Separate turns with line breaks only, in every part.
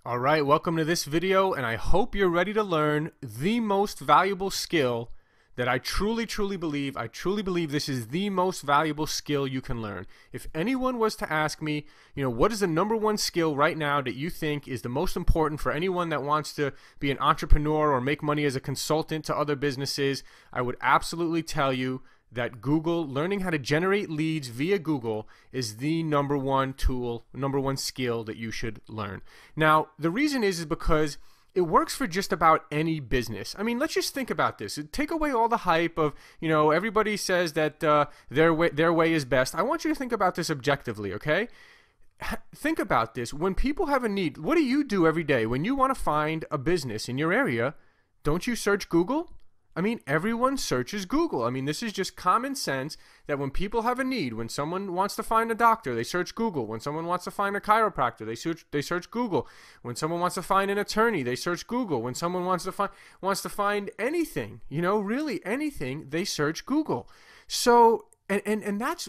All right, welcome to this video, and I hope you're ready to learn the most valuable skill that I truly believe this is the most valuable skill you can learn. If anyone was to ask me, what is the number one skill right now that you think is the most important for anyone that wants to be an entrepreneur or make money as a consultant to other businesses, I would absolutely tell you that Google, learning how to generate leads via Google, is the number one tool, number one skill that you should learn. Now, the reason is because it works for just about any business. I mean, let's just think about this. Take away all the hype of, everybody says that their way is best. I want you to think about this objectively, okay? Think about this. When people have a need, what do you do every day? When you want to find a business in your area, don't you search Google? I mean, everyone searches Google. I mean, this is just common sense that when people have a need, when someone wants to find a doctor, they search Google. When someone wants to find a chiropractor, they search Google. When someone wants to find an attorney, they search Google. When someone wants to find anything, really anything, they search Google. So and that's,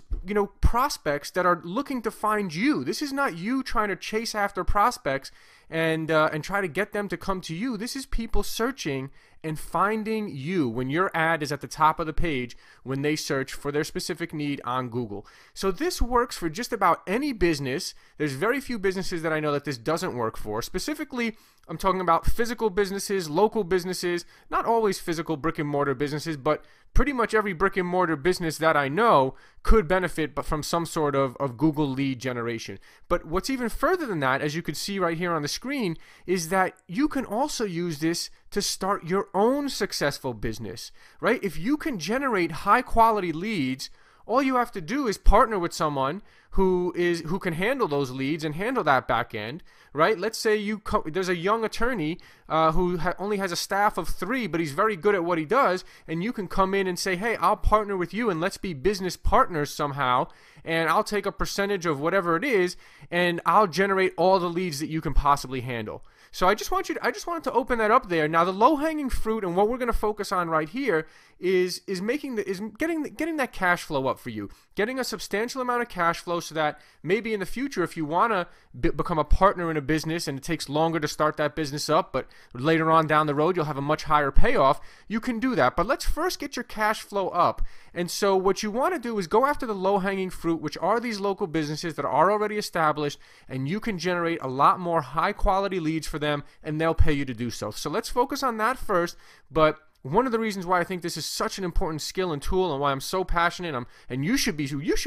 prospects that are looking to find you. This is not you trying to chase after prospects and try to get them to come to you. This is people searching and finding you when your ad is at the top of the page when they search for their specific need on Google. So this works for just about any business. There's very few businesses that I know that this doesn't work for. Specifically, I'm talking about physical businesses, local businesses, not always physical brick and mortar businesses, but pretty much every brick and mortar business that I know could benefit from some sort of Google lead generation. But what's even further than that, as you can see right here on the screen, is that you can also use this to start your own successful business, right? If you can generate high quality leads, all you have to do is partner with someone who can handle those leads and handle that back end, right? Let's say there's a young attorney who only has a staff of 3, but he's very good at what he does, and you can come in and say, hey, I'll partner with you and let's be business partners somehow, and I'll take a percentage of whatever it is, and I'll generate all the leads that you can possibly handle. So I just wanted to open that up there. Now the low-hanging fruit and what we're going to focus on right here is getting that cash flow up for you, getting a substantial amount of cash flow so that maybe in the future, if you want to become a partner in a business and it takes longer to start that business up, but later on down the road you'll have a much higher payoff, you can do that. But let's first get your cash flow up. And so what you want to do is go after the low-hanging fruit, which are these local businesses that are already established, and you can generate a lot more high-quality leads for them, and they'll pay you to do so. So let's focus on that first. But one of the reasons why I think this is such an important skill and tool, and why I'm so passionate, and you should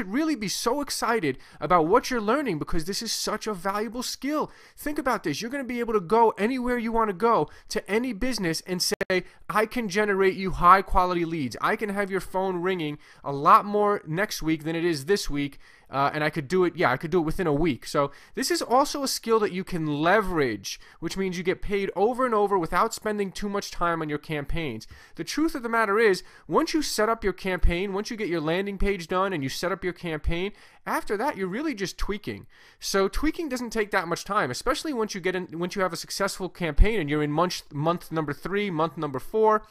really be so excited about what you're learning, because this is such a valuable skill. Think about this. You're going to be able to go anywhere you want to go to any business and say, I can generate you high quality leads. I can have your phone ringing a lot more next week than it is this week. And I could do it within a week. So this is also a skill that you can leverage, which means you get paid over and over without spending too much time on your campaigns. The truth of the matter is, once you set up your campaign, once you get your landing page done and you set up your campaign, after that you're really just tweaking. So tweaking doesn't take that much time, especially once you have a successful campaign and you're in month number 3, month number 4.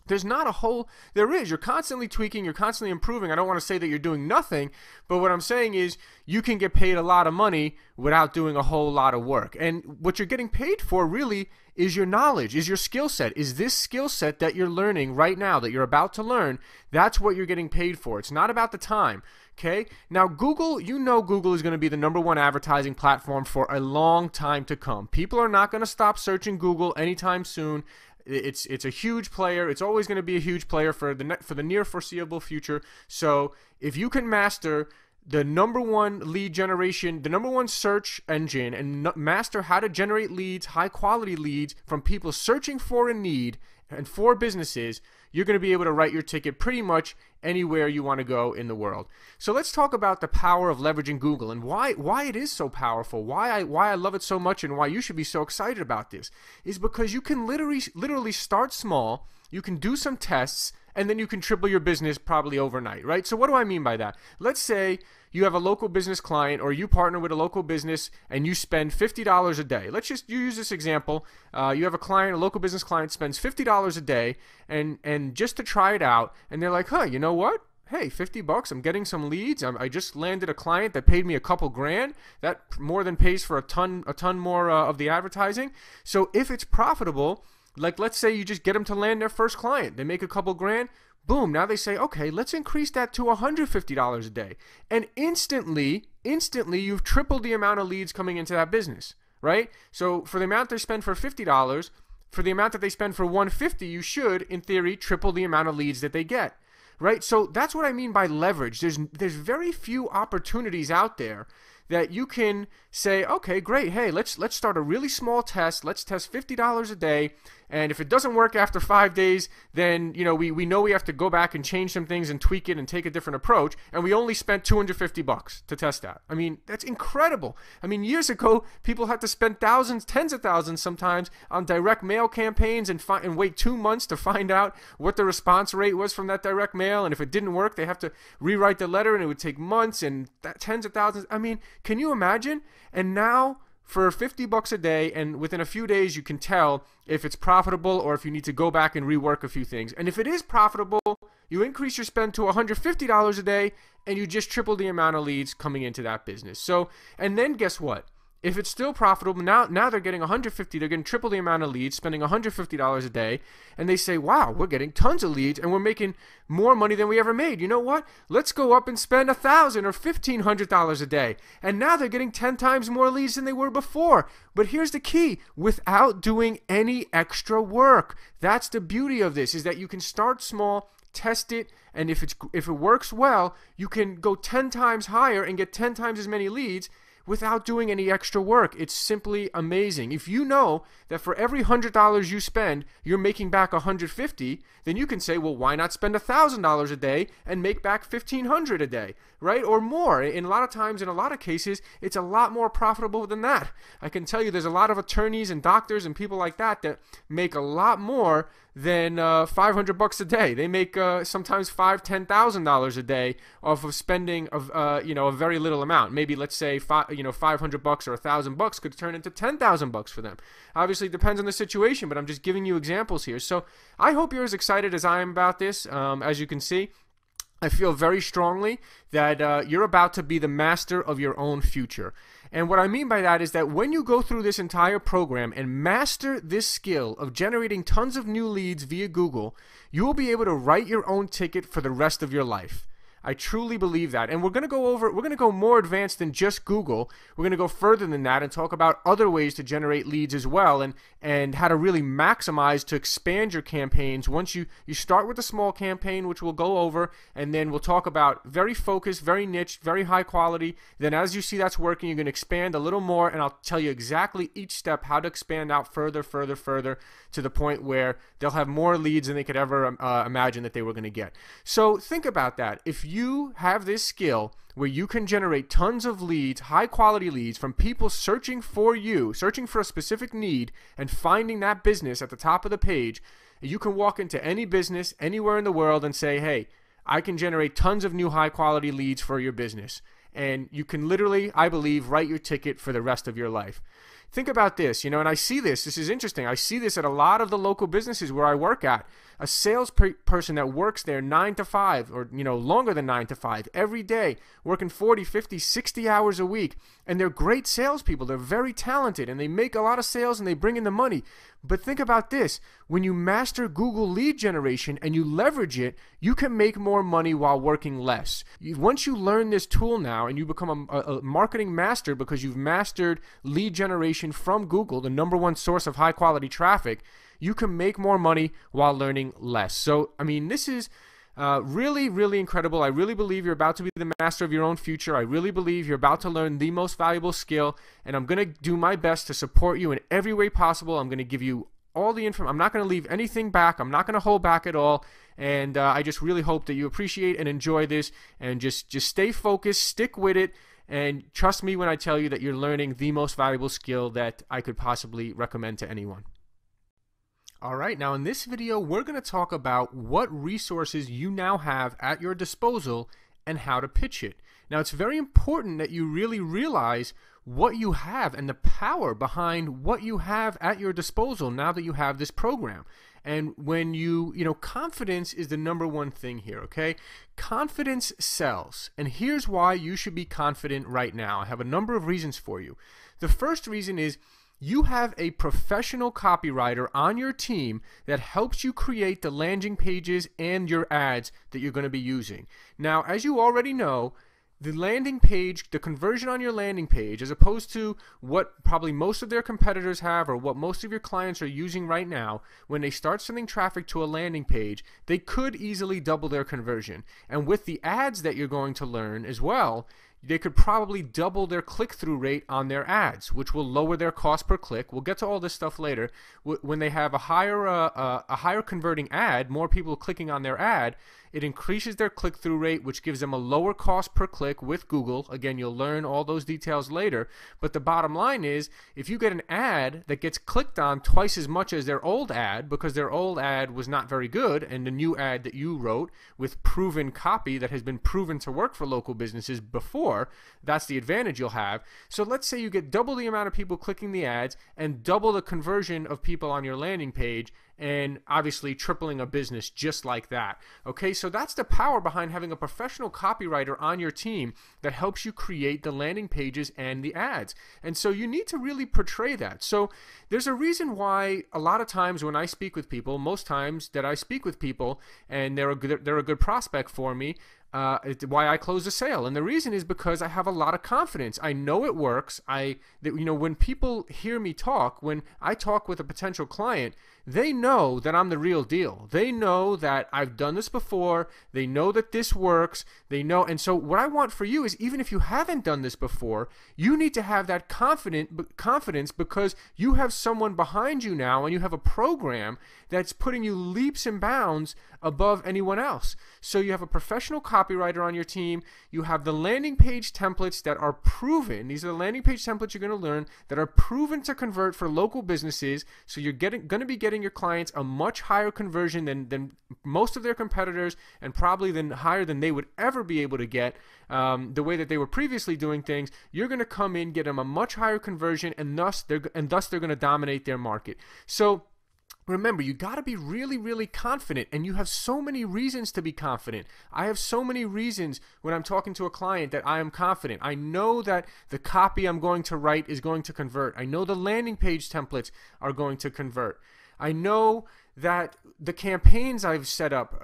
You're constantly tweaking, you're constantly improving. I don't want to say that you're doing nothing, but what I'm saying is you can get paid a lot of money without doing a whole lot of work. And what you're getting paid for really is your knowledge, is your skill set. Is this skill set that you're learning right now, that you're about to learn, that's what you're getting paid for. It's not about the time. Okay? Now Google, Google is going to be the number one advertising platform for a long time to come. People are not going to stop searching Google anytime soon. It's a huge player. It's always going to be a huge player for the near foreseeable future. So if you can master the number one lead generation, the number one search engine, and master how to generate leads, high quality leads from people searching for a need and for businesses, you're going to be able to write your ticket pretty much anywhere you want to go in the world. So let's talk about the power of leveraging Google and why it is so powerful, why I love it so much, and why you should be so excited about this is because you can literally start small, you can do some tests, and then you can triple your business probably overnight, right? So what do I mean by that? Let's say you have a local business client, or you partner with a local business and you spend $50 a day. Let's just use this example. You have a local business client spends $50 a day and just to try it out, and they're like, huh, you know what? hey, 50 bucks, I'm getting some leads. I just landed a client that paid me a couple grand. That more than pays for a ton more of the advertising. So if it's profitable, like let's say you just get them to land their first client, they make a couple grand, boom, now they say, okay, let's increase that to $150 a day. And instantly you've tripled the amount of leads coming into that business, right? So for the amount they spend for $50, for the amount that they spend for $150, you should, in theory, triple the amount of leads that they get, right? So that's what I mean by leverage. There's very few opportunities out there that you can say, okay, great, hey, let's start a really small test. Let's test $50 a day, and if it doesn't work after 5 days, then we know we have to go back and change some things and tweak it and take a different approach, and we only spent $250 to test that. I mean, that's incredible. I mean, years ago, people had to spend thousands, tens of thousands sometimes on direct mail campaigns and wait 2 months to find out what the response rate was from that direct mail, and if it didn't work, they have to rewrite the letter, and it would take months and tens of thousands. I mean, can you imagine? And now for 50 bucks a day, and within a few days you can tell if it's profitable or if you need to go back and rework a few things. And if it is profitable, you increase your spend to $150 a day, and you just triple the amount of leads coming into that business. So, and then guess what? If it's still profitable, now they're getting $150, they're getting triple the amount of leads, spending $150 a day, and they say, wow, we're getting tons of leads, and we're making more money than we ever made. You know what? Let's go up and spend $1,000 or $1,500 a day. And now they're getting 10 times more leads than they were before. But here's the key, without doing any extra work. That's the beauty of this, is that you can start small, test it, and if it works well, you can go 10 times higher and get 10 times as many leads without doing any extra work. It's simply amazing. If you know that for every $100 you spend, you're making back $150, then you can say, well, why not spend $1,000 a day and make back $1,500 a day, right? Or more. In a lot of times, in a lot of cases, it's a lot more profitable than that. I can tell you there's a lot of attorneys and doctors and people like that make a lot more than $500 a day. They make sometimes $5,000, $10,000 a day off of spending of a very little amount. Maybe let's say $500 or $1,000 could turn into $10,000 for them. Obviously, it depends on the situation, but I'm just giving you examples here. So I hope you're as excited as I am about this. As you can see, I feel very strongly that you're about to be the master of your own future. And what I mean by that is that when you go through this entire program and master this skill of generating tons of new leads via Google, you will be able to write your own ticket for the rest of your life. I truly believe that. And we're going to go more advanced than just Google. We're going to go further than that and talk about other ways to generate leads as well, and how to really maximize to expand your campaigns. Once you start with a small campaign, which we'll go over, and then we'll talk about very focused, very niche, very high quality. Then as you see that's working, you're going to expand a little more, and I'll tell you exactly each step how to expand out further to the point where they'll have more leads than they could ever imagine that they were going to get. So think about that. If you have this skill where you can generate tons of leads, high quality leads from people searching for a specific need and finding that business at the top of the page, you can walk into any business anywhere in the world and say, hey, I can generate tons of new high quality leads for your business. And you can literally, I believe, write your ticket for the rest of your life. Think about this, and I see this is interesting. I see this at a lot of the local businesses where I work at. A salesperson that works there 9 to 5 or, longer than 9 to 5 every day, working 40, 50, 60 hours a week. And they're great salespeople. They're very talented and they make a lot of sales and they bring in the money. But think about this. When you master Google lead generation and you leverage it, you can make more money while working less. Once you learn this tool now and you become a marketing master because you've mastered lead generation from Google, the #1 source of high quality traffic, you can make more money while learning less. So, this is really, really incredible. I really believe you're about to be the master of your own future. I really believe you're about to learn the most valuable skill, and I'm going to do my best to support you in every way possible. I'm going to give you all the information. I'm not going to leave anything back. I'm not going to hold back at all. And I just really hope that you appreciate and enjoy this, and just stay focused, stick with it, and trust me when I tell you that you're learning the most valuable skill that I could possibly recommend to anyone. Alright, now in this video we're going to talk about what resources you now have at your disposal and how to pitch it. Now, it's very important that you really realize what you have and the power behind what you have at your disposal now that you have this program. And when confidence is the number one thing here, okay? Confidence sells. And here's why you should be confident right now. I have a number of reasons for you. The first reason is you have a professional copywriter on your team that helps you create the landing pages and your ads that you're going to be using. Now, as you already know, the landing page, the conversion on your landing page, as opposed to what probably most of their competitors have or what most of your clients are using right now, when they start sending traffic to a landing page, they could easily double their conversion. And with the ads that you're going to learn as well, they could probably double their click-through rate on their ads, which will lower their cost per click. We'll get to all this stuff later. When they have a higher converting ad, more people clicking on their ad, it increases their click-through rate, which gives them a lower cost per click with Google. Again, you'll learn all those details later. But the bottom line is, if you get an ad that gets clicked on twice as much as their old ad, because their old ad was not very good, and the new ad that you wrote with proven copy that has been proven to work for local businesses before, that's the advantage you'll have. So let's say you get double the amount of people clicking the ads and double the conversion of people on your landing page, and obviously tripling a business just like that. Okay, so that's the power behind having a professional copywriter on your team that helps you create the landing pages and the ads. And so you need to really portray that. So there's a reason why a lot of times when I speak with people, most times that I speak with people and they're a good prospect for me, why I close a sale. And the reason is because I have a lot of confidence. I know it works. When people hear me talk, when I talk with a potential client, they know that I'm the real deal. They know that I've done this before. They know that this works. They know. And so what I want for you is, even if you haven't done this before, you need to have that confidence because you have someone behind you now and you have a program that's putting you leaps and bounds above anyone else. So you have a professional copywriter on your team. You have the landing page templates that are proven. These are the landing page templates you're going to learn that are proven to convert for local businesses. So you're going to be getting your clients a much higher conversion than most of their competitors, and probably higher than they would ever be able to get the way that they were previously doing things. You're going to come in, get them a much higher conversion, and thus they're going to dominate their market. So remember, you got to be really, really confident, and you have so many reasons to be confident. I have so many reasons when I'm talking to a client that I am confident. I know that the copy I'm going to write is going to convert. I know the landing page templates are going to convert. I know that the campaigns I've set up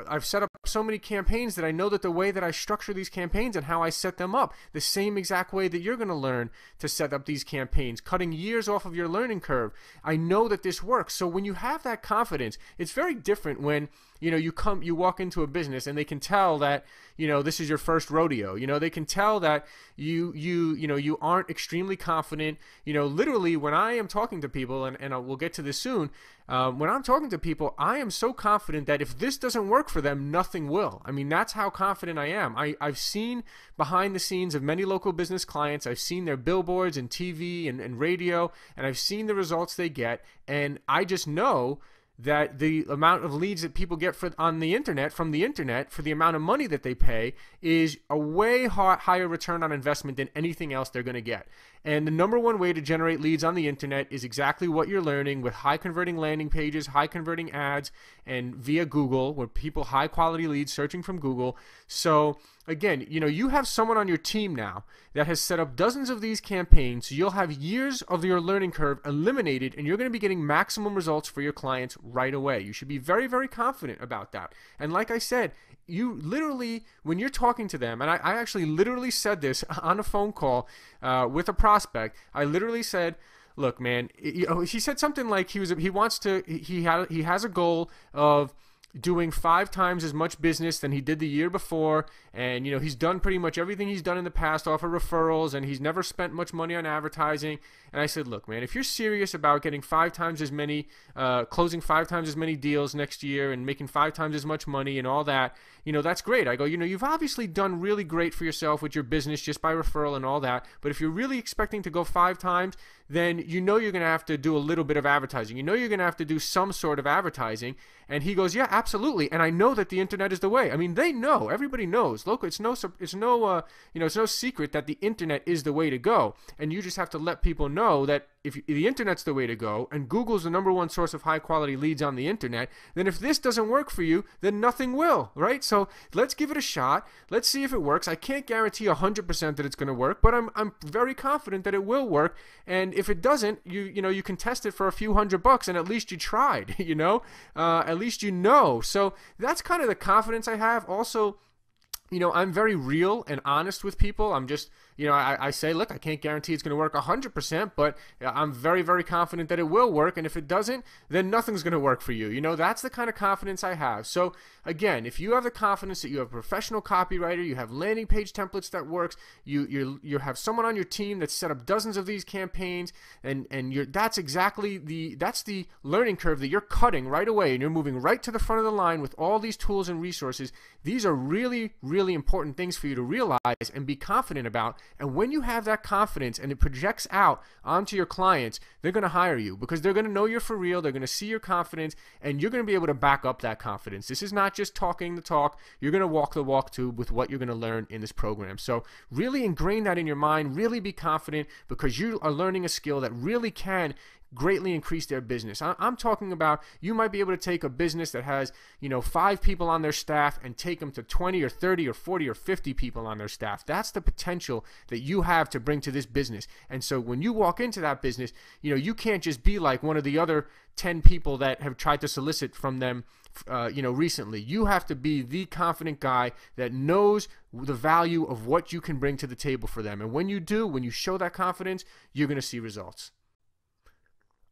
so many campaigns that I know that the way that I structure these campaigns and how I set them up, the same exact way that you're going to learn to set up these campaigns, cutting years off of your learning curve. I know that this works. So when you have that confidence, it's very different when you walk into a business and they can tell that this is your first rodeo. They can tell that you aren't extremely confident. Literally when I am talking to people, and we'll get to this soon, when I'm talking to people, I am so confident that if this doesn't work for them, nothing will. I mean, that's how confident I am. I've seen behind the scenes of many local business clients. I've seen their billboards and TV and radio, and I've seen the results they get, and I just know that the amount of leads that people get from the internet for the amount of money that they pay is a way higher return on investment than anything else they're going to get. And the number one way to generate leads on the internet is exactly what you're learning, with high converting landing pages, high converting ads, and via Google, where people high quality leads searching from Google. So again, you have someone on your team now that has set up dozens of these campaigns. So you'll have years of your learning curve eliminated, and you're going to be getting maximum results for your clients right away. You should be very, very confident about that. And like I said, you literally, when you're talking to them, and I actually literally said this on a phone call with a prospect, I literally said, look, man, he said something like he has a goal of doing 5 times as much business than he did the year before, and he's done pretty much everything he's done in the past off of referrals, and he's never spent much money on advertising. And I said, look, man, if you're serious about getting 5 times as many, closing 5 times as many deals next year and making 5 times as much money and all that, that's great. I go, you've obviously done really great for yourself with your business just by referral and all that, but if you're really expecting to go 5 times, then you know you're going to have to do a little bit of advertising. You know you're going to have to do some sort of advertising. And he goes, yeah, absolutely. And I know that the internet is the way. I mean, they know. Everybody knows. Look, it's no secret that the internet is the way to go. And you just have to let people know that if the internet's the way to go, and Google's the #1 source of high quality leads on the internet, then if this doesn't work for you, then nothing will, right? So let's give it a shot. Let's see if it works. I can't guarantee 100% that it's going to work, but I'm very confident that it will work. And if it doesn't, you can test it for a few $100 and at least you tried, at least you know. So that's kind of the confidence I have. Also, I'm very real and honest with people. I'm just, I say, look, I can't guarantee it's going to work 100%, but I'm very, very confident that it will work. And if it doesn't, then nothing's going to work for you. That's the kind of confidence I have. So again, if you have the confidence that you have a professional copywriter, you have landing page templates that works, you have someone on your team that's set up dozens of these campaigns, and that's the learning curve that you're cutting right away, and you're moving right to the front of the line with all these tools and resources. These are really, really important things for you to realize and be confident about. And when you have that confidence and it projects out onto your clients, they're going to hire you because they're going to know you're for real. They're going to see your confidence, and you're going to be able to back up that confidence. This is not just talking the talk. You're going to walk the walk too with what you're going to learn in this program. So really ingrain that in your mind. Really be confident, because you are learning a skill that really can greatly increase their business. I'm talking about, you might be able to take a business that has 5 people on their staff and take them to 20 or 30 or 40 or 50 people on their staff. That's the potential that you have to bring to this business. And so when you walk into that business, you can't just be like one of the other 10 people that have tried to solicit from them recently. You have to be the confident guy that knows the value of what you can bring to the table for them. And when you show that confidence, you're going to see results.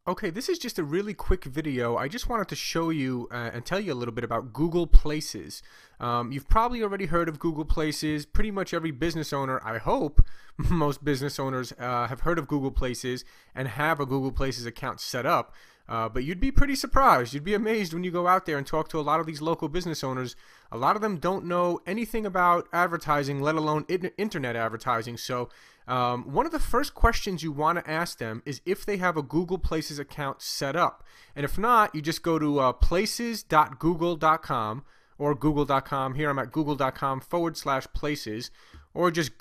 Okay, this is just a really quick video. I just wanted to show you and tell you a little bit about Google Places. You've probably already heard of Google Places. Pretty much every business owner, I hope most business owners have heard of Google Places and have a Google Places account set up. But you'd be pretty surprised. You'd be amazed when you go out there and talk to a lot of these local business owners. A lot of them don't know anything about advertising, let alone internet advertising. So one of the first questions you want to ask them is if they have a Google Places account set up. And if not, you just go to places.google.com or google.com. Here I'm at google.com/places. Or just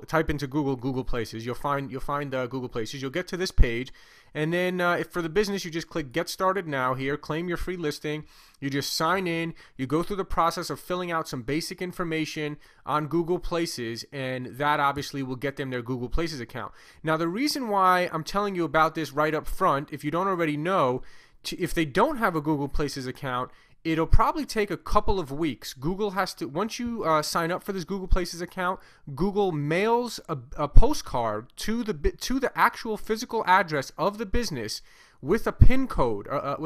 type into Google Places. You'll find Google Places. You'll get to this page, and then if for the business, you just click Get Started Now here, claim your free listing. You just sign in. You go through the process of filling out some basic information on Google Places, and that obviously will get them their Google Places account. Now, the reason why I'm telling you about this right up front, if you don't already know, if they don't have a Google Places account, it'll probably take a couple of weeks. Google has to, once you sign up for this Google Places account, Google mails a postcard to the actual physical address of the business with a PIN code, a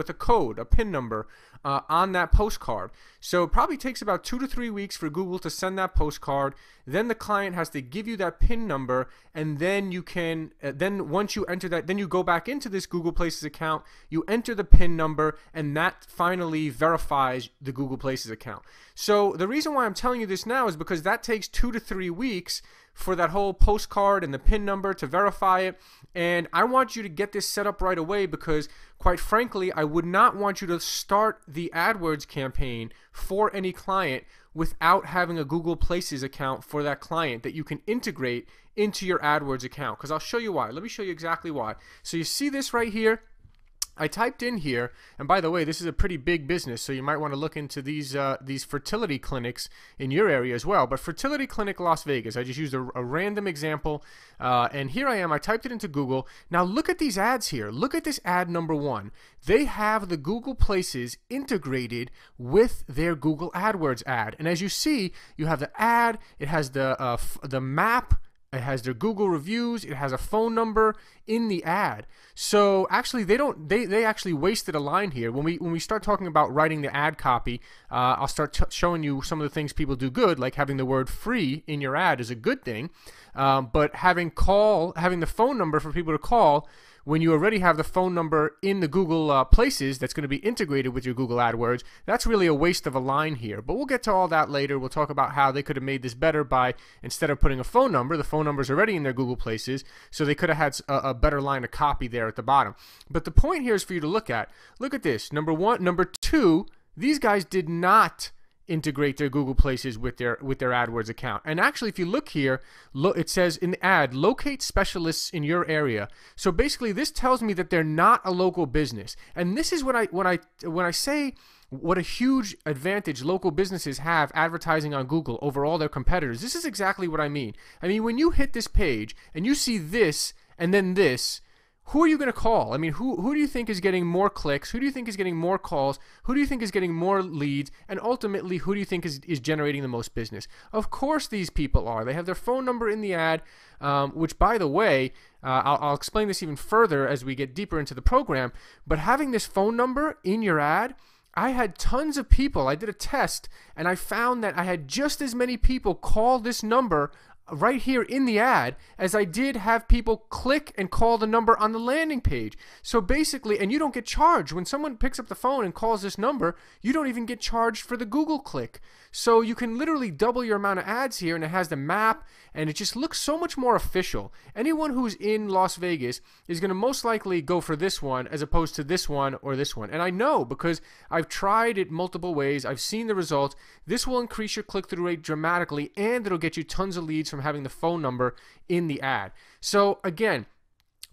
PIN number on that postcard. So it probably takes about 2 to 3 weeks for Google to send that postcard. Then the client has to give you that PIN number, and then you can, once you enter that, then you go back into this Google Places account, you enter the PIN number, and that finally verifies the Google Places account. So the reason why I'm telling you this now is because that takes 2 to 3 weeks for that whole postcard and the PIN number to verify it. And I want you to get this set up right away, because quite frankly, I would not want you to start the AdWords campaign for any client without having a Google Places account for that client that you can integrate into your AdWords account, because I'll show you why. Let me show you exactly why. So you see this right here? I typed in here, and by the way, this is a pretty big business, so you might want to look into these fertility clinics in your area as well. But Fertility Clinic Las Vegas, I just used a random example, and here I am. I typed it into Google. Now look at these ads here. Look at this ad number 1. They have the Google Places integrated with their Google AdWords ad, and as you see, you have the ad. It has the map. It has their Google reviews. It has a phone number in the ad. So actually, they actually wasted a line here. When we start talking about writing the ad copy, I'll start showing you some of the things people do good, like having the word free in your ad is a good thing. But having the phone number for people to call when you already have the phone number in the Google Places that's going to be integrated with your Google AdWords, that's really a waste of a line here. But we'll get to all that later. We'll talk about how they could have made this better by, instead of putting a phone number, the phone number is already in their Google Places, so they could have had a better line of copy there at the bottom. But the point here is for you to look at. Look at this. Number one. Number two, these guys did not integrate their Google Places with their AdWords account. And actually, if you look here, it says in the ad, locate specialists in your area. So basically, this tells me that they're not a local business. And this is when I say what a huge advantage local businesses have advertising on Google over all their competitors. This is exactly what I mean. I mean, when you hit this page and you see this and then this, who are you going to call? I mean, who do you think is getting more clicks? Who do you think is getting more calls? Who do you think is getting more leads? And ultimately, who do you think is generating the most business? Of course these people are. They have their phone number in the ad, which, by the way, I'll explain this even further as we get deeper into the program. But having this phone number in your ad, I had tons of people. I did a test, and I found that I had just as many people call this number right here in the ad as I did have people click and call the number on the landing page. So basically, and you don't get charged. When someone picks up the phone and calls this number, you don't even get charged for the Google click. So you can literally double your amount of ads here, and it has the map, and it just looks so much more official. Anyone who's in Las Vegas is going to most likely go for this one as opposed to this one or this one. And I know because I've tried it multiple ways. I've seen the results. This will increase your click-through rate dramatically, and it'll get you tons of leads from having the phone number in the ad. So again,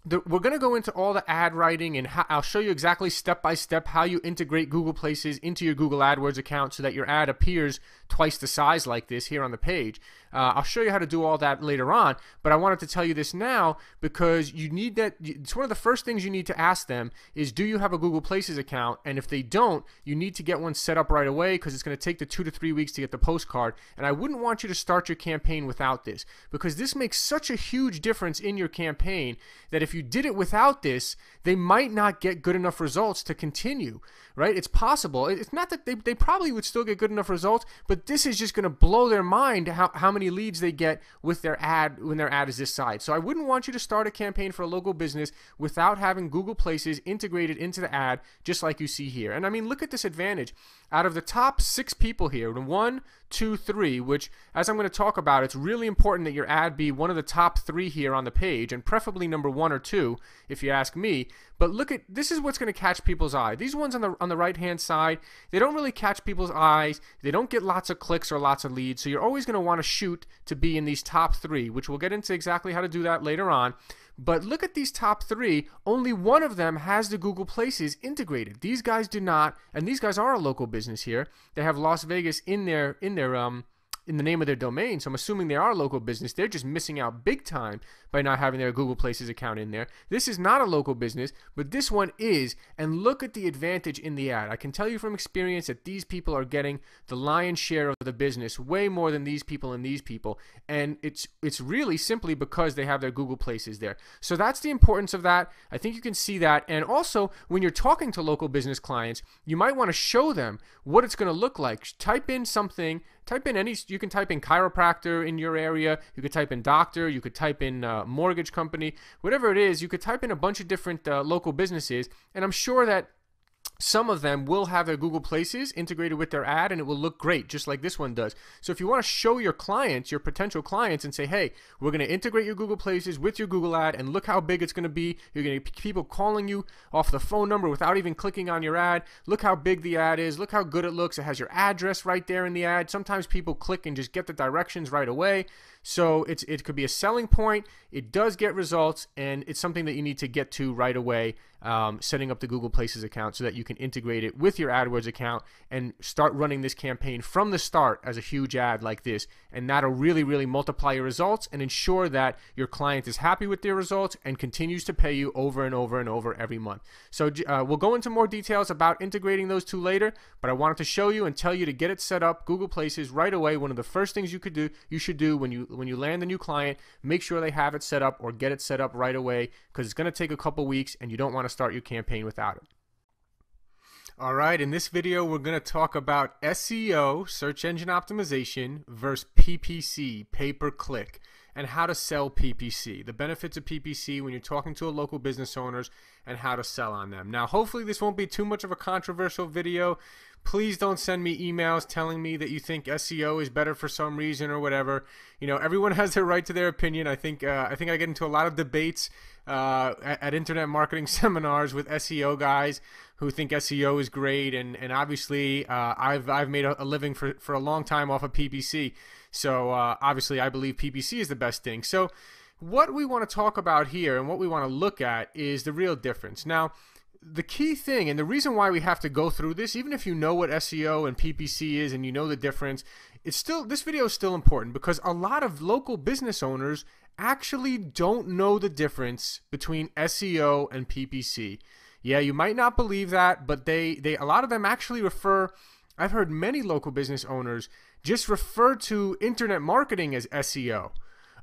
we're going to go into all the ad writing, and I'll show you exactly step by step how you integrate Google Places into your Google AdWords account so that your ad appears twice the size like this here on the page. I'll show you how to do all that later on, but I wanted to tell you this now because you need that. It's one of the first things you need to ask them is, do you have a Google Places account? And if they don't, you need to get one set up right away because it's going to take the 2 to 3 weeks to get the postcard. And I wouldn't want you to start your campaign without this, because this makes such a huge difference in your campaign that if you did it without this, they might not get good enough results to continue, right? It's possible. It's not that they probably would still get good enough results, but this is just going to blow their mind how many leads they get with their ad when their ad is this size. So I wouldn't want you to start a campaign for a local business without having Google Places integrated into the ad, just like you see here. And I mean, look at this advantage. Out of the top 6 people here, 1, 2, 3, which, as I'm going to talk about, it's really important that your ad be one of the top 3 here on the page, and preferably number 1 or 2, if you ask me. But look at, this is what's going to catch people's eye. These ones on the right-hand side, they don't really catch people's eyes. They don't get lots of clicks or lots of leads, so you're always going to want to shoot to be in these top 3, which we'll get into exactly how to do that later on. But look at these top 3. Only one of them has the Google Places integrated. These guys do not, and these guys are a local business here. They have Las Vegas in the name of their domain, so I'm assuming they are a local business. They're just missing out big time by not having their Google Places account in there. This is not a local business, but this one is, and look at the advantage in the ad. I can tell you from experience that these people are getting the lion's share of the business, way more than these people and these people, and it's really simply because they have their Google Places there. So that's the importance of that. I think you can see that, and also when you're talking to local business clients, you might want to show them what it's going to look like. Type in something. You can type in chiropractor in your area, you could type in doctor, you could type in mortgage company, whatever it is, you could type in a bunch of different local businesses, and I'm sure that some of them will have their Google Places integrated with their ad, and it will look great, just like this one does. So if you want to show your clients, your potential clients, and say, hey, we're going to integrate your Google Places with your Google ad, and look how big it's going to be. You're going to get people calling you off the phone number without even clicking on your ad. Look how big the ad is. Look how good it looks. It has your address right there in the ad. Sometimes people click and just get the directions right away. So it could be a selling point. It does get results, and it's something that you need to get to right away, setting up the Google Places account so that you can integrate it with your AdWords account and start running this campaign from the start as a huge ad like this. And that'll really, really multiply your results and ensure that your client is happy with their results and continues to pay you over and over and over every month. So we'll go into more details about integrating those two later, but I wanted to show you and tell you to get it set up, Google Places, right away. One of the first things you should do when you land a new client, make sure they have it set up or get it set up right away, because it's going to take a couple weeks and you don't want to start your campaign without it. Alright, in this video we're going to talk about SEO, search engine optimization, versus PPC, pay per click. and how to sell PPC, the benefits of PPC when you're talking to a local business owners and how to sell on them. Now, hopefully this won't be too much of a controversial video. Please don't send me emails telling me that you think SEO is better for some reason or whatever. You know, everyone has their right to their opinion. I think I get into a lot of debates at internet marketing seminars with SEO guys who think SEO is great, and obviously I've made a living for a long time off of PPC. So obviously I believe PPC is the best thing. So what we want to talk about here and what we want to look at is the real difference. Now, the key thing, and the reason why we have to go through this, even if you know what SEO and PPC is and you know the difference, this video is still important because a lot of local business owners actually don't know the difference between SEO and PPC. Yeah, you might not believe that, but a lot of them actually refer, I've heard many local business owners just refer to internet marketing as SEO.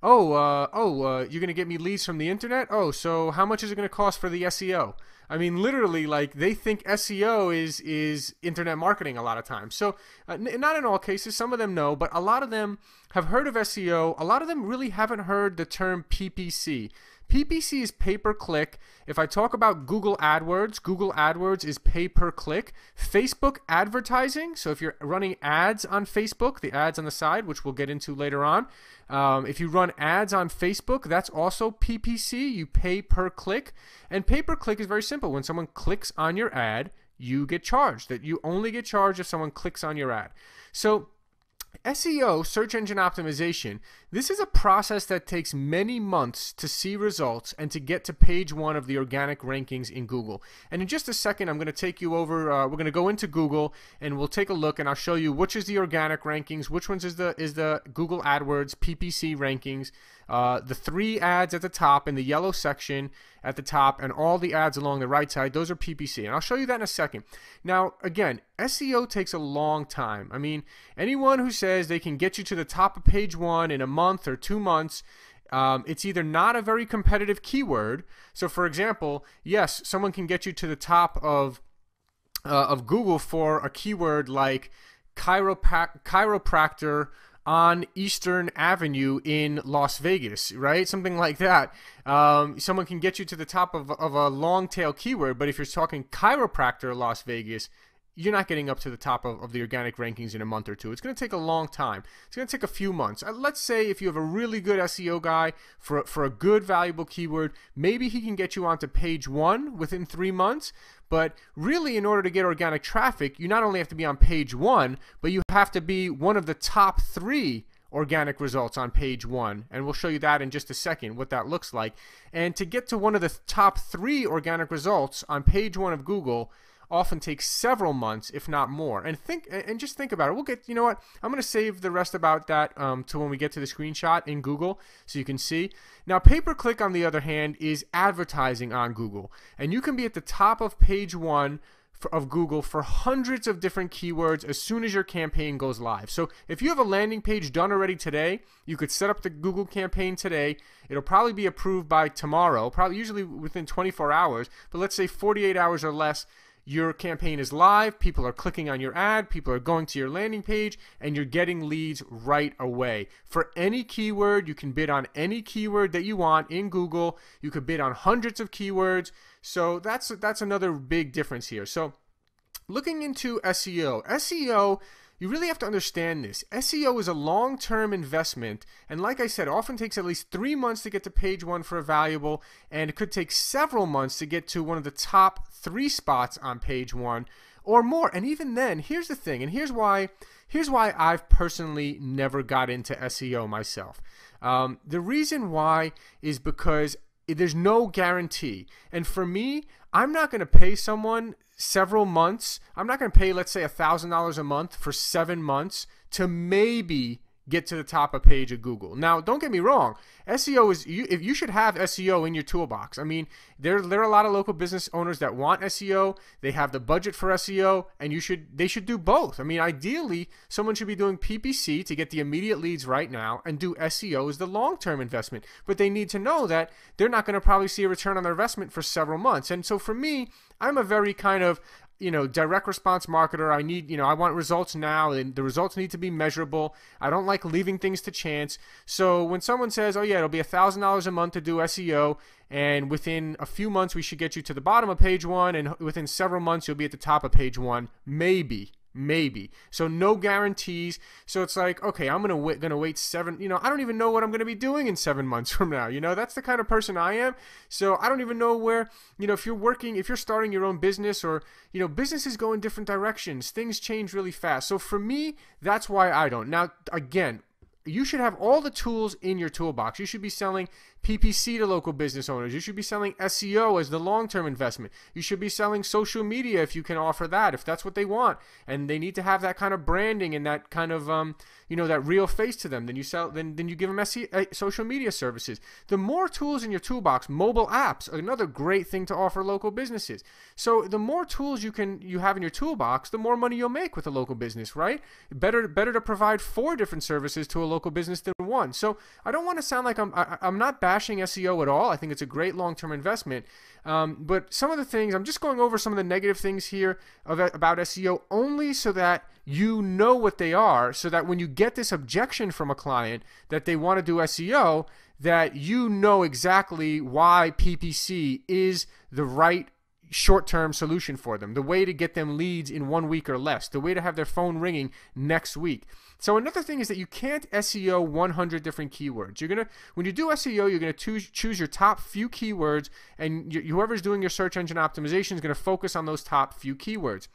You're going to get me leads from the internet? Oh, so how much is it going to cost for the SEO? I mean, literally, like, they think SEO is internet marketing a lot of times. So not in all cases, some of them know, but a lot of them have heard of SEO. A lot of them really haven't heard the term PPC. PPC is pay-per-click. If I talk about Google AdWords is pay-per-click. Facebook advertising, so if you're running ads on Facebook, the ads on the side, which we'll get into later on, if you run ads on Facebook, that's also PPC. You pay per click. And pay-per-click is very simple. When someone clicks on your ad, you get charged. That you only get charged if someone clicks on your ad. So SEO, search engine optimization, this is a process that takes many months to see results and to get to page 1 of the organic rankings in Google. And in just a second, I'm going to take you over, we're going to go into Google and we'll take a look and I'll show you which is the organic rankings, which ones is the Google AdWords PPC rankings, the 3 ads at the top in the yellow section at the top and all the ads along the right side, those are PPC. And I'll show you that in a second. Now, again, SEO takes a long time. I mean, anyone who says they can get you to the top of page 1 in a month or 2 months, it's either not a very competitive keyword. So, for example, yes, someone can get you to the top of Google for a keyword like chiropractor on Eastern Avenue in Las Vegas, right? Something like that. Someone can get you to the top of a long tail keyword, but if you're talking chiropractor Las Vegas, you're not getting up to the top of the organic rankings in a month or two. It's going to take a long time. It's going to take a few months. Let's say if you have a really good SEO guy for a good, valuable keyword, maybe he can get you onto page 1 within 3 months. But really, in order to get organic traffic, you not only have to be on page 1, but you have to be one of the top 3 organic results on page 1. And we'll show you that in just a second, what that looks like. And to get to one of the top 3 organic results on page 1 of Google often takes several months, if not more. And just think about it. We'll get, you know what, I'm going to save the rest about that to when we get to the screenshot in Google so you can see. Now, pay-per-click, on the other hand, is advertising on Google. And you can be at the top of page 1 of Google for hundreds of different keywords as soon as your campaign goes live. So if you have a landing page done already today, you could set up the Google campaign today. It'll probably be approved by tomorrow, probably usually within 24 hours, but let's say 48 hours or less. Your campaign is live, people are clicking on your ad, people are going to your landing page, and you're getting leads right away. For any keyword, you can bid on any keyword that you want in Google. You could bid on hundreds of keywords. So that's another big difference here. So looking into SEO, you really have to understand this. SEO is a long-term investment, and like I said, often takes at least 3 months to get to page 1 for a valuable, and it could take several months to get to one of the top 3 spots on page 1 or more. And even then, here's the thing, and here's why I've personally never got into SEO myself. The reason why is because there's no guarantee. And for me, I'm not going to pay someone several months. I'm not going to pay, let's say, $1,000 a month for 7 months to maybe get to the top of page of Google. Now, don't get me wrong. SEO is, if you should have SEO in your toolbox. I mean, there are a lot of local business owners that want SEO. They have the budget for SEO, and they should do both. I mean, ideally, someone should be doing PPC to get the immediate leads right now and do SEO as the long-term investment. But they need to know that they're not going to probably see a return on their investment for several months. And so for me, I'm a very kind of, direct response marketer. I want results now, and the results need to be measurable. I don't like leaving things to chance. So when someone says, oh yeah, it'll be $1,000 a month to do SEO, and within a few months we should get you to the bottom of page one, and within several months you'll be at the top of page one, maybe. So no guarantees. So it's like, okay, I'm gonna wait I don't even know what I'm gonna be doing in 7 months from now. That's the kind of person I am. So I don't even know where, if you're starting your own business, or businesses go in different directions, things change really fast. So for me, that's why I don't. Now again, you should have all the tools in your toolbox. You should be selling PPC to local business owners. You should be selling SEO as the long-term investment. You should be selling social media if you can offer that, if that's what they want. And they need to have that kind of branding and that kind of, that real face to them. Then you give them social media services. The more tools in your toolbox, mobile apps, another great thing to offer local businesses. So the more tools you have in your toolbox, the more money you'll make with a local business, right? Better to provide 4 different services to a local business than 1. So I don't want to sound like I'm not bashing SEO at all. I think it's a great long-term investment. But some of the things, I'm just going over some of the negative things here about SEO only so that you know what they are, so that when you get this objection from a client that they want to do SEO, that you know exactly why PPC is the right short-term solution for them, the way to get them leads in 1 week or less, the way to have their phone ringing next week. So another thing is that you can't SEO 100 different keywords. When you do SEO, you're going to choose your top few keywords, and whoever's doing your search engine optimization is going to focus on those top few keywords.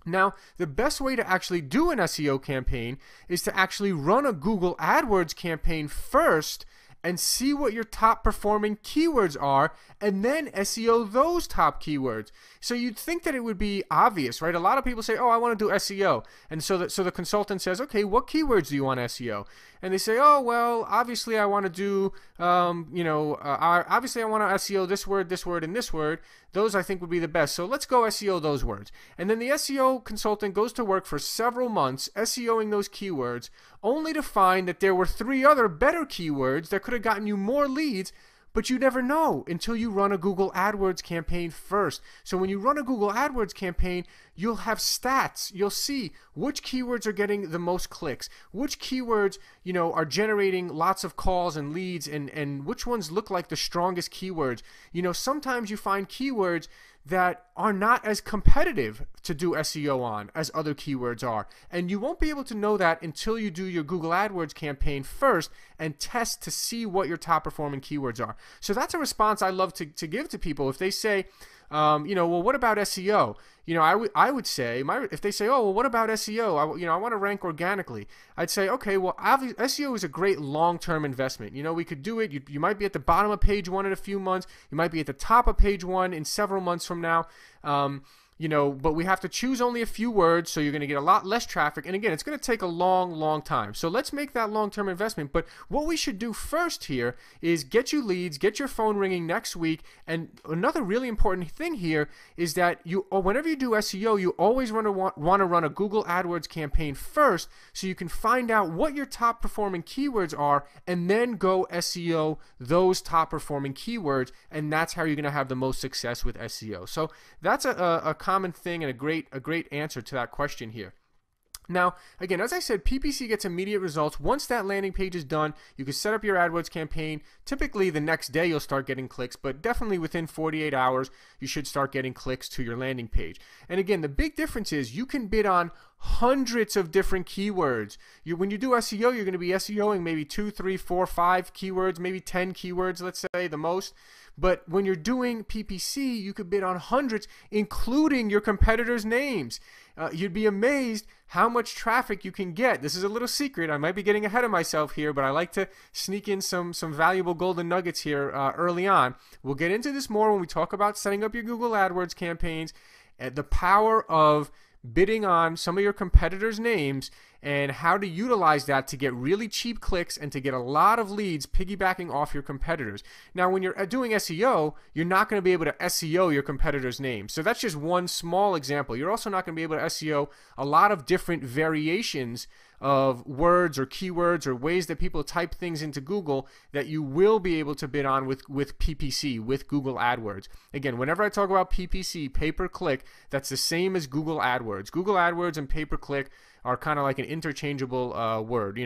Now, the best way to actually do an SEO campaign is to actually run a Google AdWords campaign first and see what your top performing keywords are, and then SEO those top keywords. So you'd think that it would be obvious, right? A lot of people say, oh, I want to do SEO. And so the consultant says, okay, what keywords do you want SEO? And they say, oh, well, obviously I want to do, obviously I want to SEO this word, and this word. Those I think would be the best. So let's go SEO those words. And then the SEO consultant goes to work for several months SEOing those keywords, only to find that there were 3 other better keywords that could have gotten you more leads, but you never know until you run a Google AdWords campaign first. So when you run a Google AdWords campaign, you'll have stats. You'll see which keywords are getting the most clicks, which keywords, are generating lots of calls and leads, and which ones look like the strongest keywords. Sometimes you find keywords that are not as competitive to do SEO on as other keywords are. And you won't be able to know that until you do your Google AdWords campaign first and test to see what your top performing keywords are. So that's a response I love to give to people. If they say, well, what about SEO? I would say, if they say, oh, well, what about SEO? I want to rank organically. I'd say, okay, well, SEO is a great long-term investment. We could do it. You might be at the bottom of page 1 in a few months. You might be at the top of page 1 in several months from now. But we have to choose only a few words, so you're going to get a lot less traffic. And again, it's going to take a long time. So let's make that long-term investment. But what we should do first here is get you leads, get your phone ringing next week. And another really important thing here is that whenever you do SEO, you always want to run a Google AdWords campaign first, so you can find out what your top performing keywords are, and then go SEO those top performing keywords. And that's how you're going to have the most success with SEO. So that's a common thing and a great answer to that question here. Now, again, as I said, PPC gets immediate results. Once that landing page is done, you can set up your AdWords campaign. Typically, the next day you'll start getting clicks, but definitely within 48 hours, you should start getting clicks to your landing page. And again, the big difference is you can bid on hundreds of different keywords. When you do SEO, you're going to be SEOing maybe 2, 3, 4, 5 keywords, maybe 10 keywords, let's say, the most. But when you're doing PPC, you could bid on hundreds, including your competitors' names. You'd be amazed how much traffic you can get. This is a little secret. I might be getting ahead of myself here, but I like to sneak in some valuable golden nuggets here early on. We'll get into this more when we talk about setting up your Google AdWords campaigns. The power of bidding on some of your competitors' names and how to utilize that to get really cheap clicks and to get a lot of leads piggybacking off your competitors. Now, when you're doing SEO, you're not going to be able to SEO your competitors' names. So that's just one small example. You're also not going to be able to SEO a lot of different variations of words or keywords or ways that people type things into Google that you will be able to bid on with PPC, with Google AdWords. Again, whenever I talk about PPC, pay-per-click, that's the same as Google AdWords. Google AdWords and pay-per-click are kind of like an interchangeable word.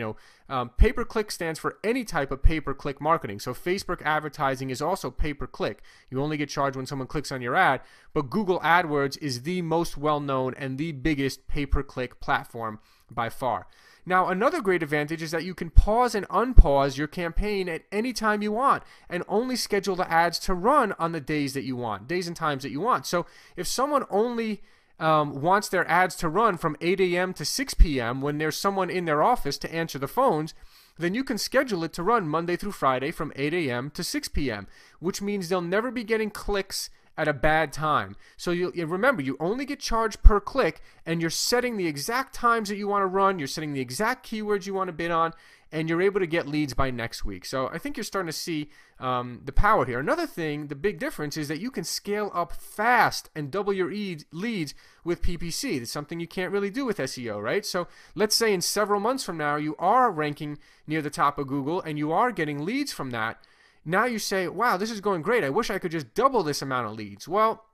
Pay-per-click stands for any type of pay-per-click marketing. So Facebook advertising is also pay-per-click. You only get charged when someone clicks on your ad, but Google AdWords is the most well-known and the biggest pay-per-click platform by far. Now, another great advantage is that you can pause and unpause your campaign at any time you want and only schedule the ads to run on the days that you want, days and times that you want. So if someone only wants their ads to run from 8 a.m. to 6 p.m. when there's someone in their office to answer the phones, then you can schedule it to run Monday through Friday from 8 a.m. to 6 p.m., which means they'll never be getting clicks at a bad time. So you remember, you only get charged per click, and you're setting the exact times that you want to run, you're setting the exact keywords you want to bid on, and you're able to get leads by next week. So I think you're starting to see the power here. Another thing, the big difference is that you can scale up fast and double your leads with PPC. It's something you can't really do with SEO, right? So let's say in several months from now, you are ranking near the top of Google and you are getting leads from that. Now you say, wow, this is going great. I wish I could just double this amount of leads. Well,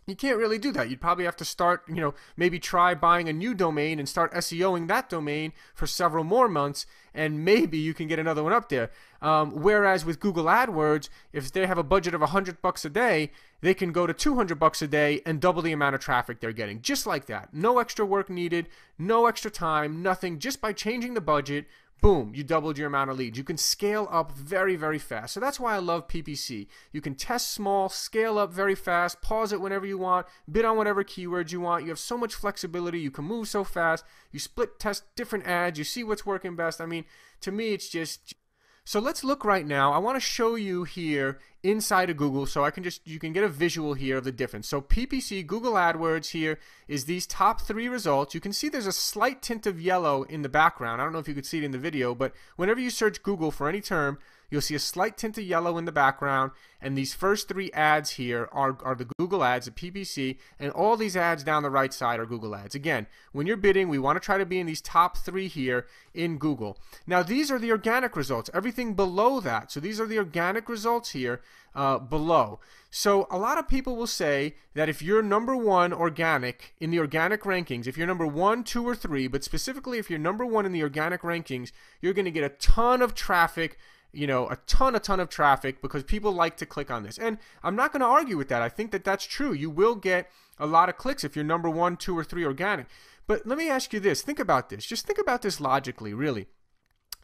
you can't really do that. You'd probably have to start, maybe try buying a new domain and start SEOing that domain for several more months, and maybe you can get another one up there. Whereas with Google AdWords, if they have a budget of $100 a day, they can go to $200 a day and double the amount of traffic they're getting. Just like that. No extra work needed, no extra time, nothing. Just by changing the budget, boom, you doubled your amount of leads. You can scale up very, very fast. So that's why I love PPC. You can test small, scale up very fast, pause it whenever you want, bid on whatever keywords you want. You have so much flexibility. You can move so fast. You split test different ads. You see what's working best. I mean, to me, it's just... So let's look right now. I want to show you here inside of Google so you can get a visual here of the difference. So PPC, Google AdWords here is these top 3 results. You can see there's a slight tint of yellow in the background. I don't know if you could see it in the video, but whenever you search Google for any term, you'll see a slight tint of yellow in the background, and these first 3 ads here are the Google ads, the PPC, and all these ads down the right side are Google ads. Again, when you're bidding, we want to try to be in these top 3 here in Google. Now, these are the organic results, everything below that. So these are the organic results here below. So a lot of people will say that if you're number 1 organic in the organic rankings, if you're number 1, 2, or 3, but specifically if you're number 1 in the organic rankings, you're going to get a ton of traffic, a ton of traffic, because people like to click on this. And I'm not going to argue with that. I think that that's true. You will get a lot of clicks if you're number 1, 2, or 3 organic. But let me ask you this. Think about this. Just think about this logically, really.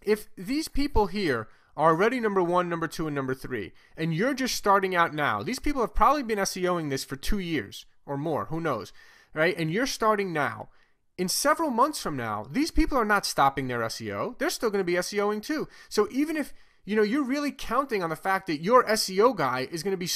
If these people here are already number 1, number 2, and number 3, and you're just starting out now, these people have probably been SEOing this for 2 years or more, who knows, right? And you're starting now. In several months from now, these people are not stopping their SEO. They're still going to be SEOing too. So even if you're really counting on the fact that your SEO guy is going to be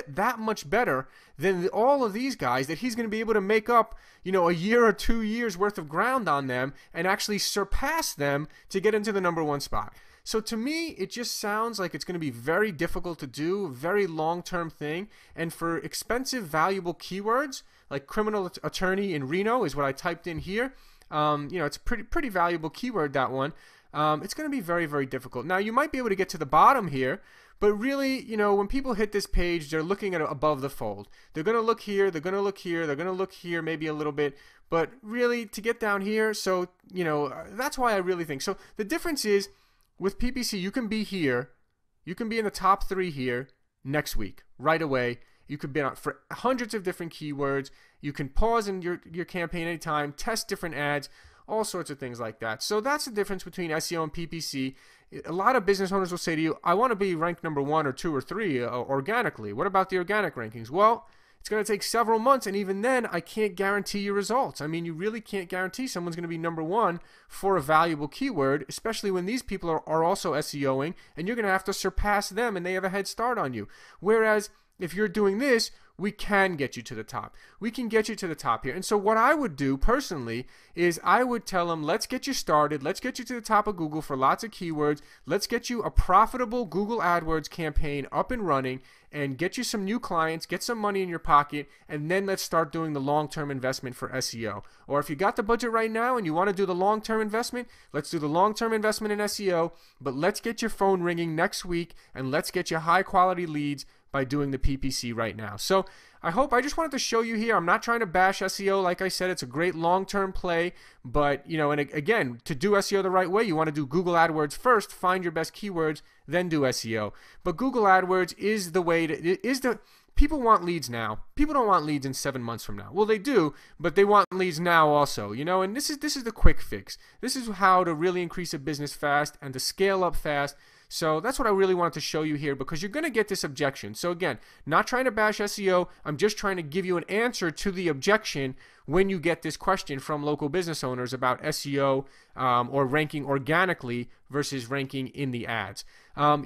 that much better than all of these guys, that he's going to be able to make up, a year or 2 years worth of ground on them and actually surpass them to get into the number 1 spot. So to me, it just sounds like it's going to be very difficult to do, very long-term thing. And for expensive, valuable keywords, like criminal attorney in Reno is what I typed in here. It's a pretty valuable keyword, that one. It's going to be very, very difficult. Now, you might be able to get to the bottom here, but really, when people hit this page, they're looking at above the fold. They're going to look here, they're going to look here, they're going to look here maybe a little bit, but really to get down here, so, that's why I really think. So the difference is, with PPC, you can be here, you can be in the top 3 here next week, right away. You could bid on for hundreds of different keywords. You can pause in your campaign anytime, test different ads, all sorts of things like that. So that's the difference between SEO and PPC. A lot of business owners will say to you, I want to be ranked number 1 or 2 or 3 organically. What about the organic rankings? Well, it's going to take several months, and even then, I can't guarantee your results. I mean, you really can't guarantee someone's going to be number 1 for a valuable keyword, especially when these people are also SEOing, and you're going to have to surpass them, and they have a head start on you. Whereas, if you're doing this, we can get you to the top. We can get you to the top here. And so what I would do personally is I would tell them, let's get you started. Let's get you to the top of Google for lots of keywords. Let's get you a profitable Google AdWords campaign up and running and get you some new clients, get some money in your pocket, and then let's start doing the long-term investment for SEO. Or if you got the budget right now and you want to do the long-term investment, let's do the long-term investment in SEO, but let's get your phone ringing next week and let's get you high-quality leads by doing the PPC right now. So I just wanted to show you here. I'm not trying to bash SEO. Like I said, it's a great long-term play, but and again, to do SEO the right way, you want to do Google AdWords first, find your best keywords, then do SEO. But Google AdWords is the way people want leads now. People don't want leads in 7 months from now. Well, they do, but they want leads now also, and this is the quick fix. This is how to really increase a business fast and to scale up fast. So that's what I really wanted to show you here, because you're going to get this objection. So again, not trying to bash SEO. I'm just trying to give you an answer to the objection when you get this question from local business owners about SEO or ranking organically versus ranking in the ads.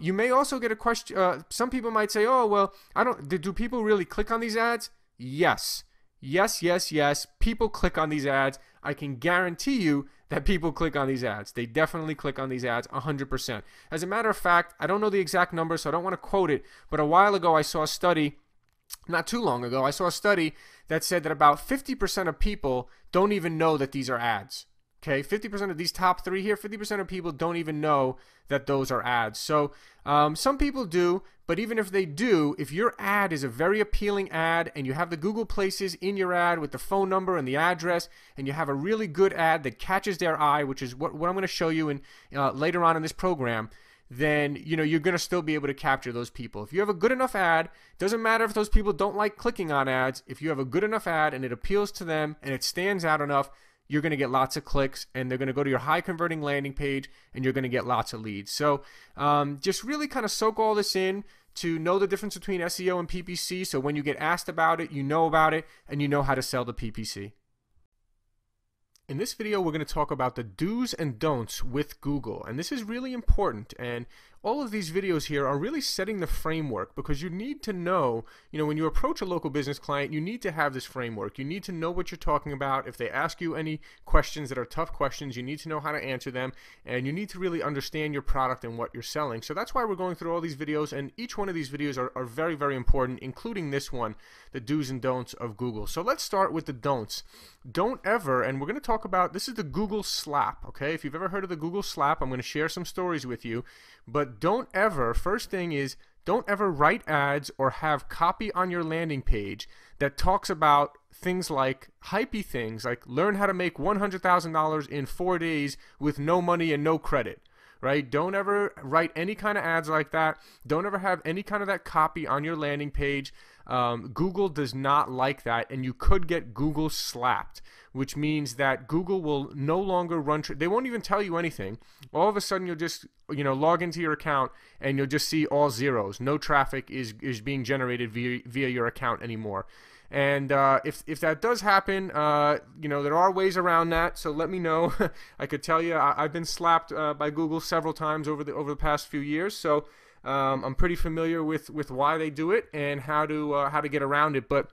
You may also get a question. Some people might say, oh, well, do people really click on these ads? Yes. Yes, yes, yes. People click on these ads. I can guarantee you that people click on these ads. They definitely click on these ads 100%. As a matter of fact, I don't know the exact number, so I don't want to quote it, but a while ago I saw a study, not too long ago, I saw a study that said that about 50% of people don't even know that these are ads. Okay, 50% of these top three here, 50% of people don't even know that those are ads. So some people do, but even if they do, if your ad is a very appealing ad and you have the Google places in your ad with the phone number and the address, and you have a really good ad that catches their eye, which is what I'm going to show you in later on in this program, then you're going to still be able to capture those people. If you have a good enough ad, doesn't matter if those people don't like clicking on ads, if you have a good enough ad and it appeals to them and it stands out enough, you're going to get lots of clicks, and they're going to go to your high converting landing page, and you're going to get lots of leads. So just really kind of soak all this in to know the difference between SEO and PPC, so when you get asked about it, you know about it, and you know how to sell the PPC. In this video, we're going to talk about the do's and don'ts with Google, and this is really important. And all of these videos here are really setting the framework, because you need to know, when you approach a local business client, you need to have this framework. You need to know what you're talking about. If they ask you any questions that are tough questions, you need to know how to answer them, and you need to really understand your product and what you're selling. So that's why we're going through all these videos, and each one of these videos are very, very important, including this one, the do's and don'ts of Google. So let's start with the don'ts. Don't ever, and we're going to talk about, this is the Google slap, okay? If you've ever heard of the Google slap, I'm going to share some stories with you, but don't ever, first thing is, don't ever write ads or have copy on your landing page that talks about things like hypey things, like learn how to make $100,000 in 4 days with no money and no credit. Right? Don't ever write any kind of ads like that. Don't ever have any kind of that copy on your landing page. Google does not like that, and you could get Google slapped, which means that Google will no longer run. They won't even tell you anything. All of a sudden, you'll just log into your account, and you'll just see all zeros. No traffic is being generated via your account anymore. And if that does happen, there are ways around that. So let me know. I could tell you I've been slapped by Google several times over the past few years. So I'm pretty familiar with why they do it and how to get around it. But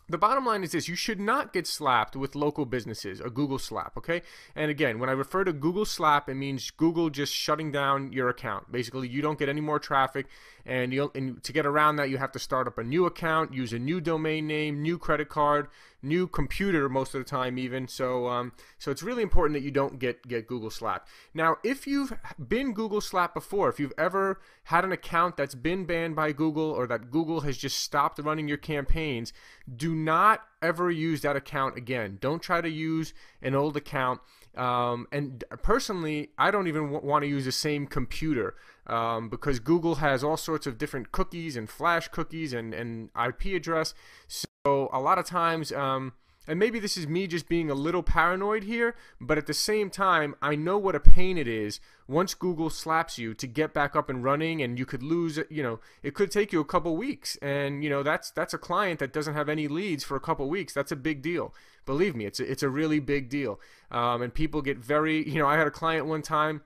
the bottom line is this: you should not get slapped with local businesses, a Google slap, okay? And again, when I refer to Google slap, it means Google just shutting down your account. Basically, you don't get any more traffic, and to get around that, you have to start up a new account, use a new domain name, new credit card, new computer most of the time even. So it's really important that you don't get Google slapped. Now, if you've been Google slapped before, if you've ever had an account that's been banned by Google, or that Google has just stopped running your campaigns, do not ever use that account again. Don't try to use an old account. And personally, I don't even want to use the same computer because Google has all sorts of different cookies and flash cookies and IP address. So a lot of times, and maybe this is me just being a little paranoid here, but at the same time, I know what a pain it is once Google slaps you to get back up and running, and you could lose, it could take you a couple weeks, and that's a client that doesn't have any leads for a couple weeks. That's a big deal. Believe me, it's a really big deal. And people get very, I had a client one time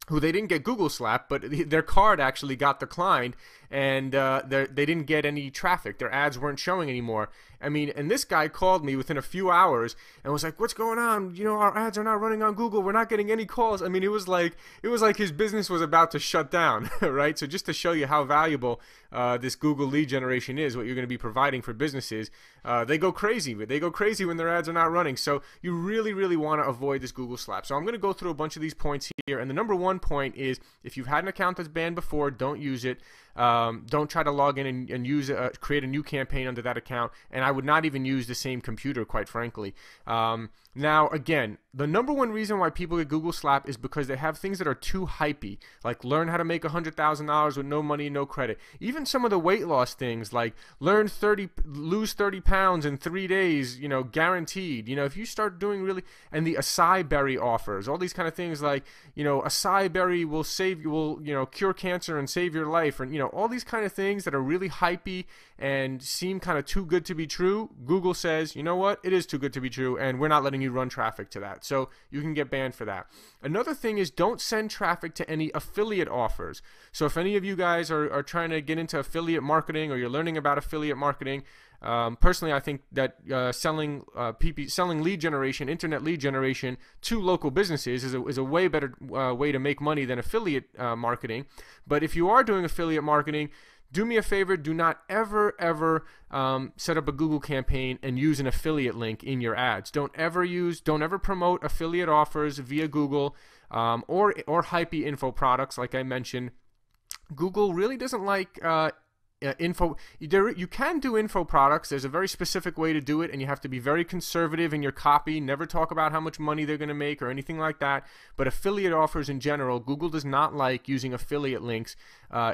who they didn't get Google slapped, but their card actually got declined, and they didn't get any traffic. Their ads weren't showing anymore. I mean, and this guy called me within a few hours and was like, "What's going on? You know, our ads are not running on Google. We're not getting any calls." I mean, it was like his business was about to shut down, right? So just to show you how valuable this Google lead generation is, what you're going to be providing for businesses, they go crazy. They go crazy when their ads are not running. So you really, really want to avoid this Google slap. So I'm going to go through a bunch of these points here. And the number one point is, if you've had an account that's banned before, don't use it. Don't try to log in and use create a new campaign under that account. And I would not even use the same computer, quite frankly. Now, again, the number one reason why people get Google slap is because they have things that are too hypey, like learn how to make $100,000 with no money and no credit. Even some of the weight loss things, like lose 30 pounds in 3 days, you know, guaranteed. You know, if you start doing really, and the acai berry offers, all these kind of things like, you know, acai berry will cure cancer and save your life, and you know, all these kind of things that are really hypey and seem kind of too good to be true. Google says, you know what, it is too good to be true, and we're not letting you run traffic to that. So you can get banned for that. Another thing is, don't send traffic to any affiliate offers. So if any of you guys are trying to get into affiliate marketing, or you're learning about affiliate marketing, personally, I think that selling lead generation, internet lead generation to local businesses is a way better way to make money than affiliate marketing. But if you are doing affiliate marketing, do me a favor, do not ever set up a Google campaign and use an affiliate link in your ads. Don't ever promote affiliate offers via Google or hypey info products like I mentioned. Google really doesn't like info. You can do info products. There's a very specific way to do it, and you have to be very conservative in your copy. Never talk about how much money they're going to make or anything like that. But affiliate offers in general, Google does not like using affiliate links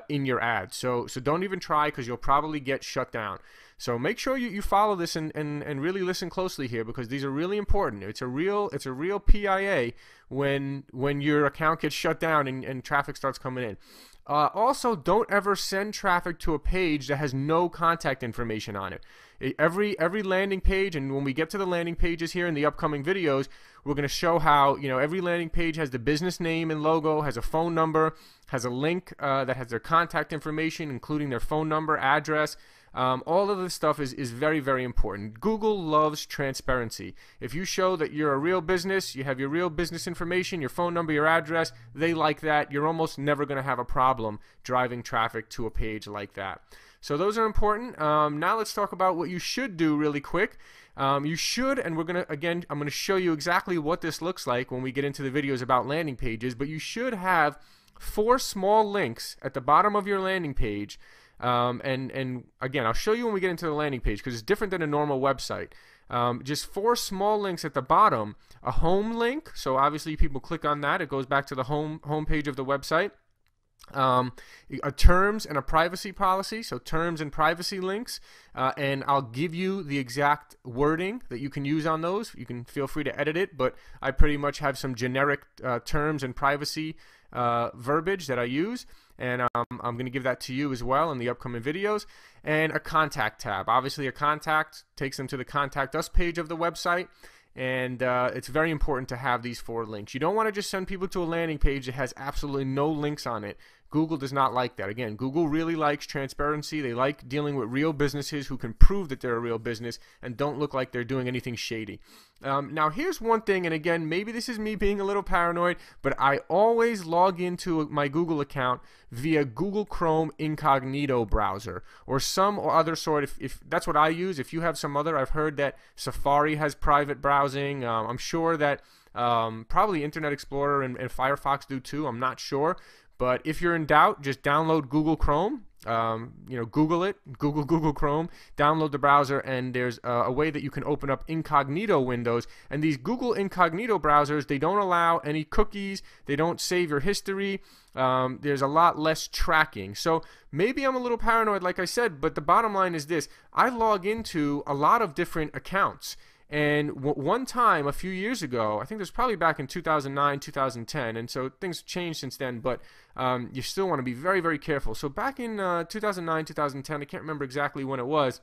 in your ads. So don't even try, because you'll probably get shut down. So make sure you follow this and really listen closely here, because these are really important. It's a real PIA when your account gets shut down and traffic starts coming in. Also, don't ever send traffic to a page that has no contact information on it. Every landing page, and when we get to the landing pages here in the upcoming videos, we're going to show how, you know, every landing page has the business name and logo, has a phone number, has a link that has their contact information, including their phone number, address. All of this stuff is very, very important. Google loves transparency. If you show that you're a real business, you have your real business information, your phone number, your address, they like that. You're almost never going to have a problem driving traffic to a page like that. So those are important. Now let's talk about what you should do really quick. You should, and I'm going to show you exactly what this looks like when we get into the videos about landing pages, but you should have 4 small links at the bottom of your landing page. And again, I'll show you when we get into the landing page, because it's different than a normal website. Just 4 small links at the bottom. A home link, so obviously people click on that, it goes back to the home page of the website. A terms and a privacy policy, so terms and privacy links, and I'll give you the exact wording that you can use on those. You can feel free to edit it, but I pretty much have some generic terms and privacy verbiage that I use, and I'm going to give that to you as well in the upcoming videos. And a contact tab. Obviously, a contact takes them to the Contact Us page of the website, and it's very important to have these 4 links. You don't want to just send people to a landing page that has absolutely no links on it. Google does not like that. Again, Google really likes transparency. They like dealing with real businesses who can prove that they're a real business and don't look like they're doing anything shady. Now, here's one thing, and again, maybe this is me being a little paranoid, but I always log into my Google account via Google Chrome incognito browser or some other sort. If that's what I use, if you have some other, I've heard that Safari has private browsing. I'm sure that probably Internet Explorer and Firefox do too. I'm not sure. But if you're in doubt, just download Google Chrome. Google it, Google Chrome, download the browser, and there's a way that you can open up incognito windows. And these Google incognito browsers, they don't allow any cookies, they don't save your history. There's a lot less tracking. So maybe I'm a little paranoid, like I said, but the bottom line is this: I log into a lot of different accounts. And one time, a few years ago, I think it was probably back in 2009, 2010, and so things changed since then, but you still want to be very, very careful. So back in 2009, 2010, I can't remember exactly when it was,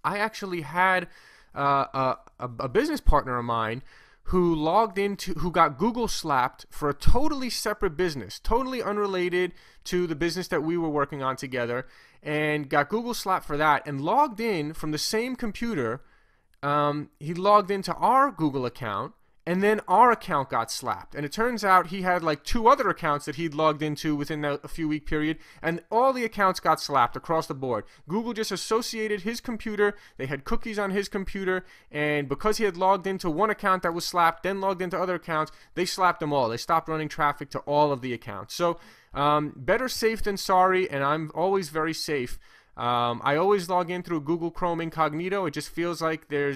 I actually had a business partner of mine who got Google slapped for a totally separate business, totally unrelated to the business that we were working on together, and got Google slapped for that, and logged in from the same computer. He logged into our Google account, and then our account got slapped. And it turns out he had like 2 other accounts that he'd logged into within a few week period, and all the accounts got slapped across the board. Google just associated his computer, they had cookies on his computer, and because he had logged into one account that was slapped, then logged into other accounts, they slapped them all. They stopped running traffic to all of the accounts. So better safe than sorry, and I'm always very safe. I always log in through Google Chrome Incognito. It just feels like there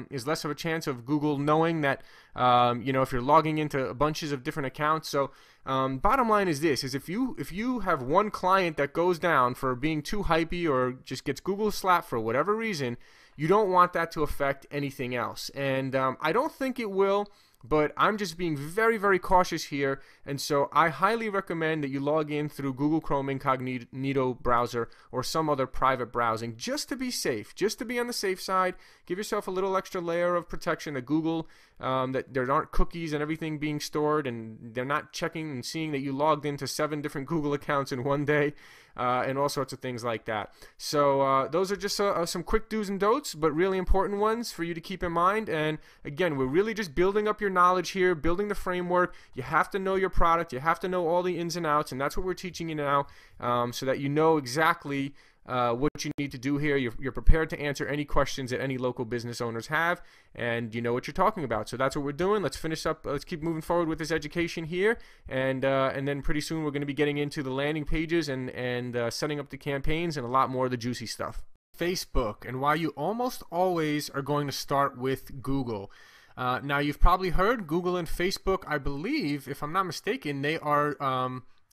is less of a chance of Google knowing that, if you're logging into bunches of different accounts. So bottom line is this, is if you have one client that goes down for being too hypey or just gets Google slapped for whatever reason, you don't want that to affect anything else. And I don't think it will, but I'm just being very, very cautious here, and so I highly recommend that you log in through Google Chrome Incognito browser or some other private browsing just to be safe, just to be on the safe side. Give yourself a little extra layer of protection that Google, that there aren't cookies and everything being stored, and they're not checking and seeing that you logged into 7 different Google accounts in one day, and all sorts of things like that. So those are just some quick do's and don'ts, but really important ones for you to keep in mind. And again, we're really just building up your knowledge here, building the framework. You have to know your product, you have to know all the ins and outs, and that's what we're teaching you now, so that you know exactly what you need to do here. You're prepared to answer any questions that any local business owners have, and you know what you're talking about. So that's what we're doing. Let's finish up. Let's keep moving forward with this education here, and then pretty soon we're going to be getting into the landing pages and setting up the campaigns and a lot more of the juicy stuff. Facebook, and why you almost always are going to start with Google. Now, you've probably heard Google and Facebook, I believe, if I'm not mistaken, they are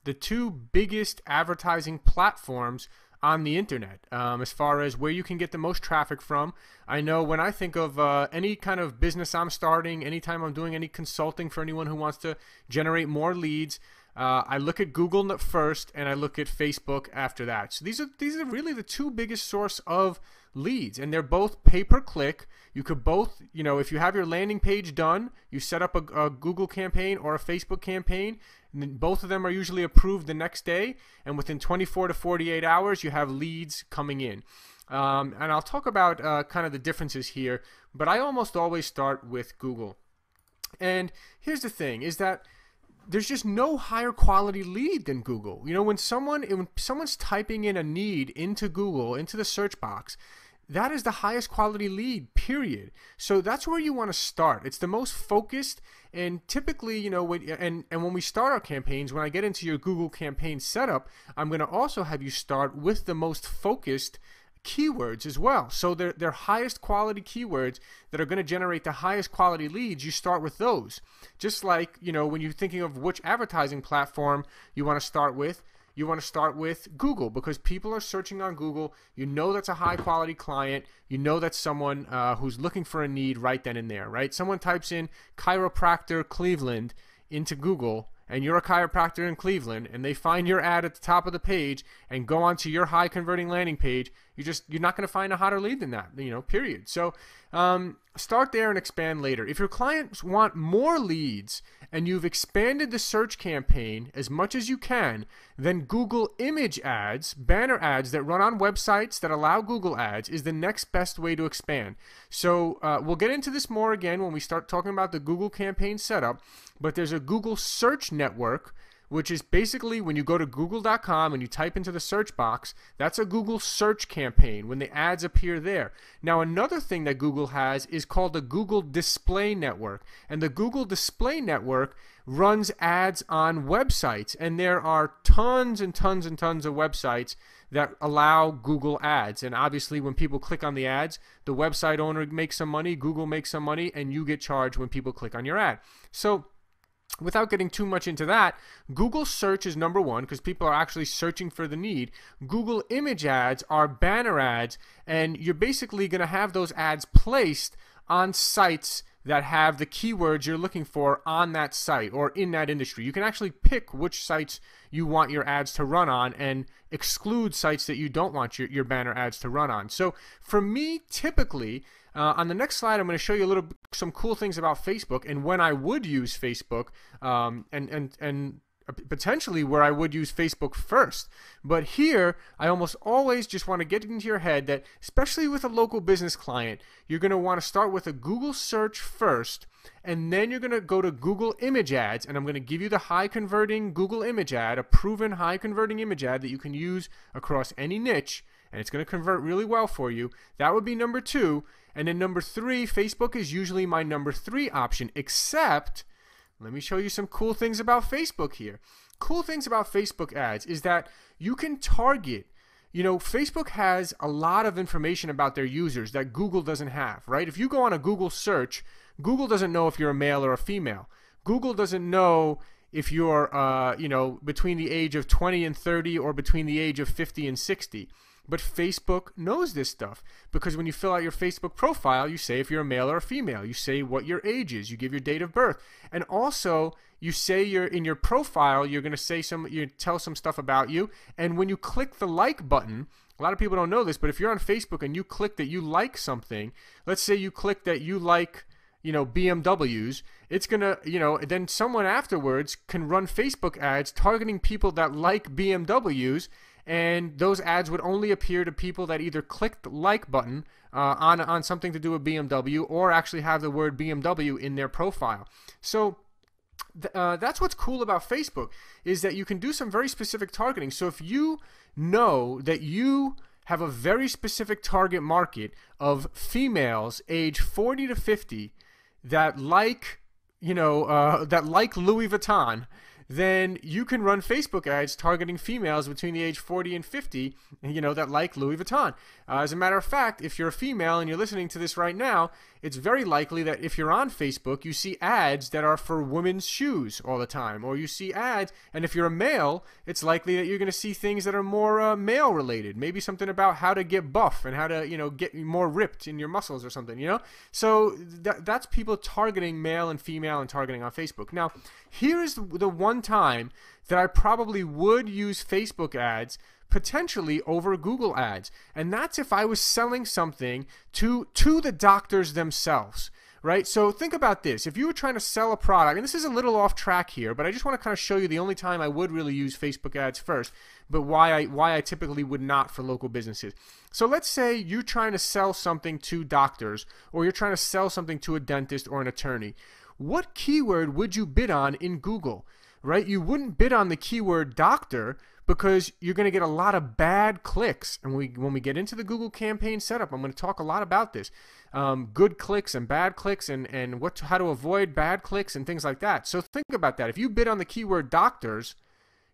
the 2 biggest advertising platforms on the internet, as far as where you can get the most traffic from. I know when I think of any kind of business I'm starting, anytime I'm doing any consulting for anyone who wants to generate more leads, I look at Google first, and I look at Facebook after that. So these are really the 2 biggest source of leads, and they're both pay-per-click. You could both, if you have your landing page done, you set up a Google campaign or a Facebook campaign, and then both of them are usually approved the next day, and within 24 to 48 hours, you have leads coming in. And I'll talk about kind of the differences here, but I almost always start with Google. And here's the thing, is that there's just no higher quality lead than Google. When someone's typing in a need into Google, into the search box, that is the highest quality lead, period. So that's where you want to start. It's the most focused, and typically, when we start our campaigns, when I get into your Google campaign setup, I'm going to also have you start with the most focused keywords as well. So they're highest quality keywords that are going to generate the highest quality leads. You start with those. Just like, when you're thinking of which advertising platform you want to start with, you want to start with Google, because people are searching on Google. You know that's a high quality client. You know that's someone who's looking for a need right then and there, right? Someone types in chiropractor Cleveland into Google, and you're a chiropractor in Cleveland, and they find your ad at the top of the page and go onto your high converting landing page, you're not going to find a hotter lead than that, period. So start there and expand later. If your clients want more leads and you've expanded the search campaign as much as you can, then Google image ads, banner ads that run on websites that allow Google ads, is the next best way to expand. So we'll get into this more again when we start talking about the Google campaign setup, but there's a Google search network, which is basically when you go to google.com and you type into the search box, that's a Google search campaign when the ads appear there. Now, another thing that Google has is called the Google Display Network, and the Google Display Network runs ads on websites, and there are tons and tons and tons of websites that allow Google ads. And obviously when people click on the ads, the website owner makes some money, Google makes some money, and you get charged when people click on your ad. So without getting too much into that, Google search is number one because people are actually searching for the need. Google image ads are banner ads, and you're basically going to have those ads placed on sites that have the keywords you're looking for on that site or in that industry. You can actually pick which sites you want your ads to run on and exclude sites that you don't want your banner ads to run on. So for me, typically, On the next slide, I'm going to show you some cool things about Facebook and when I would use Facebook, and potentially where I would use Facebook first. But here, I almost always just want to get into your head that, especially with a local business client, you're going to want to start with a Google search first, and then you're going to go to Google image ads, and I'm going to give you the high converting Google image ad, a proven high converting image ad that you can use across any niche, and it's going to convert really well for you. That would be number 2. And then number 3, Facebook is usually my number 3 option, except let me show you some cool things about Facebook here. Cool things about Facebook ads is that you can target. Facebook has a lot of information about their users that Google doesn't have, right? If you go on a Google search, Google doesn't know if you're a male or a female. Google doesn't know if you're, between the age of 20 and 30 or between the age of 50 and 60. But Facebook knows this stuff because when you fill out your Facebook profile, you say if you're a male or a female. You say what your age is. You give your date of birth. And also, you say in your profile, you're going to say you tell some stuff about you. And when you click the like button, a lot of people don't know this, but if you're on Facebook and you click that you like something, let's say you click that you like, BMWs, it's going to, then someone afterwards can run Facebook ads targeting people that like BMWs. And those ads would only appear to people that either clicked the like button on something to do with BMW or actually have the word BMW in their profile. So that's what's cool about Facebook, is that you can do some very specific targeting. So if you know that you have a very specific target market of females age 40 to 50 that like Louis Vuitton, then you can run Facebook ads targeting females between the age 40 and 50, that like Louis Vuitton. As a matter of fact, if you're a female and you're listening to this right now, it's very likely that if you're on Facebook, you see ads that are for women's shoes all the time, or you see ads, and if you're a male, it's likely that you're going to see things that are more male related, maybe something about how to get buff and how to, get more ripped in your muscles or something, So that's people targeting male and female and targeting on Facebook. Now, here is the one time that I probably would use Facebook ads potentially over Google ads, and that's if I was selling something to the doctors themselves, right? So think about this. If you were trying to sell a product, and this is a little off track here, but I just want to kind of show you the only time I would really use Facebook ads first, but why I typically would not for local businesses. So let's say you're trying to sell something to doctors, or you're trying to sell something to a dentist or an attorney. What keyword would you bid on in Google, right? You wouldn't bid on the keyword doctor, because you're going to get a lot of bad clicks. And when we get into the Google campaign setup, I'm going to talk a lot about this. Good clicks and bad clicks, and how to avoid bad clicks and things like that. So think about that. If you bid on the keyword doctors,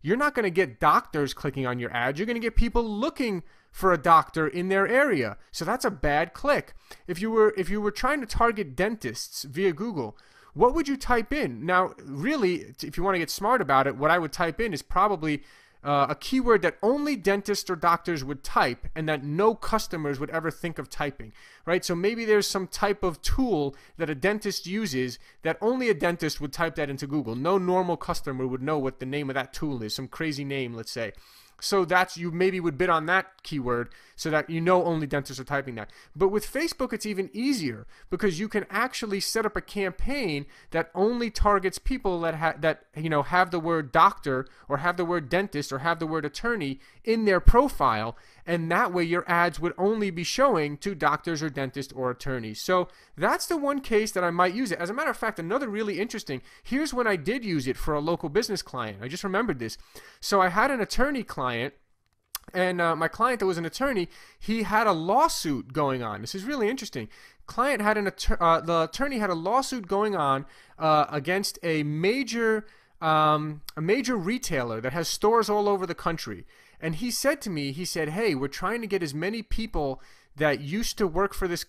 you're not going to get doctors clicking on your ad. You're going to get people looking for a doctor in their area. So that's a bad click. If you were trying to target dentists via Google, what would you type in? Now, really, if you want to get smart about it, what I would type in is probably a keyword that only dentists or doctors would type and that no customers would ever think of typing, right? So maybe there's some type of tool that a dentist uses that only a dentist would type that into Google. No normal customer would know what the name of that tool is, some crazy name, let's say. So you maybe would bid on that keyword so that only dentists are typing that. But with Facebook, it's even easier because you can actually set up a campaign that only targets people that have the word doctor or have the word dentist or have the word attorney in their profile, and that way your ads would only be showing to doctors or dentists or attorneys. So that's the one case that I might use it. As a matter of fact, another really interesting, here's when I did use it for a local business client. I just remembered this. So I had an attorney client, and my client that was an attorney, he had a lawsuit going on. This is really interesting. The attorney had a lawsuit going on against a major retailer that has stores all over the country. And he said to me, hey, we're trying to get as many people that used to work for this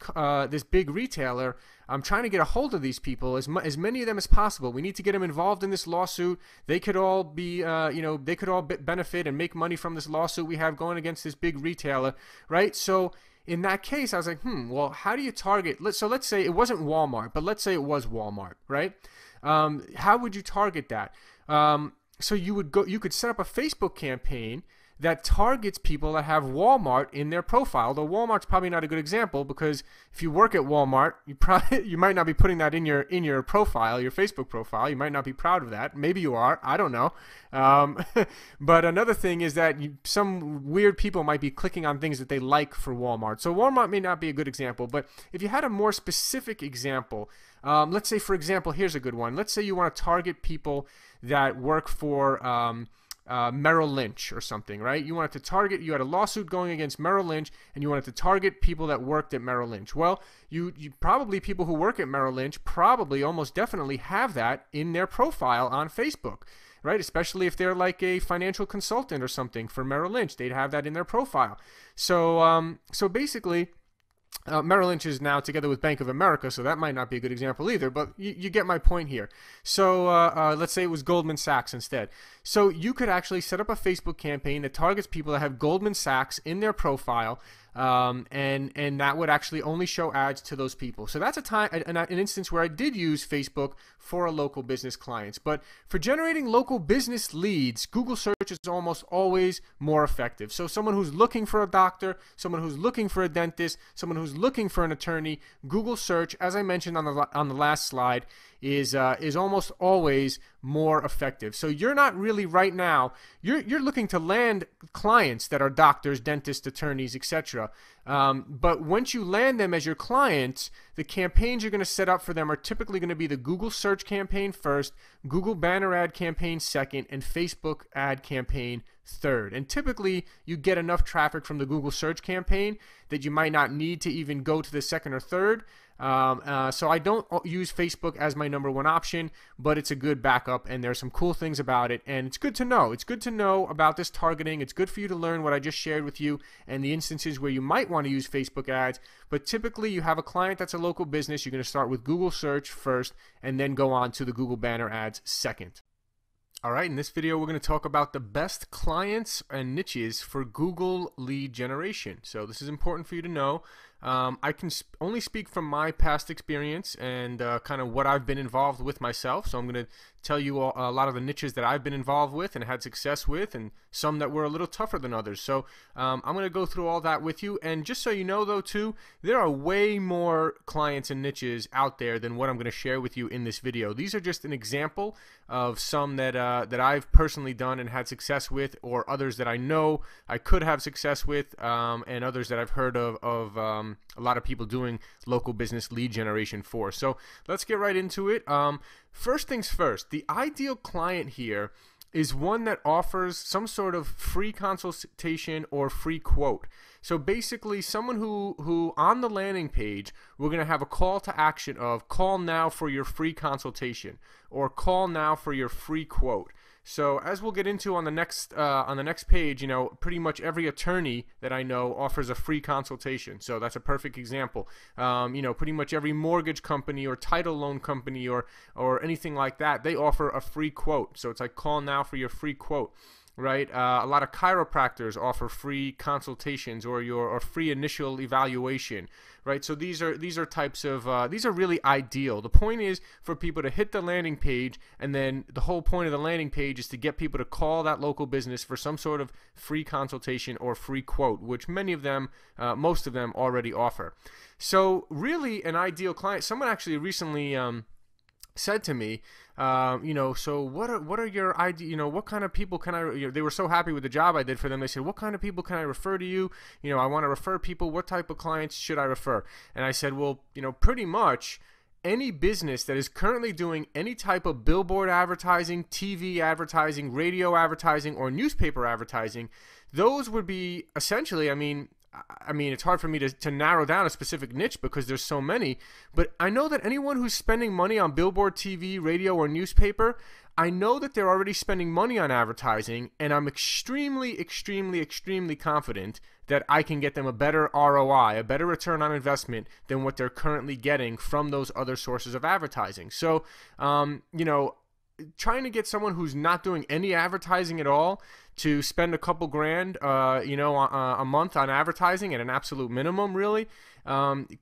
big retailer. I'm trying to get a hold of these people, as many of them as possible. We need to get them involved in this lawsuit. They could all be, they could all benefit and make money from this lawsuit we have going against this big retailer, right? So in that case, I was like, well, how do you target? So let's say it wasn't Walmart, but let's say it was Walmart, right? How would you target that? So you could set up a Facebook campaign that targets people that have Walmart in their profile. Though Walmart's probably not a good example, because if you work at Walmart, you might not be putting that in your profile, your Facebook profile. You might not be proud of that. Maybe you are. I don't know. But another thing is that some weird people might be clicking on things that they like for Walmart. So Walmart may not be a good example. But if you had a more specific example, let's say, for example, here's a good one. Let's say you want to target people that work for Merrill Lynch or something, right? You wanted to target, you had a lawsuit going against Merrill Lynch, and you wanted to target people that worked at Merrill Lynch. Well, you probably, people who work at Merrill Lynch probably almost definitely have that in their profile on Facebook, right? Especially if they're like a financial consultant or something for Merrill Lynch, they'd have that in their profile. So basically, Merrill Lynch is now together with Bank of America, so that might not be a good example either, but you get my point here. So let's say it was Goldman Sachs instead. So you could actually set up a Facebook campaign that targets people that have Goldman Sachs in their profile, and that would actually only show ads to those people. So that's an instance where I did use Facebook for a local business clients. But for generating local business leads, Google search is almost always more effective. So someone who's looking for a doctor, someone who's looking for a dentist, someone who's looking for an attorney, Google search, as I mentioned on the last slide, is almost always more effective. So you're not really right now, you're looking to land clients that are doctors, dentists, attorneys, etc. But once you land them as your clients, the campaigns you're going to set up for them are typically going to be the Google search campaign first, Google banner ad campaign second, and Facebook ad campaign third. And typically you get enough traffic from the Google search campaign that you might not need to even go to the second or third. So I don't use Facebook as my #1 option, but it's a good backup, and there's some cool things about it, and it's good to know. It's good to know about this targeting. It's good for you to learn what I just shared with you and the instances where you might want to use Facebook ads. But typically you have a client that's a local business, you're going to start with Google search first and then go on to the Google banner ads second. Alright, in this video we're going to talk about the best clients and niches for Google lead generation. So this is important for you to know. I can only speak from my past experience and kind of what I've been involved with myself. So I'm going to tell you a lot of the niches that I've been involved with and had success with, and some that were a little tougher than others. So I'm going to go through all that with you. And just so you know though too, there are way more clients and niches out there than what I'm going to share with you in this video. These are just an example of some that I've personally done and had success with, or others that I know I could have success with, and others that I've heard of a lot of people doing local business lead generation for. So let's get right into it. First things first, the ideal client here is one that offers some sort of free consultation or free quote. So basically someone who on the landing page, we're going to have a call to action of call now for your free consultation or call now for your free quote. So as we'll get into on the next page, you know, pretty much every attorney that I know offers a free consultation. So that's a perfect example. You know, pretty much every mortgage company or title loan company or anything like that, they offer a free quote. So it's like call now for your free quote. Right, a lot of chiropractors offer free consultations or free initial evaluation. Right, so these are types of these are really ideal. The point is for people to hit the landing page, and then the whole point of the landing page is to get people to call that local business for some sort of free consultation or free quote, which many of them, most of them already offer. So really, an ideal client. Someone actually recently said to me, you know, so what are your ideas, you know, what kind of people can I, you know, they were so happy with the job I did for them. They said, what kind of people can I refer to you? You know, I want to refer people. What type of clients should I refer? And I said, well, you know, pretty much any business that is currently doing any type of billboard advertising, TV advertising, radio advertising, or newspaper advertising, those would be essentially, I mean, it's hard for me to narrow down a specific niche because there's so many, but I know that anyone who's spending money on billboard, TV, radio, or newspaper, I know that they're already spending money on advertising, and I'm extremely, extremely, extremely confident that I can get them a better ROI, a better return on investment than what they're currently getting from those other sources of advertising. So, you know, trying to get someone who's not doing any advertising at all to spend a couple grand, a month on advertising at an absolute minimum, really,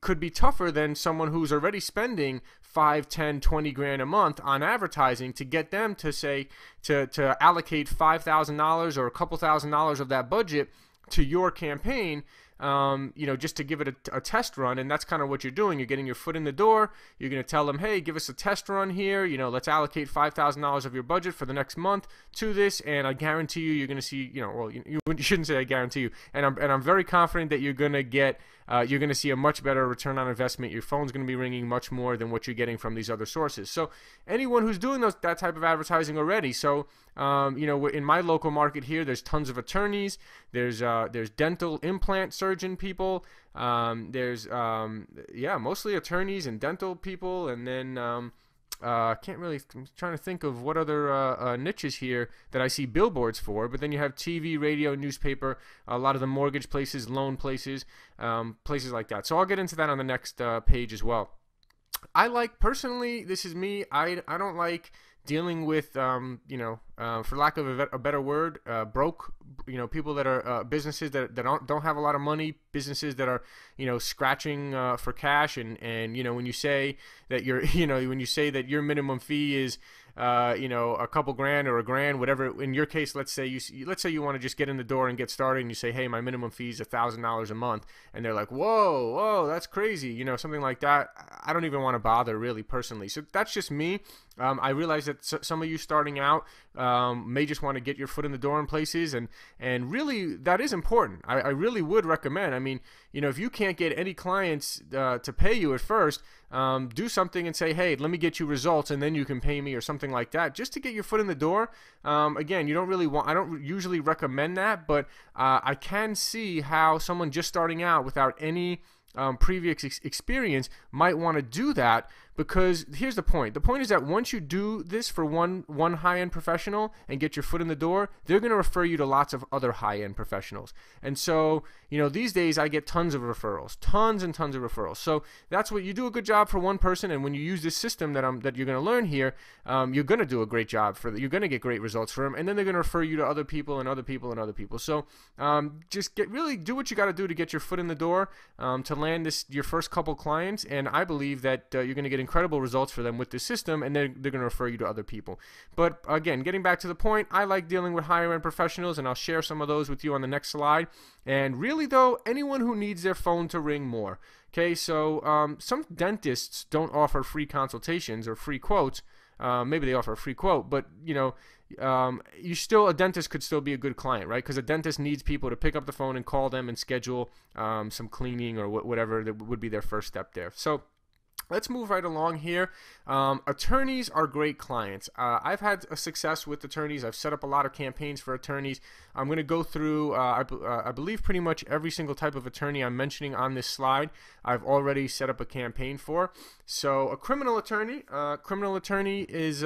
could be tougher than someone who's already spending 5, 10, 20 grand a month on advertising to get them to say to allocate $5,000 or a couple $1,000s of that budget to your campaign. Just to give it a test run. And that's kind of what you're doing. You're getting your foot in the door. You're going to tell them, hey, give us a test run here. Let's allocate $5,000 of your budget for the next month to this. And I guarantee you, you're going to see, you shouldn't say I guarantee you. And I'm very confident that you're going to see a much better return on investment. Your phone's going to be ringing much more than what you're getting from these other sources. So anyone who's doing that type of advertising already. So, in my local market here, there's tons of attorneys. There's dental implant surgeon people. There's mostly attorneys and dental people. And then I'm trying to think of what other niches here that I see billboards for. But then you have TV, radio, newspaper, a lot of the mortgage places, loan places, places like that. So I'll get into that on the next page as well. Personally, this is me, I don't like dealing with, for lack of a better word, broke, people that are businesses that don't have a lot of money, businesses that are, scratching for cash, and when you say that when you say that your minimum fee is a couple grand or a grand, whatever. In your case, let's say you want to just get in the door and get started, and you say, hey, my minimum fee is $1,000 a month, and they're like, whoa, that's crazy, something like that. I don't even want to bother, really, personally. So that's just me. I realize that some of you starting out may just want to get your foot in the door in places, and really that is important. I really would recommend. I mean, if you can't get any clients to pay you at first, do something and say, hey, let me get you results, and then you can pay me, or something like that, just to get your foot in the door. Again, I don't usually recommend that, but I can see how someone just starting out without any previous experience might want to do that, because here's the point. The point is that once you do this for one high-end professional and get your foot in the door, they're going to refer you to lots of other high-end professionals. And so, these days I get tons of referrals, tons and tons of referrals. So that's what you do, a good job for one person, and when you use this system that you're going to learn here, you're going to do a great job you're going to get great results for them, and then they're going to refer you to other people and other people and other people. So just really do what you got to do to get your foot in the door, to land your first couple clients, and I believe that you're going to get incredible results for them with this system, and they're going to refer you to other people. But again, getting back to the point, I like dealing with higher end professionals, and I'll share some of those with you on the next slide. And really though, anyone who needs their phone to ring more. Okay, so some dentists don't offer free consultations or free quotes. Maybe they offer a free quote, but a dentist could still be a good client, right? Because a dentist needs people to pick up the phone and call them and schedule some cleaning or whatever that would be their first step there. So let's move right along here. Attorneys are great clients. I've had a success with attorneys. I've set up a lot of campaigns for attorneys. I'm going to go through, I believe, pretty much every single type of attorney I'm mentioning on this slide I've already set up a campaign for. So a criminal attorney is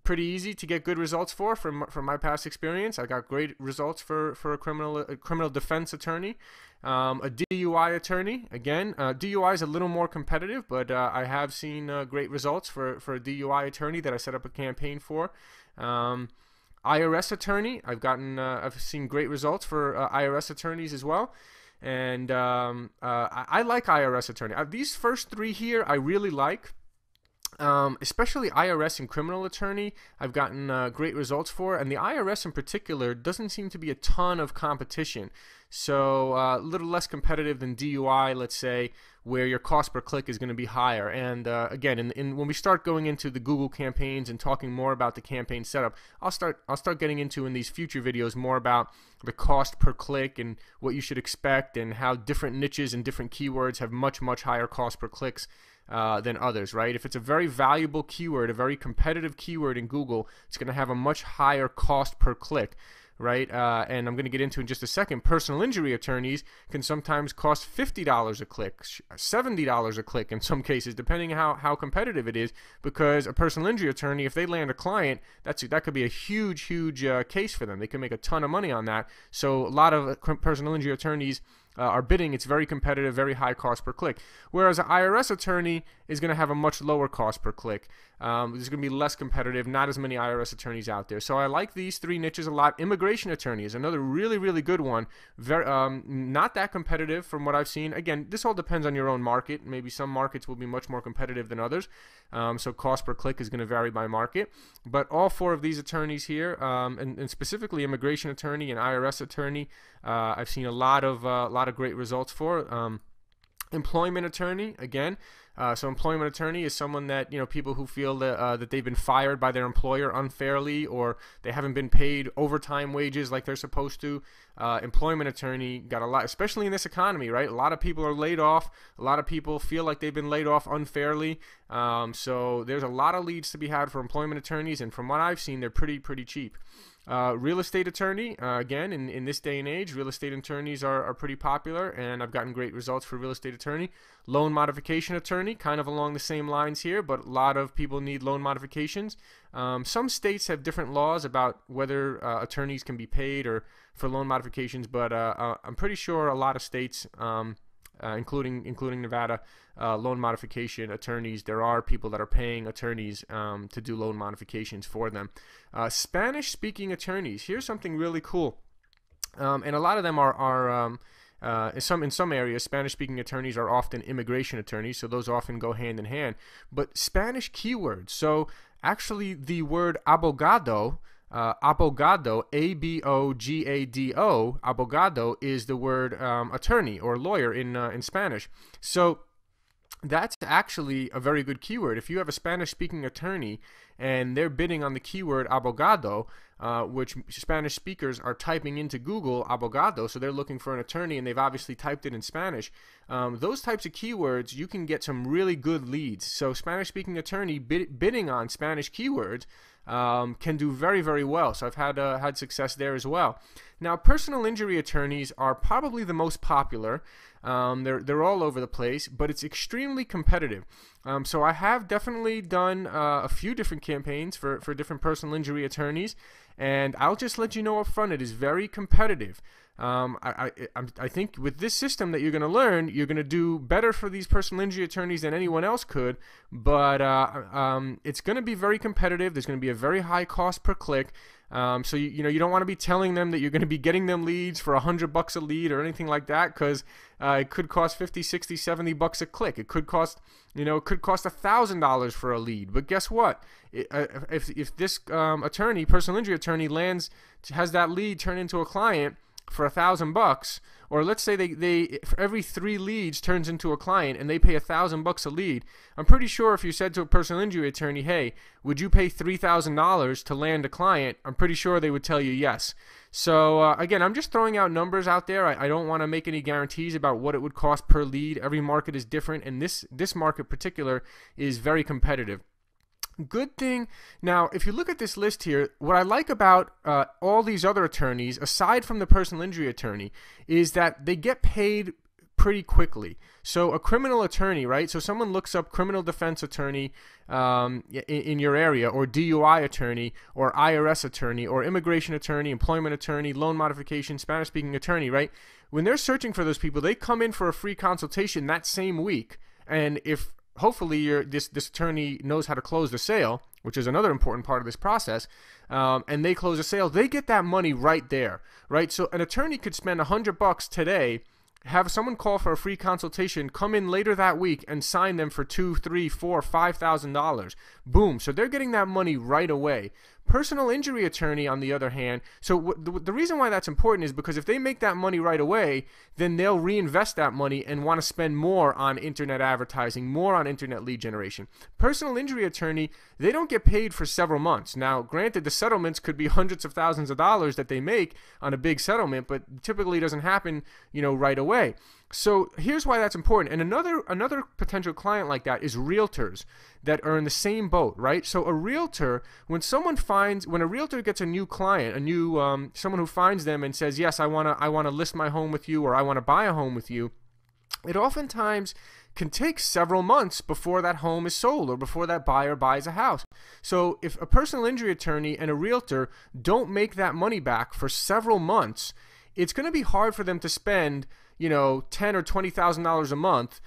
pretty easy to get good results for from my past experience. I got great results for a criminal defense attorney. A DUI attorney, again, DUI is a little more competitive, but I have seen great results for a DUI attorney that I set up a campaign for. IRS attorney, I've seen great results for IRS attorneys as well. And I like IRS attorney. These first three here I really like. Especially IRS and criminal attorney, I've gotten great results for, and the IRS in particular doesn't seem to be a ton of competition, so a little less competitive than DUI, let's say, where your cost per click is going to be higher. And again, when we start going into the Google campaigns and talking more about the campaign setup, I'll start getting into in these future videos more about the cost per click and what you should expect, and how different niches and different keywords have much higher cost per clicks than others, right? If it's a very valuable keyword, a very competitive keyword in Google, it's going to have a much higher cost per click, right? And I'm going to get into in just a second. Personal injury attorneys can sometimes cost $50 a click, $70 a click in some cases, depending on how competitive it is, because a personal injury attorney, if they land a client, that could be a huge case for them. They can make a ton of money on that. So a lot of personal injury attorneys are bidding. It's very competitive, very high cost per click. Whereas an IRS attorney, is going to have a much lower cost per click. There's going to be less competitive, not as many IRS attorneys out there. So I like these three niches a lot. Immigration attorney is another really, really good one. Very, not that competitive from what I've seen. Again, this all depends on your own market. Maybe some markets will be much more competitive than others. So cost per click is going to vary by market. But all four of these attorneys here, and specifically immigration attorney and IRS attorney, I've seen a lot of great results for. Employment attorney, again, so employment attorney is someone that, people who feel that they've been fired by their employer unfairly, or they haven't been paid overtime wages like they're supposed to. Employment attorney got a lot, especially in this economy, right? A lot of people are laid off. A lot of people feel like they've been laid off unfairly. So there's a lot of leads to be had for employment attorneys, and from what I've seen, they're pretty cheap. Real estate attorney, again, in this day and age, real estate attorneys are pretty popular, and I've gotten great results for real estate attorney. Loan modification attorney, kind of along the same lines here, but a lot of people need loan modifications. Some states have different laws about whether attorneys can be paid or for loan modifications, but I'm pretty sure a lot of states, including Nevada, loan modification attorneys, there are people that are paying attorneys to do loan modifications for them. Spanish-speaking attorneys, here's something really cool, and a lot of them are in some areas, Spanish-speaking attorneys are often immigration attorneys, so those often go hand in hand. But Spanish keywords, so actually the word abogado, abogado, A-B-O-G-A-D-O, abogado is the word attorney or lawyer in Spanish. So that's actually a very good keyword. If you have a Spanish-speaking attorney and they're bidding on the keyword abogado, which Spanish speakers are typing into Google abogado, so they're looking for an attorney and they've obviously typed it in Spanish, those types of keywords, you can get some really good leads. So Spanish-speaking attorney bidding on Spanish keywords can do very well. So I've had success there as well. Now, personal injury attorneys are probably the most popular. They're all over the place, but it's extremely competitive. So I have definitely done a few different campaigns for different personal injury attorneys, and I'll just let you know up front, it is very competitive. I think with this system that you're going to learn, you're going to do better for these personal injury attorneys than anyone else could, but it's going to be very competitive. There's going to be a very high cost per click. So you don't want to be telling them that you're going to be getting them leads for $100 a lead or anything like that, because it could cost $50, $60, $70 a click. It could cost $1,000 for a lead. But guess what? If this attorney, personal injury attorney, has that lead turn into a client for $1,000, or let's say they for every 3 leads turns into a client and they pay $1,000 a lead, I'm pretty sure if you said to a personal injury attorney, hey, would you pay $3,000 to land a client, I'm pretty sure they would tell you yes. So again, I'm just throwing out numbers out there. I don't want to make any guarantees about what it would cost per lead. Every market is different, and this market in particular is very competitive. Good thing, now if you look at this list here, what I like about all these other attorneys, aside from the personal injury attorney, is that they get paid pretty quickly. So a criminal attorney, right? So someone looks up criminal defense attorney in your area, or DUI attorney, or IRS attorney, or immigration attorney, employment attorney, loan modification, Spanish-speaking attorney, right? When they're searching for those people, they come in for a free consultation that same week, and if hopefully this attorney knows how to close the sale, which is another important part of this process, and they close a sale, they get that money right there, right? So an attorney could spend $100 today, have someone call for a free consultation, come in later that week and sign them for $2,000, $3,000, $4,000, $5,000. Boom. So they're getting that money right away. Personal injury attorney, on the other hand, so the reason why that's important is because if they make that money right away, then they'll reinvest that money and want to spend more on internet advertising, more on internet lead generation. Personal injury attorney, they don't get paid for several months. Now, granted, the settlements could be hundreds of thousands of dollars that they make on a big settlement, but typically it doesn't happen, right away. So here's why that's important. And another potential client like that is realtors that are in the same boat, right? So a realtor, when a realtor gets a new client, someone who finds them and says, yes, I want to list my home with you, or I want to buy a home with you, it oftentimes can take several months before that home is sold or before that buyer buys a house. So if a personal injury attorney and a realtor don't make that money back for several months, it's going to be hard for them to spend you know, $10,000 or $20,000 a month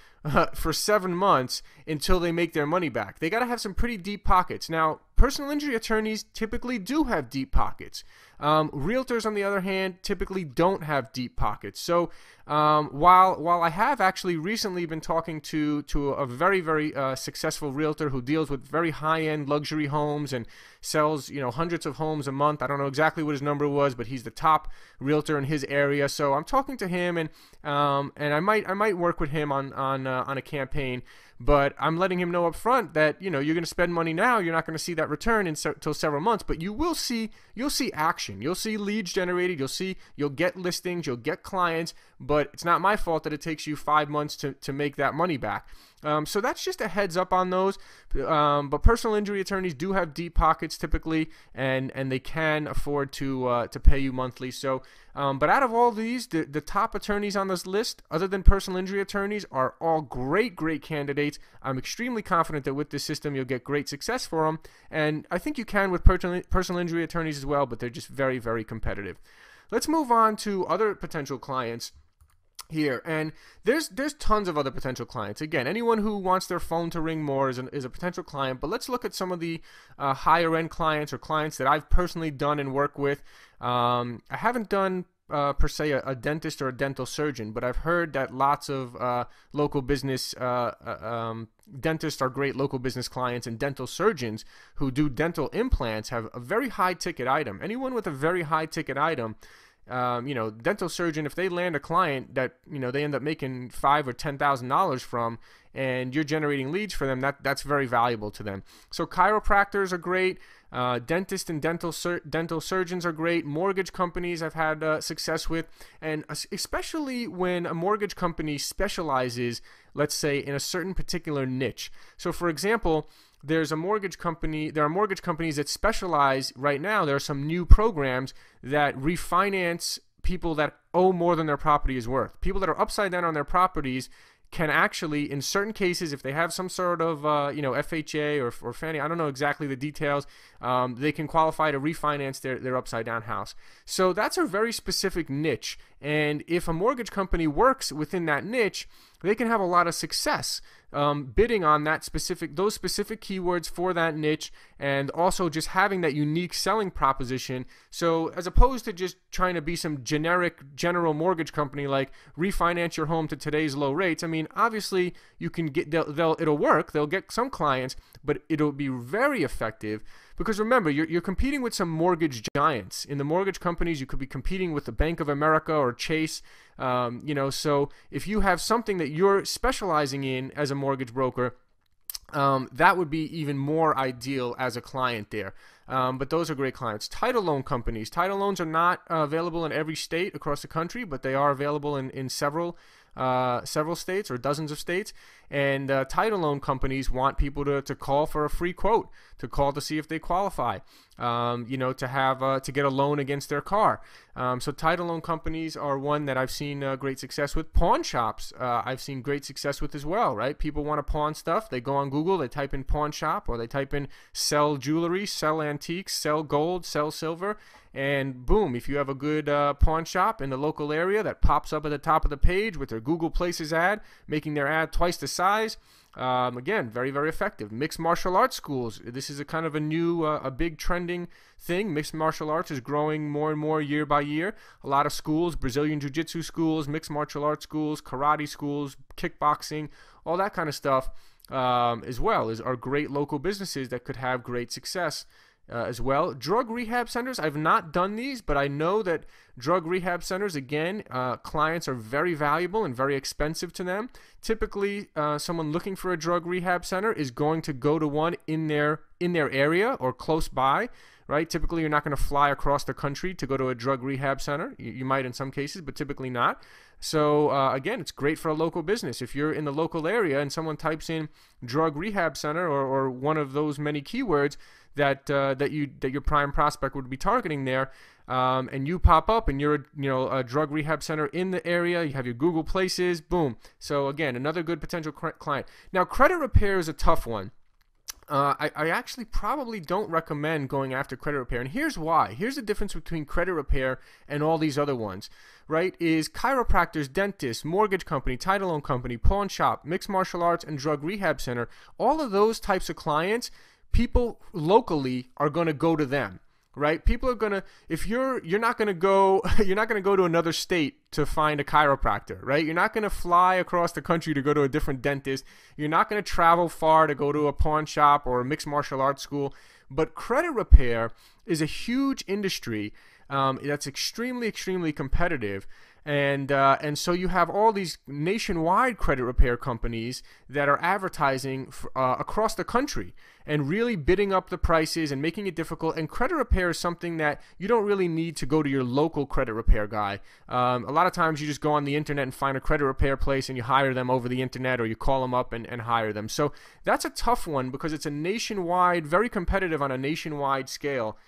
for 7 months until they make their money back. They got to have some pretty deep pockets. Now, personal injury attorneys typically do have deep pockets. Realtors, on the other hand, typically don't have deep pockets. So while I have actually recently been talking to a very successful realtor who deals with very high-end luxury homes and sells, you know, hundreds of homes a month. I don't know exactly what his number was, but he's the top realtor in his area. So I'm talking to him, and I might work with him on a campaign. But I'm letting him know up front that, you know, you're going to spend money now. You're not going to see that return until several months, but you'll see action. You'll see leads generated. You'll get listings. You'll get clients. But it's not my fault that it takes you 5 months to make that money back. So that's just a heads up on those. But personal injury attorneys do have deep pockets typically, and they can afford to pay you monthly. So, but out of all these, the top attorneys on this list, other than personal injury attorneys, are all great candidates. I'm extremely confident that with this system you'll get great success for them, and I think you can with personal injury attorneys as well. But they're just very competitive. Let's move on to other potential clients here, and there's tons of other potential clients. Again, anyone who wants their phone to ring more is a potential client, but let's look at some of the higher end clients, or clients that I've personally done and work with. I haven't done per se a dentist or a dental surgeon, but I've heard that lots of local business dentists are great local business clients, and dental surgeons who do dental implants have a very high ticket item. Anyone with a very high ticket item, you know, dental surgeon, if they land a client that, you know, they end up making $5,000 or $10,000 from, and you're generating leads for them, that's very valuable to them. So chiropractors are great. Dentists and dental surgeons are great. Mortgage companies I've had success with, and especially when a mortgage company specializes, let's say, in a certain particular niche. So, for example, there are mortgage companies that specialize right now. There are some new programs that refinance people that owe more than their property is worth. People that are upside down on their properties can actually, in certain cases, if they have some sort of you know, FHA or Fannie, I don't know exactly the details, they can qualify to refinance their upside down house. So that's a very specific niche, and if a mortgage company works within that niche, they can have a lot of success bidding on those specific keywords for that niche, and also just having that unique selling proposition. So as opposed to just trying to be some general mortgage company like refinance your home to today's low rates, I mean, obviously you can get it'll work. They'll get some clients, but it'll be very effective. Because remember, you're competing with some mortgage giants. In the mortgage companies, you could be competing with the Bank of America or Chase. You know, so if you have something that you're specializing in as a mortgage broker, that would be even more ideal as a client there. But those are great clients. Title loan companies. Title loans are not available in every state across the country, but they are available in several states or dozens of states. And title loan companies want people to call for a free quote, to call to see if they qualify, you know, to get a loan against their car. So title loan companies are one that I've seen great success with. Pawn shops I've seen great success with as well, right? People want to pawn stuff. They go on Google, they type in pawn shop, or they type in sell jewelry, sell antiques, sell gold, sell silver, and boom, if you have a good pawn shop in the local area that pops up at the top of the page with their Google Places ad, making their ad twice the size. Again, very effective. Mixed martial arts schools. This is a kind of a new, a big trending thing. Mixed martial arts is growing more and more year by year. A lot of schools, Brazilian Jiu-Jitsu schools, mixed martial arts schools, karate schools, kickboxing, all that kind of stuff as well are great local businesses that could have great success. As well. Drug rehab centers, I've not done these, but I know that drug rehab centers, again, clients are very valuable and very expensive to them. Typically, someone looking for a drug rehab center is going to go to one in their area or close by, right? Typically, you're not going to fly across the country to go to a drug rehab center. You might in some cases, but typically not. So again, it's great for a local business. If you're in the local area and someone types in drug rehab center or one of those many keywords that your prime prospect would be targeting there, and you pop up and you're a drug rehab center in the area, you have your Google Places, boom. So again, another good potential client. Now, credit repair is a tough one. I actually probably don't recommend going after credit repair. And here's why. Here's the difference between credit repair and all these other ones, right? Is chiropractors, dentists, mortgage company, title loan company, pawn shop, mixed martial arts, and drug rehab center. All of those types of clients, people locally are going to go to them. Right? People are gonna, if you're not gonna go, you're not gonna go to another state to find a chiropractor, right? You're not gonna fly across the country to go to a different dentist. You're not gonna travel far to go to a pawn shop or a mixed martial arts school. But credit repair is a huge industry that's extremely competitive. And so you have all these nationwide credit repair companies that are advertising across the country and really bidding up the prices and making it difficult. And credit repair is something that you don't really need to go to your local credit repair guy. A lot of times you just go on the internet and find a credit repair place and you hire them over the internet, or you call them up and hire them. So that's a tough one because it's a nationwide, very competitive on a nationwide scale.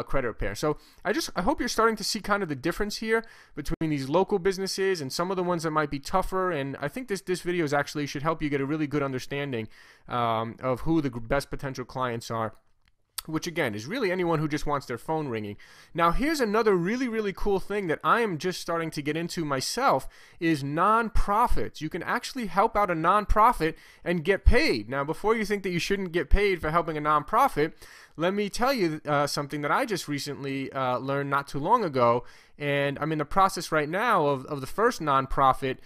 Credit repair. So I hope you're starting to see kind of the difference here between these local businesses and some of the ones that might be tougher. And I think this video is actually should help you get a really good understanding of who the best potential clients are, which again is really anyone who just wants their phone ringing. Now here's another really cool thing that I am just starting to get into myself is nonprofits. You can actually help out a nonprofit and get paid. Now before you think that you shouldn't get paid for helping a nonprofit, let me tell you something that I just recently learned not too long ago, and I'm in the process right now of the first nonprofit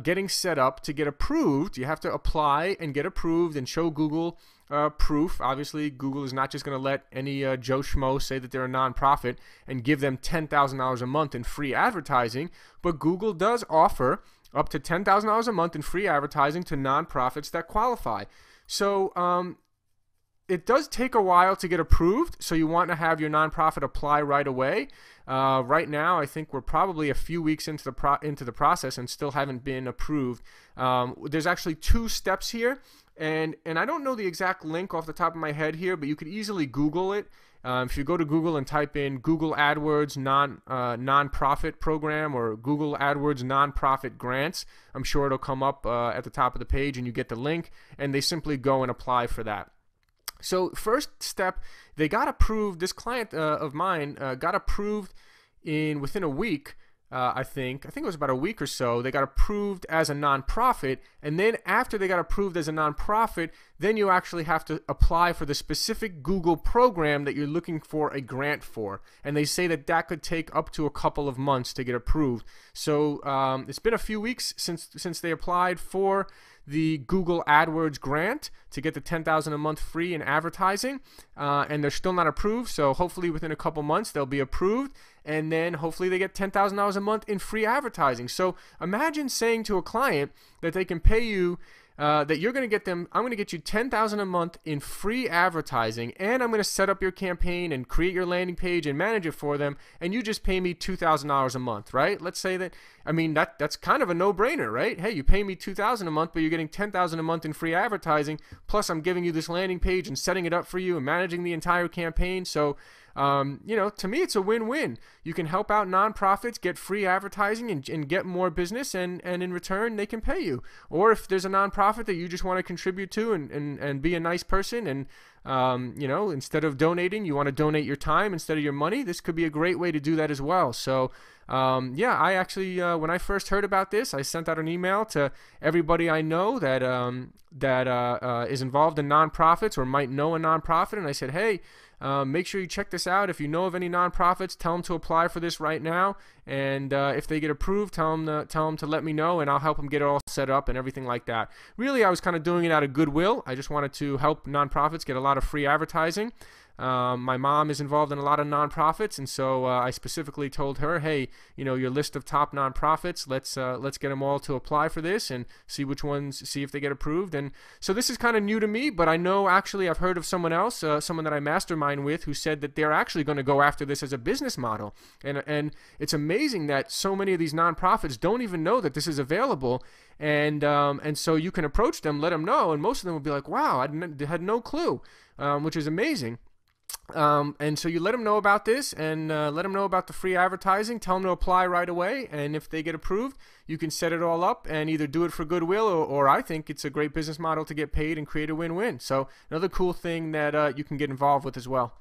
getting set up to get approved. You have to apply and get approved and show Google proof. Obviously, Google is not just going to let any Joe Schmo say that they're a nonprofit and give them $10,000 a month in free advertising, but Google does offer up to $10,000 a month in free advertising to nonprofits that qualify. So it does take a while to get approved, so you want to have your nonprofit apply right away. Right now, I think we're probably a few weeks into the process and still haven't been approved. There's actually 2 steps here, and I don't know the exact link off the top of my head here, but you could easily Google it. If you go to Google and type in Google AdWords nonprofit program or Google AdWords nonprofit grants, I'm sure it'll come up at the top of the page, and you get the link, and they simply go and apply for that. So first step, they got approved. This client of mine got approved within a week. I think it was about a week or so. They got approved as a nonprofit, and then after they got approved as a nonprofit, then you actually have to apply for the specific Google program that you're looking for a grant for. And they say that could take up to a couple of months to get approved. So it's been a few weeks since they applied for the Google AdWords grant to get the $10,000 a month free in advertising, and they're still not approved. So hopefully within a couple months they'll be approved, and then hopefully they get $10,000 a month in free advertising. So imagine saying to a client that they can pay you that you're going to get them, I'm going to get you $10,000 a month in free advertising, and I'm going to set up your campaign and create your landing page and manage it for them, and you just pay me $2,000 a month, right? Let's say that, I mean, that's kind of a no-brainer, right? Hey, you pay me $2,000 a month, but you're getting $10,000 a month in free advertising, plus I'm giving you this landing page and setting it up for you and managing the entire campaign. So to me, it's a win-win. You can help out nonprofits, get free advertising, and get more business, and in return, they can pay you. Or if there's a nonprofit that you just want to contribute to and be a nice person, and instead of donating, you want to donate your time instead of your money, this could be a great way to do that as well. So I actually, when I first heard about this, I sent out an email to everybody I know that is involved in nonprofits or might know a nonprofit, and I said, hey, make sure you check this out. If you know of any nonprofits, tell them to apply for this right now. And if they get approved, tell them to let me know, and I'll help them get it all set up and everything like that. Really, I was kind of doing it out of goodwill. I just wanted to help nonprofits get a lot of free advertising. My mom is involved in a lot of nonprofits, and so I specifically told her, hey, your list of top nonprofits, let's get them all to apply for this and see which ones, see if they get approved. And so this is kind of new to me, but I know actually I've heard of someone else, someone that I mastermind with, who said that they're actually going to go after this as a business model. And it's amazing that so many of these nonprofits don't even know that this is available. And so you can approach them, let them know, and most of them will be like, wow, I had no clue, which is amazing. And so you let them know about this, and let them know about the free advertising. Tell them to apply right away, and if they get approved, you can set it all up and either do it for goodwill, or I think it's a great business model to get paid and create a win-win. So another cool thing that you can get involved with as well.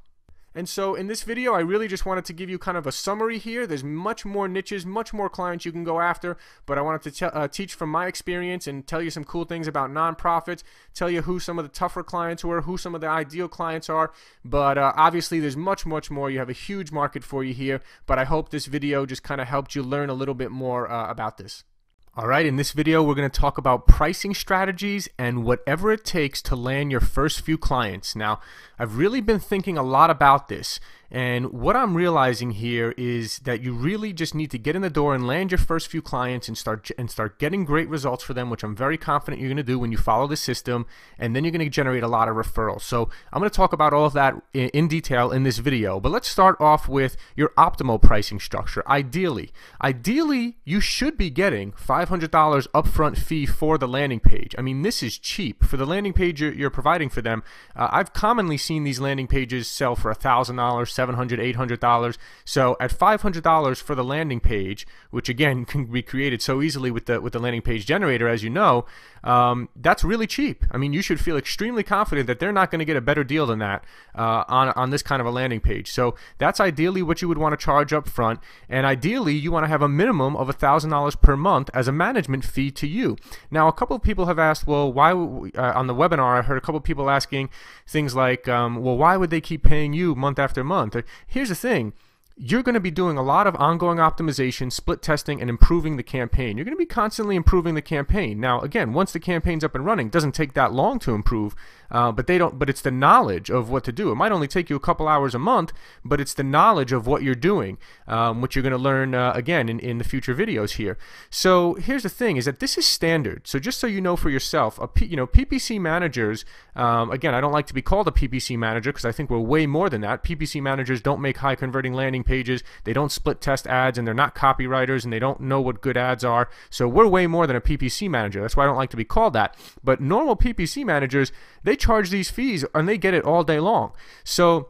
And so in this video, I really just wanted to give you kind of a summary here. There's much more niches, much more clients you can go after, but I wanted to teach from my experience and tell you some cool things about nonprofits, tell you who some of the tougher clients were, who some of the ideal clients are. But obviously, there's much more. You have a huge market for you here, but I hope this video just kind of helped you learn a little bit more about this. Alright, in this video we're going to talk about pricing strategies and whatever it takes to land your first few clients. Now, I've really been thinking a lot about this, and what I'm realizing here is that you really just need to get in the door and land your first few clients and start getting great results for them, which I'm very confident you're going to do when you follow the system, and then you're going to generate a lot of referrals. So I'm going to talk about all of that in detail in this video, but let's start off with your optimal pricing structure. Ideally, you should be getting $500 upfront fee for the landing page. I mean, this is cheap. For the landing page you're providing for them, I've commonly seen these landing pages sell for $1,000, $700, $800. So at $500 for the landing page, which again can be created so easily with the landing page generator, as you know, that's really cheap. I mean, you should feel extremely confident that they're not going to get a better deal than that on this kind of a landing page. So that's ideally what you would want to charge up front, and ideally you want to have a minimum of $1,000 per month as a management fee to you. Now, a couple of people have asked, well, why on the webinar I heard a couple of people asking things like, well, why would they keep paying you month after month? Here's the thing. You're going to be doing a lot of ongoing optimization, split testing, and improving the campaign. You're going to be constantly improving the campaign. Now, again, once the campaign's up and running, it doesn't take that long to improve, but it's the knowledge of what to do. It might only take you a couple hours a month, but it's the knowledge of what you're doing, which you're going to learn, again, in the future videos here. So here's the thing, is that this is standard. So just so you know for yourself, PPC managers, again, I don't like to be called a PPC manager because I think we're way more than that. PPC managers don't make high converting landing pages, they don't split test ads, and they're not copywriters, and they don't know what good ads are. So we're way more than a PPC manager. That's why I don't like to be called that. But normal PPC managers, they charge these fees and they get it all day long. So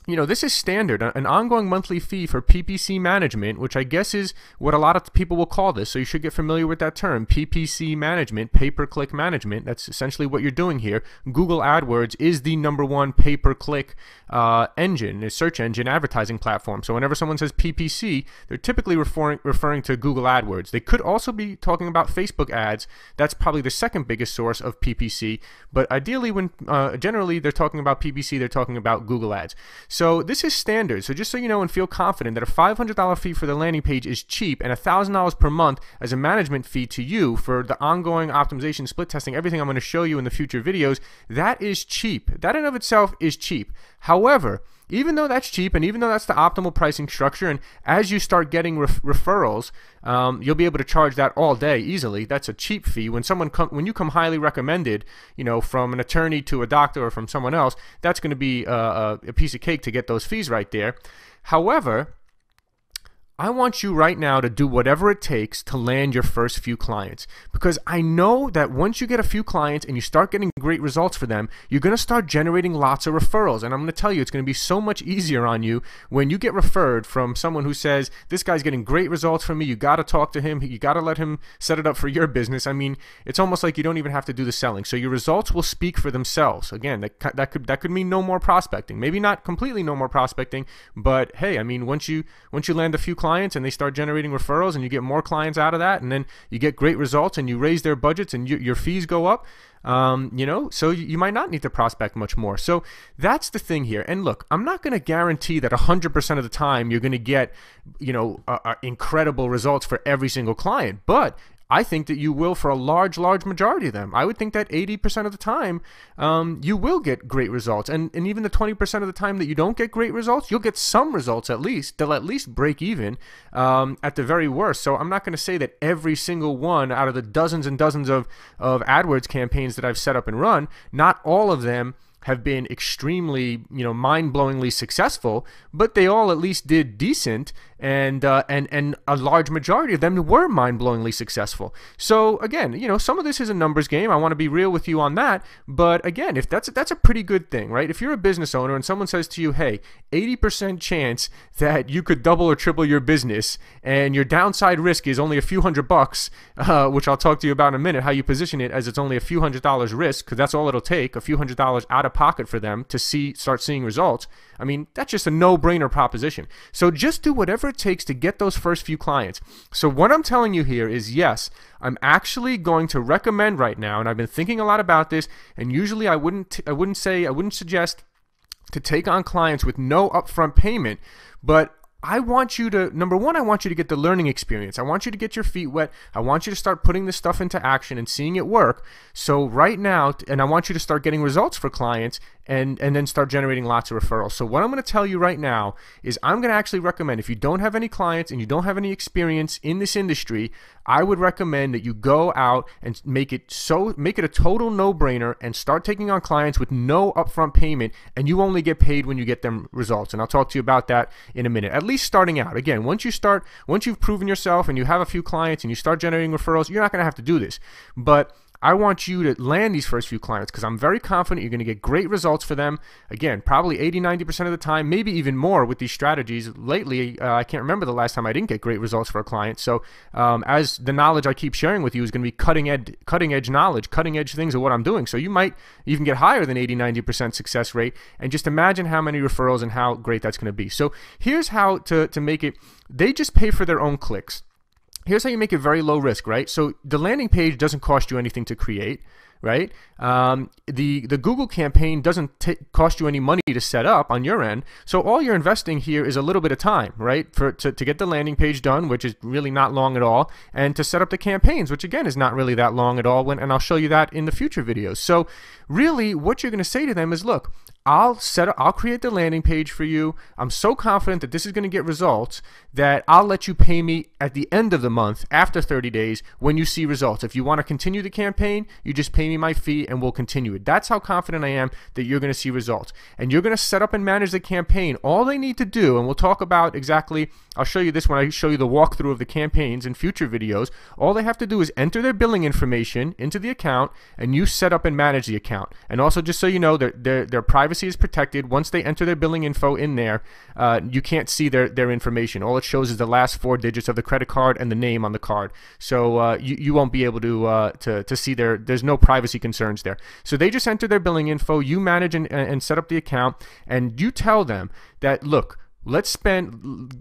this is standard, an ongoing monthly fee for PPC management, which I guess is what a lot of people will call this. So you should get familiar with that term, PPC management, pay-per-click management. That's essentially what you're doing here. Google AdWords is the #1 pay-per-click engine, a search engine advertising platform. So whenever someone says PPC, they're typically referring to Google AdWords. They could also be talking about Facebook ads. That's probably the second biggest source of PPC. But ideally, when generally they're talking about PPC, they're talking about Google ads. So this is standard. So just so you know and feel confident that a $500 fee for the landing page is cheap, and $1,000 per month as a management fee to you for the ongoing optimization, split testing, everything I'm going to show you in the future videos, that is cheap. That in of itself is cheap. However, even though that's cheap, and even though that's the optimal pricing structure, and as you start getting referrals, you'll be able to charge that all day easily. That's a cheap fee. When you come highly recommended, from an attorney to a doctor or from someone else, that's going to be a piece of cake to get those fees right there. However, I want you right now to do whatever it takes to land your first few clients, because I know that once you get a few clients and you start getting great results for them, you're going to start generating lots of referrals. And I'm going to tell you, it's going to be so much easier on you when you get referred from someone who says, this guy's getting great results from me, you got to talk to him, you got to let him set it up for your business. I mean, it's almost like you don't even have to do the selling. So your results will speak for themselves. Again, that could mean no more prospecting. Maybe not completely no more prospecting, but hey, I mean, once you land a few clients and they start generating referrals and you get more clients out of that, and then you get great results and you raise their budgets and your fees go up, so you might not need to prospect much more. So that's the thing here. And look, I'm not going to guarantee that 100% of the time you're going to get, incredible results for every single client, but I think that you will for a large majority of them. I would think that 80% of the time you will get great results. And even the 20% of the time that you don't get great results, you'll get some results at least. They'll at least break even at the very worst. So I'm not going to say that every single one out of the dozens and dozens of AdWords campaigns that I've set up and run, not all of them have been extremely, mind-blowingly successful, but they all at least did decent, and a large majority of them were mind-blowingly successful. So again, you know, some of this is a numbers game. I want to be real with you on that. But again, if that's a pretty good thing, right? If you're a business owner and someone says to you, hey, 80% chance that you could double or triple your business, and your downside risk is only a few $100, which I'll talk to you about in a minute, how you position it as it's only a few $100 risk, because that's all it'll take, a few $100 out of pocket for them to start seeing results. I mean, that's just a no-brainer proposition. So just do whatever it takes to get those first few clients. So what I'm telling you here is, yes, I'm actually going to recommend right now, and I've been thinking a lot about this, and usually I wouldn't suggest to take on clients with no upfront payment, but I want you to, number one, I want you to get the learning experience. I want you to get your feet wet. I want you to start putting this stuff into action and seeing it work. So right now, and I want you to start getting results for clients and then start generating lots of referrals. So what I'm going to tell you right now is I'm going to actually recommend, if you don't have any clients and you don't have any experience in this industry, I would recommend that you go out and make it a total no-brainer and start taking on clients with no upfront payment, and you only get paid when you get them results. And I'll talk to you about that in a minute. At least starting out. Again, once you've proven yourself and you have a few clients and you start generating referrals, you're not going to have to do this. But I want you to land these first few clients because I'm very confident you're going to get great results for them. Again, probably 80-90% of the time, maybe even more with these strategies. Lately, I can't remember the last time I didn't get great results for a client. So as the knowledge I keep sharing with you is going to be cutting edge knowledge, cutting edge things of what I'm doing. So you might even get higher than 80-90% success rate. And just imagine how many referrals and how great that's going to be. So here's how to make it. They just pay for their own clicks. Here's how you make it very low risk, right? So the landing page doesn't cost you anything to create, right? The Google campaign doesn't cost you any money to set up on your end. So all you're investing here is a little bit of time, right? To get the landing page done, which is really not long at all, and to set up the campaigns, which again is not really that long at all. And I'll show you that in the future videos. So really what you're going to say to them is, look, I'll create the landing page for you. I'm so confident that this is going to get results that I'll let you pay me at the end of the month after 30 days when you see results. If you want to continue the campaign, you just pay me my fee and we'll continue it. That's how confident I am that you're going to see results. And you're going to set up and manage the campaign. All they need to do, and we'll talk about exactly, I'll show you this when I show you the walkthrough of the campaigns in future videos. All they have to do is enter their billing information into the account and you set up and manage the account. And also, just so you know, their privacy is protected. Once they enter their billing info in there, you can't see their information. All it shows is the last 4 digits of the credit card and the name on the card. So you won't be able to see there's no privacy concerns there. So they just enter their billing info, you manage and set up the account, and you tell them that, look, let's spend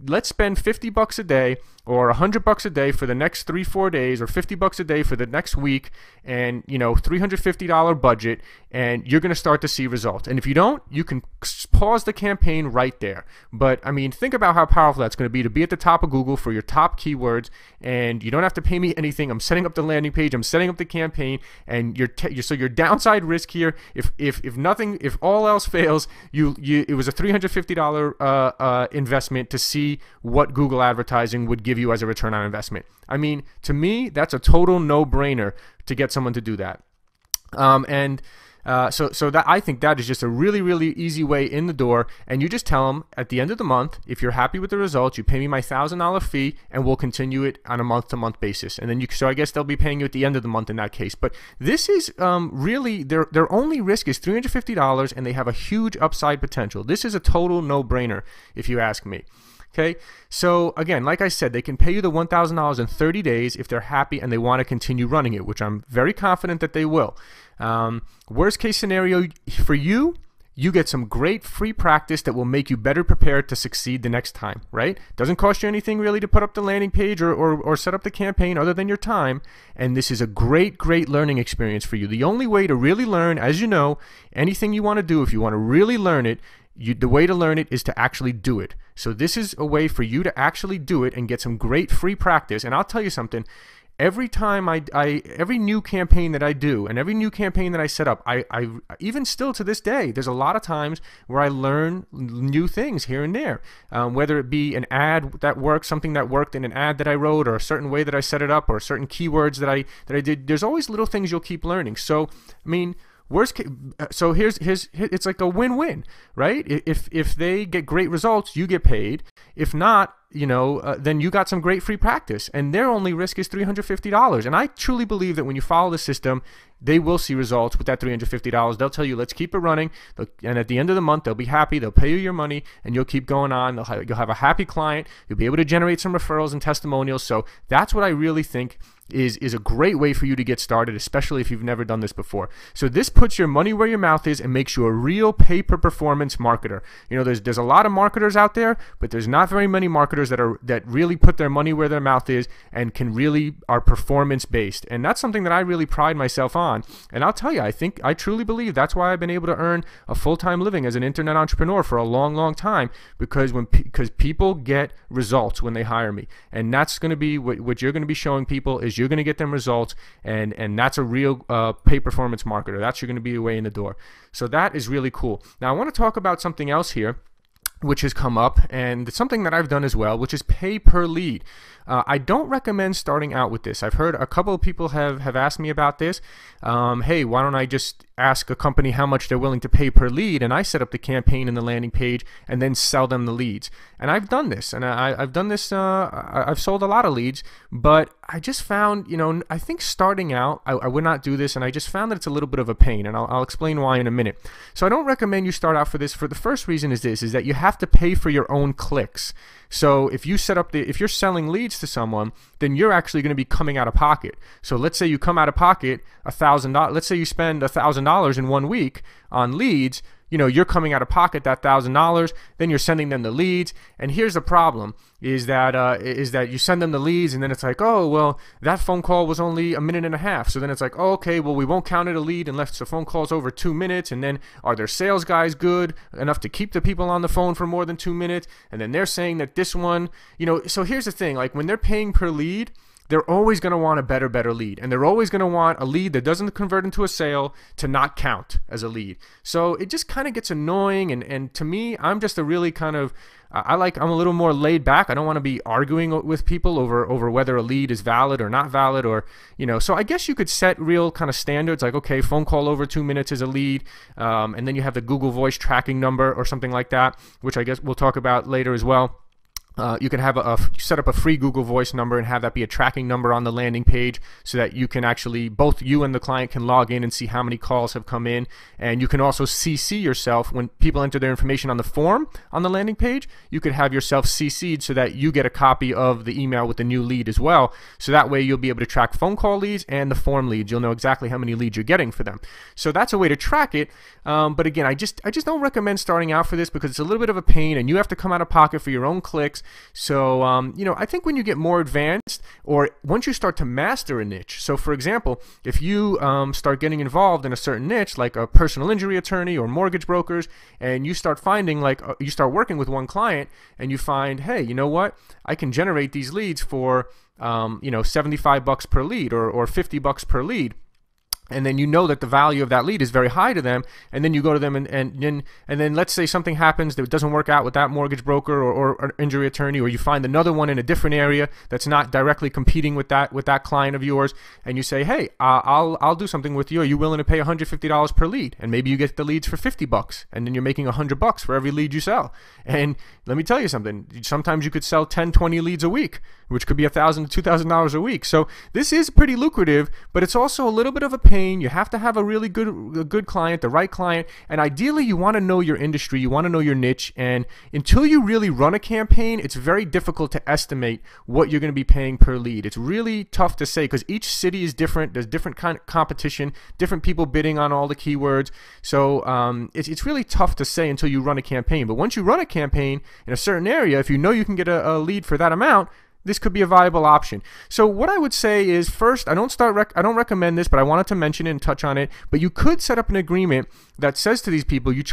$50 a day or $100 a day for the next 3-4 days, or $50 a day for the next week, and $350 budget, and you're going to start to see results. And if you don't, you can pause the campaign right there. But I mean, think about how powerful that's going to be at the top of Google for your top keywords, and you don't have to pay me anything. I'm setting up the landing page, I'm setting up the campaign, and so your downside risk here, if all else fails, it was a $350 investment to see what Google advertising would give you as a return on investment. I mean, to me, that's a total no-brainer to get someone to do that. So that, I think that is just a really, really easy way in the door. And you just tell them at the end of the month, if you're happy with the results, you pay me my $1,000 fee, and we'll continue it on a month-to-month basis. And then so I guess they'll be paying you at the end of the month in that case. But this is really their only risk is $350, and they have a huge upside potential. This is a total no-brainer, if you ask me. Okay, so again, like I said, they can pay you the $1,000 in 30 days if they're happy and they want to continue running it, which I'm very confident that they will. Worst case scenario for you, you get some great free practice that will make you better prepared to succeed the next time, right? Doesn't cost you anything really to put up the landing page or set up the campaign other than your time. And this is a great, great learning experience for you. The only way to really learn, as you know, anything you want to do, if you want to really learn it, the way to learn it is to actually do it. So this is a way for you to actually do it and get some great free practice. And I'll tell you something, every time every new campaign that I do and every new campaign that I set up, I even still to this day, there's a lot of times where I learn new things here and there, whether it be an ad that works, something that worked in an ad that I wrote, or a certain way that I set it up, or certain keywords that I did. There's always little things you'll keep learning. So, I mean, so here's it's like a win-win, right? If they get great results, you get paid. If not, then you got some great free practice, and their only risk is $350. And I truly believe that when you follow the system, they will see results with that $350. They'll tell you, let's keep it running. And at the end of the month, they'll be happy. They'll pay you your money, and you'll keep going on. You'll have a happy client. You'll be able to generate some referrals and testimonials. So that's what I really think is a great way for you to get started, especially if you've never done this before. So this puts your money where your mouth is and makes you a real pay-per-performance marketer. There's a lot of marketers out there, but there's not very many marketers that really put their money where their mouth is and are performance-based. And that's something that I really pride myself on. And I'll tell you, I truly believe that's why I've been able to earn a full-time living as an internet entrepreneur for a long, long time, because people get results when they hire me. And that's going to be what you're going to be showing people is you're going to get them results, and that's a real pay performance marketer. That's going to be your way in the door. So that is really cool. Now I want to talk about something else here which has come up, and it's something that I've done as well, which is pay per lead. I don't recommend starting out with this. I've heard a couple of people have asked me about this. Hey, why don't I just ask a company how much they're willing to pay per lead, and I set up the campaign and the landing page and then sell them the leads. And I've done this, and I've done this. I've sold a lot of leads, but I just found, I think starting out, I would not do this, and I just found that it's a little bit of a pain, and I'll explain why in a minute. So I don't recommend you start out for this. For the first reason is that you have to pay for your own clicks. So if you're selling leads to someone, then you're actually going to be coming out of pocket. So let's say you come out of pocket $1,000. Let's say you spend $1,000 in 1 week on leads. You're coming out of pocket that $1,000. Then you're sending them the leads. And here's the problem: is that you send them the leads, and then it's like, oh well, that phone call was only a minute and a half. So then it's like, oh, okay, well we won't count it a lead unless the phone call's over 2 minutes. And then are their sales guys good enough to keep the people on the phone for more than 2 minutes? And then they're saying that this one, So here's the thing: like when they're paying per lead, they're always going to want a better lead. And they're always going to want a lead that doesn't convert into a sale to not count as a lead. So it just kind of gets annoying. And to me, I'm just a really kind of, I'm a little more laid back. I don't want to be arguing with people over whether a lead is valid or not valid, or, so I guess you could set real kind of standards like, okay, phone call over 2 minutes is a lead. And then you have the Google Voice tracking number or something like that, which I guess we'll talk about later as well. You can have set up a free Google Voice number and have that be a tracking number on the landing page, so that you can actually, both you and the client can log in and see how many calls have come in. And you can also CC yourself when people enter their information on the form on the landing page. You could have yourself CC'd so that you get a copy of the email with the new lead as well. So that way you'll be able to track phone call leads and the form leads. You'll know exactly how many leads you're getting for them. So that's a way to track it. But again, I just don't recommend starting out for this, because it's a little bit of a pain and you have to come out of pocket for your own clicks. So, I think when you get more advanced, or once you start to master a niche, so for example, if you start getting involved in a certain niche, like a personal injury attorney or mortgage brokers, and you start finding, you start working with one client and you find, hey, you know what? I can generate these leads for, $75 per lead or $50 per lead. And then that the value of that lead is very high to them, and then you go to them and then let's say something happens that doesn't work out with that mortgage broker or injury attorney, or you find another one in a different area that's not directly competing with that client of yours, and you say, hey, I'll do something with you. Are you willing to pay $150 per lead? And maybe you get the leads for $50, and then you're making $100 for every lead you sell. And let me tell you something: sometimes you could sell 10, 20 leads a week, which could be $1,000 to $2,000 a week. So this is pretty lucrative, but it's also a little bit of a pain. You have to have a really good client, the right client, and ideally you want to know your industry, you want to know your niche. And until you really run a campaign, it's very difficult to estimate what you're going to be paying per lead. It's really tough to say, because each city is different. There's different kind of competition, different people bidding on all the keywords. So it's really tough to say until you run a campaign. But once you run a campaign in a certain area, if you know you can get a lead for that amount, this could be a viable option. So what I would say is, first, I don't recommend this, but I wanted to mention it and touch on it. But you could set up an agreement that says to these people, I'm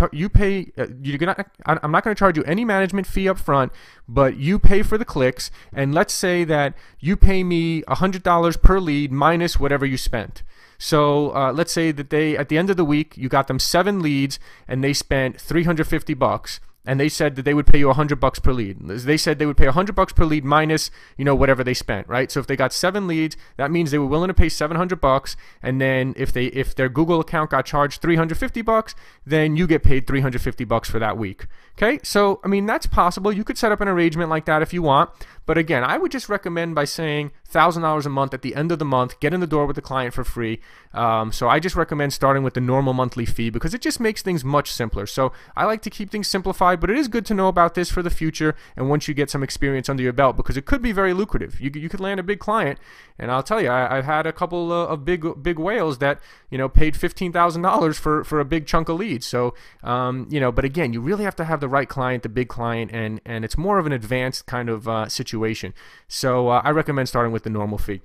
not going to charge you any management fee up front, but you pay for the clicks. And let's say that you pay me $100 per lead minus whatever you spent. So let's say that at the end of the week, you got them 7 leads and they spent $350. and they said that they would pay you $100 per lead. They said they would pay $100 per lead minus, whatever they spent, right? So if they got 7 leads, that means they were willing to pay $700. And then if their Google account got charged $350, then you get paid $350 for that week. Okay, so I mean, that's possible. You could set up an arrangement like that if you want. But again, I would just recommend by saying $1,000 a month at the end of the month, get in the door with the client for free. So I just recommend starting with the normal monthly fee because it just makes things much simpler. So I like to keep things simplified, but it is good to know about this for the future and once you get some experience under your belt, because it could be very lucrative. You could land a big client, and I'll tell you, I've had a couple of big whales that paid $15,000 for a big chunk of leads. So but again, you really have to have the right client, the big client, and it's more of an advanced kind of situation. So I recommend starting with the normal fee.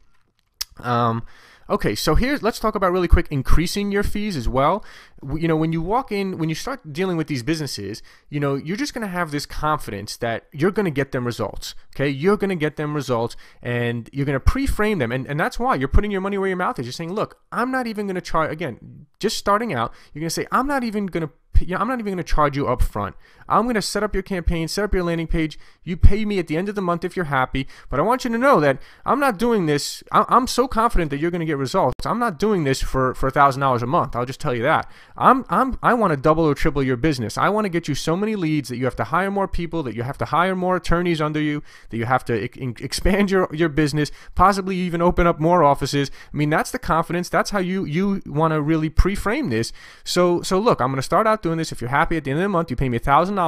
Okay, so let's talk about really quick increasing your fees as well. When you start dealing with these businesses, you're just going to have this confidence that you're going to get them results. Okay, you're going to get them results, and you're going to pre-frame them, and that's why you're putting your money where your mouth is. You're saying, look, I'm not even going to charge. Again, just starting out, you're going to say, I'm not even going to charge you up front. I'm going to set up your campaign, set up your landing page. You pay me at the end of the month if you're happy. But I want you to know that I'm not doing this. I'm so confident that you're going to get results. I'm not doing this for $1,000 a month. I'll just tell you that. I want to double or triple your business. I want to get you so many leads that you have to hire more people, that you have to hire more attorneys under you, that you have to expand your business, possibly even open up more offices. I mean, that's the confidence. That's how you want to really pre-frame this. So look, I'm going to start out doing this. If you're happy at the end of the month, you pay me $1,000.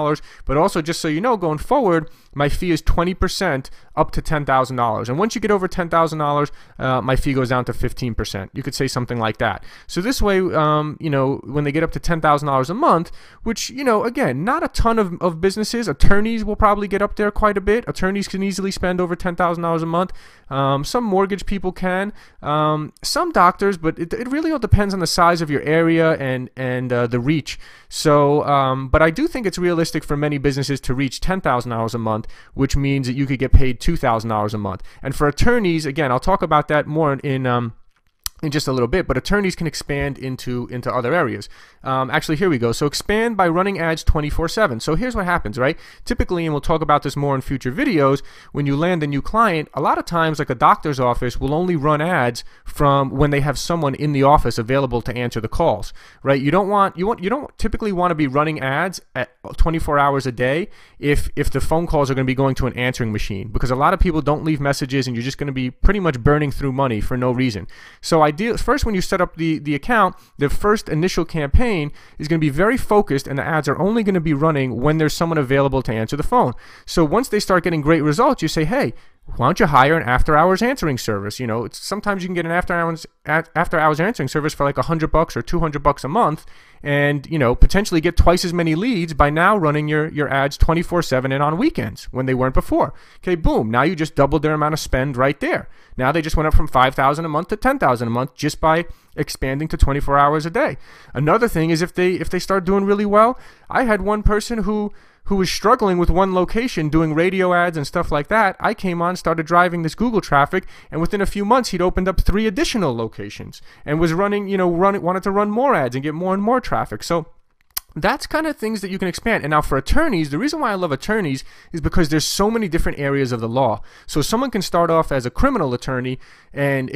But also, just so you know, going forward, my fee is 20% up to $10,000. And once you get over $10,000, my fee goes down to 15%. You could say something like that. So this way, when they get up to $10,000 a month, which, again, not a ton of businesses. Attorneys will probably get up there quite a bit. Attorneys can easily spend over $10,000 a month. Some mortgage people can. Some doctors, but it really all depends on the size of your area and the reach. So, but I do think it's realistic for many businesses to reach $10,000 a month, which means that you could get paid $2,000 a month. And for attorneys, again, I'll talk about that more in just a little bit, but attorneys can expand into other areas. Actually, here we go. So expand by running ads 24/7. So here's what happens, right? Typically, and we'll talk about this more in future videos, when you land a new client, a lot of times, like a doctor's office will only run ads from when they have someone in the office available to answer the calls, right? You don't typically want to be running ads at 24 hours a day if the phone calls are going to be going to an answering machine, because a lot of people don't leave messages, and you're just going to be pretty much burning through money for no reason. So first, when you set up the account, the first initial campaign is going to be very focused, and the ads are only going to be running when there's someone available to answer the phone. So once they start getting great results, you say, hey, why don't you hire an after-hours answering service? Sometimes you can get an after-hours answering service for like $100 or $200 a month, and potentially get twice as many leads by now running your ads 24/7 and on weekends when they weren't before. Okay, boom! Now you just doubled their amount of spend right there. Now they just went up from $5,000 a month to $10,000 a month just by expanding to 24 hours a day. Another thing is if they start doing really well. I had one person who was struggling with one location doing radio ads and stuff like that. I came on, started driving this Google traffic, and within a few months he'd opened up 3 additional locations and was wanted to run more ads and get more and more traffic. So that's kind of things that you can expand. And now for attorneys, the reason why I love attorneys is because there's so many different areas of the law. So someone can start off as a criminal attorney, and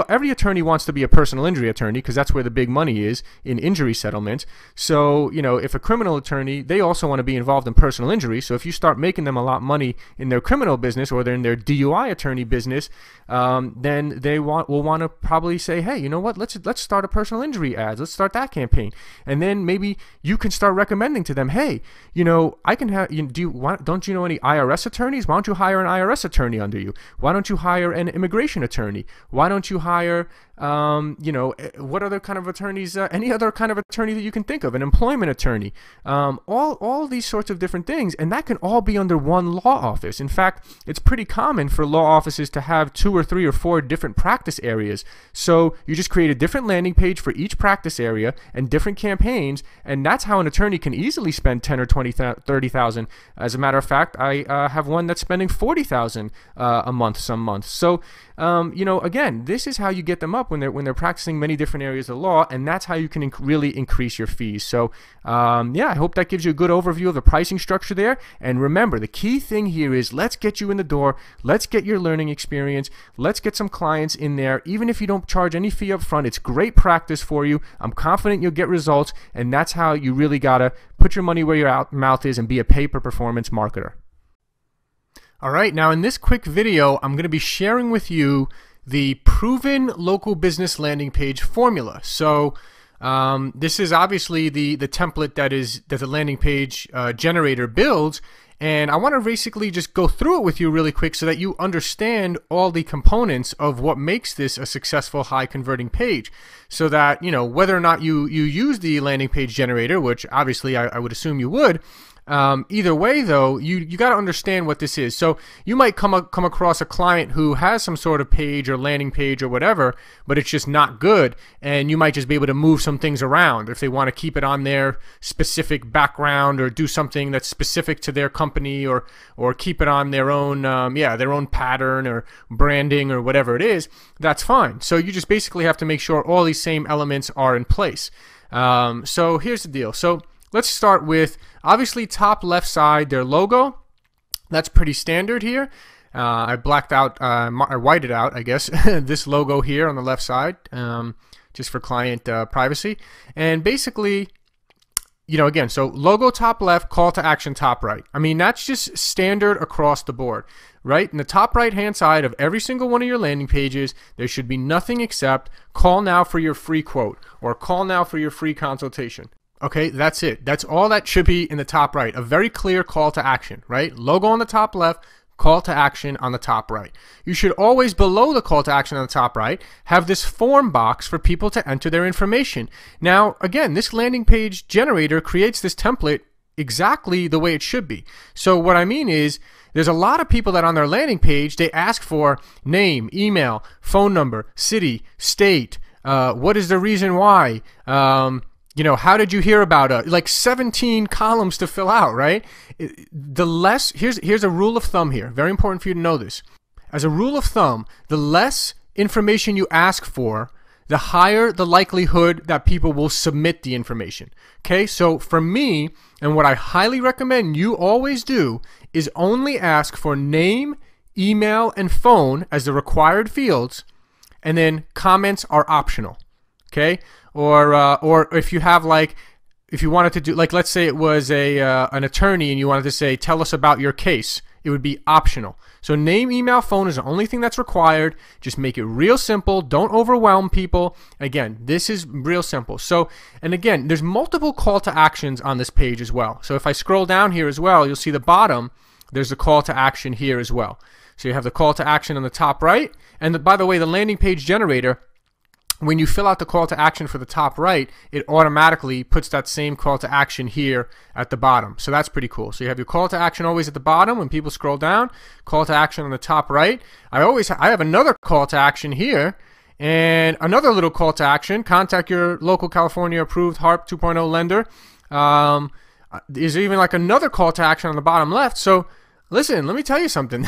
every attorney wants to be a personal injury attorney because that's where the big money is in injury settlements. So, if a criminal attorney, they also want to be involved in personal injury. So if you start making them a lot of money in their criminal business or they're in their DUI attorney business, then they will want to probably say, hey, you know what? Let's start a personal injury ads. Let's start that campaign. And then maybe you can start recommending to them, hey, I can have, don't you know any IRS attorneys? Why don't you hire an IRS attorney under you? Why don't you hire an immigration attorney? Why don't you hire, what other kind of attorneys, any other kind of attorney that you can think of, an employment attorney, all these sorts of different things. And that can all be under one law office. In fact, it's pretty common for law offices to have 2 or 3 or 4 different practice areas. So you just create a different landing page for each practice area and different campaigns. And that's how an attorney can easily spend $10,000 or $20,000, $30,000. As a matter of fact, I have one that's spending $40,000 a month some months. So you know, again, this is how you get them up when they're practicing many different areas of law, and that's how you can really increase your fees. So yeah, I hope that gives you a good overview of the pricing structure there. And remember, the key thing here is let's get you in the door, let's get your learning experience, let's get some clients in there. Even if you don't charge any fee up front, it's great practice for you. I'm confident you'll get results, and that's how you really gotta put your money where your mouth is and be a pay-per-performance marketer. Alright, now in this quick video, I'm going to be sharing with you the proven local business landing page formula. So this is obviously the template that the landing page generator builds, and I want to basically just go through it with you really quick so that you understand all the components of what makes this a successful high converting page, so that, you know, whether or not you use the landing page generator, which obviously I would assume you would, either way though, you got to understand what this is. So you might come across a client who has some sort of page or landing page or whatever, but it's just not good, and you might just be able to move some things around if they want to keep it on their specific background or do something that's specific to their company, or keep it on their own their own pattern or branding or whatever it is. That's fine. So you just basically have to make sure all these same elements are in place. So here's the deal. So let's start with, obviously, top left side, their logo. That's pretty standard here. I blacked out, or whited out, I guess, this logo here on the left side, just for client privacy. And basically, you know, again, so logo top left, call to action top right. I mean, that's just standard across the board, right? In the top right-hand side of every single one of your landing pages, there should be nothing except call now for your free quote, or call now for your free consultation. Okay, that's it. That's all that should be in the top right. A very clear call to action, right? Logo on the top left, call to action on the top right. You should always, below the call to action on the top right, have this form box for people to enter their information. Now, again, this landing page generator creates this template exactly the way it should be. So what I mean is, there's a lot of people that on their landing page, they ask for name, email, phone number, city, state, what is the reason why, you know, how did you hear about it? Like 17 columns to fill out, right? The less, here's a rule of thumb here. Very important for you to know this. As a rule of thumb, the less information you ask for, the higher the likelihood that people will submit the information. Okay, so for me, and what I highly recommend you always do, is only ask for name, email, and phone as the required fields, and then comments are optional. Okay, or if you have, like, if you wanted to do, like, let's say it was an attorney and you wanted to say, tell us about your case, it would be optional. So name, email, phone is the only thing that's required. Just make it real simple. Don't overwhelm people. Again, this is real simple. So, and again, there's multiple call to actions on this page as well. So if I scroll down here as well, you'll see the bottom, there's a call to action here as well. So you have the call to action on the top right. And by the way, the landing page generator, when you fill out the call to action for the top right, it automatically puts that same call to action here at the bottom. So that's pretty cool. So you have your call to action always at the bottom when people scroll down, call to action on the top right. I have another call to action here, and another little call to action, contact your local California approved HARP 2.0 lender. There's even like another call to action on the bottom left. So listen, let me tell you something.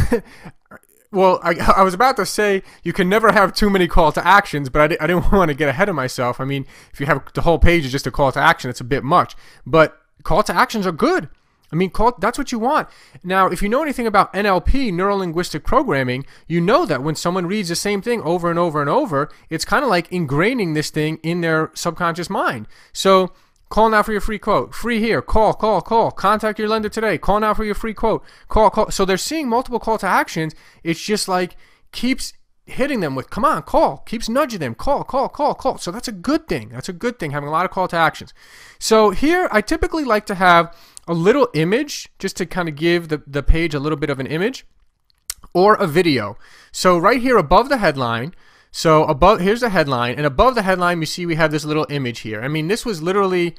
Well, I was about to say you can never have too many call to actions, but I didn't want to get ahead of myself. I mean, if you have the whole page is just a call to action, it's a bit much. But call to actions are good. I mean, that's what you want. Now, if you know anything about NLP, neuro-linguistic programming, you know that when someone reads the same thing over and over and over, it's kind of like ingraining this thing in their subconscious mind. So, call now for your free quote. Free here. Call. Contact your lender today. Call now for your free quote. Call. So they're seeing multiple call to actions. It's just like keeps hitting them with, come on, call. Keeps nudging them. Call. So that's a good thing. That's a good thing, having a lot of call to actions. So here, I typically like to have a little image just to kind of give the page a little bit of an image, or a video. So right here above the headline, so here's the headline, and above the headline, you see we have this little image here. I mean, this was literally,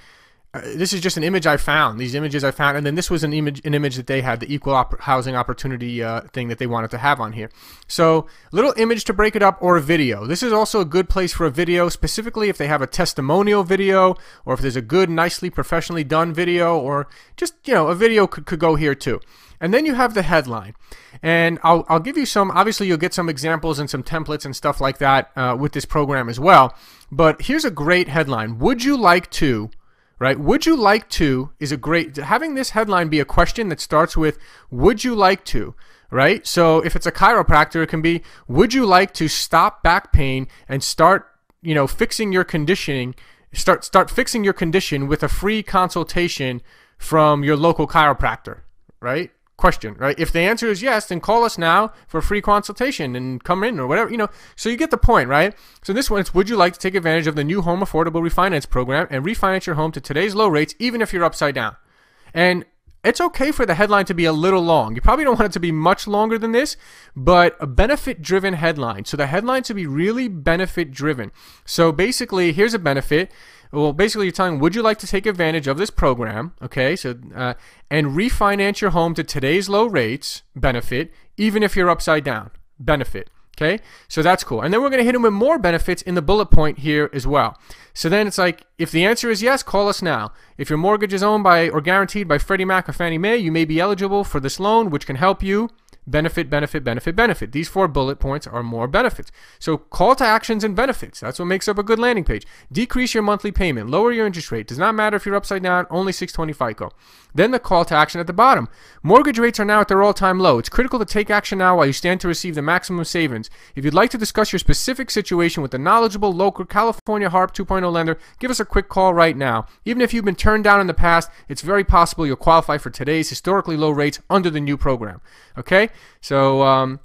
this is just an image I found. These images I found, and then this was an image that they had, the equal housing opportunity thing that they wanted to have on here. So little image to break it up, or a video. This is also a good place for a video, specifically if they have a testimonial video, or if there's a good, nicely, professionally done video, or just, you know, a video could go here too. And then you have the headline. And I'll give you some, obviously you'll get some examples and some templates and stuff like that with this program as well. But here's a great headline. Would you like to, right? Would you like to is a great, having this headline be a question that starts with, would you like to, right? So if it's a chiropractor, it can be, would you like to stop back pain and start, you know, fixing your conditioning, start fixing your condition with a free consultation from your local chiropractor, right? Question, right? If the answer is yes, then call us now for a free consultation and come in or whatever, you know. So you get the point, right? So this one, it's, would you like to take advantage of the new home affordable refinance program and refinance your home to today's low rates, even if you're upside down? And it's okay for the headline to be a little long. You probably don't want it to be much longer than this, but a benefit-driven headline. So the headline to be really benefit-driven. So basically, here's a benefit. Well, basically, you're telling, would you like to take advantage of this program, okay, so and refinance your home to today's low rates, benefit, even if you're upside down, benefit, okay? So that's cool. And then we're going to hit them with more benefits in the bullet point here as well. So then it's like, if the answer is yes, call us now. If your mortgage is owned by or guaranteed by Freddie Mac or Fannie Mae, you may be eligible for this loan, which can help you. Benefit, benefit, benefit, benefit. These 4 bullet points are more benefits. So call to actions and benefits. That's what makes up a good landing page. Decrease your monthly payment. Lower your interest rate. Does not matter if you're upside down. Only 620 FICO. Then the call to action at the bottom. Mortgage rates are now at their all-time low. It's critical to take action now while you stand to receive the maximum savings. If you'd like to discuss your specific situation with a knowledgeable local California HARP 2.0 lender, give us a quick call right now. Even if you've been turned down in the past, it's very possible you'll qualify for today's historically low rates under the new program. Okay? So,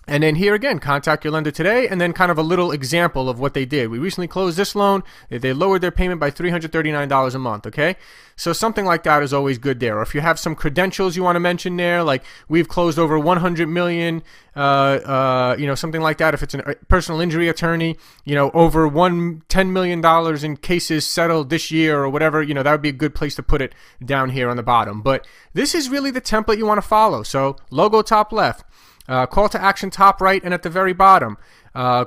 and then here again, contact your lender today, and then kind of a little example of what they did. We recently closed this loan. They lowered their payment by $339 a month, okay? So something like that is always good there. Or if you have some credentials you want to mention there, like we've closed over 100 million, you know, something like that. If it's a personal injury attorney, you know, over $10 million in cases settled this year or whatever, you know, that would be a good place to put it down here on the bottom. But this is really the template you want to follow. So logo top left. Call to action top right and at the very bottom.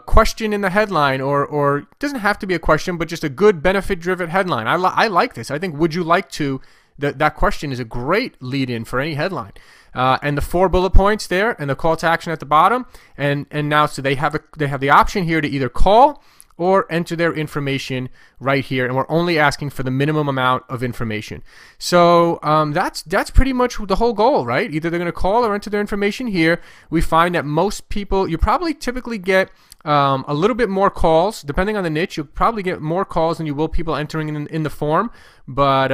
Question in the headline, or it doesn't have to be a question, but just a good benefit-driven headline. I like this. I think would you like to, that question is a great lead-in for any headline. And the 4 bullet points there and the call to action at the bottom. And now so they have the option here to either call or enter their information right here, and we're only asking for the minimum amount of information. So that's pretty much the whole goal, right? Either they're going to call or enter their information here. We find that most people, you probably typically get a little bit more calls, depending on the niche. You'll probably get more calls than you will people entering in the form. But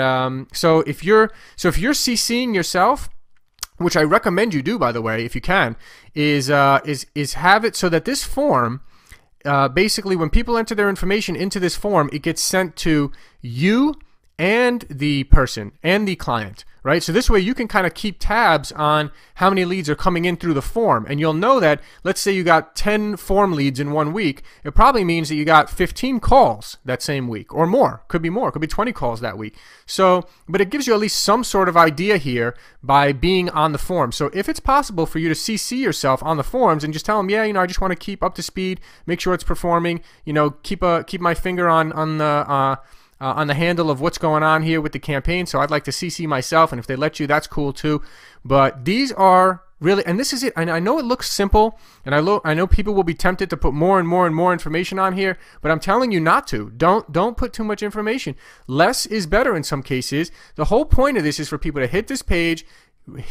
so if you're CCing yourself, which I recommend you do, by the way, if you can, is have it so that this form. Basically, when people enter their information into this form, it gets sent to you and the person and the client, right? So this way you can kind of keep tabs on how many leads are coming in through the form. And you'll know that, let's say you got 10 form leads in 1 week, it probably means that you got 15 calls that same week or more. Could be more, could be 20 calls that week. So, but it gives you at least some sort of idea here by being on the form. So if it's possible for you to CC yourself on the forms and just tell them, yeah, you know, I just want to keep up to speed, make sure it's performing, you know, keep my finger on the handle of what's going on here with the campaign. So I'd like to CC myself, and if they let you, that's cool too. But these are really, and this is it. And I know it looks simple, and I know people will be tempted to put more and more and more information on here, but I'm telling you not to. Don't put too much information. Less is better in some cases. The whole point of this is for people to hit this page,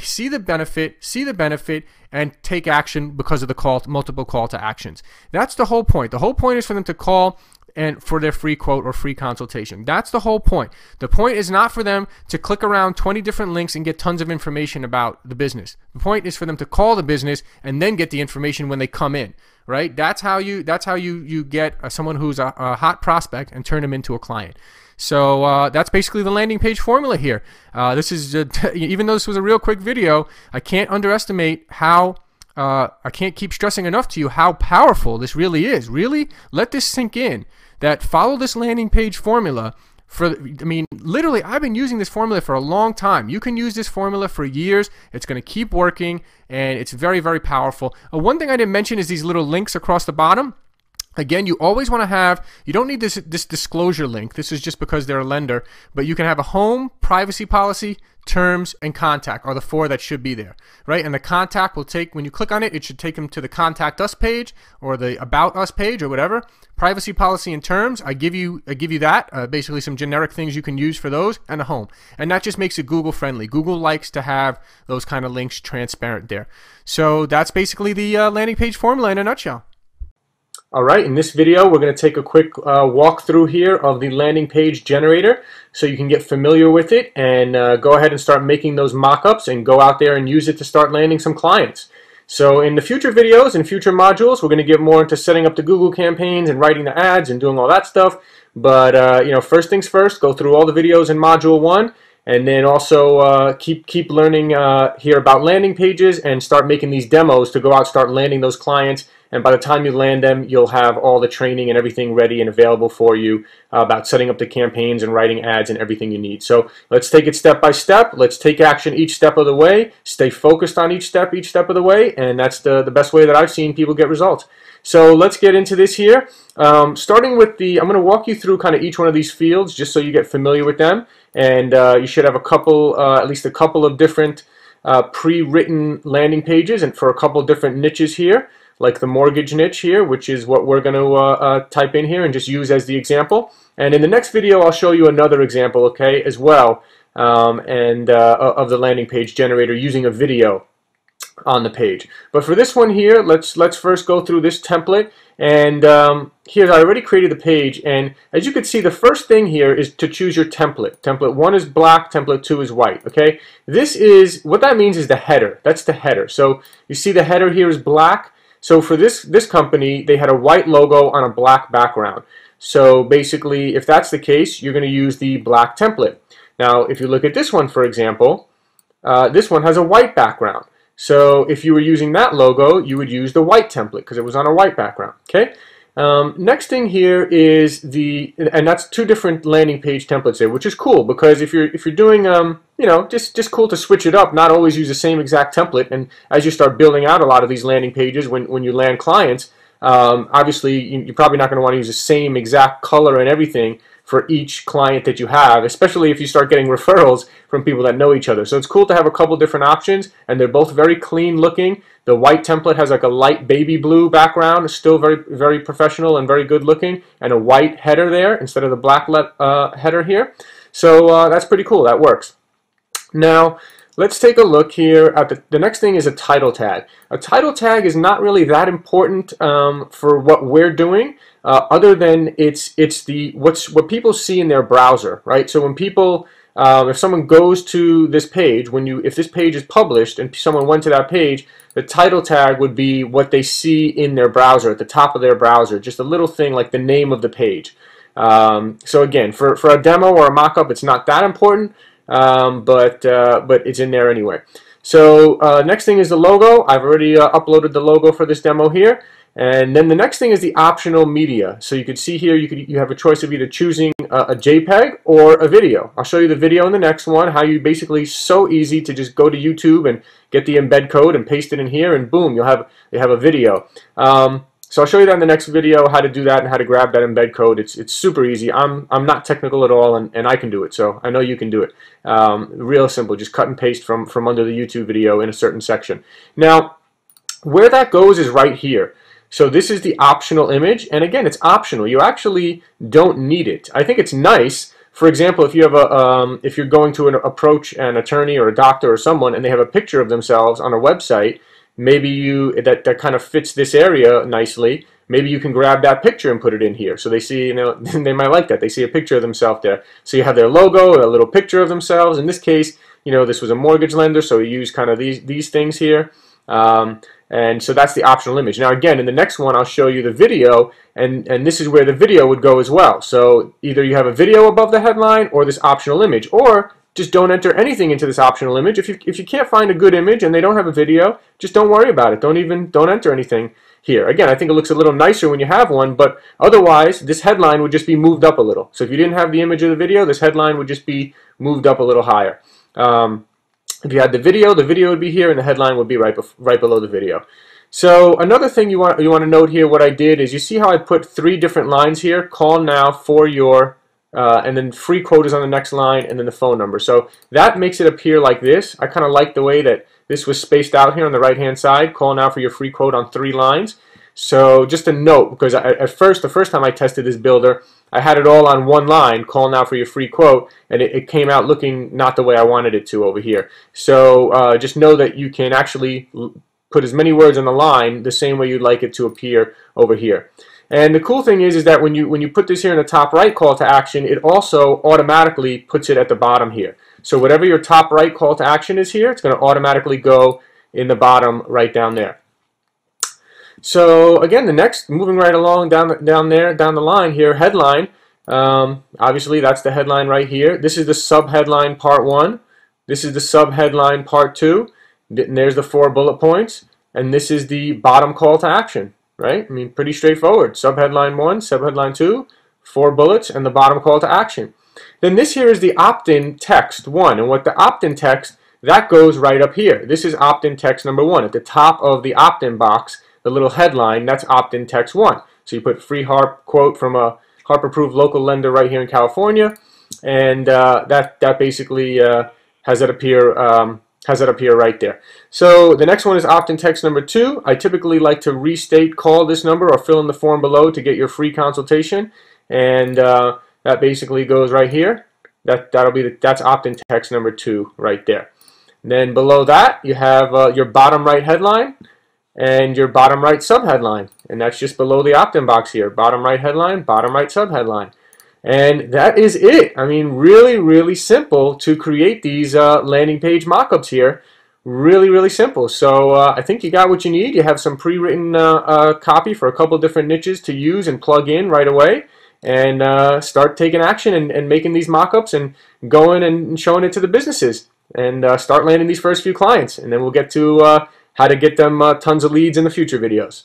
see the benefit, and take action because of the multiple call to actions. That's the whole point. The whole point is for them to call and for their free quote or free consultation. That's the whole point. The point is not for them to click around 20 different links and get tons of information about the business. The point is for them to call the business and then get the information when they come in, right? That's how you get someone who's a hot prospect and turn them into a client. So that's basically the landing page formula here. This is even though this was a real quick video, I can't underestimate how I can't keep stressing enough to you how powerful this really is. Really let this sink in, that follow this landing page formula I mean, literally, I've been using this formula for a long time. You can use this formula for years. It's going to keep working, and it's very, very powerful. One thing I didn't mention is these little links across the bottom. Again, you always want to have, you don't need this disclosure link. This is just because they're a lender, but you can have a home, privacy policy, terms, and contact are the 4 that should be there, right? And the contact will take, when you click on it, it should take them to the contact us page or the about us page or whatever. Privacy policy and terms, I give you that, basically some generic things you can use for those, and a home. And that just makes it Google friendly. Google likes to have those kind of links transparent there. So that's basically the landing page formula in a nutshell. All right, in this video, we're going to take a quick walkthrough here of the landing page generator so you can get familiar with it and go ahead and start making those mock-ups and go out there and use it to start landing some clients. So in the future videos and future modules, we're going to get more into setting up the Google campaigns and writing the ads and doing all that stuff. But you know, first things first, go through all the videos in Module 1. And then also keep learning here about landing pages and start making these demos to go out, start landing those clients. And by the time you land them, you'll have all the training and everything ready and available for you about setting up the campaigns and writing ads and everything you need. So let's take it step by step. Let's take action each step of the way. Stay focused on each step of the way. And that's the best way that I've seen people get results. So let's get into this here. Starting with I'm going to walk you through kind of each one of these fields just so you get familiar with them. And you should have a couple, at least a couple of different pre-written landing pages and for a couple of different niches here, like the mortgage niche here, which is what we're going to type in here and just use as the example. And in the next video, I'll show you another example, okay, as well, of the landing page generator using a video on the page. But for this one here, let's first go through this template. And here I already created the page, and as you can see, the first thing here is to choose your template. Template 1 is black, template 2 is white. Okay, this is what that means is the header. That's the header. So you see the header here is black. So for this company, they had a white logo on a black background. So basically, if that's the case, you're going to use the black template. Now, if you look at this one, for example, this one has a white background. So if you were using that logo, you would use the white template because it was on a white background. Okay. Next thing here is and that's 2 different landing page templates there, which is cool because if you're doing you know, just cool to switch it up, not always use the same exact template. And as you start building out a lot of these landing pages, when you land clients, obviously you're probably not going to want to use the same exact color and everything for each client that you have, especially if you start getting referrals from people that know each other. So it's cool to have a couple different options, and they're both very clean looking. The white template has like a light baby blue background, it's still very, very professional and very good looking, and a white header there instead of the black header here. So that's pretty cool, that works. Now, let's take a look here at the next thing is a title tag. A title tag is not really that important for what we're doing, other than it's what people see in their browser, right? So when people, if someone goes to this page, if this page is published and someone went to that page, the title tag would be what they see in their browser, at the top of their browser, just a little thing like the name of the page. So again, for a demo or a mock-up, it's not that important. But it's in there anyway. So next thing is the logo. I've already uploaded the logo for this demo here. And then the next thing is the optional media. So you can see here you have a choice of either choosing a JPEG or a video. I'll show you the video in the next one, how you basically, so easy to just go to YouTube and get the embed code and paste it in here, and boom, you have a video. So I'll show you that in the next video, how to do that and how to grab that embed code. It's super easy. I'm not technical at all, and I can do it, so I know you can do it. Real simple, just cut and paste from under the YouTube video in a certain section. Now, where that goes is right here. So this is the optional image, and again, it's optional. You actually don't need it. I think it's nice. For example, if you have if you're going to approach an attorney or a doctor or someone, and they have a picture of themselves on a website, maybe that kind of fits this area nicely. Maybe you can grab that picture and put it in here. So they see, you know, they might like that. They see a picture of themselves there. So you have their logo, a little picture of themselves. In this case, you know, this was a mortgage lender, so we use kind of these things here. And so that's the optional image. Now again, in the next one, I'll show you the video, and this is where the video would go as well. So either you have a video above the headline or this optional image, or just don't enter anything into this optional image. If you can't find a good image and they don't have a video, just don't worry about it. Don't enter anything. here. Again, I think it looks a little nicer when you have one, but otherwise this headline would just be moved up a little. So if you didn't have the image of the video, this headline would just be moved up a little higher. If you had the video would be here and the headline would be right below the video. So another thing you want to note here, what I did is, you see how I put 3 different lines here: call now, for your, and then free quote is on the next line, and then the phone number. So that makes it appear like this. I kind of like the way that this was spaced out here on the right hand side. Call now for your free quote on 3 lines. So just a note, because the first time I tested this builder, I had it all on 1 line, call now for your free quote, and it came out looking not the way I wanted it to over here. So just know that you can actually put as many words on the line the same way you'd like it to appear over here. And the cool thing is that when you put this here in the top right call to action, it also automatically puts it at the bottom here. So whatever your top right call to action is here, it's going to automatically go in the bottom right down there. So again, the next, moving right along down the line here, headline. Obviously that's the headline right here. This is the sub-headline part 1. This is the sub-headline part 2. And there's the 4 bullet points. And this is the bottom call to action, right? I mean, pretty straightforward. Sub-headline 1, sub-headline 2, 4 bullets, and the bottom call to action. Then this here is the opt-in text 1. And what the opt-in text, that goes right up here. This is opt-in text number 1. At the top of the opt-in box, the little headline, that's opt-in text 1. So you put free HARP quote from a HARP-approved local lender right here in California, and that basically has it appear right there. So the next one is opt-in text number 2. I typically like to restate, call this number, or fill in the form below to get your free consultation, and that basically goes right here. That's opt-in text number 2 right there. And then below that you have your bottom right headline and your bottom right subheadline, and that's just below the opt-in box here. Bottom right headline, bottom right subheadline. And that is it. I mean, really, really simple to create these landing page mockups here. Really, really simple. So I think you got what you need. You have some pre-written copy for a couple different niches to use and plug in right away, and start taking action and making these mockups and going and showing it to the businesses, and start landing these first few clients. And then we'll get to how to get them tons of leads in the future videos.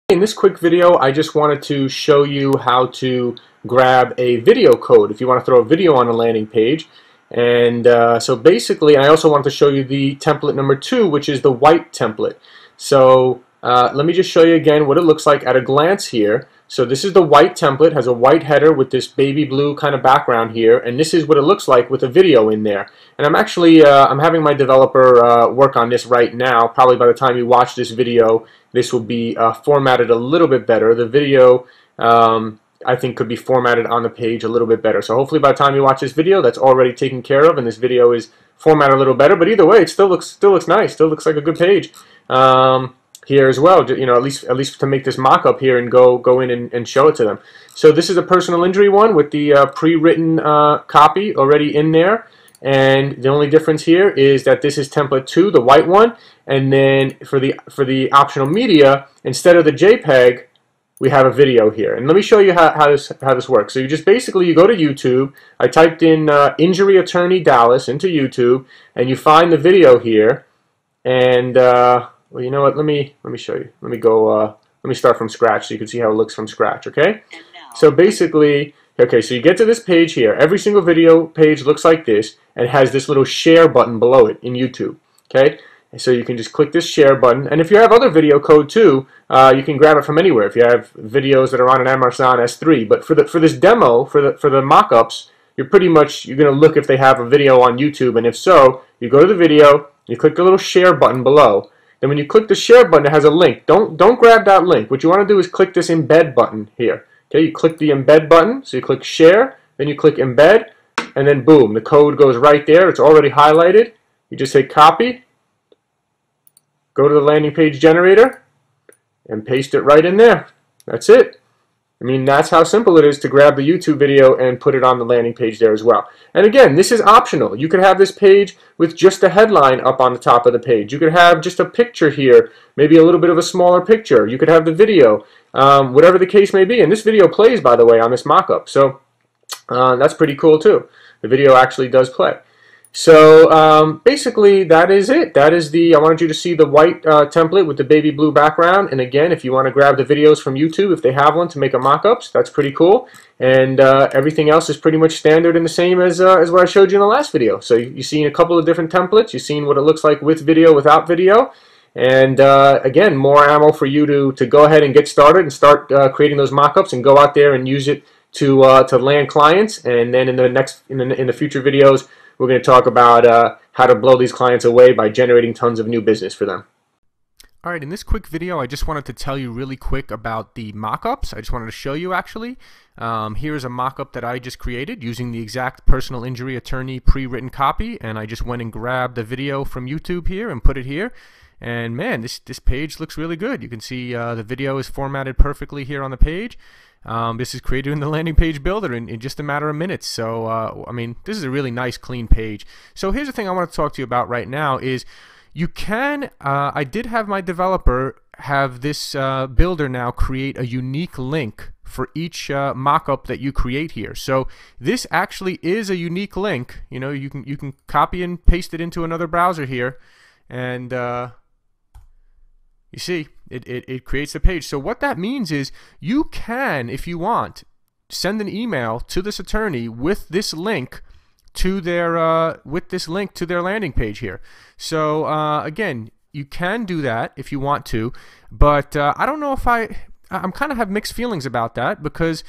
In this quick video, I just wanted to show you how to grab a video code if you want to throw a video on a landing page. And so basically, I also wanted to show you the template number 2, which is the white template. So let me just show you again what it looks like at a glance here. So this is the white template, has a white header with this baby blue kind of background here, and this is what it looks like with a video in there. And I'm actually I'm having my developer work on this right now. Probably by the time you watch this video, this will be formatted a little bit better. The video I think could be formatted on the page a little bit better. So hopefully by the time you watch this video, that's already taken care of, and this video is formatted a little better. But either way, it still looks nice. Still looks like a good page. Here as well, you know, at least to make this mock-up here and go in and show it to them. So this is a personal injury one with the pre-written copy already in there, and the only difference here is that this is template 2, the white one, and then for the optional media, instead of the JPEG, we have a video here. And let me show you how this works. So you just basically, you go to YouTube. I typed in injury attorney Dallas into YouTube, and you find the video here, and well, you know what? Let me show you. Let me start from scratch so you can see how it looks from scratch. Okay. So basically, okay. So you get to this page here. Every single video page looks like this and has this little share button below it in YouTube. Okay. And so you can just click this share button, and if you have other video code too, you can grab it from anywhere. If you have videos that are on an Amazon S3, but for this demo, for the mock-ups, you're going to look if they have a video on YouTube, and if so, you go to the video, you click the little share button below. Then when you click the share button, it has a link. Don't grab that link. What you want to do is click this embed button here. Okay, you click the embed button, so you click share, then you click embed, and then boom, the code goes right there. It's already highlighted. You just hit copy, go to the landing page generator, and paste it right in there. That's it. I mean, that's how simple it is to grab the YouTube video and put it on the landing page there as well. And again, this is optional. You could have this page with just a headline up on the top of the page. You could have just a picture here, maybe a little bit of a smaller picture. You could have the video, whatever the case may be. And this video plays, by the way, on this mock-up. So that's pretty cool too. The video actually does play. So basically that is it. That is I wanted you to see the white template with the baby blue background. And again, if you want to grab the videos from YouTube, if they have one to make a mock-ups, that's pretty cool. And everything else is pretty much standard and the same as what I showed you in the last video. So you've seen a couple of different templates. You've seen what it looks like with video, without video. And again, more ammo for you to go ahead and get started and start creating those mock-ups and go out there and use it to land clients. And then in the future videos, we're going to talk about how to blow these clients away by generating tons of new business for them. Alright, in this quick video, I just wanted to tell you really quick about the mock-ups. I just wanted to show you actually. Here's a mock-up that I just created using the exact personal injury attorney pre-written copy, and I just went and grabbed the video from YouTube here and put it here. And man, this page looks really good. You can see the video is formatted perfectly here on the page. This is created in the landing page builder in just a matter of minutes. So I mean, this is a really nice clean page. So here's the thing I want to talk to you about right now is you can I did have my developer have this builder now create a unique link for each mock-up that you create here. So this actually is a unique link. You know, you can copy and paste it into another browser here, and you see, it creates the page. So what that means is you can, if you want, send an email to this attorney with this link to their landing page here. So again, you can do that if you want to, but I don't know if I'm kind of have mixed feelings about that, because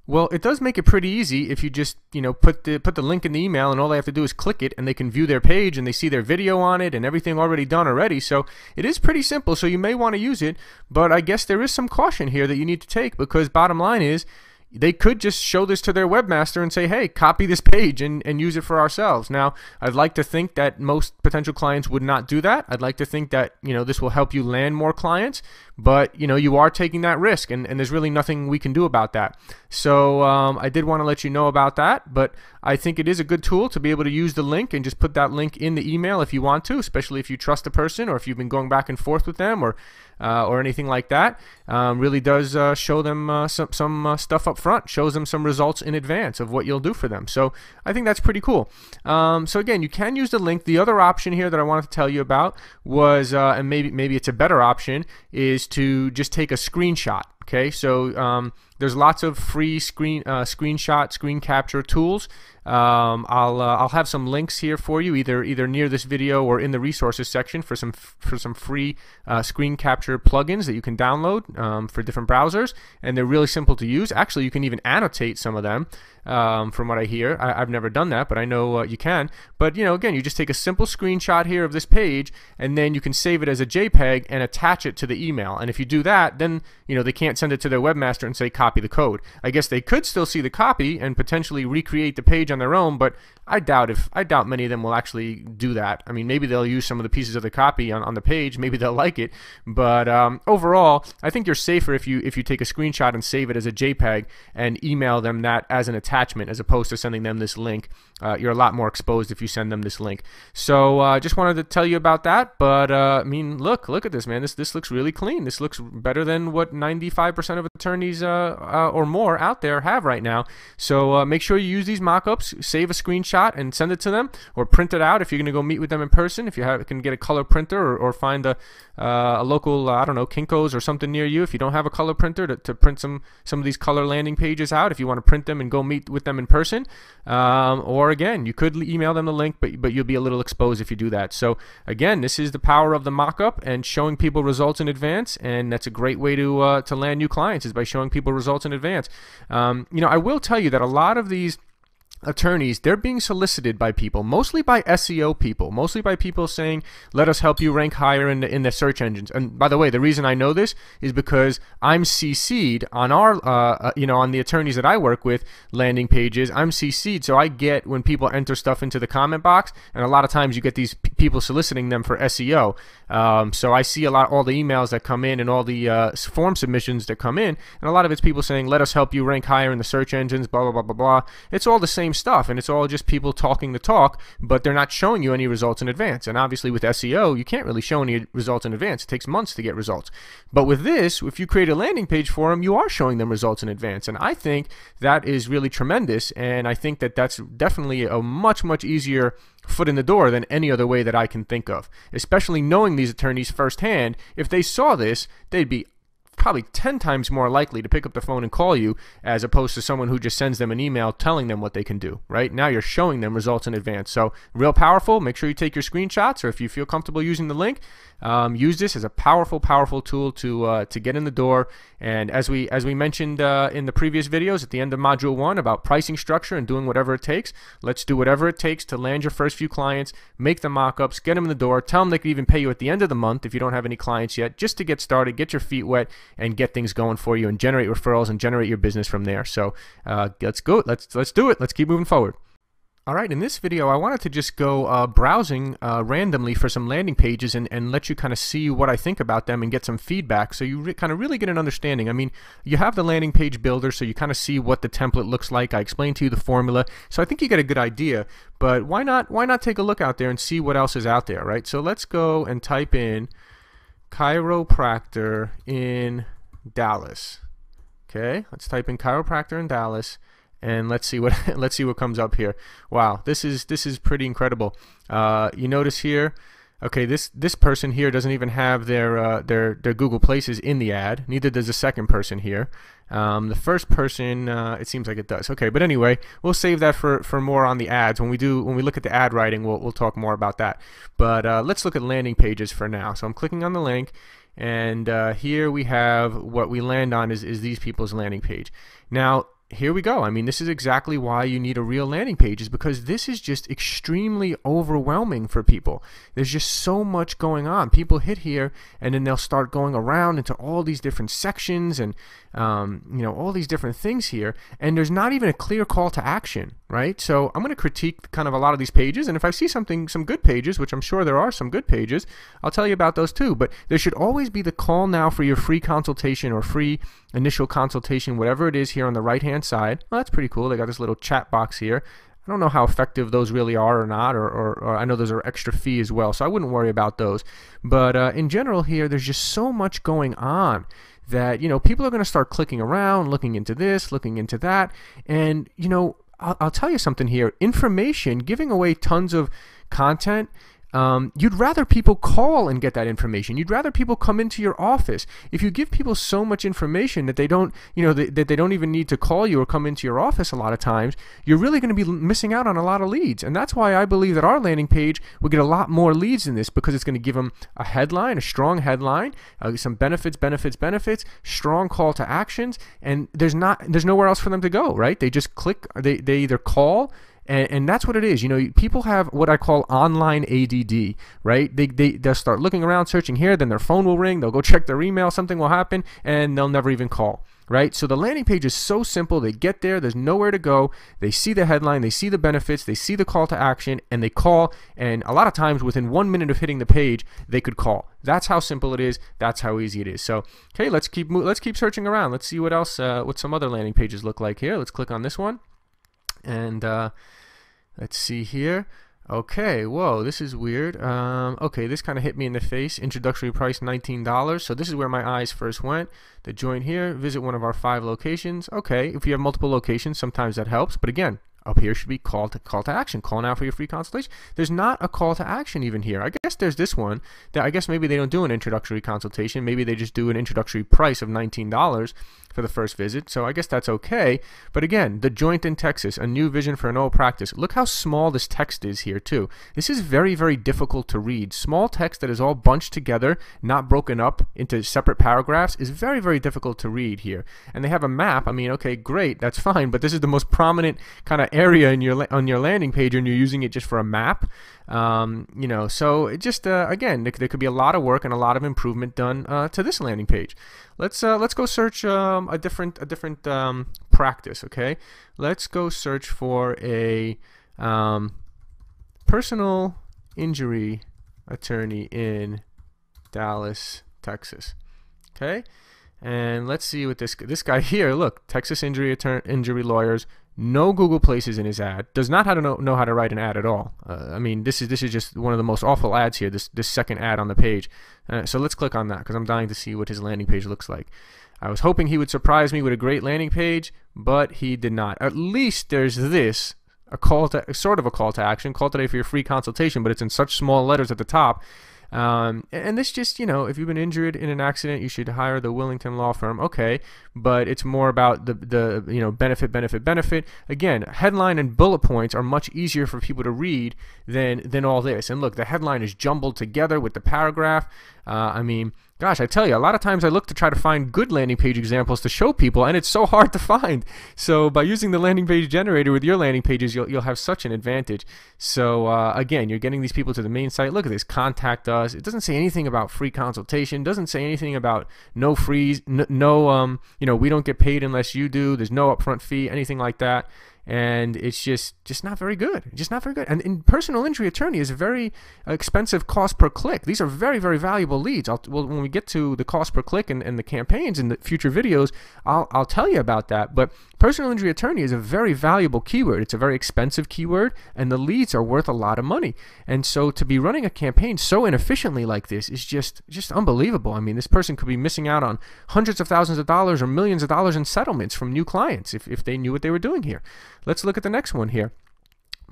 well, it does make it pretty easy if you just, you know, put the link in the email and all they have to do is click it and they can view their page and they see their video on it and everything already done already. So it is pretty simple, so you may want to use it, but I guess there is some caution here that you need to take, because bottom line is they could just show this to their webmaster and say, hey, copy this page and use it for ourselves. Now, I'd like to think that most potential clients would not do that. I'd like to think that, you know, this will help you land more clients, but, you know, you are taking that risk, and there's really nothing we can do about that. So I did want to let you know about that, but I think it is a good tool to be able to use the link and just put that link in the email if you want to, especially if you trust the person or if you've been going back and forth with them or anything like that. Really does show them some stuff up front, shows them some results in advance of what you'll do for them. So I think that's pretty cool. So again, you can use the link. The other option here that I wanted to tell you about was, and maybe it's a better option, is to just take a screenshot. Okay, so there's lots of free screen capture tools. I'll have some links here for you, either near this video or in the resources section for some free screen capture plugins that you can download for different browsers, and they're really simple to use. Actually, you can even annotate some of them. From what I hear, I've never done that, but I know you can. But you know, again, you just take a simple screenshot here of this page, and then you can save it as a JPEG and attach it to the email. And if you do that, then you know they can't send it to their webmaster and say copy the code. I guess they could still see the copy and potentially recreate the page on their own, but I doubt many of them will actually do that. I mean, maybe they'll use some of the pieces of the copy on the page. Maybe they'll like it, but overall, I think you're safer if you take a screenshot and save it as a JPEG and email them that as an attachment, as opposed to sending them this link. You're a lot more exposed if you send them this link. So just wanted to tell you about that. But I mean, look at this, man. This looks really clean. This looks better than what 95% of attorneys or more out there have right now. So make sure you use these mock-ups. Save a screenshot and send it to them, or print it out if you're going to go meet with them in person. If you can get a color printer, or find a local I don't know, Kinko's or something near you. If you don't have a color printer to print some of these color landing pages out, if you want to print them and go meet with them in person, or again, you could email them the link, but you'll be a little exposed if you do that. So again, this is the power of the mock-up and showing people results in advance, and that's a great way to land new clients, is by showing people results in advance. You know, I will tell you that a lot of these attorneys, they're being solicited by people, mostly by SEO people, mostly by people saying, let us help you rank higher in the search engines. And by the way, the reason I know this is because I'm CC'd on our, you know, on the attorneys that I work with landing pages. I'm CC'd, so I get when people enter stuff into the comment box, and a lot of times you get these people soliciting them for SEO. So I see all the emails that come in and all the form submissions that come in, and a lot of it's people saying, let us help you rank higher in the search engines, blah, blah, blah, blah, blah. It's all the same stuff, and it's all just people talking the talk, but they're not showing you any results in advance. And obviously with SEO, you can't really show any results in advance. It takes months to get results. But with this, if you create a landing page for them, you are showing them results in advance. And I think that is really tremendous, and I think that that's definitely a much, much easier foot in the door than any other way that I can think of. Especially knowing these attorneys firsthand, if they saw this, they'd be probably 10 times more likely to pick up the phone and call you, as opposed to someone who just sends them an email telling them what they can do, right? Now you're showing them results in advance. So real powerful. Make sure you take your screenshots, or if you feel comfortable using the link, use this as a powerful tool to get in the door. And as we mentioned in the previous videos at the end of module 1 about pricing structure and doing whatever it takes, let's do whatever it takes to land your first few clients, make the mock-ups, get them in the door, tell them they can even pay you at the end of the month if you don't have any clients yet, just to get started, get your feet wet, and get things going for you and generate referrals and generate your business from there. So let's go. Let's do it. Let's keep moving forward. All right, in this video, I wanted to just go browsing randomly for some landing pages and let you kind of see what I think about them and get some feedback, so you kind of really get an understanding. I mean, you have the landing page builder, so you kind of see what the template looks like. I explained to you the formula, so I think you get a good idea. But why not take a look out there and see what else is out there, right? So let's go and type in chiropractor in Dallas. Okay, let's type in chiropractor in Dallas. And let's see what comes up here. Wow, this is pretty incredible. You notice here, okay, this person here doesn't even have their Google Places in the ad. Neither does the second person here. The first person, it seems like it does. Okay, but anyway, we'll save that for more on the ads. When we look at the ad writing, we'll talk more about that. But let's look at landing pages for now. So I'm clicking on the link, and here we have what we land on is these people's landing page. Now, here we go. I mean, this is exactly why you need a real landing page, is because this is just extremely overwhelming for people. There's just so much going on. People hit here and then they'll start going around into all these different sections and all these different things here, and there's not even a clear call to action, right? So I'm going to critique kind of a lot of these pages, and if I see some good pages, which I'm sure there are some good pages, I'll tell you about those too. But there should always be the call now for your free consultation or free initial consultation, whatever it is, here on the right hand side. Well, that's pretty cool. They got this little chat box here. I don't know how effective those really are or not, or I know those are extra fee as well, so I wouldn't worry about those. But in general here, there's just so much going on that people are going to start clicking around, looking into this, looking into that, and I'll tell you something here. Information, giving away tons of content. You'd rather people call and get that information. You'd rather people come into your office. If you give people so much information that they don't, that they don't even need to call you or come into your office a lot of times, you're really going to be missing out on a lot of leads. And that's why I believe that our landing page will get a lot more leads than this, because it's going to give them a headline, a strong headline, some benefits, strong call to actions, and there's nowhere else for them to go, right? They just click, they either call. And that's what it is. People have what I call online ADD, right? They'll start looking around, searching here, then their phone will ring, they'll go check their email, something will happen, and they'll never even call, right? So the landing page is so simple. They get there, there's nowhere to go, they see the headline, they see the benefits, they see the call to action, and they call, and a lot of times within 1 minute of hitting the page, they could call. That's how simple it is. That's how easy it is. So, okay, let's keep searching around. Let's see what else, what some other landing pages look like here. Let's click on this one. And let's see here. Okay, whoa, this is weird. Okay, this kind of hit me in the face. Introductory price $19. So this is where my eyes first went. The join here, visit one of our 5 locations. Okay, if you have multiple locations, sometimes that helps. But again, up here should be call to action. Call now for your free consultation. There's not a call to action even here. I guess there's this one that I guess maybe they don't do an introductory consultation. Maybe they just do an introductory price of $19 for the first visit. So I guess that's okay. But again, the joint in Texas, a new vision for an old practice. Look how small this text is here too. This is very, very difficult to read. Small text that is all bunched together, not broken up into separate paragraphs, is very, very difficult to read here. And they have a map. I mean, okay, great, that's fine. But this is the most prominent kind of area in on your landing page, and you're using it just for a map. So it just again, there could be a lot of work and a lot of improvement done to this landing page. Let's go search a different practice. Okay, let's go search for a personal injury attorney in Dallas, Texas. Okay, and let's see what this guy here. Look, Texas injury lawyers. No Google Places in his ad. Does not know how to write an ad at all. I mean, this is just one of the most awful ads here. This second ad on the page. So let's click on that because I'm dying to see what his landing page looks like. I was hoping he would surprise me with a great landing page, but he did not. At least there's this a call to, sort of a call to action, call today for your free consultation, but it's in such small letters at the top. And this just, if you've been injured in an accident, you should hire the Willington Law Firm. Okay, but it's more about the benefit. Again, headline and bullet points are much easier for people to read than all this. And look, the headline is jumbled together with the paragraph. Gosh, I tell you, a lot of times I look to try to find good landing page examples to show people, and it's so hard to find. So by using the landing page generator with your landing pages, you'll have such an advantage. So again, you're getting these people to the main site. Look at this, contact us. It doesn't say anything about free consultation. Doesn't say anything about no fees, we don't get paid unless you do. There's no upfront fee, anything like that. And it's just not very good. Just not very good. And personal injury attorney is a very expensive cost per click. These are very, very valuable leads. When we get to the cost per click and the campaigns in the future videos, I'll tell you about that. But personal injury attorney is a very valuable keyword. It's a very expensive keyword, and the leads are worth a lot of money. And so to be running a campaign so inefficiently like this is just unbelievable. I mean, this person could be missing out on hundreds of thousands of dollars or millions of dollars in settlements from new clients if they knew what they were doing here. Let's look at the next one here.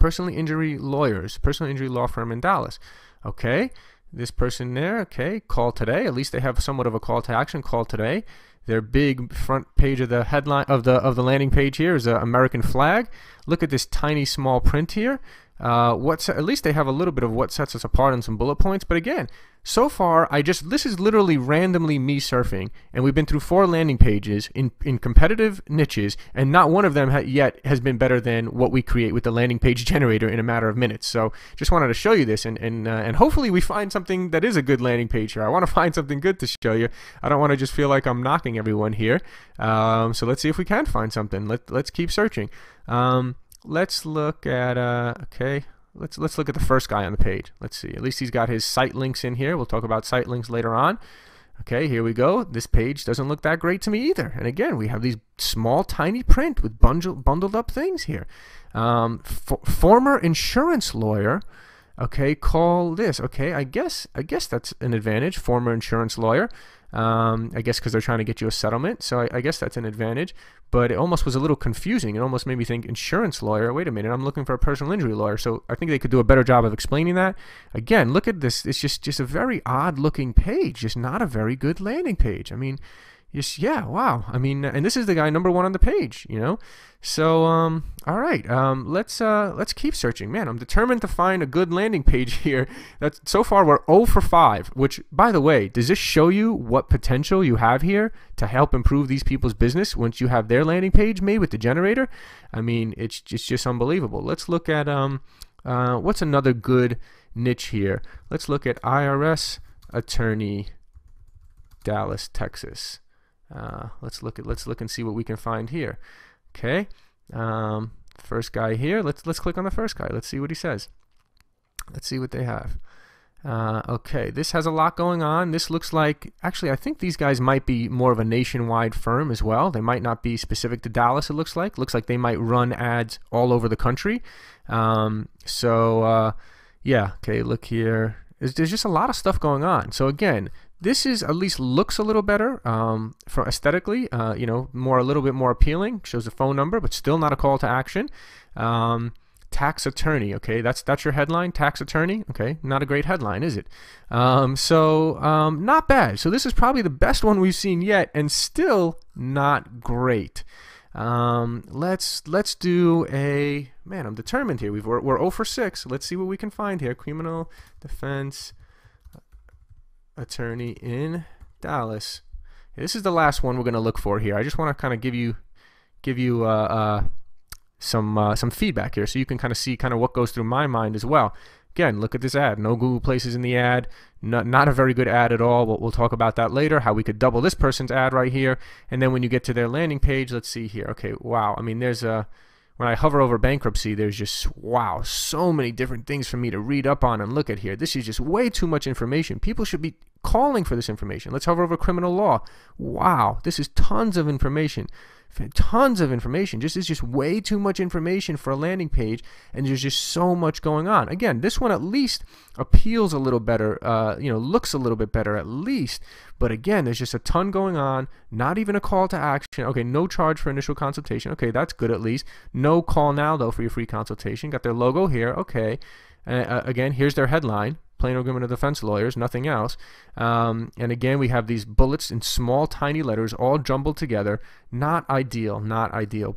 Personal injury lawyers, personal injury law firm in Dallas. Okay, this person there, okay, call today. At least they have somewhat of a call to action, call today. Their big front page of the headline of the landing page here is an American flag. Look at this tiny small print here. At least they have a little bit of what sets us apart and some bullet points. But again, so far, this is literally randomly me surfing, and we've been through 4 landing pages in competitive niches, and not one of them yet has been better than what we create with the landing page generator in a matter of minutes. So just wanted to show you this, and hopefully we find something that is a good landing page here. I want to find something good to show you. I don't want to just feel like I'm knocking everyone here. So let's see if we can find something. Let's keep searching. Let's look at okay. Let's look at the first guy on the page. Let's see. At least he's got his site links in here. We'll talk about site links later on. Okay, here we go. This page doesn't look that great to me either. And again, we have these small, tiny print with bundled up things here. Former insurance lawyer. Okay, call this. Okay, I guess that's an advantage. Former insurance lawyer. I guess because they're trying to get you a settlement. So I guess that's an advantage. But it almost was a little confusing. It almost made me think insurance lawyer. Wait a minute, I'm looking for a personal injury lawyer. So I think they could do a better job of explaining that. Again, look at this. It's just a very odd looking page. Just not a very good landing page. I mean, yeah, wow. I mean, and this is the guy number 1 on the page, So, all right, let's keep searching. Man, I'm determined to find a good landing page here. So far we're 0 for 5, which, by the way, does this show you what potential you have here to help improve these people's business once you have their landing page made with the generator? I mean, it's just unbelievable. Let's look at, what's another good niche here? Let's look at IRS attorney, Dallas, Texas. Let's look and see what we can find here. Okay, first guy here. Let's click on the first guy. Let's see what he says. Let's see what they have. Okay, this has a lot going on. This looks like, actually, I think these guys might be more of a nationwide firm as well. They might not be specific to Dallas. It looks like they might run ads all over the country. Yeah. Okay, look here. There's just a lot of stuff going on. So again, this is at least looks a little better for aesthetically, a little bit more appealing. Shows a phone number, but still not a call to action. Tax attorney, okay, that's your headline, tax attorney. Okay, not a great headline, is it? Not bad. So this is probably the best one we've seen yet, and still not great. Let's do a, man, I'm determined here. We're 0 for 6. Let's see what we can find here. Criminal defense attorney in Dallas. This is the last one we're going to look for here. I just want to kind of give you some feedback here, so you can kind of see what goes through my mind as well. Again, look at this ad. No Google places in the ad. Not a very good ad at all. We'll talk about that later, how we could double this person's ad right here. And then when you get to their landing page, let's see here. Okay, wow. I mean, there's when I hover over bankruptcy, there's just, wow, so many different things for me to read up on and look at here. This is just way too much information. People should be calling for this information. Let's hover over criminal law. Wow, this is tons of information. Tons of information. It's just way too much information for a landing page, and there's just so much going on. Again, this one at least appeals a little better, looks a little bit better at least. But again, there's just a ton going on. Not even a call to action. Okay, no charge for initial consultation. Okay, that's good at least. No call now though for your free consultation. Got their logo here. Okay. Again, here's their headline. Plain agreement of defense lawyers, nothing else. And again, we have these bullets in small, tiny letters, all jumbled together. Not ideal,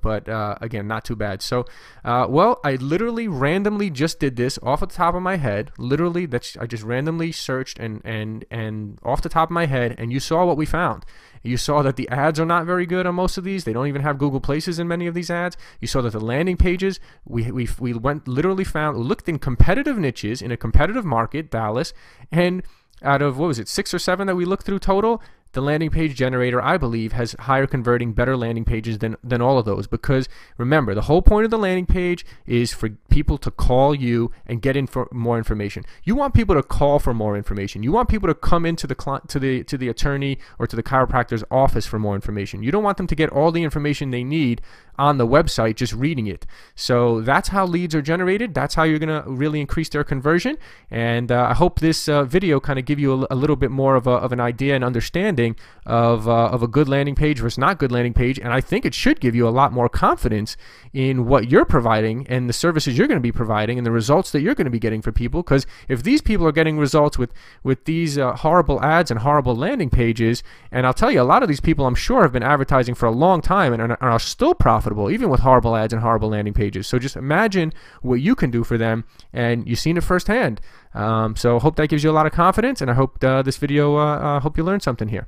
but again, not too bad. So, well, I literally randomly just did this off the top of my head. Literally, I just randomly searched and off the top of my head, and you saw what we found. You saw that the ads are not very good on most of these. They don't even have Google Places in many of these ads. You saw that the landing pages, we looked in competitive niches in a competitive market, Dallas, and out of, 6 or 7 that we looked through total, the landing page generator, I believe, has higher converting, better landing pages than all of those. Because remember, the whole point of the landing page is for people to call you and get in for more information. You want people to call for more information. You want people to come into the attorney or to the chiropractor's office for more information. You don't want them to get all the information they need on the website just reading it. So that's how leads are generated. That's how you're going to really increase their conversion. And I hope this video kind of give you a little bit more of an idea and understanding of a good landing page versus not good landing page. And I think it should give you a lot more confidence in what you're providing and the services you're going to be providing and the results that you're going to be getting for people. Because if these people are getting results with these horrible ads and horrible landing pages, and I'll tell you, a lot of these people I'm sure have been advertising for a long time and are still profitable even with horrible ads and horrible landing pages. So just imagine what you can do for them, and you've seen it firsthand. So hope that gives you a lot of confidence, and I hope this video, hope you learned something here.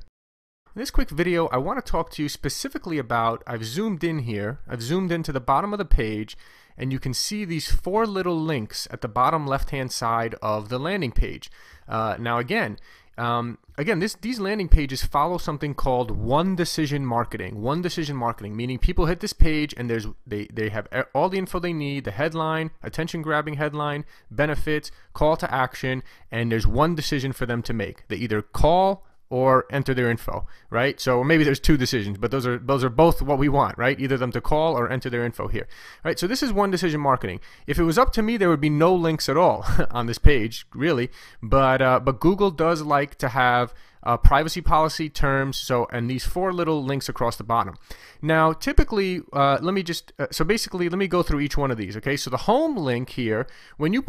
In this quick video, I want to talk to you specifically about, I've zoomed in here, I've zoomed into the bottom of the page, and you can see these 4 little links at the bottom left-hand side of the landing page. Now again, these landing pages follow something called one-decision marketing. One-decision marketing, meaning people hit this page and they have all the info they need, the headline, attention-grabbing headline, benefits, call to action, and there's one decision for them to make. They either call or enter their info, right? So maybe there's 2 decisions, but those are both what we want, right? Either them to call or enter their info here, right? So this is one decision marketing. If it was up to me, there would be no links at all on this page, really. But Google does like to have privacy policy terms, and these 4 little links across the bottom. Now, typically, let me go through each one of these. Okay, so the home link here, when you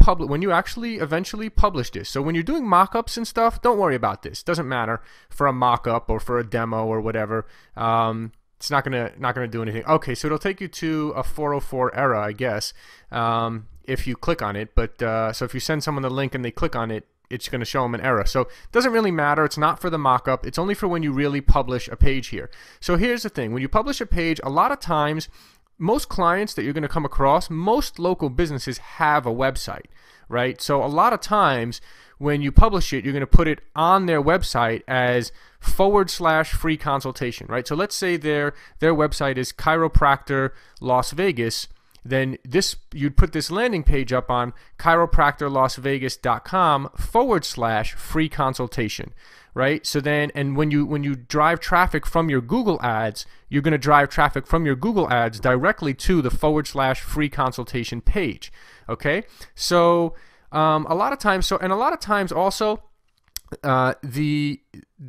actually eventually publish this. So when you're doing mock-ups and stuff, don't worry about this. Doesn't matter for a mock-up or for a demo or whatever. It's not gonna do anything. Okay, so it'll take you to a 404 error, I guess, if you click on it. But so if you send someone the link and they click on it, it's going to show them an error. So it doesn't really matter. It's not for the mock-up. It's only for when you really publish a page here. So here's the thing. When you publish a page, a lot of times, most clients that you're going to come across, most local businesses have a website, right? So a lot of times when you publish it, you're going to put it on their website as /free consultation, right? So let's say their website is Chiropractor Las Vegas. Then you'd put this landing page up on chiropractorlasvegas.com /free consultation, right? So then, and when you drive traffic from your Google ads, you're going to drive traffic from your Google ads directly to the /free consultation page. Okay, so a lot of times also, the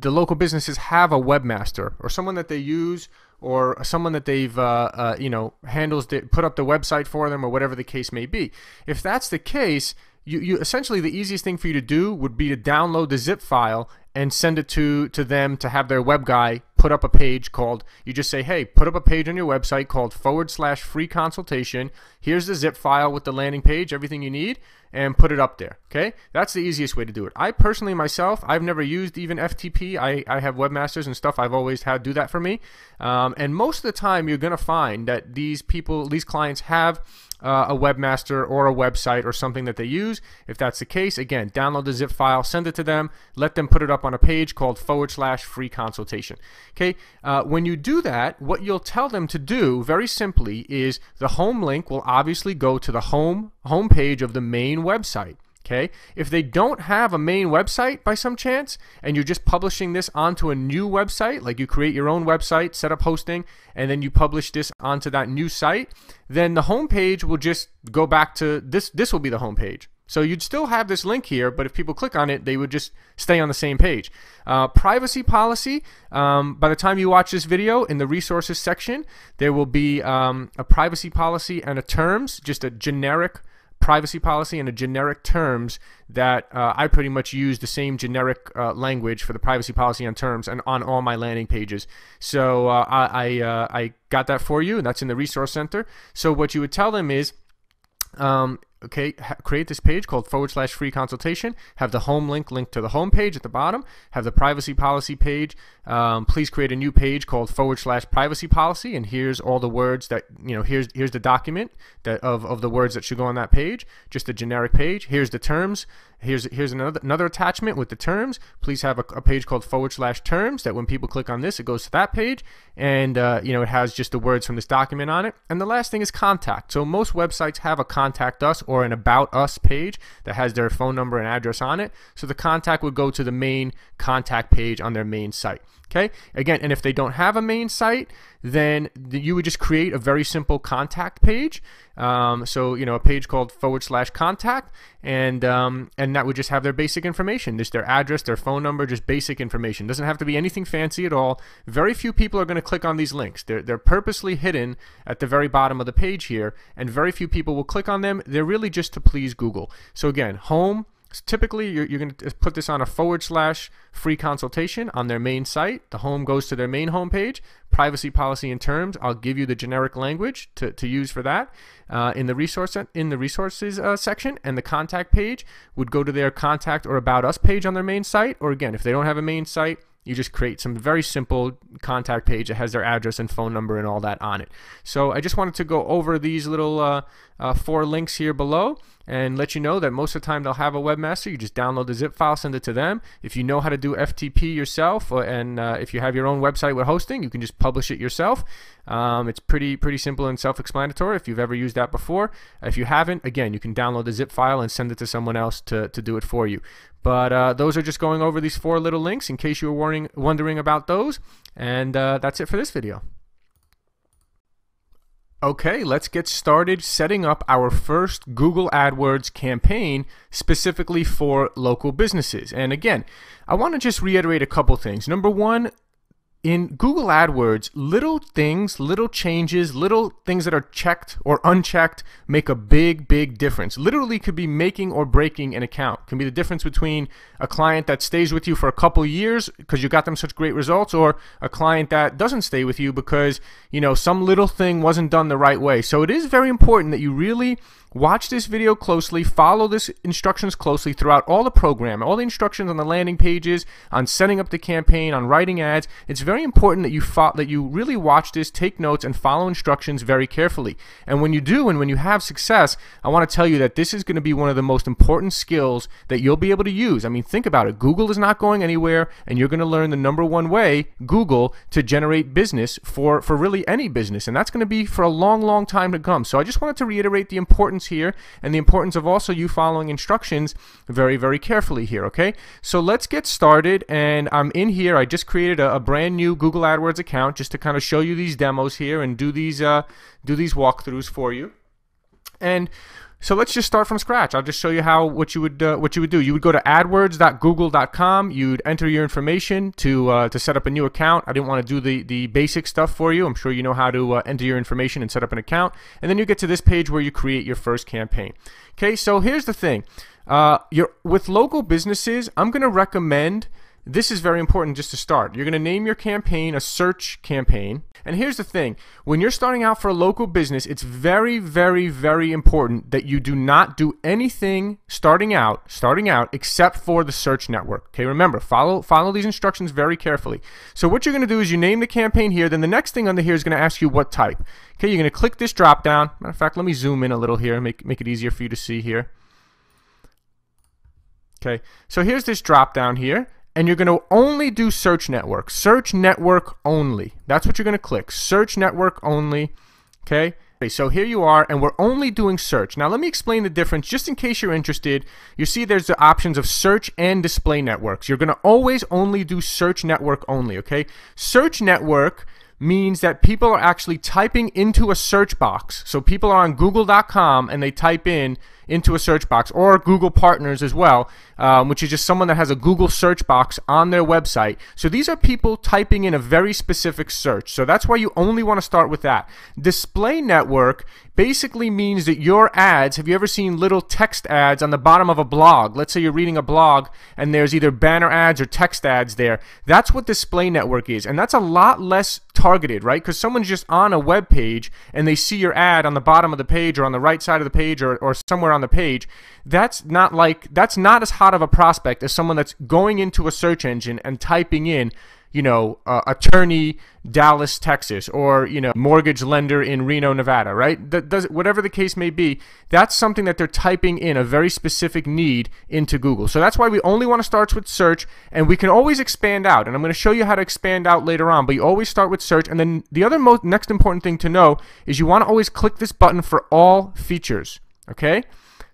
local businesses have a webmaster or someone that they use, or someone that they've put up the website for them, or whatever the case may be. If that's the case, you essentially, the easiest thing for you to do would be to download the zip file and send it to them to have their web guy put up a page called, you just say, hey, put up a page on your website called /free consultation. Here's the zip file with the landing page, everything you need, and put it up there. Okay, that's the easiest way to do it. I personally myself, I've never used even FTP. I have webmasters and stuff I've always had do that for me, and most of the time you're gonna find that these clients have a webmaster or a website or something that they use. If that's the case, again, download the zip file, send it to them, let them put it up on a page called /free consultation. Okay, when you do that, what you'll tell them to do very simply is the home link will obviously go to the home page of the main website. Okay, if they don't have a main website by some chance, and you're just publishing this onto a new website, like you create your own website, set up hosting, and then you publish this onto that new site, then the homepage will just go back to this. This will be the homepage. So you'd still have this link here, but if people click on it, they would just stay on the same page. Privacy policy, by the time you watch this video, in the resources section, there will be a privacy policy and a terms, just a generic privacy policy and a generic terms that I pretty much use the same generic language for the privacy policy and terms and on all my landing pages. So I got that for you, and that's in the resource center. So what you would tell them is, okay, create this page called /free consultation, have the home link to the home page at the bottom, have the privacy policy page, please create a new page called /privacy policy, and here's all the words that, here's the document that of the words that should go on that page, just a generic page. Here's the terms. Here's another attachment with the terms. Please have a page called /terms that when people click on this, it goes to that page, and it has just the words from this document on it. And the last thing is contact. So most websites have a contact us or an about us page that has their phone number and address on it. So the contact would go to the main contact page on their main site. Okay, again, and if they don't have a main site, then you would just create a very simple contact page. So a page called /contact, and that would just have their basic information, just their address, their phone number, just basic information. Doesn't have to be anything fancy at all. Very few people are going to click on these links. They're purposely hidden at the very bottom of the page here, and very few people will click on them. They're really just to please Google. So again, home. Typically, you're going to put this on a /free consultation on their main site. The home goes to their main home page. Privacy policy and terms, I'll give you the generic language to use for that in the resources section. And the contact page would go to their contact or about us page on their main site. Or again, if they don't have a main site, you just create some very simple contact page that has their address and phone number and all that on it. So I just wanted to go over these little 4 links here below and let you know that most of the time they'll have a webmaster. You just download the zip file, send it to them. If you know how to do FTP yourself, and if you have your own website with hosting, you can just publish it yourself. It's pretty simple and self-explanatory if you've ever used that before. If you haven't, again, you can download the zip file and send it to someone else to do it for you. But those are just going over these 4 little links in case you were wondering about those. And that's it for this video. Okay, let's get started setting up our first Google AdWords campaign specifically for local businesses. And again, I want to just reiterate a couple things. Number one, in Google AdWords, little things, little changes, little things that are checked or unchecked make a big difference. Literally could be making or breaking an account. Can be the difference between a client that stays with you for a couple years because you got them such great results, or a client that doesn't stay with you because some little thing wasn't done the right way. So it is very important that you really watch this video closely, follow this instructions closely throughout all the program, all the instructions on the landing pages, on setting up the campaign, on writing ads. It's very important that you really watch this, take notes, and follow instructions very carefully. And when you do, and when you have success, I want to tell you that this is going to be one of the most important skills that you'll be able to use. I mean, think about it. Google is not going anywhere, and you're going to learn the #1 way, Google, to generate business for really any business. And that's going to be for a long time to come. So I just wanted to reiterate the importance here and the importance of also you following instructions very carefully here. Okay, so let's get started. And I'm in here. I just created a brand new Google AdWords account just to kind of show you these demos here and do these walkthroughs for you. And so let's just start from scratch. I'll just show you what you would do. You would go to adwords.google.com. You'd enter your information to set up a new account. I didn't want to do the basic stuff for you. I'm sure you know how to enter your information and set up an account. And then you get to this page where you create your first campaign. Okay, so here's the thing. With local businesses, I'm going to recommend, this is very important just to start. You're going to name your campaign a search campaign. And here's the thing. When you're starting out for a local business, it's very important that you do not do anything starting out except for the search network. Okay, remember, follow these instructions very carefully. So what you're going to do is you name the campaign here. Then the next thing under here is going to ask you what type. Okay, you're going to click this drop down. Matter of fact, let me zoom in a little here, make it easier for you to see here. Okay, so here's this drop down here. And you're going to only do search network only. That's what you're going to click, search network only. Okay, Okay, so here you are, and we're only doing search. Now let me explain the difference just in case you're interested. You see there's the options of search and display networks. You're going to always only do search network only, okay? Search network means that people are actually typing into a search box. So people are on google.com and they type into a search box, or Google Partners as well, which is just someone that has a Google search box on their website. So these are people typing in a very specific search. So that's why you only want to start with that. Display network basically means that your ads, have you ever seen little text ads on the bottom of a blog? Let's say you're reading a blog and there's either banner ads or text ads there. That's what display network is, and that's a lot less targeted, right? Because someone's just on a web page and they see your ad on the bottom of the page or on the right side of the page or somewhere on the page. That's not as hot of a prospect as someone that's going into a search engine and typing in, you know, attorney Dallas, Texas, or, you know, mortgage lender in Reno, Nevada, right? Whatever the case may be, that's something that they're typing in a very specific need into Google. So that's why we only want to start with search, and we can always expand out. And I'm going to show you how to expand out later on, but you always start with search. And then the other next important thing to know is you want to always click this button for all features, okay?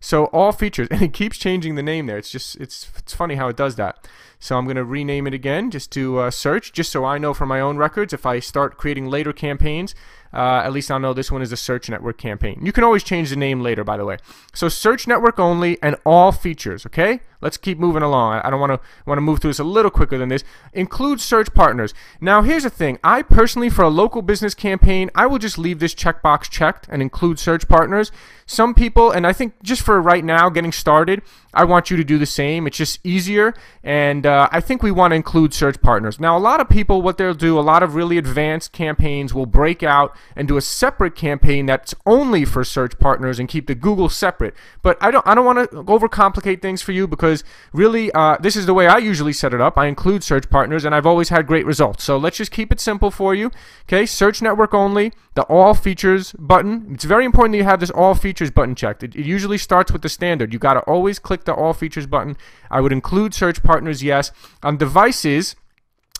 So all features, and it keeps changing the name there. It's funny how it does that. So I'm going to rename it again just to search, just so I know for my own records if I start creating later campaigns, at least I'll know this one is a search network campaign. You can always change the name later, by the way. So search network only and all features, okay? Let's keep moving along. I don't want to move through this a little quicker than this. Include search partners. Now here's the thing. I personally, for a local business campaign, I will just leave this checkbox checked and include search partners. Some people, and I think just for right now, getting started, I want you to do the same. It's just easier, and I think we want to include search partners. Now, a lot of people, what they'll do, a lot of really advanced campaigns will break out and do a separate campaign that's only for search partners and keep the Google separate. But I don't want to overcomplicate things for you, because really, this is the way I usually set it up. I include search partners, and I've always had great results. So let's just keep it simple for you. Okay, search network only, the all features button. It's very important that you have this all features button checked. It usually starts with the standard. You got to always click the all features button. I would include search partners, yes. On devices,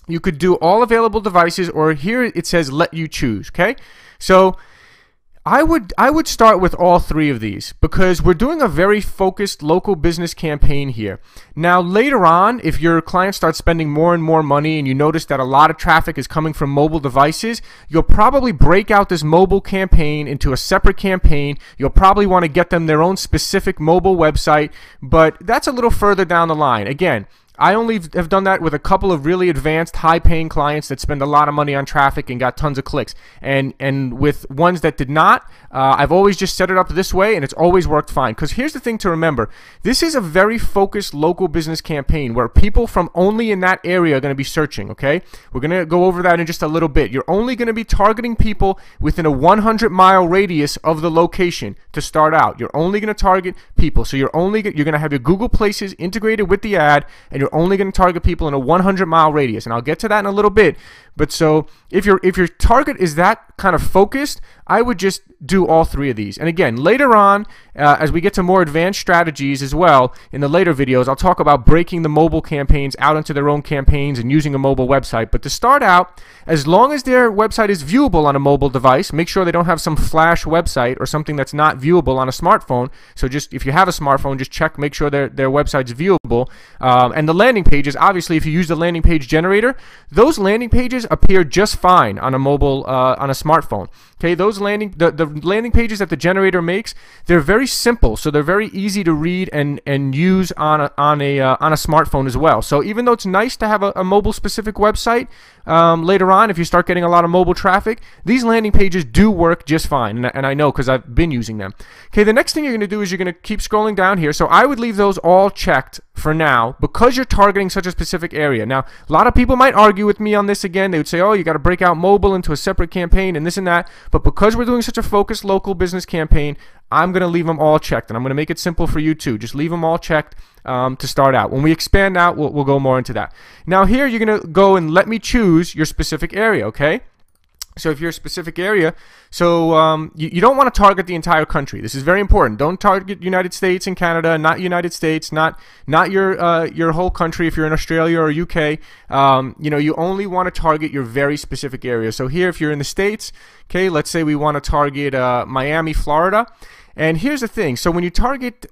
you could do all available devices, or here it says let you choose, okay? So I would start with all three of these, because we're doing a very focused local business campaign here. Now later on, if your client starts spending more and more money and you notice that a lot of traffic is coming from mobile devices, you'll probably break out this mobile campaign into a separate campaign. You'll probably want to get them their own specific mobile website, but that's a little further down the line. Again, I only have done that with a couple of really advanced, high-paying clients that spend a lot of money on traffic and got tons of clicks. And with ones that did not, I've always just set it up this way, and it's always worked fine. Because here's the thing to remember. This is a very focused local business campaign where people from only in that area are going to be searching, okay? We're going to go over that in just a little bit. You're only going to be targeting people within a 100-mile radius of the location to start out. You're only going to target people. So you're going to have your Google Places integrated with the ad, and you're only going to target people in a 100-mile radius, and I'll get to that in a little bit. But so if your target is that kind of focused, I would just do all three of these. And again, later on, as we get to more advanced strategies as well, in the later videos, I'll talk about breaking the mobile campaigns out into their own campaigns and using a mobile website. But to start out, as long as their website is viewable on a mobile device, make sure they don't have some flash website or something that's not viewable on a smartphone. So just if you have a smartphone, just check, make sure their website's viewable. And the landing pages, obviously, if you use the landing page generator, those landing pages appear just fine on a mobile, on a smartphone. Okay, those the landing pages that the generator makes, they're very simple, so they're very easy to read and use on a smartphone as well. So even though it's nice to have a mobile specific website, later on, if you start getting a lot of mobile traffic, these landing pages do work just fine, and I know because I've been using them. Okay, the next thing you're going to do is you're going to keep scrolling down here. So I would leave those all checked for now, because you're targeting such a specific area. Now, a lot of people might argue with me on this again. They would say, oh, you got to break out mobile into a separate campaign and this and that. But because we're doing such a focused local business campaign, I'm going to leave them all checked, and I'm going to make it simple for you too. Just leave them all checked to start out. When we expand out, we'll go more into that. Now here, you're going to go and let me choose your specific area, okay? So if you're a specific area, you don't want to target the entire country. This is very important. Don't target United States and Canada, not United States, not your whole country. If you're in Australia or UK, you only want to target your very specific area. So here, if you're in the States, okay, let's say we want to target Miami, Florida. And here's the thing. So when you target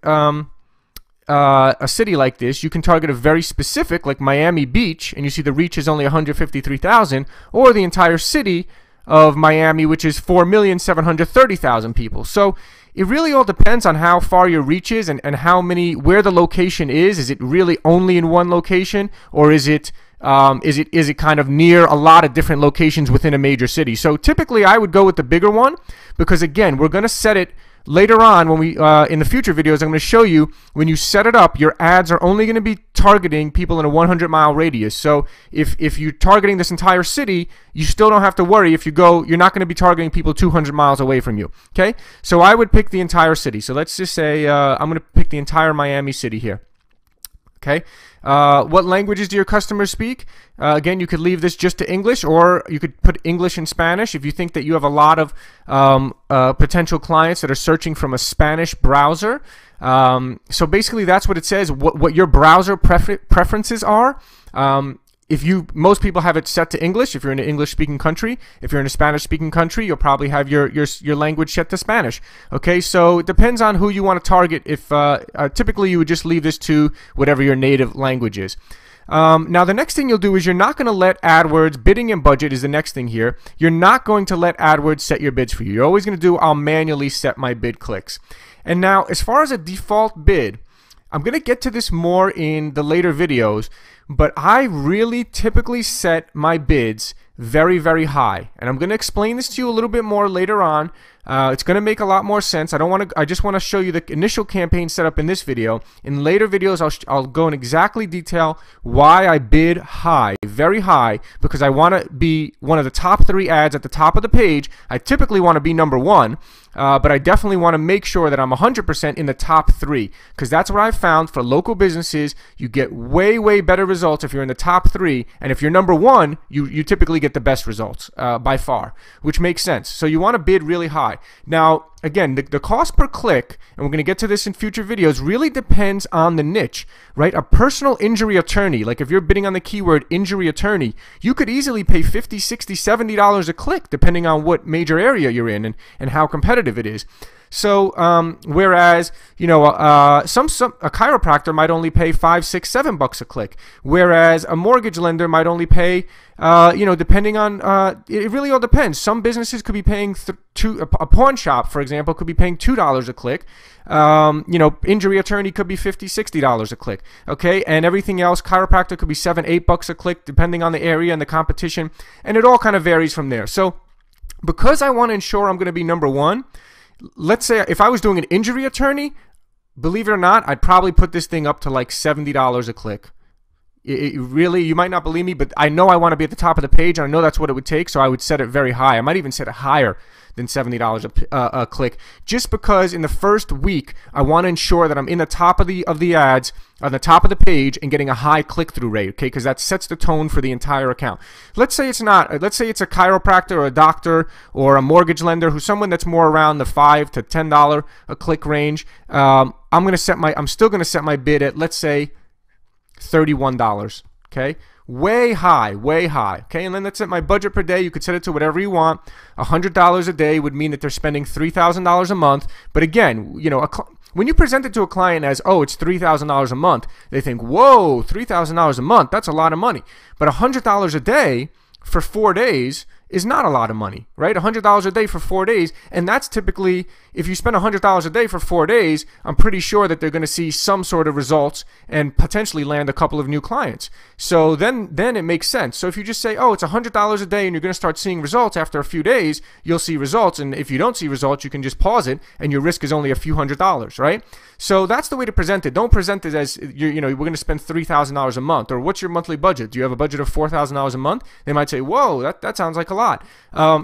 a city like this, you can target a very specific, like Miami Beach, and you see the reach is only 153,000, or the entire city of Miami, which is 4,730,000 people. So it really all depends on how far your reach is and where the location is. Is it really only in one location, or is it kind of near a lot of different locations within a major city? So typically I would go with the bigger one, because again, we're going to set it later on when we in the future videos. I'm going to show you when you set it up, your ads are only going to be targeting people in a 100-mile radius. So if you're targeting this entire city, you still don't have to worry. If you go, you're not going to be targeting people 200 miles away from you. Okay, so I would pick the entire city. So let's just say I'm going to pick the entire Miami city here. Okay, what languages do your customers speak? Again, you could leave this just to English, or you could put English and Spanish if you think that you have a lot of potential clients that are searching from a Spanish browser. So basically, that's what it says, what your browser preferences are. Most people have it set to English if you're in an English-speaking country. If you're in a Spanish-speaking country, you'll probably have your language set to Spanish. Okay, so it depends on who you want to target. If typically you would just leave this to whatever your native language is. Now the next thing you'll do is you're not going to let AdWords, bidding and budget is the next thing here. You're not going to let AdWords set your bids for you. You're always going to do, I'll manually set my bid clicks. And now as far as a default bid, I'm going to get to this more in the later videos, but I really typically set my bids very, very high. And I'm going to explain this to you a little bit more later on. It's going to make a lot more sense. I just want to show you the initial campaign setup in this video. In later videos, I'll go in exactly detail why I bid high, very high, because I want to be one of the top 3 ads at the top of the page. I typically want to be number 1. But I definitely want to make sure that I'm 100% in the top 3, because that's what I've found for local businesses. You get way, way better results if you're in the top 3, and if you're number 1, you typically get the best results by far, which makes sense. So you want to bid really high. Now, again, the cost per click, and we're going to get to this in future videos, really depends on the niche, right? A personal injury attorney, like if you're bidding on the keyword injury attorney, you could easily pay $50, $60, $70 a click, depending on what major area you're in and how competitive it is. So whereas a chiropractor might only pay $5, $6, $7 a click, whereas a mortgage lender might only pay depending on it really all depends. Some businesses could be paying a pawn shop, for example, could be paying $2 a click. Injury attorney could be $50, $60 a click. Okay, and everything else, chiropractor could be $7, $8 a click, depending on the area and the competition, and it all kind of varies from there. So because I want to ensure I'm going to be number 1, let's say if I was doing an injury attorney, believe it or not, I'd probably put this thing up to like $70 a click. Really, you might not believe me, but I know I want to be at the top of the page, and I know that's what it would take, so I would set it very high. I might even set it higher than $70 a click, just because in the first week, I want to ensure that I'm in the top of the ads, on the top of the page, and getting a high click-through rate, okay, because that sets the tone for the entire account. Let's say it's not. Let's say it's a chiropractor or a doctor or a mortgage lender, who's someone that's more around the $5 to $10 a click range. I'm still going to set my bid at, let's say, $31, okay? Way high, okay? And then let's set my budget per day. You could set it to whatever you want. $100 a day would mean that they're spending $3,000 a month. But again, when you present it to a client as, oh, it's $3,000 a month, they think, whoa, $3,000 a month, that's a lot of money. But $100 a day for 4 days is not a lot of money, right? $100 a day for 4 days, and that's typically, if you spend $100 a day for 4 days, I'm pretty sure that they're going to see some sort of results and potentially land a couple of new clients. So then it makes sense. So if you just say, oh, it's $100 a day and you're going to start seeing results after a few days, you'll see results, and if you don't see results, you can just pause it, and your risk is only a few $100s, right? So that's the way to present it. Don't present it as, we're going to spend $3,000 a month, or what's your monthly budget? Do you have a budget of $4,000 a month? They might say, whoa, that sounds like a lot.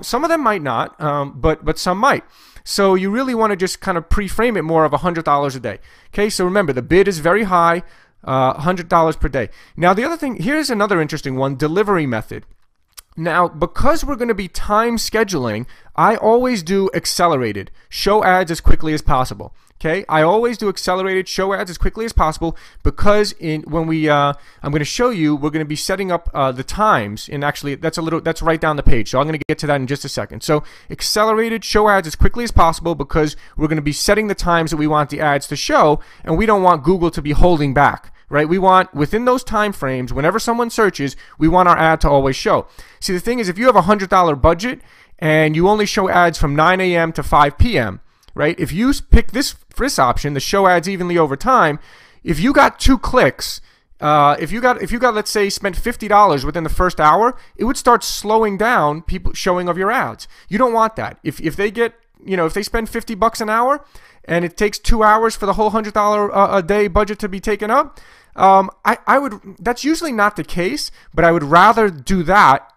Some of them might not, but some might. So you really want to just kind of pre-frame it more of $100 a day. Okay, so remember, the bid is very high, $100 per day. Now the other thing, here's another interesting one, delivery method. Now, because we're going to be time scheduling, I always do accelerated, show ads as quickly as possible. Okay, I always do accelerated, show ads as quickly as possible, because I'm going to show you, we're going to be setting up the times, and actually that's right down the page, so I'm going to get to that in just a second. So accelerated, show ads as quickly as possible, because we're going to be setting the times that we want the ads to show, and we don't want Google to be holding back. Right? We want, within those time frames, whenever someone searches, we want our ad to always show. See, the thing is, if you have a $100 budget and you only show ads from 9 a.m. to 5 p.m., right? If you pick this option, the show ads evenly over time, if you got 2 clicks, if you got let's say spent $50 within the first hour, it would start slowing down people showing of your ads. You don't want that. If they get, if they spend $50 an hour and it takes 2 hours for the whole $100 a day budget to be taken up, that's usually not the case, but I would rather do that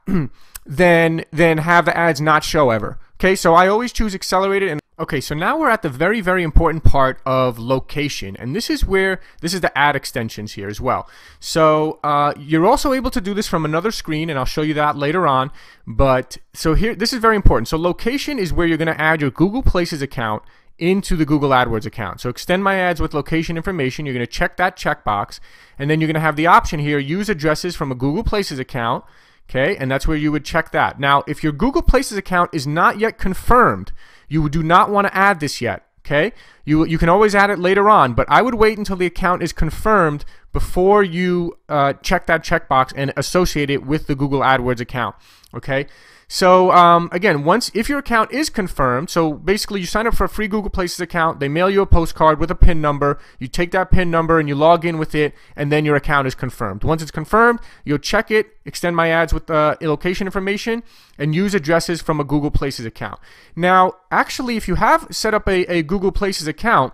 than have the ads not show ever. Okay, so I always choose accelerated. And okay, so now we're at the very, very important part of location, and this is the ad extensions here as well. So you're also able to do this from another screen, and I'll show you that later on. But so here, this is very important. So location is where you're going to add your Google Places account into the Google AdWords account. So extend my ads with location information. You're going to check that checkbox, and then you're going to have the option here, use addresses from a Google Places account. Okay, and that's where you would check that. Now, if your Google Places account is not yet confirmed, you do not want to add this yet. Okay, you can always add it later on, but I would wait until the account is confirmed before you check that checkbox and associate it with the Google AdWords account. Okay. So again, if your account is confirmed, so basically you sign up for a free Google Places account, they mail you a postcard with a PIN number, you take that PIN number and you log in with it, and then your account is confirmed. Once it's confirmed, you'll check it, extend my ads with location information, and use addresses from a Google Places account. Now, actually, if you have set up a Google Places account,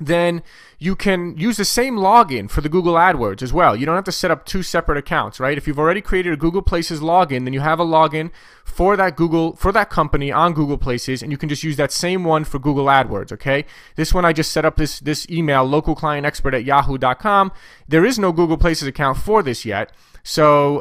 then you can use the same login for the Google AdWords as well. You don't have to set up 2 separate accounts, right? If you've already created a Google Places login, then you have a login for that company on Google Places, and you can just use that same one for Google AdWords, okay? This one I just set up this email, localclientexpert@yahoo.com. There is no Google Places account for this yet. So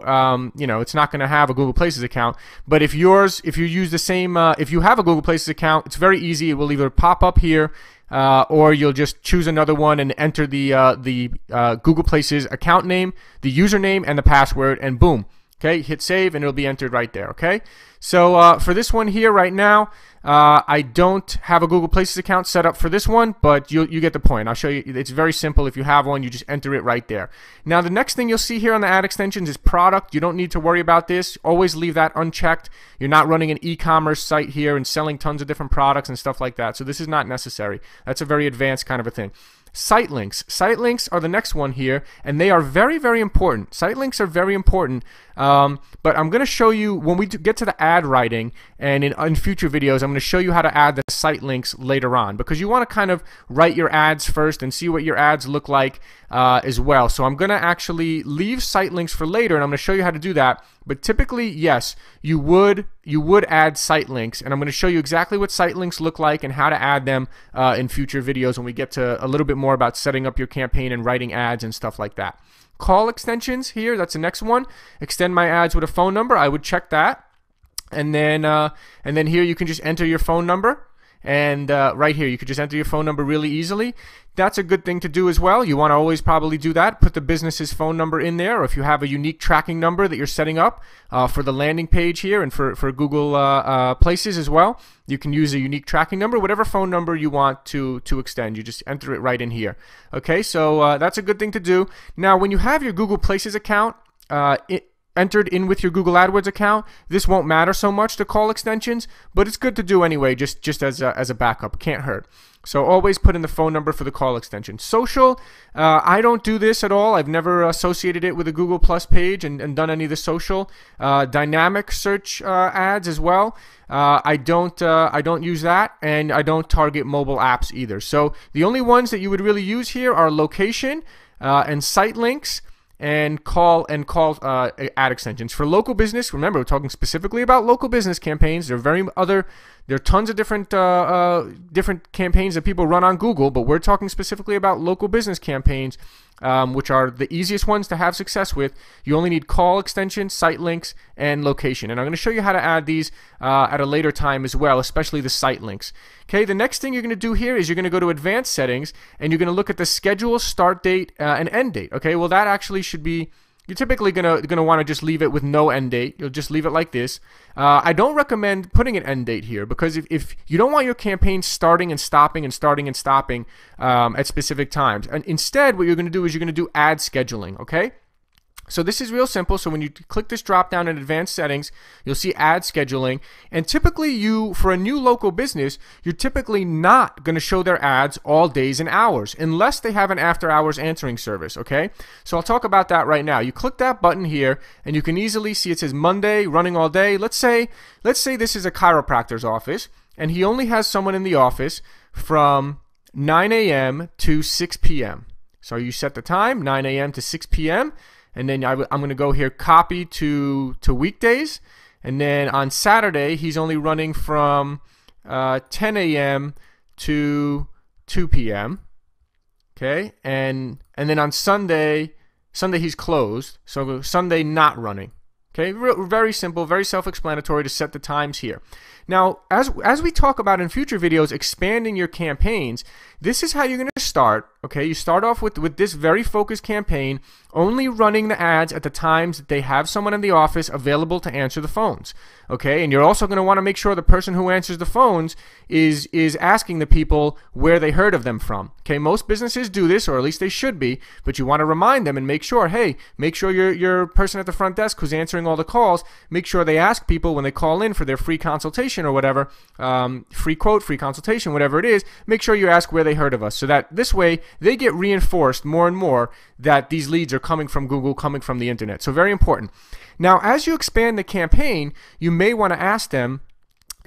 it's not going to have a Google Places account. But if you use the same, if you have a Google Places account, it's very easy. It will either pop up here, or you'll just choose another one and enter the Google Places account name, the username, and the password, and boom. Okay, hit save, and it'll be entered right there. Okay, so for this one here right now, I don't have a Google Places account set up for this one, but you get the point. I'll show you. It's very simple. If you have one, you just enter it right there. Now, the next thing you'll see here on the ad extensions is product. You don't need to worry about this. Always leave that unchecked. You're not running an e-commerce site here and selling tons of different products and stuff like that. So this is not necessary. That's a very advanced kind of a thing. Site links. Site links are the next one here, and they are very, very important. Site links are very important, but I'm going to show you when we get to the ad writing, and in future videos, I'm going to show you how to add the site links later on, because you want to kind of write your ads first and see what your ads look like as well. So I'm going to actually leave site links for later, and I'm going to show you how to do that. But typically, yes, you would add site links, and I'm going to show you exactly what site links look like and how to add them in future videos when we get to a little bit more about setting up your campaign and writing ads and stuff like that. Call extensions here, that's the next one. Extend my ads with a phone number. I would check that, and then here you can just enter your phone number. And right here, you could just enter your phone number really easily. That's a good thing to do as well. You want to always probably do that. Put the business's phone number in there, or if you have a unique tracking number that you're setting up for the landing page here and for Google Places as well, you can use a unique tracking number, whatever phone number you want to extend. You just enter it right in here. Okay, so that's a good thing to do. Now, when you have your Google Places account, entered in with your Google AdWords account, this won't matter so much to call extensions, but it's good to do anyway, just as a backup. Can't hurt. So always put in the phone number for the call extension. Social, I don't do this at all. I've never associated it with a Google Plus page and done any of the social. Dynamic search ads as well. I don't use that, and I don't target mobile apps either. So the only ones that you would really use here are location and site links, and call ad extensions. For local business, remember, we're talking specifically about local business campaigns. There are There are tons of different campaigns that people run on Google, but we're talking specifically about local business campaigns, which are the easiest ones to have success with. You only need call extension, site links, and location. And I'm going to show you how to add these at a later time as well, especially the site links. Okay, the next thing you're going to do here is you're going to go to advanced settings, and you're going to look at the schedule, start date, and end date. Okay, well that actually should be, you're typically gonna want to just leave it with no end date. You'll just leave it like this. I don't recommend putting an end date here, because if you don't want your campaign starting and stopping and starting and stopping at specific times. And instead, what you're going to do is you're going to do ad scheduling. Okay. So this is real simple. So when you click this drop down in advanced settings, you'll see ad scheduling. And typically for a new local business, you're typically not going to show their ads all days and hours unless they have an after hours answering service. Okay. So I'll talk about that right now. You click that button here and you can easily see it says Monday running all day. Let's say this is a chiropractor's office and he only has someone in the office from 9 a.m. to 6 p.m. So you set the time 9 a.m. to 6 p.m. And then I'm going to go here, copy to weekdays. And then on Saturday, he's only running from 10 a.m. to 2 p.m. Okay, and then on Sunday he's closed. So Sunday not running. Okay, very simple, very self-explanatory to set the times here. Now, as we talk about in future videos, expanding your campaigns, this is how you're going to start. Okay, you start off with this very focused campaign, only running the ads at the times that they have someone in the office available to answer the phones. Okay, and you're also going to want to make sure the person who answers the phones is asking the people where they heard of them from. Okay, most businesses do this, or at least they should be, but you want to remind them and make sure, hey, make sure your person at the front desk who's answering all the calls, make sure they ask people when they call in for their free consultation or whatever, free quote, free consultation, whatever it is, make sure you ask where they heard of us, so that this way they get reinforced more and more that these leads are coming from Google, coming from the internet. So very important. Now, as you expand the campaign, you may want to ask them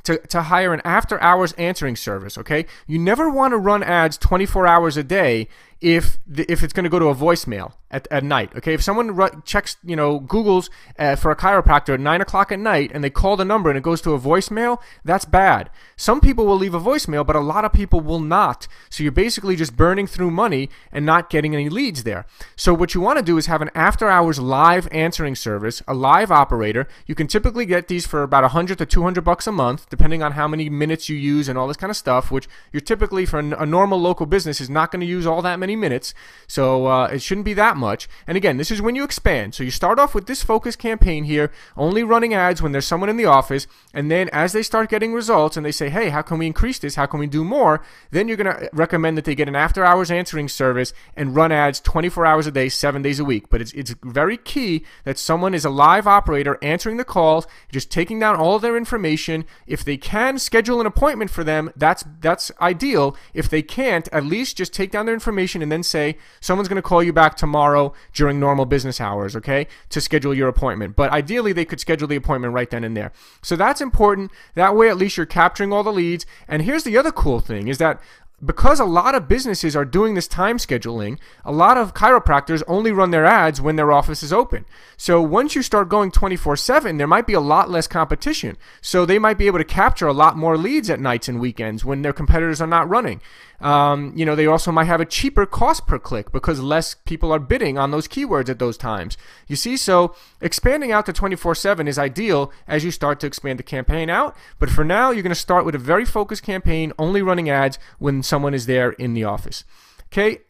to hire an after-hours answering service. Okay, you never want to run ads 24 hours a day if it's going to go to a voicemail at night. Okay, if someone checks, Google's for a chiropractor at 9 o'clock at night and they call the number and it goes to a voicemail, that's bad. Some people will leave a voicemail, but a lot of people will not. So you're basically just burning through money and not getting any leads there. So what you want to do is have an after-hours live answering service, a live operator. You can typically get these for about $100 to $200 a month, depending on how many minutes you use and all this kind of stuff, which you're typically, for a normal local business, is not going to use all that many minutes. So it shouldn't be that much. And again, this is when you expand. So you start off with this focused campaign here, only running ads when there's someone in the office. And then as they start getting results and they say, hey, how can we increase this? How can we do more? Then you're going to recommend that they get an after hours answering service and run ads 24 hours a day, 7 days a week. But it's very key that someone is a live operator answering the calls, just taking down all of their information. If they can schedule an appointment for them, that's ideal. If they can't, at least just take down their information and then say, someone's going to call you back tomorrow during normal business hours, okay, to schedule your appointment. But ideally, they could schedule the appointment right then and there. So that's important. That way, at least you're capturing all the leads. And here's the other cool thing is that because a lot of businesses are doing this time scheduling, a lot of chiropractors only run their ads when their office is open. So once you start going 24/7, there might be a lot less competition. So they might be able to capture a lot more leads at nights and weekends when their competitors are not running. They also might have a cheaper cost per click because less people are bidding on those keywords at those times. You see, so expanding out to 24/7 is ideal as you start to expand the campaign out. But for now, you're going to start with a very focused campaign, only running ads when someone is there in the office. Okay,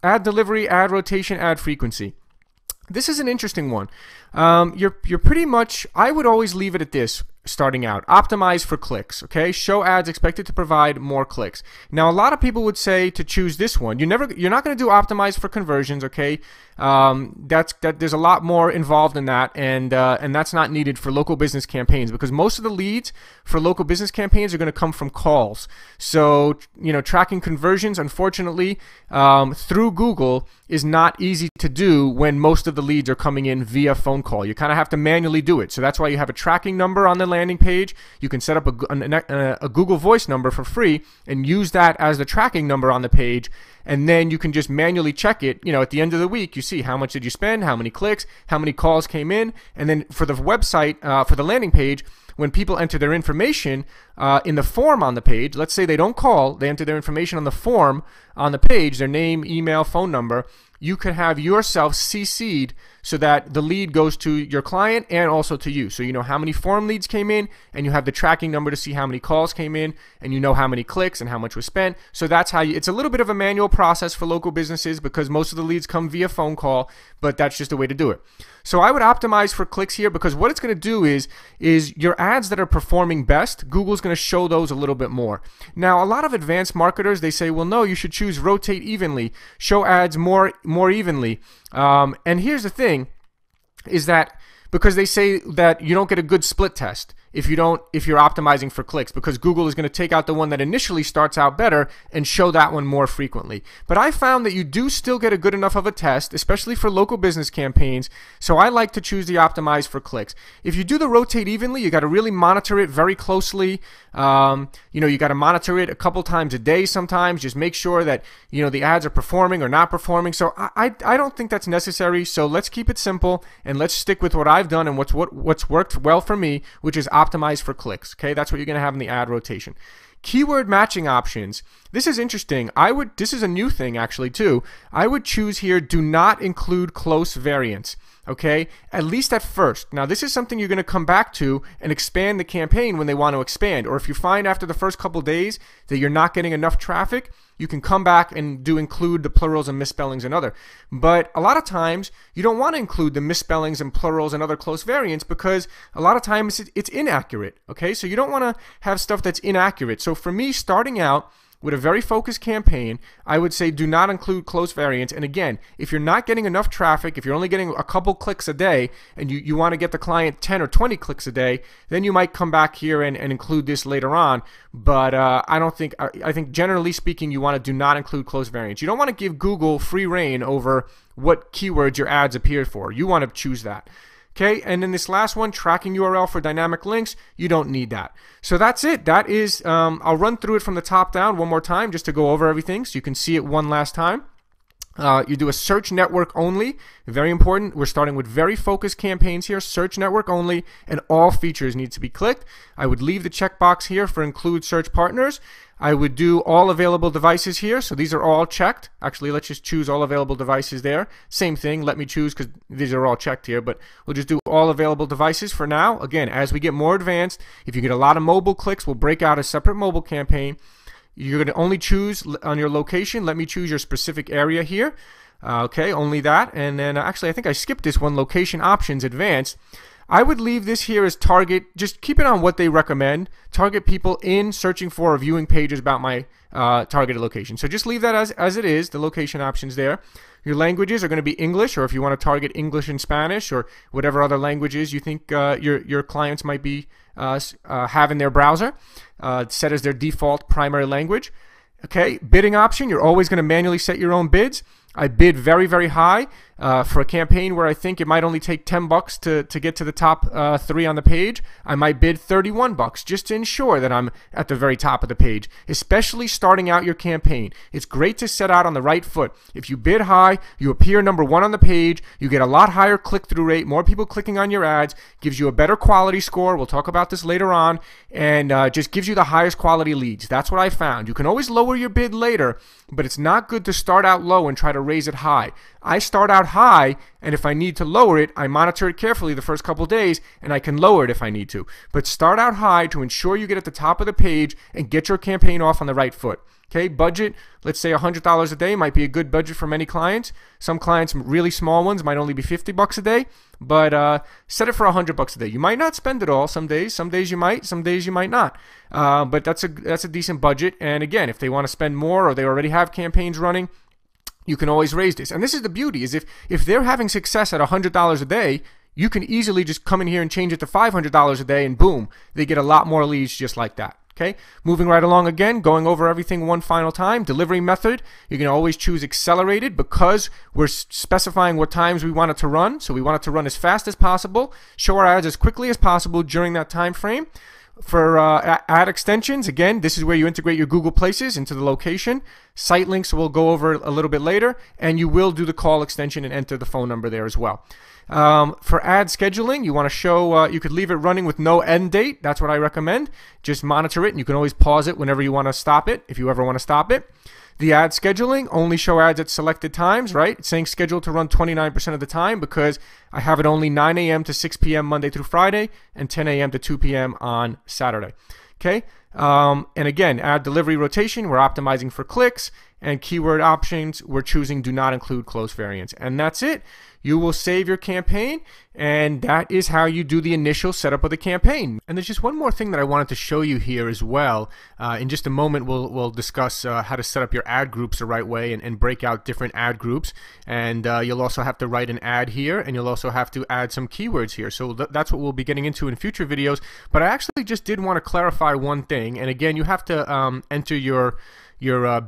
ad delivery, ad rotation, ad frequency. This is an interesting one. You're pretty much, I would always leave it at this starting out. Optimize for clicks, okay? Show ads expected to provide more clicks. Now, a lot of people would say to choose this one. You're not going to do optimize for conversions, okay? There's a lot more involved in that, and that's not needed for local business campaigns because most of the leads for local business campaigns are going to come from calls. So, tracking conversions, unfortunately, through Google is not easy to do when most of the leads are coming in via phone call. You kind of have to manually do it. So that's why you have a tracking number on the landing landing page, you can set up a Google Voice number for free and use that as the tracking number on the page. And then you can just manually check it. You know, at the end of the week, you see how much did you spend, how many clicks, how many calls came in. And then for the website, for the landing page, when people enter their information in the form on the page, let's say they don't call, they enter their information on the form on the page, their name, email, phone number, you could have yourself CC'd so that the lead goes to your client and also to you. So you know how many form leads came in, and you have the tracking number to see how many calls came in, and you know how many clicks and how much was spent. So that's how it's a little bit of a manual process for local businesses because most of the leads come via phone call, but that's just a way to do it. So I would optimize for clicks here because what it's going to do is your ads that are performing best, Google's going to show those a little bit more. Now, a lot of advanced marketers, they say, well, no, you should choose rotate evenly, show ads more evenly. And here's the thing, is that because they say that you don't get a good split test if you're optimizing for clicks, because Google is going to take out the one that initially starts out better and show that one more frequently. But I found that you do still get a good enough of a test, especially for local business campaigns. So I like to choose the optimize for clicks. If you do the rotate evenly, you got to really monitor it very closely. You know, you got to monitor it a couple times a day sometimes. Just make sure that, you know, the ads are performing or not performing. So I don't think that's necessary. So let's keep it simple and let's stick with what I've done and what's worked well for me, which is optimize for clicks. Okay, that's what you're going to have in the ad rotation. Keyword matching options. This is interesting. This is a new thing actually too. I would choose here, do not include close variants. Okay, at least at first. Now this is something you're going to come back to and expand the campaign when they want to expand. Or if you find after the first couple days that you're not getting enough traffic, you can come back and include the plurals and misspellings and other. But a lot of times you don't want to include the misspellings and plurals and other close variants because a lot of times it's inaccurate. Okay, so you don't want to have stuff that's inaccurate. So for me, starting out with a very focused campaign, I would say do not include close variants. And again, if you're not getting enough traffic, if you're only getting a couple clicks a day and you want to get the client 10 or 20 clicks a day, then you might come back here and include this later on. But I think generally speaking, you want to do not include close variants. You don't want to give Google free reign over what keywords your ads appear for. You want to choose that. Okay, and then this last one, tracking URL for dynamic links, you don't need that. So that's it. That is, I'll run through it from the top down one more time just to go over everything so you can see it one last time. You do a search network only, very important. We're starting with very focused campaigns here, search network only, and all features need to be clicked. I would leave the checkbox here for include search partners. I would do all available devices here, so these are all checked. Actually, let's just choose all available devices there. Same thing, let me choose because these are all checked here, but we'll just do all available devices for now. Again, as we get more advanced, if you get a lot of mobile clicks, we'll break out a separate mobile campaign. You're going to only choose on your location. Let me choose your specific area here. Okay, only that. And then actually, I think I skipped this one, location options advanced. I would leave this here as target. Just keep it on what they recommend. Target people in searching for or viewing pages about my targeted location. So just leave that as it is, the location options there. Your languages are going to be English, or if you want to target English and Spanish or whatever other languages you think your clients might be have in their browser, set as their default primary language. Okay, bidding option, you're always going to manually set your own bids. I bid very, very high for a campaign where I think it might only take $10 to get to the top 3 on the page. I might bid $31 just to ensure that I'm at the very top of the page, especially starting out your campaign. It's great to set out on the right foot. If you bid high, you appear number 1 on the page, you get a lot higher click-through rate, more people clicking on your ads, gives you a better quality score. We'll talk about this later on, and just gives you the highest quality leads. That's what I found. You can always lower your bid later, but it's not good to start out low and try to raise it high. I start out high, and if I need to lower it, I monitor it carefully the first couple days, and I can lower it if I need to. But start out high to ensure you get at the top of the page and get your campaign off on the right foot. Okay, budget, let's say $100 a day might be a good budget for many clients. Some clients, really small ones, might only be $50 a day, but set it for $100 a day. You might not spend it all some days you might, some days you might not. But that's a decent budget, and again, if they want to spend more or they already have campaigns running, you can always raise this. And this is the beauty, is if they're having success at $100 a day, you can easily just come in here and change it to $500 a day, and boom, they get a lot more leads just like that. Okay, moving right along again, going over everything one final time. Delivery method, you can always choose accelerated because we're specifying what times we want it to run. So we want it to run as fast as possible, show our ads as quickly as possible during that time frame. For ad extensions, again, this is where you integrate your Google Places into the location. Site links we'll go over a little bit later, and you will do the call extension and enter the phone number there as well. For ad scheduling, you want to show, you could leave it running with no end date. That's what I recommend. Just monitor it, and you can always pause it whenever you want to stop it, if you ever want to stop it. The ad scheduling, only show ads at selected times, right? It's saying scheduled to run 29% of the time because I have it only 9 a.m. to 6 p.m. Monday through Friday and 10 a.m. to 2 p.m. on Saturday. Okay? And again, ad delivery rotation, we're optimizing for clicks, and keyword options, we're choosing do not include close variants. And that's it. You will save your campaign, and that is how you do the initial setup of the campaign. And there's just one more thing that I wanted to show you here as well. In just a moment, we'll discuss how to set up your ad groups the right way and break out different ad groups. And you'll also have to write an ad here, and you'll also have to add some keywords here. So that's what we'll be getting into in future videos. But I actually just did want to clarify one thing. And again, you have to enter your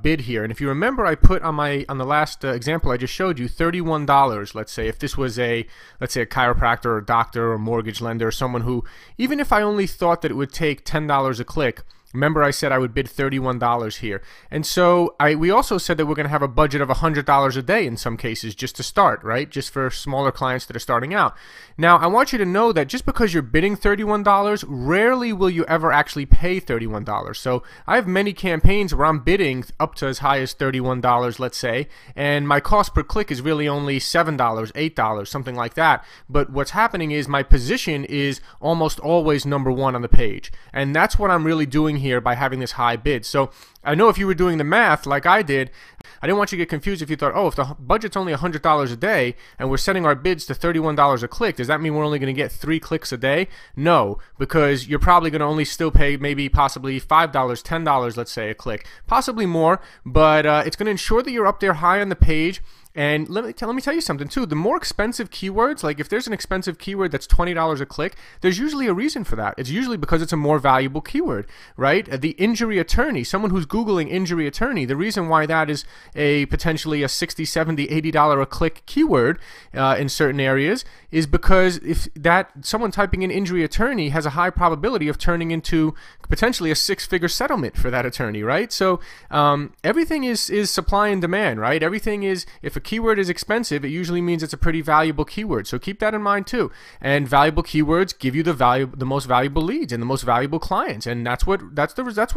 bid here, and if you remember, I put on the last example I just showed you $31. Let's say if this was let's say a chiropractor or a doctor or mortgage lender or someone who, even if I only thought that it would take $10 a click, remember I said I would bid $31 here. And so we also said that we're going to have a budget of $100 a day in some cases just to start, right? Just for smaller clients that are starting out. Now, I want you to know that just because you're bidding $31, rarely will you ever actually pay $31. So I have many campaigns where I'm bidding up to as high as $31, let's say, and my cost per click is really only $7, $8, something like that. But what's happening is my position is almost always number one on the page. And that's what I'm really doing here by having this high bid. So I know if you were doing the math like I did, I didn't want you to get confused if you thought, oh, if the budget's only $100 a day and we're setting our bids to $31 a click, does that mean we're only going to get 3 clicks a day? No, because you're probably going to only still pay maybe possibly $5, $10, let's say, a click, possibly more, but it's going to ensure that you're up there high on the page. And let me tell you something too. The more expensive keywords, like if there's an expensive keyword that's $20 a click, there's usually a reason for that. It's usually because it's a more valuable keyword, right? The injury attorney, someone who's Googling injury attorney, the reason why that is potentially a $60, $70, $80 a click keyword in certain areas is because if someone typing in injury attorney has a high probability of turning into potentially a 6-figure settlement for that attorney, right? So everything is supply and demand, right? Everything is, if a keyword is expensive, it usually means it's a pretty valuable keyword. So keep that in mind too. And valuable keywords give you the most valuable leads and the most valuable clients, and that's what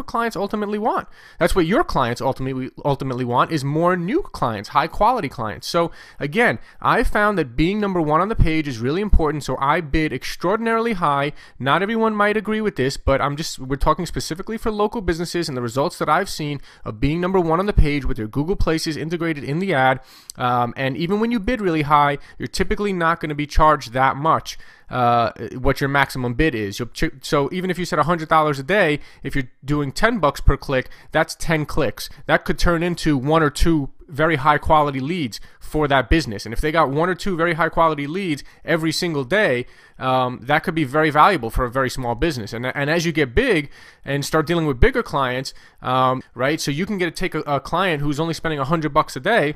clients ultimately want. That's what your clients ultimately want, is more new clients, high quality clients. So again, I found that being number one on the page is really important. So I bid extraordinarily high. Not everyone might agree with this, but we're talking specifically for local businesses and the results that I've seen of being number one on the page with your Google Places integrated in the ad. And even when you bid really high, you're typically not going to be charged that much. What your maximum bid is. So even if you said $100 a day, if you're doing $10 per click, that's 10 clicks. That could turn into 1 or 2 very high quality leads for that business. And if they got 1 or 2 very high quality leads every single day, that could be very valuable for a very small business. And as you get big and start dealing with bigger clients, right? So you can take a client who's only spending $100 a day,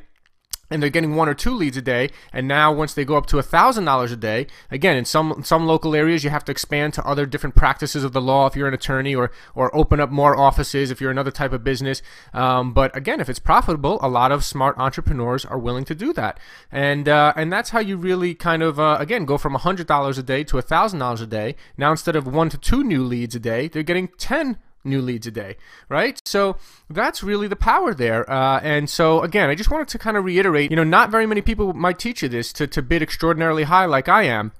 and they're getting 1 or 2 leads a day, and now once they go up to $1,000 a day, again, in some local areas you have to expand to other different practices of the law if you're an attorney, or open up more offices if you're another type of business. But again, if it's profitable, a lot of smart entrepreneurs are willing to do that, and that's how you really kind of again go from $100 a day to $1,000 a day. Now instead of 1 to 2 new leads a day, they're getting 10 new leads a day, right? So that's really the power there. And so again, I just wanted to kind of reiterate, not very many people might teach you this to bid extraordinarily high like I am.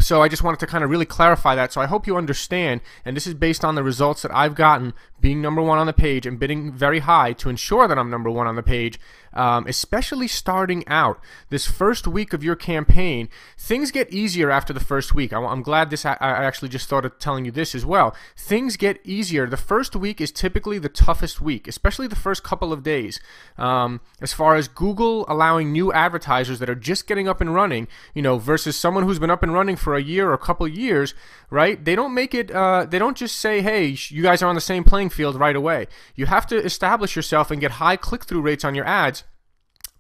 So I just wanted to kind of really clarify that. So I hope you understand, and this is based on the results that I've gotten being number one on the page and bidding very high to ensure that I'm number one on the page. especially starting out. This first week of your campaign, things get easier after the first week. I'm glad I actually just thought of telling you this as well. Things get easier. The first week is typically the toughest week, especially the first couple of days. As far as Google allowing new advertisers that are just getting up and running, versus someone who's been up and running for a year or a couple of years, right? They don't make it, they don't just say, hey, you guys are on the same playing field right away. You have to establish yourself and get high click-through rates on your ads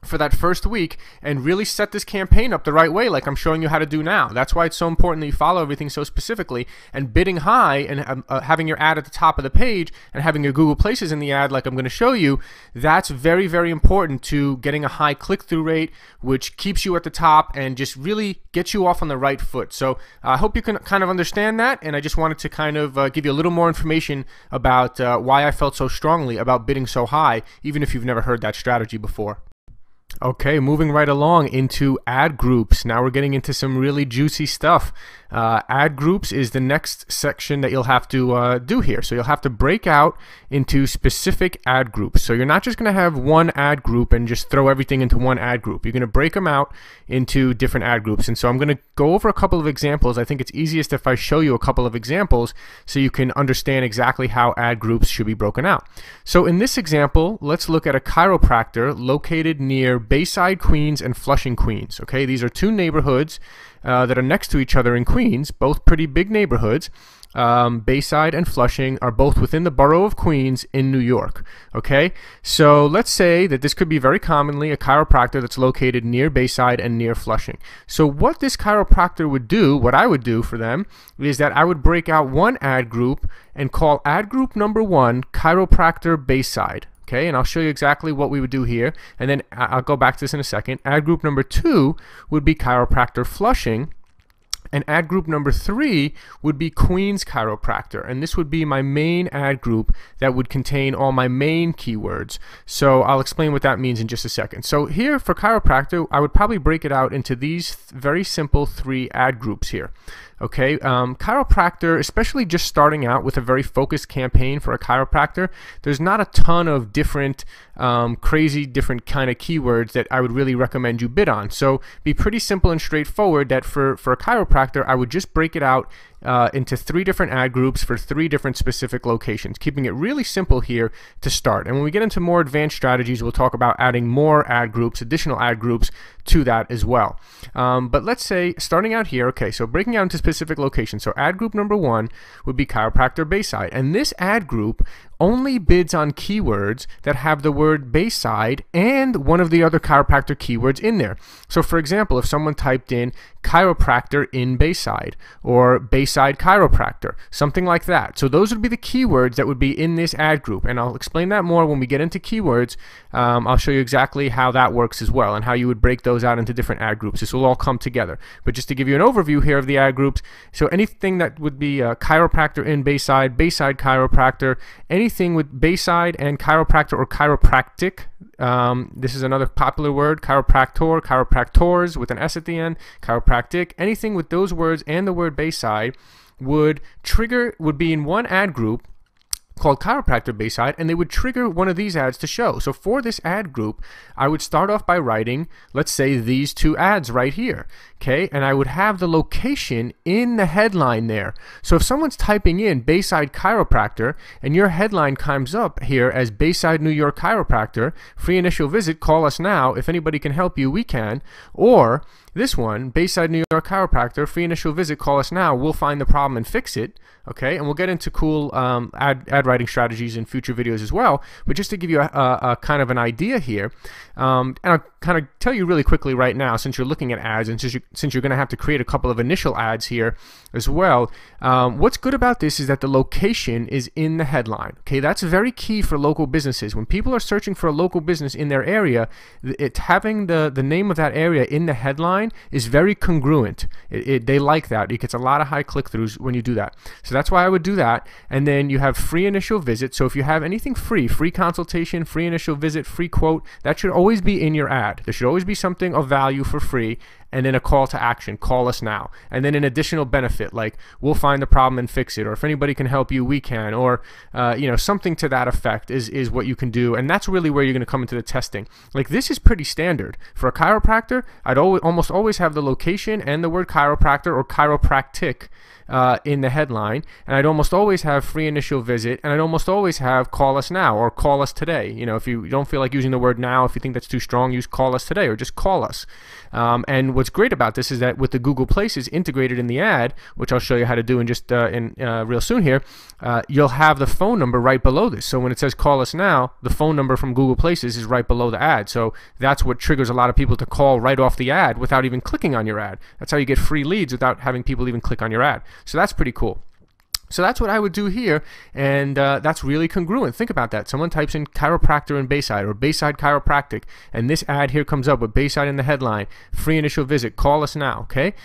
for that first week and really set this campaign up the right way, like I'm showing you how to do now. That's why it's so important that you follow everything so specifically, and bidding high and having your ad at the top of the page and having your Google Places in the ad like I'm going to show you. That's very, very important to getting a high click-through rate, which keeps you at the top and just really gets you off on the right foot. So I hope you can kind of understand that, and I just wanted to kind of give you a little more information about why I felt so strongly about bidding so high, even if you've never heard that strategy before. Okay, moving right along into ad groups. Now we're getting into some really juicy stuff. Ad groups is the next section that you'll have to do here. So you'll have to break out into specific ad groups. So you're not just going to have one ad group and just throw everything into one ad group. You're going to break them out into different ad groups. And so I'm going to go over a couple of examples. I think it's easiest if I show you a couple of examples so you can understand exactly how ad groups should be broken out. So in this example, let's look at a chiropractor located near Bayside, Queens and Flushing, Queens. Okay, these are two neighborhoods that are next to each other in Queens, both pretty big neighborhoods. Bayside and Flushing are both within the borough of Queens in New York. Okay, so let's say that this could be very commonly a chiropractor that's located near Bayside and near Flushing. So what this chiropractor would do, what I would do for them, is that I would break out one ad group and call ad group number 1 Chiropractor Bayside. Okay, and I'll show you exactly what we would do here, and then I'll go back to this in a second. Ad group number 2 would be Chiropractor Flushing, and ad group number 3 would be Queens Chiropractor, and this would be my main ad group that would contain all my main keywords. So I'll explain what that means in just a second. So here for chiropractor, I would probably break it out into these very simple 3 ad groups here. Okay, chiropractor, especially just starting out with a very focused campaign for a chiropractor, there's not a ton of different crazy different kind of keywords that I would really recommend you bid on. So be pretty simple and straightforward that for a chiropractor, I would just break it out into 3 different ad groups for 3 different specific locations, keeping it really simple here to start. And when we get into more advanced strategies, we'll talk about adding more ad groups, additional ad groups to that as well. But let's say starting out here, okay, so breaking out into specific locations. So ad group number 1 would be Chiropractor Bayside, and this ad group only bids on keywords that have the word Bayside and one of the other chiropractor keywords in there. So for example, if someone typed in chiropractor in Bayside or Bayside chiropractor, something like that. So those would be the keywords that would be in this ad group, and I'll explain that more when we get into keywords. I'll show you exactly how that works as well and how you would break those out into different ad groups. This will all come together. But just to give you an overview here of the ad groups, so anything that would be chiropractor in Bayside, Bayside chiropractor, anything with Bayside and chiropractor or chiropractic. This is another popular word, chiropractor, chiropractors with an S at the end, chiropractic. Anything with those words and the word Bayside would be in one ad group called Chiropractor Bayside, and they would trigger one of these ads to show. So for this ad group, I would start off by writing, let's say, these 2 ads right here, okay? And I would have the location in the headline there. So if someone's typing in Bayside Chiropractor and your headline comes up here as Bayside, New York Chiropractor, free initial visit, call us now. If anybody can help you, we can. Or this one, Bayside, New York Chiropractor, free initial visit, call us now. We'll find the problem and fix it. Okay, and we'll get into cool ad writing strategies in future videos as well. But just to give you a kind of an idea here, and I'll kind of tell you really quickly right now, since you're looking at ads and since you're going to have to create a couple of initial ads here as well, what's good about this is that the location is in the headline. Okay, that's very key for local businesses. When people are searching for a local business in their area, having the name of that area in the headline is very congruent. They like that. It gets a lot of high click-throughs when you do that. So that's why I would do that. And then you have free initial visit. So if you have anything free consultation, free initial visit, free quote, that should always be in your ad. There should always be something of value for free and then a call to action, call us now, and then an additional benefit like we'll find the problem and fix it, or if anybody can help you, we can, or something to that effect is what you can do. And that's really where you're going to come into the testing. Like, this is pretty standard for a chiropractor. I'd almost always have the location and the word chiropractor or chiropractic in the headline, and I'd almost always have free initial visit, and I'd almost always have call us now or call us today. If you don't feel like using the word now, if you think that's too strong, use call us today or just call us. And what's great about this is that with the Google Places integrated in the ad, which I'll show you how to do in just real soon here, you'll have the phone number right below this. So when it says call us now, the phone number from Google Places is right below the ad. So that's what triggers a lot of people to call right off the ad without even clicking on your ad. That's how you get free leads without having people even click on your ad. So that's pretty cool. So that's what I would do here, and that's really congruent. Think about that. Someone types in chiropractor in Bayside or Bayside chiropractic, and this ad here comes up with Bayside in the headline, free initial visit, call us now, okay?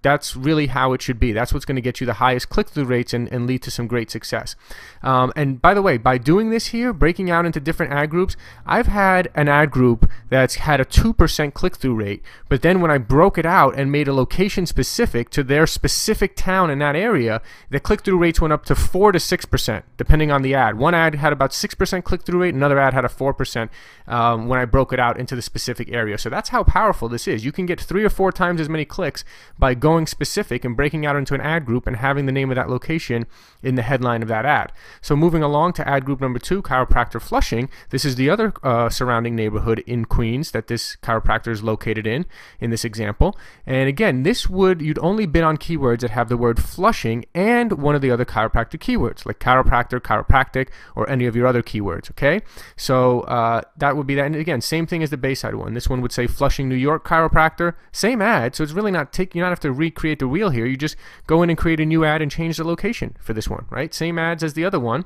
That's really how it should be. That's what's going to get you the highest click-through rates and lead to some great success. And by the way, by doing this here, breaking out into different ad groups, I've had an ad group that's had a 2% click-through rate, but then when I broke it out and made a location specific to their specific town in that area, the click-through rates went up to 4 to 6%, depending on the ad. One ad had about 6% click-through rate, another ad had a 4% when I broke it out into the specific area. So that's how powerful this is. You can get 3 or 4 times as many clicks by going specific and breaking out into an ad group and having the name of that location in the headline of that ad. So moving along to ad group number 2, chiropractor Flushing. This is the other surrounding neighborhood in Queens that this chiropractor is located in this example. And again, you'd only bid on keywords that have the word Flushing and one of the other chiropractic keywords like chiropractor, chiropractic, or any of your other keywords, okay? So that would be that. And again, same thing as the Bayside one. This one would say Flushing, New York chiropractor. Same ad, so it's really not you don't have to recreate the wheel here. You just go in and create a new ad and change the location for this one, right? Same ads as the other one.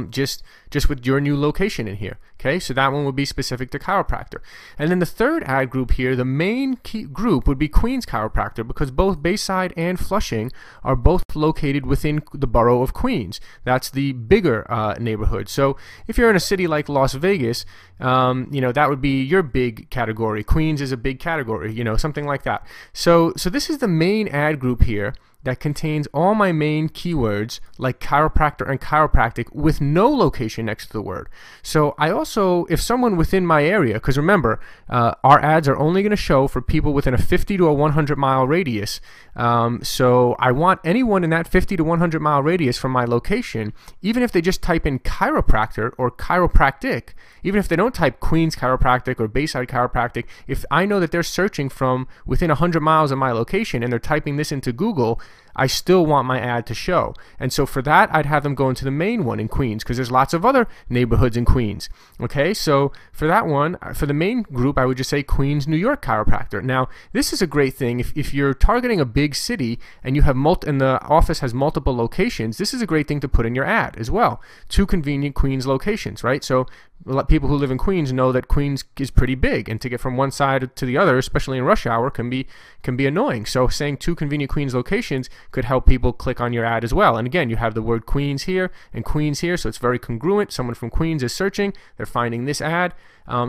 Just with your new location in here. Okay, so that one would be specific to chiropractor. And then the third ad group here, the main key group would be Queens chiropractor, because both Bayside and Flushing are both located within the borough of Queens. That's the bigger neighborhood. So if you're in a city like Las Vegas, that would be your big category. Queens is a big category, something like that. So this is the main ad group here that contains all my main keywords like chiropractor and chiropractic with no location next to the word. So I also, if someone within my area, because remember, our ads are only going to show for people within a 50 to a 100 mile radius. So I want anyone in that 50 to 100 mile radius from my location, even if they just type in chiropractor or chiropractic, even if they don't type Queens chiropractic or Bayside chiropractic, if I know that they're searching from within 100 miles of my location and they're typing this into Google, I still want my ad to show. And so for that, I'd have them go into the main one in Queens, because there's lots of other neighborhoods in Queens. Okay, so for that one, for the main group, I would just say Queens, New York chiropractor. Now, this is a great thing. If you're targeting a big city and you have and the office has multiple locations, this is a great thing to put in your ad as well. 2 convenient Queens locations, right? So a lot of people who live in Queens know that Queens is pretty big, and to get from one side to the other, especially in rush hour, can be annoying. So saying 2 convenient Queens locations could help people click on your ad as well. And again, you have the word Queens here and Queens here, so it's very congruent. Someone from Queens is searching, they're finding this ad.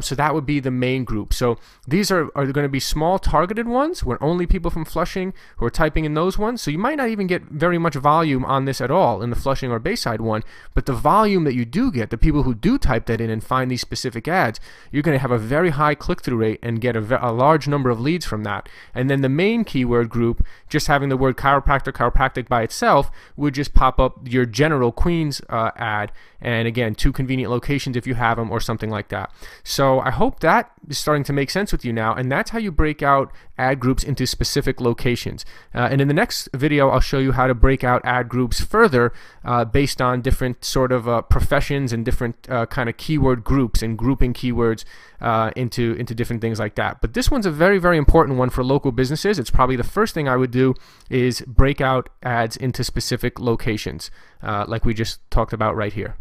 So that would be the main group. So these are going to be small targeted ones where only people from Flushing who are typing in those ones. So you might not even get very much volume on this at all in the Flushing or Bayside one, but the volume that you do get, the people who do type that in and find these specific ads, you're going to have a very high click-through rate and get a large number of leads from that. And then the main keyword group, just having the word chiropractor, chiropractic by itself, would just pop up your general Queens ad, and again, 2 convenient locations if you have them or something like that. So I hope that is starting to make sense with you now, and that's how you break out ad groups into specific locations. And in the next video, I'll show you how to break out ad groups further based on different sort of professions and different kind of keyword groups and grouping keywords into different things like that. But this one's a very, very important one for local businesses. It's probably the first thing I would do is break out ads into specific locations like we just talked about right here.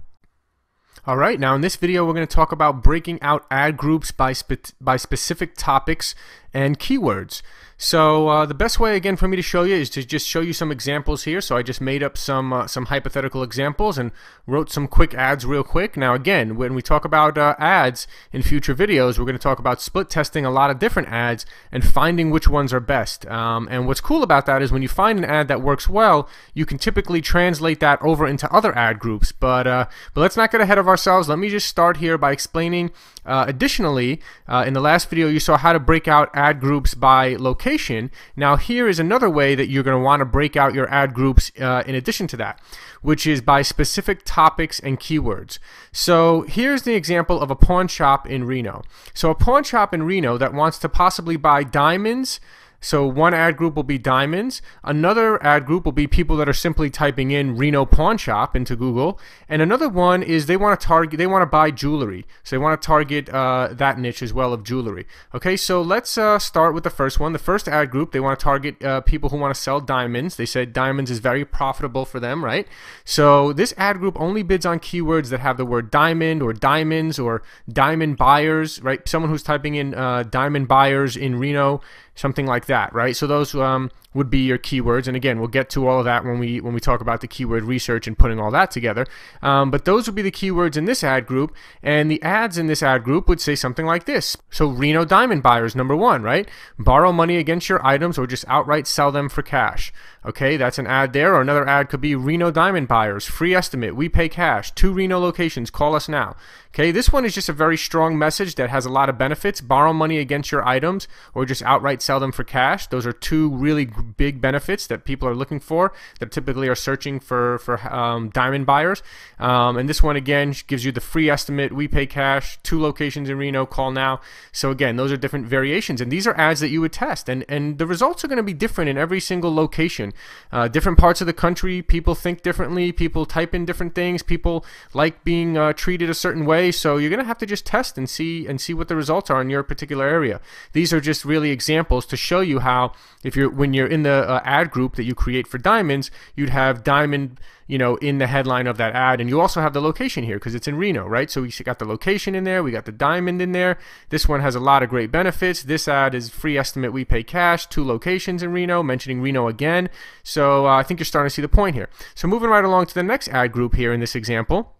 All right, now in this video, we're going to talk about breaking out ad groups by specific topics and keywords. So the best way again for me to show you is to just show you some examples here. So I just made up some hypothetical examples and wrote some quick ads real quick. Now again, when we talk about ads in future videos, we're going to talk about split testing a lot of different ads and finding which ones are best. And what's cool about that is when you find an ad that works well, you can typically translate that over into other ad groups. But let's not get ahead of ourselves. Let me just start here by explaining. Additionally, in the last video, you saw how to break out ad groups by location. Now here is another way that you're going to want to break out your ad groups in addition to that, which is by specific topics and keywords. So here's the example of a pawn shop in Reno. So a pawn shop in Reno that wants to possibly buy diamonds. So one ad group will be diamonds. Another ad group will be people that are simply typing in Reno pawn shop into Google. And another one is they want to buy jewelry. So they want to target that niche as well of jewelry. Okay, so let's start with the first one. The first ad group, they want to target people who want to sell diamonds. They said diamonds is very profitable for them, right? So this ad group only bids on keywords that have the word diamond or diamonds or diamond buyers, right? Someone who's typing in diamond buyers in Reno, something like that, right? So those would be your keywords, and again, we'll get to all of that when we talk about the keyword research and putting all that together. But those would be the keywords in this ad group, and the ads in this ad group would say something like this. So Reno diamond buyers, number one, right? Borrow money against your items or just outright sell them for cash. Okay, that's an ad there. Or another ad could be Reno diamond buyers, free estimate, we pay cash, 2 Reno locations, call us now. Okay, this one is just a very strong message that has a lot of benefits. Borrow money against your items or just outright sell them for cash. Those are two really big benefits that people are looking for, that typically are searching for diamond buyers. And this one again gives you the free estimate, we pay cash, 2 locations in Reno, call now. So again, those are different variations, and these are ads that you would test, and the results are going to be different in every single location. Different parts of the country, people think differently, people type in different things, people like being treated a certain way. So you're going to have to just test and see what the results are in your particular area. These are just really examples to show you how, when you're in the ad group that you create for diamonds, you'd have diamond, in the headline of that ad, and you also have the location here because it's in Reno, right? So we got the location in there, we got the diamond in there. This one has a lot of great benefits. This ad is free estimate, we pay cash, 2 locations in Reno, mentioning Reno again. So I think you're starting to see the point here. So moving right along to the next ad group here in this example.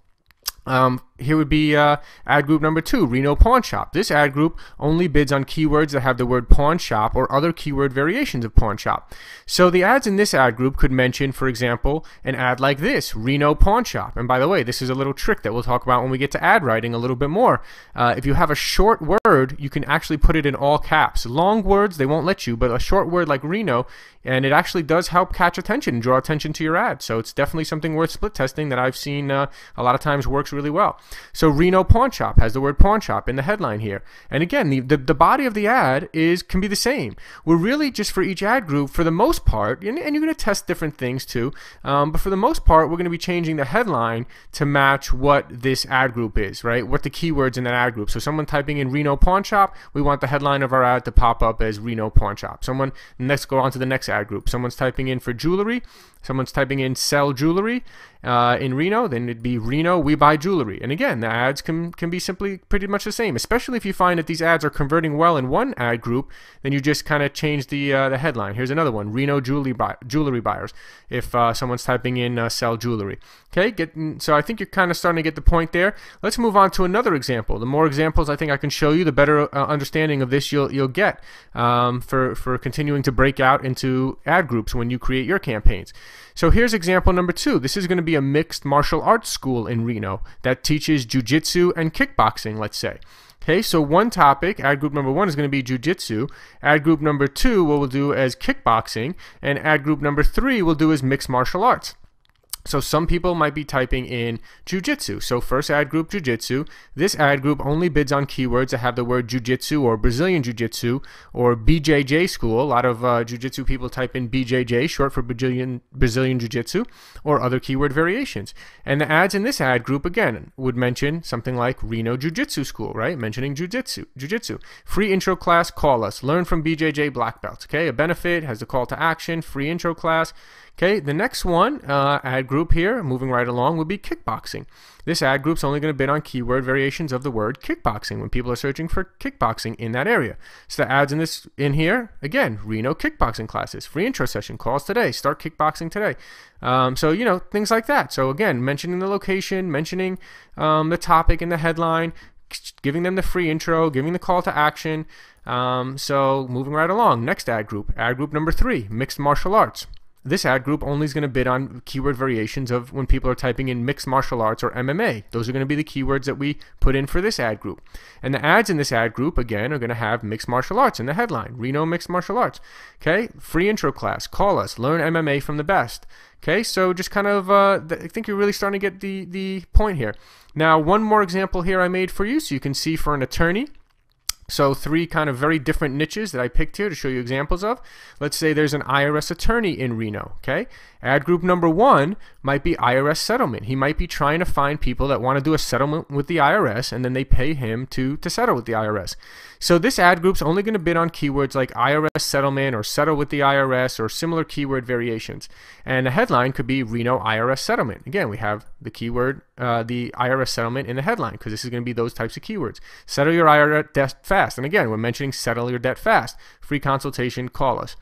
Here would be ad group number 2, Reno pawn shop. This ad group only bids on keywords that have the word pawn shop or other keyword variations of pawn shop. So the ads in this ad group could mention, for example, an ad like this, Reno pawn shop. And by the way, this is a little trick that we'll talk about when we get to ad writing a little bit more. If you have a short word, you can actually put it in all caps. Long words, they won't let you, but a short word like Reno, and it actually does help catch attention and draw attention to your ad. So it's definitely something worth split testing that I've seen a lot of times works really well. So Reno pawn shop has the word pawn shop in the headline here. And again, the body of the ad can be the same. We're really just for each ad group, for the most part, and you're going to test different things too, but for the most part, we're going to be changing the headline to match what this ad group is, right? What the keywords in that ad group. So someone typing in Reno pawn shop, we want the headline of our ad to pop up as Reno pawn shop. Let's go on to the next ad group. Someone's typing in for jewelry, someone's typing in sell jewelry in Reno, then it'd be Reno, we buy jewelry. And again, the ads can be simply pretty much the same, especially if you find that these ads are converting well in one ad group, then you just kind of change the headline. Here's another one, Reno jewelry buyers, if someone's typing in sell jewelry. Okay, so I think you're kind of starting to get the point there. Let's move on to another example. The more examples I think I can show you, the better understanding of this you'll get for continuing to break out into ad groups when you create your campaigns. So here's example number 2. This is going to be a mixed martial arts school in Reno that teaches jiu-jitsu and kickboxing, let's say. Okay, so one topic, ad group number 1 is going to be jiu-jitsu. Ad group number 2 we'll do as kickboxing, and ad group number 3 we'll do as mixed martial arts. So some people might be typing in jiu-jitsu. So first ad group, jiu-jitsu. This ad group only bids on keywords that have the word jiu-jitsu or Brazilian jiu-jitsu or BJJ school. A lot of jiu-jitsu people type in BJJ, short for Brazilian jiu-jitsu, or other keyword variations. And the ads in this ad group, again, would mention something like Reno Jiu-Jitsu School, right? Mentioning jiu-jitsu. Free intro class, call us. Learn from BJJ black belts, okay? A benefit, has a call to action, free intro class. Okay, the next one, ad group here, moving right along, would be kickboxing. This ad group's only going to bid on keyword variations of the word kickboxing when people are searching for kickboxing in that area. So the ads in here, again, Reno kickboxing classes, free intro session, calls today, start kickboxing today. So, you know, things like that. So again, mentioning the location, mentioning the topic in the headline, giving them the free intro, giving the call to action. So moving right along, next ad group number 3, mixed martial arts. This ad group only is going to bid on keyword variations of when people are typing in mixed martial arts or MMA. Those are going to be the keywords that we put in for this ad group. And the ads in this ad group, again, are going to have mixed martial arts in the headline. Reno mixed martial arts. Okay, free intro class. Call us. Learn MMA from the best. Okay, so just kind of, I think you're really starting to get the point here. Now, one more example here I made for you so you can see for an attorney. So 3 kind of very different niches that I picked here to show you examples of. Let's say there's an IRS attorney in Reno, okay? Ad group number 1 might be IRS settlement. He might be trying to find people that want to do a settlement with the IRS, and then they pay him to settle with the IRS. So this ad group's only going to bid on keywords like IRS settlement or settle with the IRS or similar keyword variations. And the headline could be Reno IRS settlement. Again, we have the keyword, the IRS settlement in the headline because this is going to be those types of keywords. Settle your IRS debt fast. And again, we're mentioning settle your debt fast. Free consultation, call us.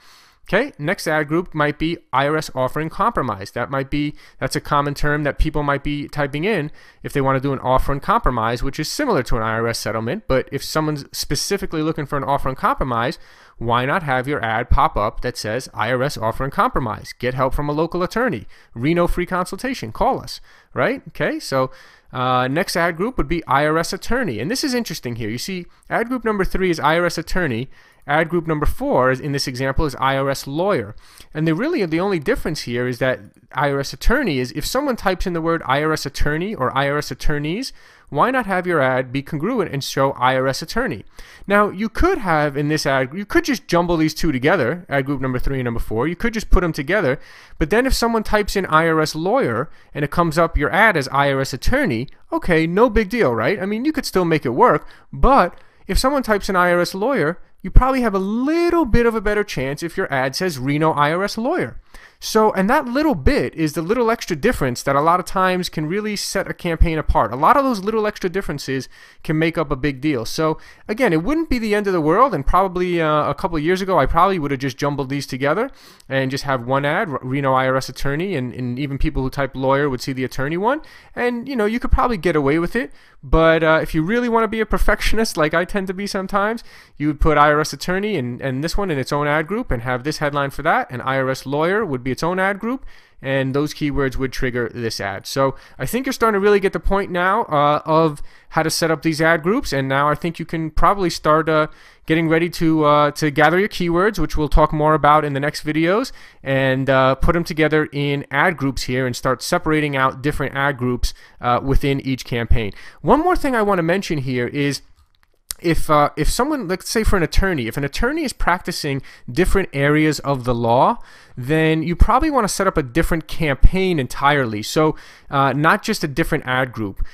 Okay, next ad group might be IRS offering compromise. That's a common term that people might be typing in if they want to do an offer and compromise, which is similar to an IRS settlement. But if someone's specifically looking for an offer and compromise, why not have your ad pop up that says IRS offer and compromise? Get help from a local attorney. Reno free consultation. Call us. Right? Okay, so next ad group would be IRS attorney. And this is interesting here. You see, ad group number 3 is IRS attorney. Ad group number 4 in this example is IRS lawyer. And the only difference here is that IRS attorney is if someone types in the word IRS attorney or IRS attorneys, why not have your ad be congruent and show IRS attorney? Now, you could have in this ad, you could just jumble these 2 together, ad group number 3 and number 4. You could just put them together. But then if someone types in IRS lawyer and it comes up your ad as IRS attorney, okay, no big deal, right? I mean, you could still make it work. But if someone types in IRS lawyer, you probably have a little bit of a better chance if your ad says Reno IRS lawyer. So, and that little bit is the little extra difference that a lot of times can really set a campaign apart. A lot of those little extra differences can make up a big deal. So, again, it wouldn't be the end of the world, and probably a couple of years ago, I probably would have just jumbled these together and just have one ad, Reno IRS attorney, and even people who type lawyer would see the attorney one. And, you know, you could probably get away with it. But if you really want to be a perfectionist, like I tend to be sometimes, you would put IRS attorney and this one in its own ad group and have this headline for that, and IRS lawyer would be its own ad group, and those keywords would trigger this ad. So I think you're starting to really get the point now of how to set up these ad groups, and now I think you can probably start getting ready to gather your keywords, which we'll talk more about in the next videos, and put them together in ad groups here and start separating out different ad groups within each campaign. One more thing I want to mention here is if someone, let's say for an attorney, if an attorney is practicing different areas of the law, then you probably want to set up a different campaign entirely. So not just a different ad group.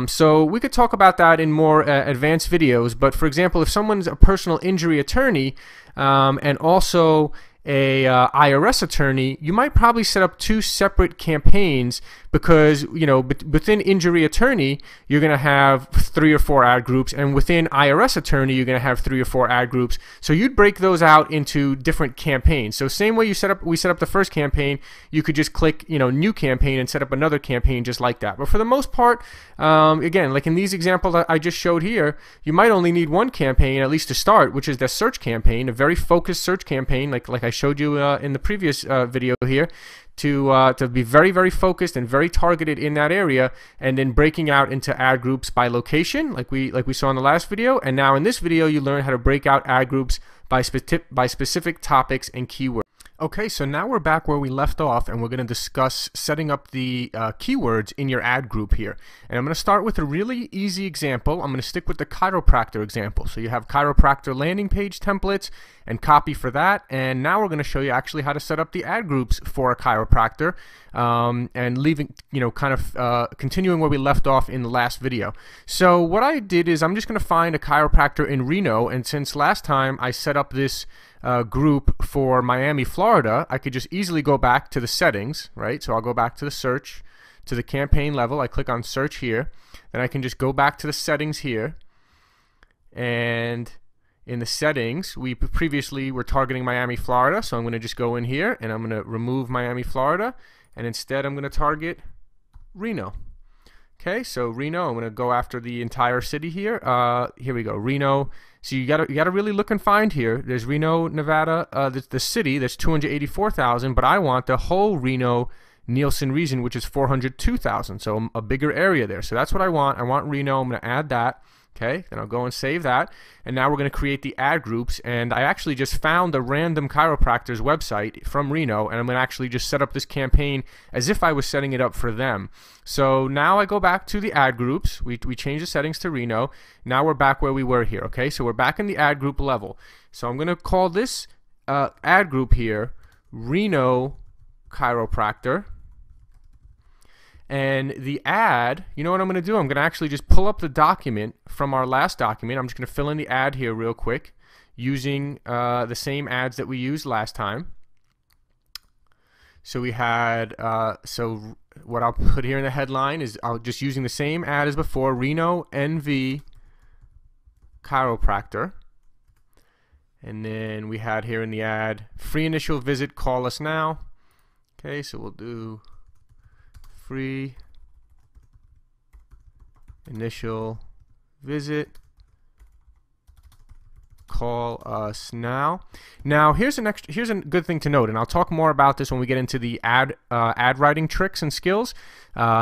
So we could talk about that in more advanced videos. But for example, if someone's a personal injury attorney and also a IRS attorney, you might probably set up 2 separate campaigns because, you know, within injury attorney, you're going to have 3 or 4 ad groups, and within IRS attorney, you're going to have 3 or 4 ad groups. So you'd break those out into different campaigns. So same way we set up the first campaign, you could just click, you know, new campaign and set up another campaign just like that. But for the most part, again, like in these examples that I just showed here, you might only need one campaign, at least to start, which is the search campaign, a very focused search campaign, like I showed you in the previous video here, to be very, very focused and very targeted in that area, and then breaking out into ad groups by location, like we saw in the last video. And now in this video, you learn how to break out ad groups by specific topics and keywords. Okay, so now we're back where we left off, and we're going to discuss setting up the keywords in your ad group here. And I'm going to start with a really easy example. I'm going to stick with the chiropractor example. So you have chiropractor landing page templates and copy for that. And now we're going to show you actually how to set up the ad groups for a chiropractor, and leaving, you know, kind of continuing where we left off in the last video. So what I did is I'm just going to find a chiropractor in Reno, and since last time I set up this group for Miami, Florida, I could just easily go back to the settings, right? So I'll go back to the search, to the campaign level. I click on search here. Then I can just go back to the settings here. And in the settings, we previously were targeting Miami, Florida. So I'm going to just go in here and I'm going to remove Miami, Florida. And instead I'm going to target Reno. Okay, so Reno, I'm going to go after the entire city here. Here we go, Reno. So you gotta really look and find here. There's Reno, Nevada, the city. That's 284,000, but I want the whole Reno Nielsen region, which is 402,000. So a bigger area there. So that's what I want. I want Reno. I'm going to add that. Okay, then I'll go and save that. And now we're going to create the ad groups. And I actually just found a random chiropractor's website from Reno, and I'm going to actually just set up this campaign as if I was setting it up for them. So now I go back to the ad groups. We change the settings to Reno. Now we're back where we were here. Okay, so we're back in the ad group level. So I'm going to call this ad group here Reno Chiropractor. And the ad, you know what I'm going to do? I'm going to actually just pull up the document from our last document. I'm just going to fill in the ad here real quick using the same ads that we used last time. So we had, so what I'll put here in the headline is I'll just using the same ad as before, Reno NV Chiropractor. And then we had here in the ad, free initial visit, call us now. Okay, so we'll do free initial visit, call us now. Now here's a good thing to note, and I'll talk more about this when we get into the ad writing tricks and skills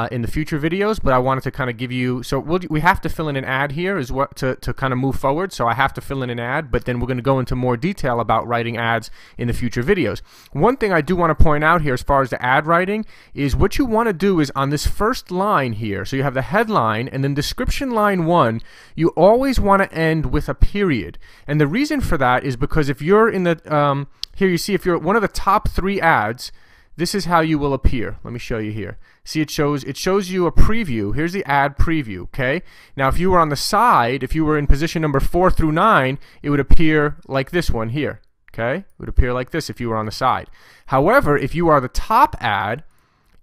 in the future videos, but I wanted to kind of give you, so we have to fill in an ad here is what to kind of move forward. So I have to fill in an ad, but then we're going to go into more detail about writing ads in the future videos. One thing I do want to point out here as far as the ad writing is what you want to do is on this first line here, so you have the headline and then description line 1, you always want to end with a period. And the reason for that is because if you're in the here you see if you're one of the top 3 ads, this is how you will appear. Let me show you here. See, it shows you a preview. Here's the ad preview, okay? Now, if you were on the side, if you were in position number 4 through 9, it would appear like this one here, okay? It would appear like this if you were on the side. However, if you are the top ad,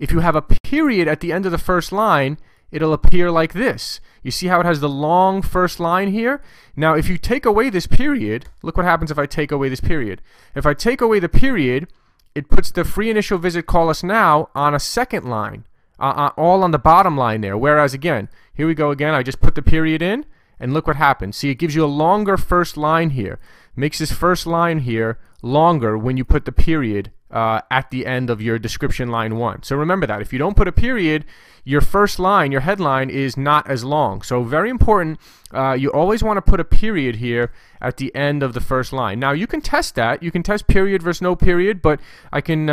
if you have a period at the end of the first line, it'll appear like this. You see how it has the long first line here? Now, if you take away this period, look what happens if I take away this period. If I take away the period, it puts the free initial visit, call us now on a second line, all on the bottom line there. Whereas again, here we go again, I just put the period in, and look what happens. See, it gives you a longer first line here. Makes this first line here longer when you put the period at the end of your description line 1. So remember that. If you don't put a period, your first line, your headline is not as long. So very important, you always want to put a period here at the end of the first line. Now you can test that. You can test period versus no period, but I can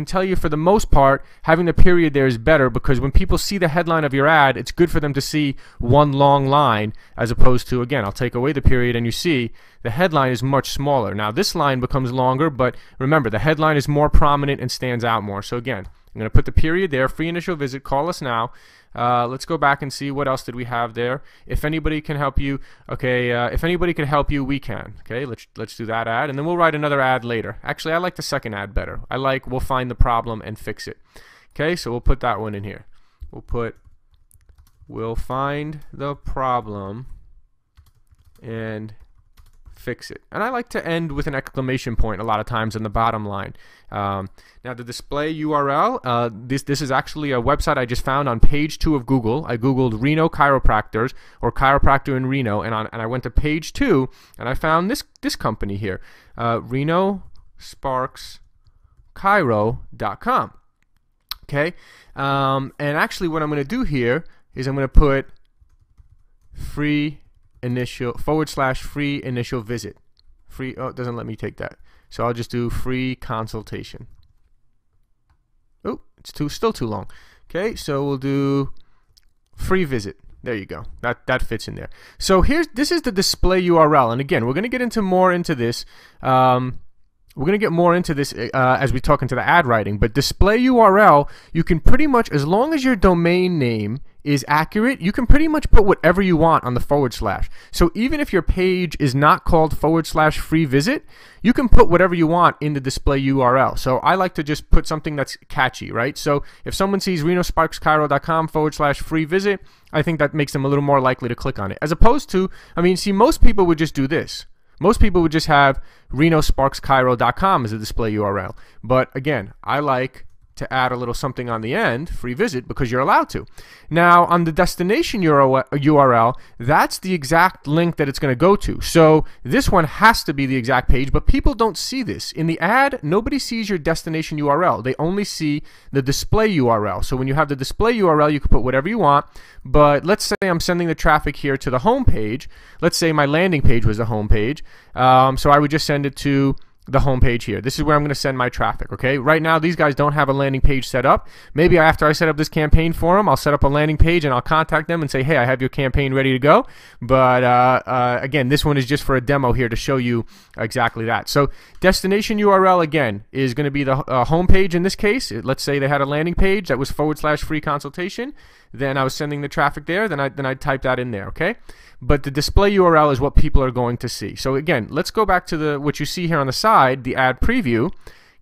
tell you for the most part, having the period there is better because when people see the headline of your ad, it's good for them to see one long line as opposed to, again, I'll take away the period and you see the headline is much smaller. Now this line becomes longer, but remember the headline is more prominent and stands out more. So again, I'm going to put the period there, free initial visit, call us now. Let's go back and see what else did we have there. If anybody can help you, okay, if anybody can help you, we can. Okay, let's do that ad, and then we'll write another ad later. Actually, I like the second ad better. I like we'll find the problem and fix it. Okay, so we'll put that one in here. We'll find the problem and fix it. And I like to end with an exclamation point a lot of times in the bottom line. Now the display URL, this is actually a website I just found on page 2 of Google. I googled Reno chiropractors or chiropractor in Reno, and I went to page 2 and I found this company here, RenoSparksChiro.com. Okay, and actually what I'm going to do here is I'm going to put free initial / free initial visit. Free, oh, it doesn't let me take that. So I'll just do free consultation. Oh, it's still too long. Okay, so we'll do free visit. There you go. That fits in there. So this is the display URL, and again, we're going to get into more into this. We're going to get more into this as we talk into the ad writing, but display URL, you can pretty much, as long as your domain name is accurate, you can pretty much put whatever you want on the forward slash. So even if your page is not called / free visit, you can put whatever you want in the display URL. So I like to just put something that's catchy, right? So if someone sees renosparkschiro.com / free visit, I think that makes them a little more likely to click on it. As opposed to, I mean, see, most people would just do this. Most people would just have renosparkschiro.com as a display URL. But again, I like to add a little something on the end, free visit, because you're allowed to. Now, on the destination URL, that's the exact link that it's going to go to. So this one has to be the exact page, but people don't see this. In the ad, nobody sees your destination URL. They only see the display URL. So when you have the display URL, you can put whatever you want. But let's say I'm sending the traffic here to the home page. Let's say my landing page was the home page. So I would just send it to the home page here. This is where I'm going to send my traffic. Okay, right now these guys don't have a landing page set up. Maybe after I set up this campaign for them, I'll set up a landing page and I'll contact them and say, hey, I have your campaign ready to go. But again, this one is just for a demo here to show you exactly that. So destination URL again is going to be the home page in this case. Let's say they had a landing page that was / free consultation. Then I was sending the traffic there. Then I type that in there. Okay. But the display URL is what people are going to see. So again, let's go back to what you see here on the side, the ad preview.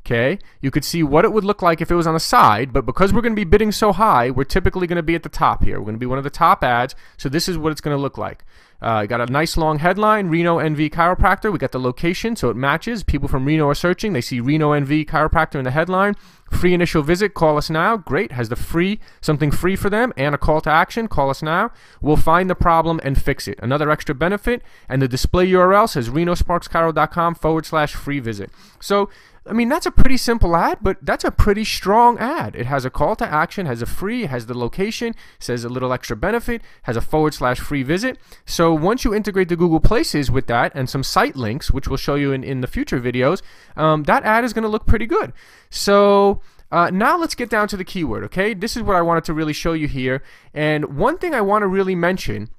Okay, you could see what it would look like if it was on the side, but because we're going to be bidding so high, we're typically going to be at the top here. We're going to be one of the top ads, so this is what it's going to look like. Got a nice long headline, Reno NV Chiropractor. We got the location, so it matches. People from Reno are searching. They see Reno NV Chiropractor in the headline. Free initial visit, call us now. Great, has the something free for them and a call to action, call us now. We'll find the problem and fix it. Another extra benefit, and the display URL says renosparkschiro.com / free visit. So, I mean, that's a pretty simple ad, but that's a pretty strong ad. It has a call to action, has a free, has the location, says a little extra benefit, has a / free visit. So once you integrate the Google Places with that and some site links, which we'll show you in the future videos, that ad is going to look pretty good. So now let's get down to the keyword, okay? This is what I wanted to really show you here. And one thing I want to really mention,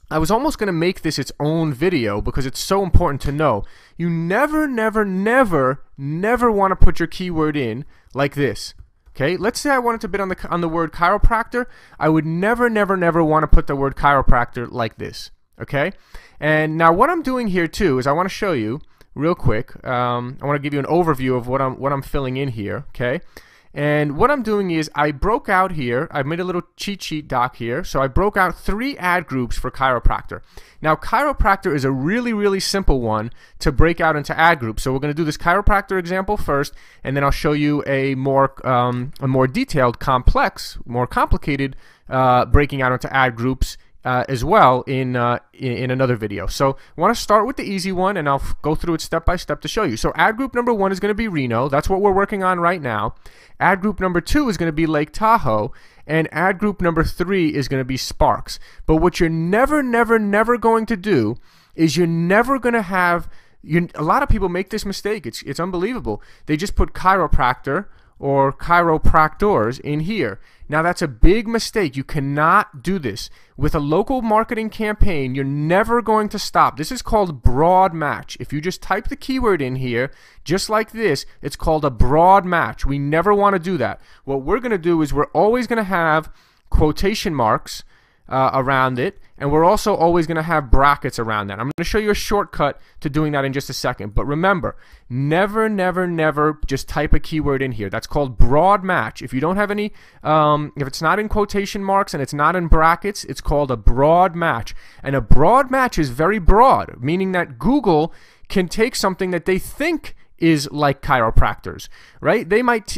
I was almost going to make this its own video because it's so important to know. You never want to put your keyword in like this. Okay, let's say I wanted to bid on the word chiropractor. I would never want to put the word chiropractor like this. Okay, and now what I'm doing here too is I want to show you real quick. I want to give you an overview of what I'm filling in here. Okay. And what I'm doing is I broke out here, I made a little cheat sheet doc here, so I broke out 3 ad groups for chiropractor. Now chiropractor is a really simple one to break out into ad groups. So we're going to do this chiropractor example first, and then I'll show you a more detailed, complex, more complicated breaking out into ad groups as well in another video. So I want to start with the easy one, and I'll go through it step by step to show you. So ad group number 1 is going to be Reno. That's what we're working on right now. Ad group number 2 is going to be Lake Tahoe, and ad group number 3 is going to be Sparks. But what you're never going to do is you're never going to have, a lot of people make this mistake. It's unbelievable. They just put chiropractor or chiropractors in here. Now that's a big mistake. You cannot do this. With a local marketing campaign, you're never going to stop. This is called broad match. If you just type the keyword in here, just like this, it's called a broad match. We never want to do that. What we're going to do is we're always going to have quotation marks around it, and we're also always going to have brackets around that. I'm going to show you a shortcut to doing that in just a second. But remember, never just type a keyword in here. That's called broad match. If you don't have any, if it's not in quotation marks and it's not in brackets, it's called a broad match. And a broad match is very broad, meaning that Google can take something that they think is like chiropractors, right? They might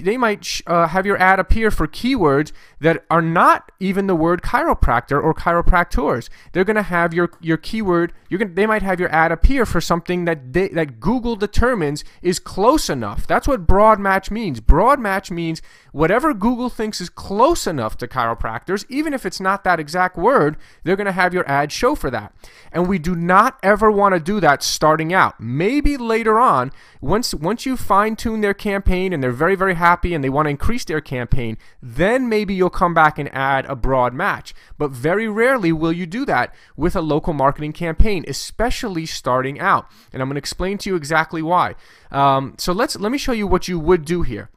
have your ad appear for keywords that are not even the word chiropractor or chiropractors. They're going to have your keyword. They might have your ad appear for something that Google determines is close enough. That's what broad match means. Broad match means whatever Google thinks is close enough to chiropractors, even if it's not that exact word, they're going to have your ad show for that. And we do not ever want to do that starting out. Maybe later on, once you fine-tune their campaign and they're very happy and they want to increase their campaign, then maybe you'll come back and add a broad match. But very rarely will you do that with a local marketing campaign, especially starting out. And I'm going to explain to you exactly why. So let me show you what you would do here.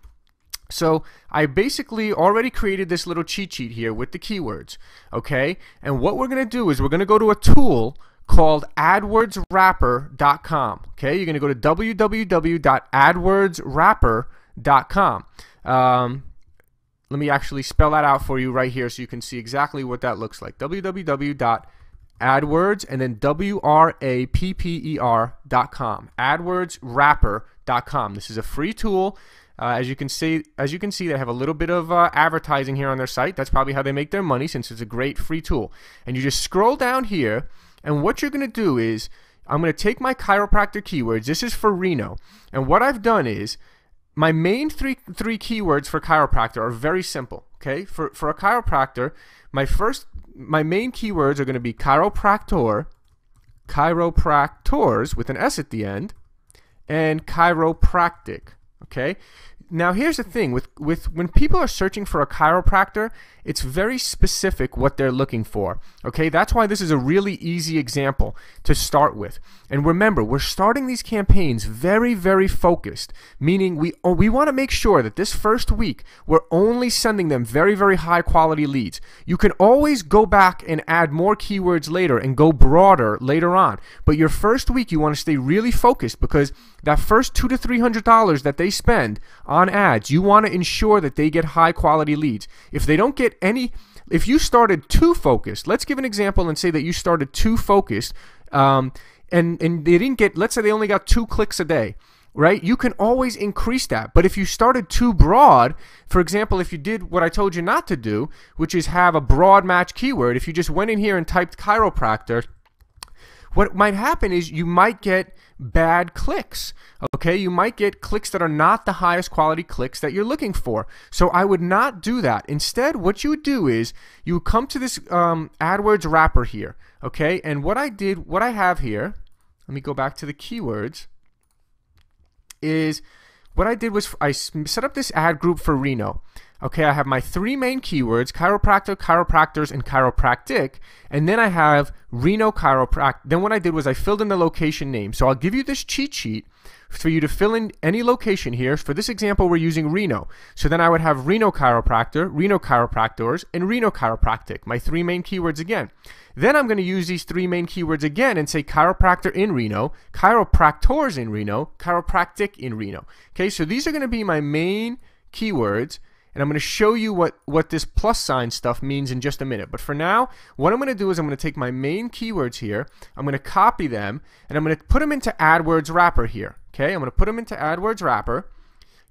So I basically already created this little cheat sheet here with the keywords, okay? And what we're going to do is we're going to go to a tool called AdWordsWrapper.com, okay? You're going to go to www.adwordswrapper.com. Let me actually spell that out for you right here so you can see exactly what that looks like. www.adwords and then WRAPPER.com. AdWordsWrapper.com. This is a free tool. As you can see, they have a little bit of advertising here on their site. That's probably how they make their money, since it's a great free tool. And you just scroll down here, and what you're going to do is I'm going to take my chiropractor keywords. This is for Reno, and what I've done is my main three keywords for chiropractor are very simple. Okay, for a chiropractor, my main keywords are going to be chiropractor, chiropractors with an S at the end, and chiropractic. Okay, now here's the thing with when people are searching for a chiropractor, it's very specific what they're looking for. Okay, that's why this is a really easy example to start with. And remember, we're starting these campaigns very, very focused, meaning we want to make sure that this first week we're only sending them very, very high quality leads. You can always go back and add more keywords later and go broader later on, but your first week you want to stay really focused, because that first $200 to $300 that they spend on ads, you want to ensure that they get high quality leads. If they don't get any, if you started too focused, let's give an example and say that you started too focused, and they didn't get, let's say they only got 2 clicks a day, right? You can always increase that. But if you started too broad, for example, if you did what I told you not to do, which is have a broad match keyword, if you just went in here and typed chiropractor, what might happen is you might get bad clicks. Okay, you might get clicks that are not the highest quality clicks that you're looking for. So I would not do that. Instead, what you would do is you would come to this AdWords wrapper here. Okay, and what I have here, let me go back to the keywords, is what I did was I set up this ad group for Reno. Okay, I have my 3 main keywords: chiropractor, chiropractors, and chiropractic, and then I have Reno chiropractic. Then what I did was I filled in the location name. So I'll give you this cheat sheet for you to fill in any location here. For this example, we're using Reno. So then I would have Reno chiropractor, Reno chiropractors, and Reno chiropractic, my 3 main keywords again. Then I'm going to use these 3 main keywords again and say chiropractor in Reno, chiropractors in Reno, chiropractic in Reno. Okay, so these are going to be my main keywords, and I'm going to show you what this plus sign stuff means in just a minute. But for now, what I'm going to do is I'm going to take my main keywords here, I'm going to copy them, and I'm going to put them into AdWords Wrapper here. Okay, I'm going to put them into AdWords Wrapper.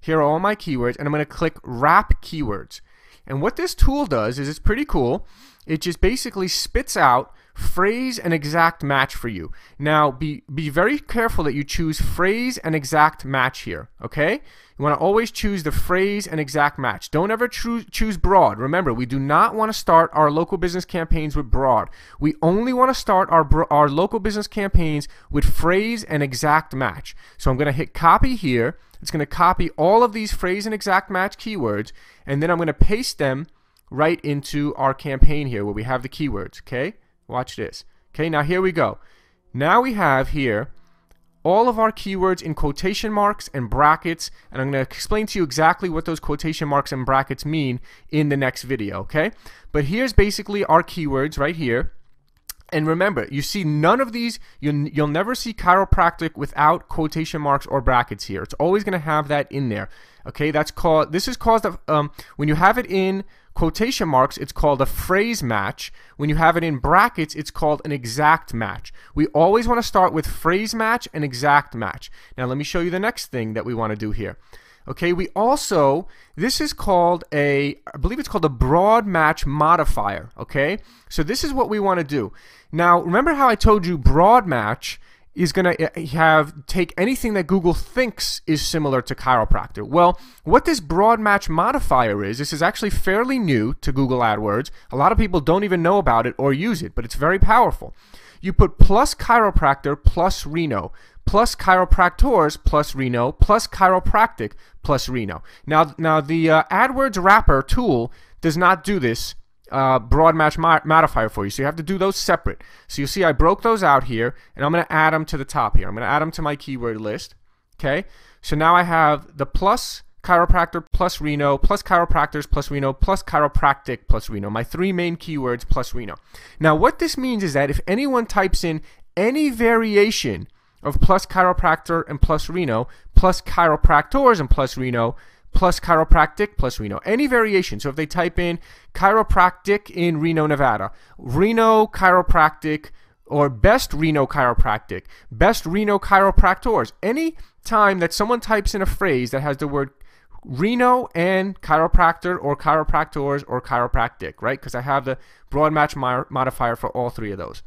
Here are all my keywords, and I'm going to click Wrap Keywords. And what this tool does is it's pretty cool. It just basically spits out phrase and exact match for you. Now, be very careful that you choose phrase and exact match here, okay? You want to always choose the phrase and exact match. Don't ever choose broad. Remember, we do not want to start our local business campaigns with broad. We only want to start our local business campaigns with phrase and exact match. So I'm going to hit copy here. It's going to copy all of these phrase and exact match keywords, and then I'm going to paste them right into our campaign here where we have the keywords, okay? Watch this. Okay, now here we go. Now we have here all of our keywords in quotation marks and brackets, and I'm going to explain to you exactly what those quotation marks and brackets mean in the next video, okay? But here's basically our keywords right here. And remember, you see none of these, you'll never see chiropractic without quotation marks or brackets here. It's always going to have that in there. Okay, this is called when you have it in quotation marks, it's called a phrase match. When you have it in brackets, it's called an exact match. We always want to start with phrase match and exact match. Now let me show you the next thing that we want to do here. Okay, this is called I believe it's called a broad match modifier, okay? So this is what we want to do. Now, remember how I told you broad match is going to take anything that Google thinks is similar to chiropractor. Well, what this broad match modifier is, this is actually fairly new to Google AdWords. A lot of people don't even know about it or use it, but it's very powerful. You put plus chiropractor plus Reno, plus chiropractors plus Reno, plus chiropractic plus Reno. Now the AdWords Wrapper tool does not do this broad match modifier for you, so you have to do those separate. So you see I broke those out here, and I'm going to add them to the top here. I'm going to add them to my keyword list. Okay, so now I have the plus chiropractor plus Reno plus chiropractors plus Reno plus chiropractic plus Reno. My three main keywords plus Reno. Now what this means is that if anyone types in any variation of plus chiropractor and plus Reno plus chiropractors and plus Reno plus chiropractic plus Reno, any variation. So if they type in chiropractic in Reno, Nevada, Reno chiropractic, or best Reno chiropractic, best Reno chiropractors, any time that someone types in a phrase that has the word Reno and chiropractor or chiropractors or chiropractic, right? Because I have the broad match modifier for all three of those.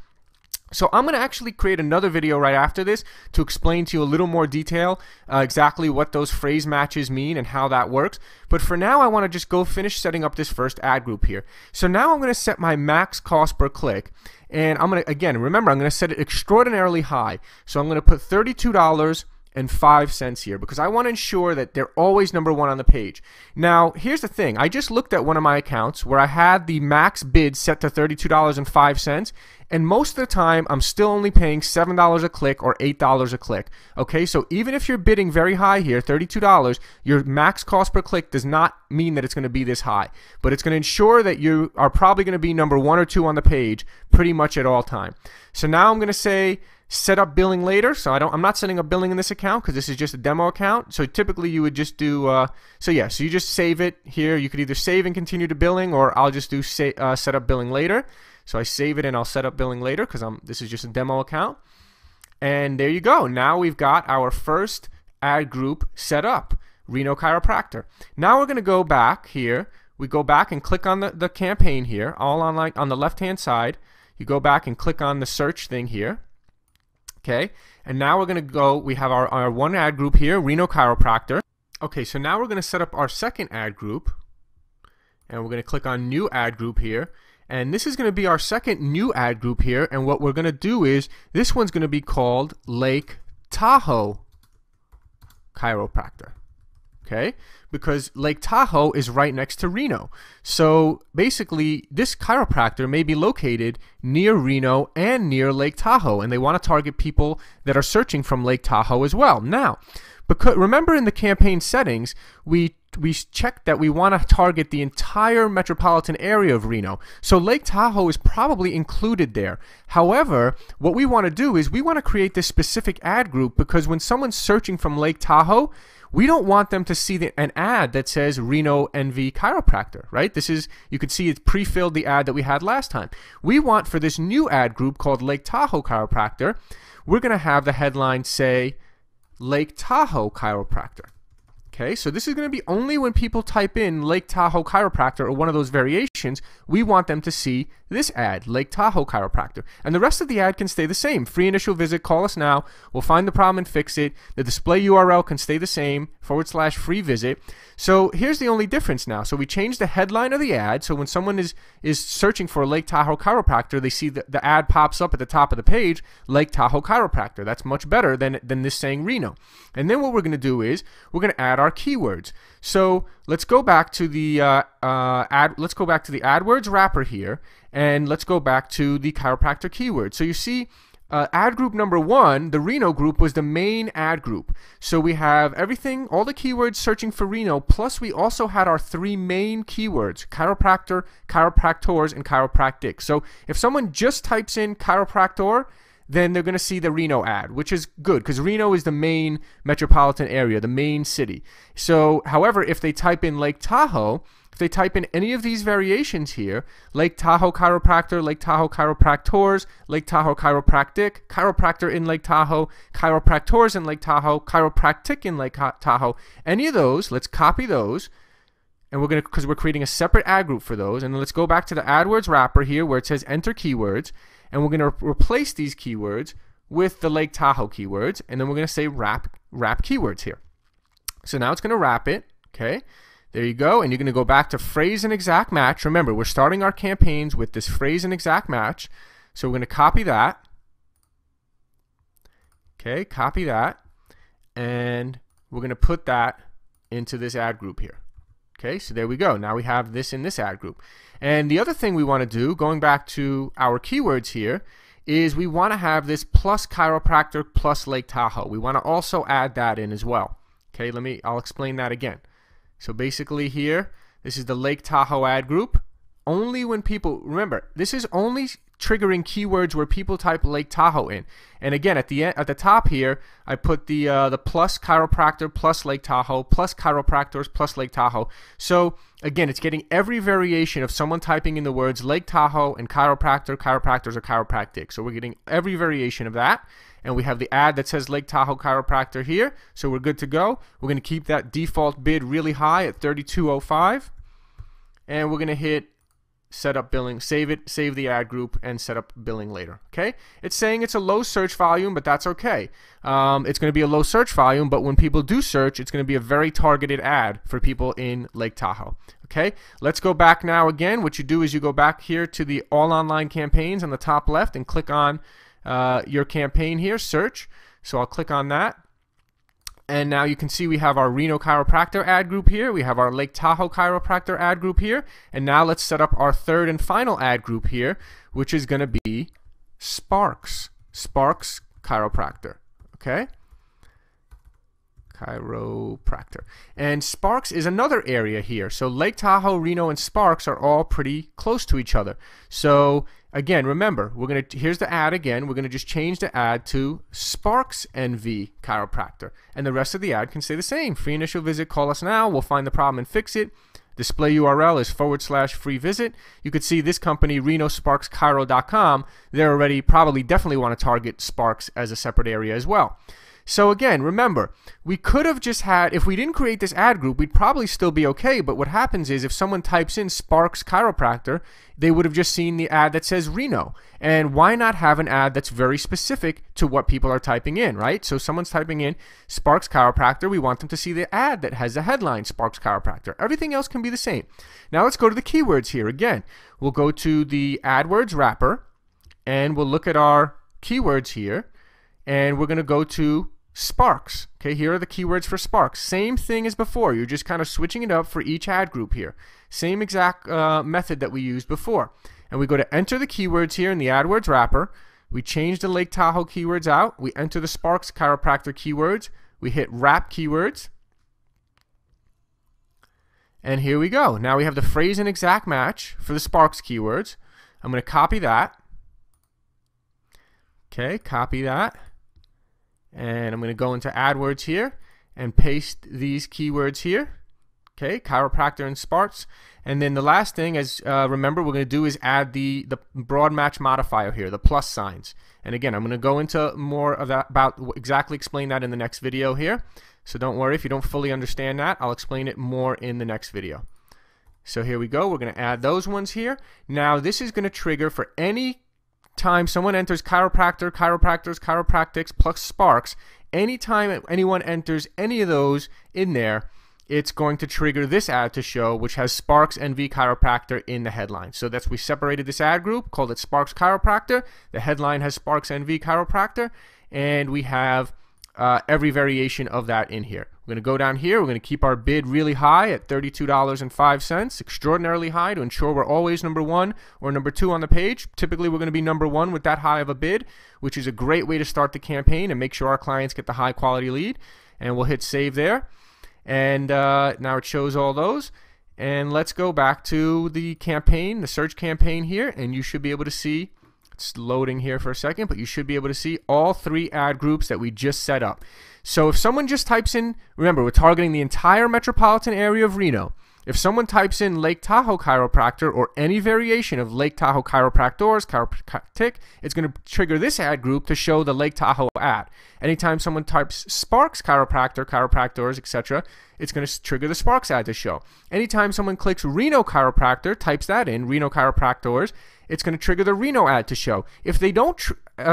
So I'm going to actually create another video right after this to explain to you a little more detail exactly what those phrase matches mean and how that works. But for now, I want to just go finish setting up this first ad group here. So now I'm going to set my max cost per click. And I'm going to, again, remember, I'm going to set it extraordinarily high. So I'm going to put $32.05 here because I want to ensure that they're always number one on the page. Now, here's the thing. I just looked at one of my accounts where I had the max bid set to $32.05, and most of the time, I'm still only paying $7 a click or $8 a click. Okay, so even if you're bidding very high here, $32, your max cost per click does not mean that it's going to be this high. But it's going to ensure that you are probably going to be number 1 or 2 on the page pretty much at all time. So now I'm going to say set up billing later. So I'm not setting up billing in this account because this is just a demo account. So typically you would just do, so you just save it here. You could either save and continue to billing, or I'll just do set up billing later. So I save it and I'll set up billing later because this is just a demo account. And there you go. Now we've got our first ad group set up, Reno Chiropractor. Now we're going to go back here. We go back and click on the campaign here, all on the left-hand side. You go back and click on the search thing here. Okay, and now we're going to go, we have our one ad group here, Reno Chiropractor. Okay, so now we're going to set up our second ad group. And we're going to click on new ad group here. And this is going to be our second new ad group here. And what we're going to do is, this one's going to be called Lake Tahoe Chiropractor. Okay, because Lake Tahoe is right next to Reno. So basically, this chiropractor may be located near Reno and near Lake Tahoe. And they want to target people that are searching from Lake Tahoe as well. Now, because remember in the campaign settings, we checked that we want to target the entire metropolitan area of Reno. So Lake Tahoe is probably included there. However, what we want to do is we want to create this specific ad group because when someone's searching from Lake Tahoe, we don't want them to see an ad that says Reno NV Chiropractor, right? This is, you can see it pre-filled the ad that we had last time. We want for this new ad group called Lake Tahoe Chiropractor, we're going to have the headline say Lake Tahoe Chiropractor. Okay, so this is going to be only when people type in Lake Tahoe Chiropractor or one of those variations, we want them to see this ad, Lake Tahoe Chiropractor. And the rest of the ad can stay the same. Free initial visit, call us now. We'll find the problem and fix it. The display URL can stay the same, /free visit. So here's the only difference now. So we changed the headline of the ad. So when someone is searching for Lake Tahoe Chiropractor, they see the ad pops up at the top of the page, Lake Tahoe Chiropractor. That's much better than this saying Reno. And then what we're going to do is we're going to add our keywords. So let's go back to the AdWords wrapper here, and let's go back to the chiropractor keyword. So you see, ad group number 1, the Reno group, was the main ad group. So we have everything, all the keywords searching for Reno, plus we also had our 3 main keywords, chiropractor, chiropractors, and chiropractic. So if someone just types in chiropractor, then they're going to see the Reno ad, which is good because Reno is the main metropolitan area, the main city. So, however, if they type in Lake Tahoe, if they type in any of these variations here, Lake Tahoe Chiropractor, Lake Tahoe Chiropractors, Lake Tahoe Chiropractic, Chiropractor in Lake Tahoe, Chiropractors in Lake Tahoe, Chiropractic in Lake Tahoe, any of those, let's copy those. And we're going to, because we're creating a separate ad group for those. And then let's go back to the AdWords wrapper here where it says enter keywords. And we're going to replace these keywords with the Lake Tahoe keywords. And then we're going to say wrap keywords here. So now it's going to wrap it. Okay. There you go. And you're going to go back to phrase and exact match. Remember, we're starting our campaigns with this phrase and exact match. So we're going to copy that. Okay. Copy that. And we're going to put that into this ad group here. Okay, so there we go. Now we have this in this ad group. And the other thing we want to do, going back to our keywords here, is we want to have this plus chiropractor plus Lake Tahoe. We want to also add that in as well. Okay, I'll explain that again. So basically here, this is the Lake Tahoe ad group. Only when people, remember, this is only triggering keywords where people type Lake Tahoe in. And again, at the top here, I put the plus chiropractor plus Lake Tahoe plus chiropractors plus Lake Tahoe. So again, it's getting every variation of someone typing in the words Lake Tahoe and chiropractor, chiropractors, or chiropractic. So we're getting every variation of that. And we have the ad that says Lake Tahoe Chiropractor here. So we're good to go. We're going to keep that default bid really high at $32.05. And we're going to hit set up billing, save it, save the ad group, and set up billing later. Okay, it's saying it's a low search volume, but that's okay. It's going to be a low search volume, but when people do search, it's going to be a very targeted ad for people in Lake Tahoe. Okay, let's go back now again. What you do is you go back here to the all online campaigns on the top left and click on your campaign here, search. So I'll click on that. And now you can see we have our Reno Chiropractor ad group here. We have our Lake Tahoe Chiropractor ad group here. And now let's set up our third and final ad group here, which is going to be Sparks. Sparks Chiropractor. Okay? Chiropractor. And Sparks is another area here. So Lake Tahoe, Reno, and Sparks are all pretty close to each other. So again, remember, here's the ad again. We're going to just change the ad to Sparks NV Chiropractor. And the rest of the ad can stay the same. Free initial visit, call us now. We'll find the problem and fix it. Display URL is /free visit. You could see this company, RenoSparksChiro.com. They're already definitely want to target Sparks as a separate area as well. So again, remember, we could have just had, if we didn't create this ad group, we'd probably still be okay. But what happens is if someone types in Sparks Chiropractor, they would have just seen the ad that says Reno. And why not have an ad that's very specific to what people are typing in, right? So someone's typing in Sparks Chiropractor. We want them to see the ad that has the headline Sparks Chiropractor. Everything else can be the same. Now let's go to the keywords here. Again, we'll go to the AdWords wrapper and we'll look at our keywords here. And we're going to go to Sparks. Okay, here are the keywords for Sparks. Same thing as before. You're just kind of switching it up for each ad group here. Same exact method that we used before. And we go to enter the keywords here in the AdWords wrapper. We change the Lake Tahoe keywords out. We enter the Sparks Chiropractor keywords. We hit wrap keywords. And here we go. Now we have the phrase and exact match for the Sparks keywords. I'm going to copy that. Okay, copy that. And I'm going to go into AdWords here and paste these keywords here. Okay, chiropractor and Sparks. And then the last thing is, remember, we're going to do is add the broad match modifier here, the plus signs. And again, I'm going to go into more of that, about exactly explain that in the next video here. So don't worry if you don't fully understand that. I'll explain it more in the next video. So here we go. We're going to add those ones here. Now this is going to trigger for any time someone enters chiropractor, chiropractors, chiropractics plus Sparks. Anytime anyone enters any of those in there, it's going to trigger this ad to show, which has Sparks NV Chiropractor in the headline. So that's, we separated this ad group, called it Sparks Chiropractor. The headline has Sparks NV Chiropractor, and we have every variation of that in here. We're going to go down here. We're going to keep our bid really high at $32.05, extraordinarily high, to ensure we're always number one or number two on the page. Typically, we're going to be number one with that high of a bid, which is a great way to start the campaign and make sure our clients get the high quality lead. And we'll hit save there. And now it shows all those. And let's go back to the campaign, the search campaign here, and you should be able to see, it's loading here for a second, but you should be able to see all three ad groups that we just set up. So if someone just types in, remember, we're targeting the entire metropolitan area of Reno. If someone types in Lake Tahoe Chiropractor or any variation of Lake Tahoe Chiropractors, chiropractic, it's going to trigger this ad group to show the Lake Tahoe ad. Anytime someone types Sparks Chiropractor, chiropractors, etc., it's going to trigger the Sparks ad to show. Anytime someone clicks Reno Chiropractor, types that in, Reno Chiropractors, it's going to trigger the Reno ad to show. If they don't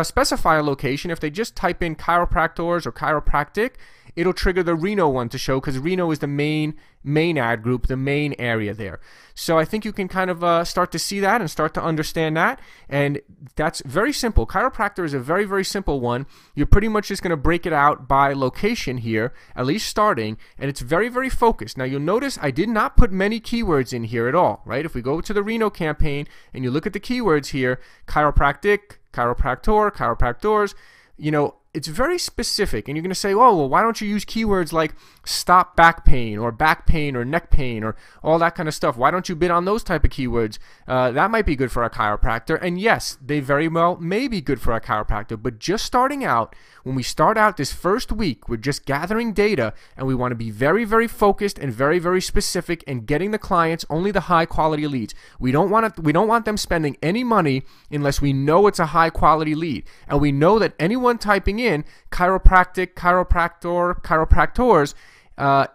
specify a location, if they just type in chiropractors or chiropractic, it'll trigger the Reno one to show, because Reno is the main ad group, the main area there. So I think you can kind of start to see that and start to understand that. And that's very simple. Chiropractor is a very, very simple one. You're pretty much just going to break it out by location here, at least starting, and it's very, very focused. Now you'll notice I did not put many keywords in here at all, right? If we go to the Reno campaign and you look at the keywords here, chiropractic, chiropractor, chiropractors, you know, it's very specific, and you're going to say, oh, well, why don't you use keywords like stop back pain or neck pain or all that kind of stuff? Why don't you bid on those type of keywords? That might be good for a chiropractor, and yes, they very well may be good for a chiropractor, but just starting out, when we start out this first week, we're just gathering data, and we want to be very, very focused and very, very specific and getting the clients only the high quality leads. We don't want them spending any money unless we know it's a high quality lead, and we know that anyone typing in chiropractic, chiropractor, chiropractors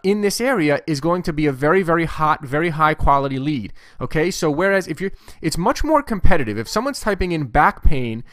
in this area is going to be a very, very hot, very high quality lead. Okay, so whereas it's much more competitive. If someone's typing in back pain,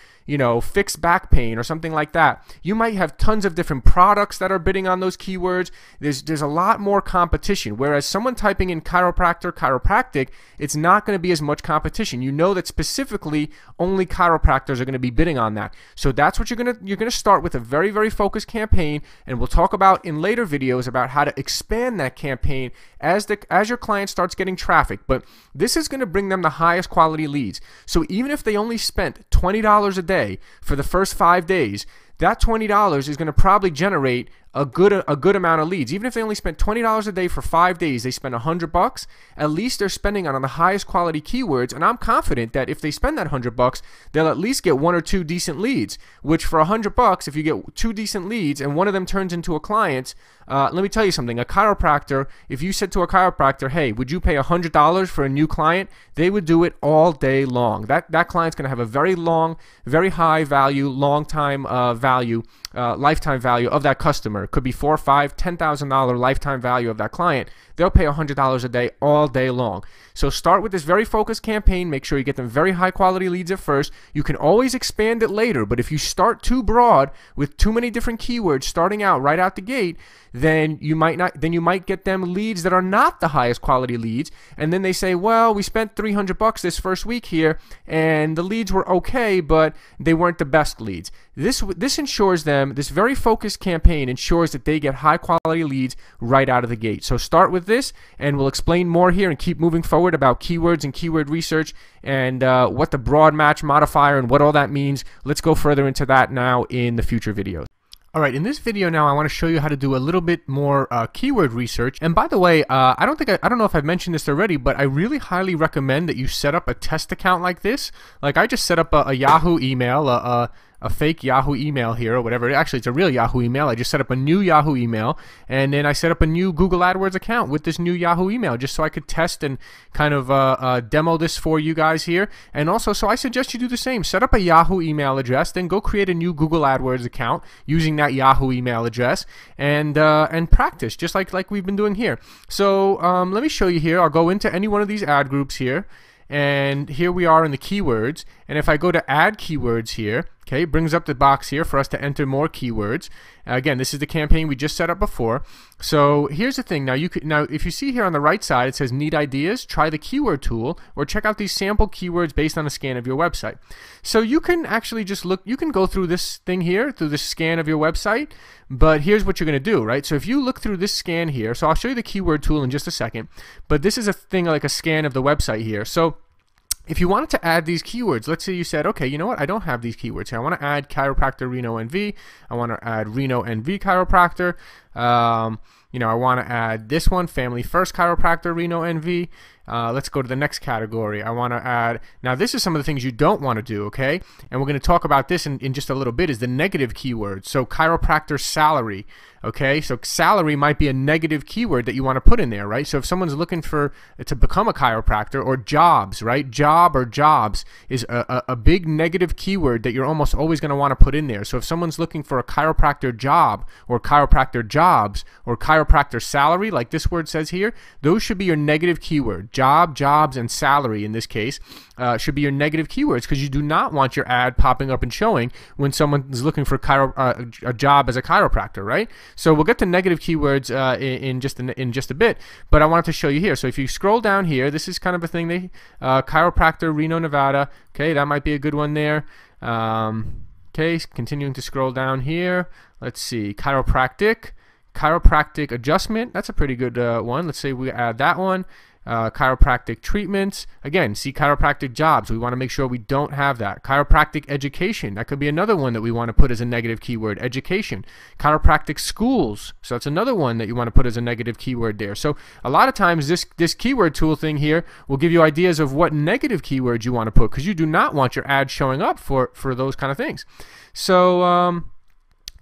fixed back pain or something like that, you might have tons of different products that are bidding on those keywords. There's a lot more competition. Whereas someone typing in chiropractor, chiropractic, it's not going to be as much competition. You know that specifically only chiropractors are going to be bidding on that. So that's what you're going to start with, a very, very focused campaign, and we'll talk about in later videos about how to expand that campaign as your client starts getting traffic. But this is going to bring them the highest quality leads. So even if they only spent $20 a day for the first 5 days, that $20 is going to probably generate a good amount of leads. Even if they only spent $20 a day for 5 days, they spend $100. At least they're spending on the highest quality keywords, and I'm confident that if they spend that $100, they'll at least get 1 or 2 decent leads. Which for $100, if you get 2 decent leads and one of them turns into a client, let me tell you something. A chiropractor, if you said to a chiropractor, "Hey, would you pay $100 for a new client?" They would do it all day long. That client's going to have a very long, very high value, long time value. Lifetime value of that customer. It could be $4,000, $5,000, $10,000 lifetime value of that client. They'll pay $100 a day all day long. So start with this very focused campaign. Make sure you get them very high quality leads at first. You can always expand it later, but if you start too broad with too many different keywords starting out right out the gate, then you might get them leads that are not the highest quality leads, and then they say, well, we spent $300 this first week here, and the leads were okay, but they weren't the best leads. This ensures them, this very focused campaign ensures that they get high quality leads right out of the gate. So start with this, and we'll explain more here and keep moving forward about keywords and keyword research and what the broad match modifier and what all that means. Let's go further into that now in the future videos. Alright, in this video now I want to show you how to do a little bit more keyword research. And by the way, I don't know if I've mentioned this already, but I really highly recommend that you set up a test account like this. Like I just set up a Yahoo email, a fake Yahoo email here or whatever. Actually, it's a real Yahoo email. I just set up a new Yahoo email, and then I set up a new Google AdWords account with this new Yahoo email just so I could test and kind of demo this for you guys here. And also, so I suggest you do the same. Set up a Yahoo email address, then go create a new Google AdWords account using that Yahoo email address, and practice just like we've been doing here. So let me show you here. I'll go into any one of these ad groups here. And here we are in the keywords, and if I go to add keywords here, okay, it brings up the box here for us to enter more keywords. Again, this is the campaign we just set up before. So here's the thing. Now if you see here on the right side, it says need ideas, try the keyword tool, or check out these sample keywords based on a scan of your website. So you can actually just look, you can go through this thing here, through this scan of your website, but here's what you're going to do, right? So if you look through this scan here, so I'll show you the keyword tool in just a second, but this is a thing like a scan of the website here. So if you wanted to add these keywords, let's say you said, okay, you know what, I don't have these keywords here. I want to add chiropractor Reno NV. I want to add Reno NV chiropractor. I want to add this one, Family First Chiropractor Reno NV. Let's go to the next category. I want to add, now this is some of the things you don't want to do, okay? And we're going to talk about this in just a little bit, is the negative keyword. So chiropractor salary, okay? So salary might be a negative keyword that you want to put in there, right? So if someone's looking to become a chiropractor, or jobs, right? Job or jobs is a big negative keyword that you're almost always going to want to put in there. So if someone's looking for a chiropractor job, or chiropractor jobs, or chiropractor salary, like this word says here, those should be your negative keyword. Job, jobs, and salary in this case should be your negative keywords, because you do not want your ad popping up and showing when someone is looking for a job as a chiropractor, right? So we'll get to negative keywords in just a bit, but I wanted to show you here. So if you scroll down here, this is kind of a thing. Chiropractor Reno, Nevada. Okay, that might be a good one there. Okay, continuing to scroll down here. Let's see, chiropractic adjustment. That's a pretty good one. Let's say we add that one. chiropractic treatments. Again, see chiropractic jobs. We want to make sure we don't have that. Chiropractic education. That could be another one that we want to put as a negative keyword. Education. Chiropractic schools. So that's another one that you want to put as a negative keyword there. So a lot of times this keyword tool thing here will give you ideas of what negative keywords you want to put, because you do not want your ad showing up for those kind of things. So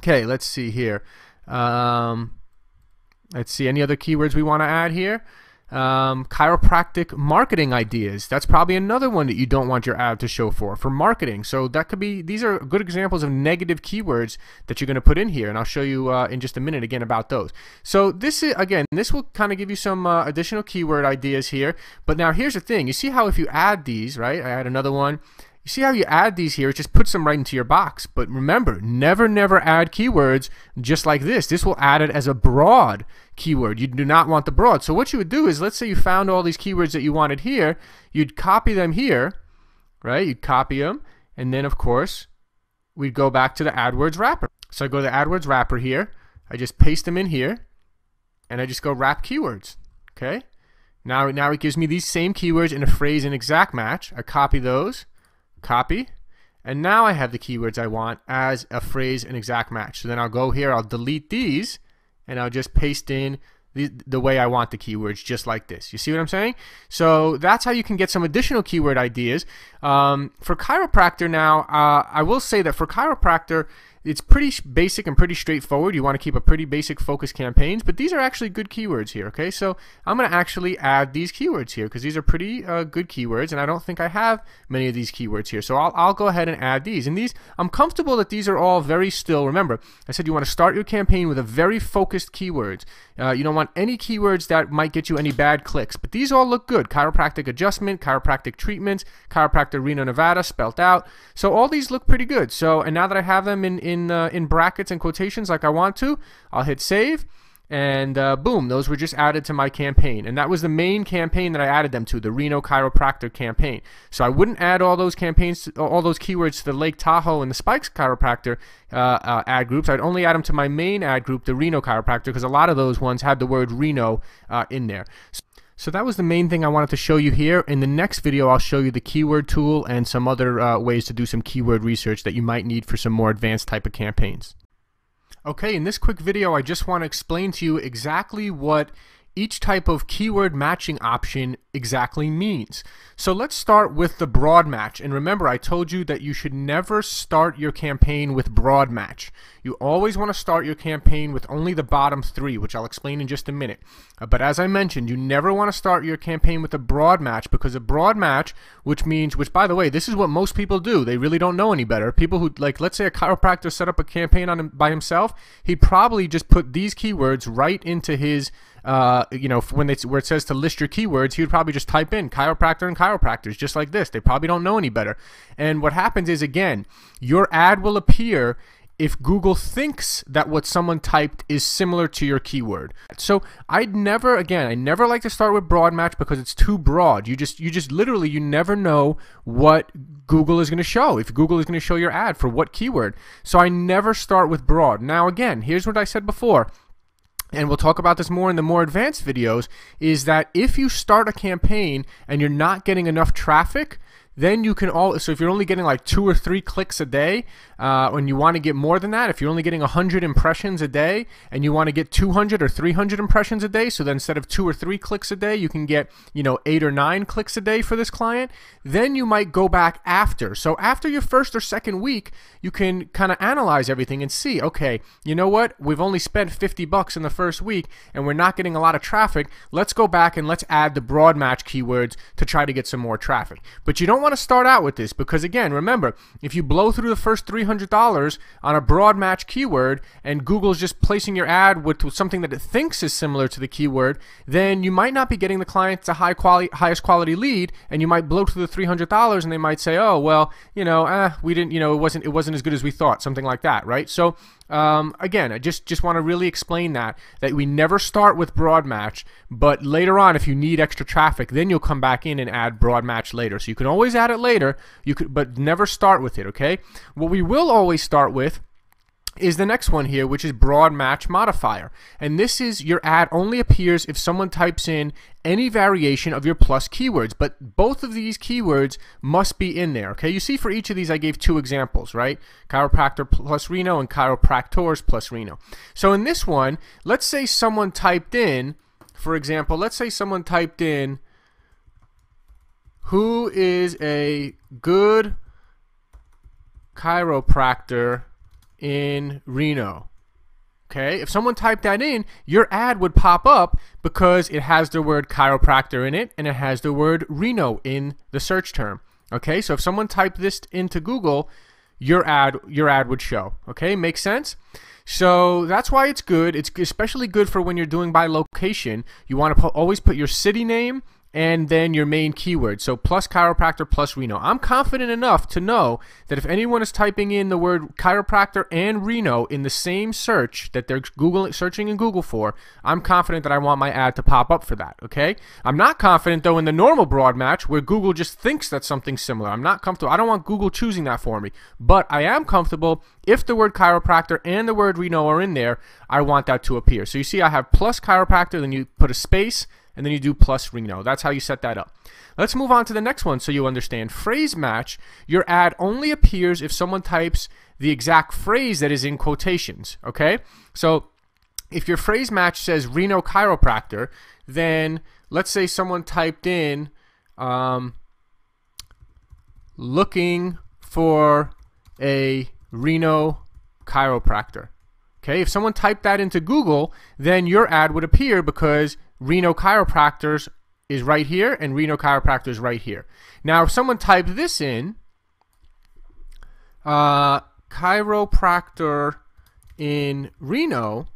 okay, let's see here. Let's see, any other keywords we want to add here? Chiropractic marketing ideas. That's probably another one that you don't want your ad to show for marketing. So that could be, these are good examples of negative keywords that you're going to put in here, and I'll show you in just a minute again about those. So this is, again, this will kind of give you some additional keyword ideas here. But now here's the thing. You see how if you add these, right? I add another one. You see how you add these here? It just puts them right into your box. But remember, never add keywords just like this. This will add it as a broad keyword. You do not want the broad. So what you would do is, let's say you found all these keywords that you wanted here. You'd copy them here, right? You'd copy them. And then, of course, we'd go back to the AdWords wrapper. So I go to the AdWords wrapper here. I just paste them in here. And I just go wrap keywords. Okay? Now it gives me these same keywords in a phrase and exact match. I copy those. Copy, and now I have the keywords I want as a phrase and exact match. So then I'll go here, I'll delete these, and I'll just paste in the way I want the keywords, just like this. You see what I'm saying? So that's how you can get some additional keyword ideas. For chiropractor now, I will say that for chiropractor, it's pretty basic and pretty straightforward. You want to keep a pretty basic focus campaigns, but these are actually good keywords here, okay? So I'm going to actually add these keywords here because these are pretty good keywords, and I don't think I have many of these keywords here. So I'll go ahead and add these. And these, I'm comfortable that these are all very still. Remember, I said you want to start your campaign with a very focused keywords. You don't want any keywords that might get you any bad clicks, but these all look good. Chiropractic adjustment, chiropractic treatments, chiropractor Reno, Nevada, spelt out. So all these look pretty good. So, and now that I have them in brackets and quotations like I want to, I'll hit save, and boom, those were just added to my campaign. And that was the main campaign that I added them to, the Reno Chiropractor campaign. So I wouldn't add all those campaigns, all those keywords to the Lake Tahoe and the Spikes Chiropractor ad groups. I'd only add them to my main ad group, the Reno Chiropractor, because a lot of those ones had the word Reno in there. So that was the main thing I wanted to show you here. In the next video, I'll show you the keyword tool and some other ways to do some keyword research that you might need for some more advanced type of campaigns. Okay, in this quick video, I just want to explain to you exactly what each type of keyword matching option exactly means. So let's start with the broad match. And remember, I told you that you should never start your campaign with broad match. You always want to start your campaign with only the bottom three, which I'll explain in just a minute. But as I mentioned, you never want to start your campaign with a broad match, because a broad match, which by the way, this is what most people do. They really don't know any better. People who, like, let's say a chiropractor set up a campaign on him by himself, he'd probably just put these keywords right into his you know, where it says to list your keywords, he would probably just type in chiropractor and chiropractors, just like this. They probably don't know any better. And what happens is, again, your ad will appear if Google thinks that what someone typed is similar to your keyword. So I never like to start with broad match because it's too broad. You just literally, you never know what Google is going to show, if Google is going to show your ad for what keyword. So I never start with broad. Now again, here's what I said before, and we'll talk about this more in the more advanced videos, is that if you start a campaign and you're not getting enough traffic, then you can so if you're only getting like 2 or 3 clicks a day, and you want to get more than that, if you're only getting 100 impressions a day and you want to get 200 or 300 impressions a day, so then instead of 2 or 3 clicks a day, you can get, you know, 8 or 9 clicks a day for this client, then you might go back after. So after your first or second week, you can kind of analyze everything and see, okay, you know what, we've only spent $50 in the first week and we're not getting a lot of traffic. Let's go back and let's add the broad match keywords to try to get some more traffic. But you don't want to start out with this, because again, remember, if you blow through the first $300 on a broad match keyword and Google's just placing your ad with something that it thinks is similar to the keyword, then you might not be getting the clients a highest quality lead, and you might blow through the $300 and they might say, oh well, you know, we didn't, you know, it wasn't as good as we thought, something like that, right? So again, I just want to really explain that we never start with broad match, but later on, if you need extra traffic, then you'll come back in and add broad match later. So you can always add it later, but never start with it, okay? What we will always start with is the next one here, which is broad match modifier. And this is your ad only appears if someone types in any variation of your plus keywords, but both of these keywords must be in there, okay? You see for each of these I gave 2 examples, right? Chiropractor plus Reno and chiropractors plus Reno. So in this one, let's say someone typed in, for example, let's say someone typed in, who is a good chiropractor in Reno. Okay, if someone typed that in, your ad would pop up because it has the word chiropractor in it and it has the word Reno in the search term. Okay, so if someone typed this into Google, your ad would show. Okay, makes sense? So that's why it's good. It's especially good for when you're doing by location. You want to always put your city name and then your main keyword. So plus chiropractor plus Reno. I'm confident enough to know that if anyone is typing in the word chiropractor and Reno in the same search that they're searching in Google for, I'm confident that I want my ad to pop up for that, okay? I'm not confident though in the normal broad match where Google just thinks that's something similar. I'm not comfortable. I don't want Google choosing that for me. But I am comfortable if the word chiropractor and the word Reno are in there, I want that to appear. So you see I have plus chiropractor, then you put a space, and then you do plus Reno. That's how you set that up. Let's move on to the next one so you understand. Phrase match, your ad only appears if someone types the exact phrase that is in quotations, okay? So if your phrase match says Reno chiropractor, then let's say someone typed in looking for a Reno chiropractor. Okay, if someone typed that into Google, then your ad would appear because Reno chiropractors is right here and Reno chiropractors right here. Now if someone typed this in, chiropractor in Reno,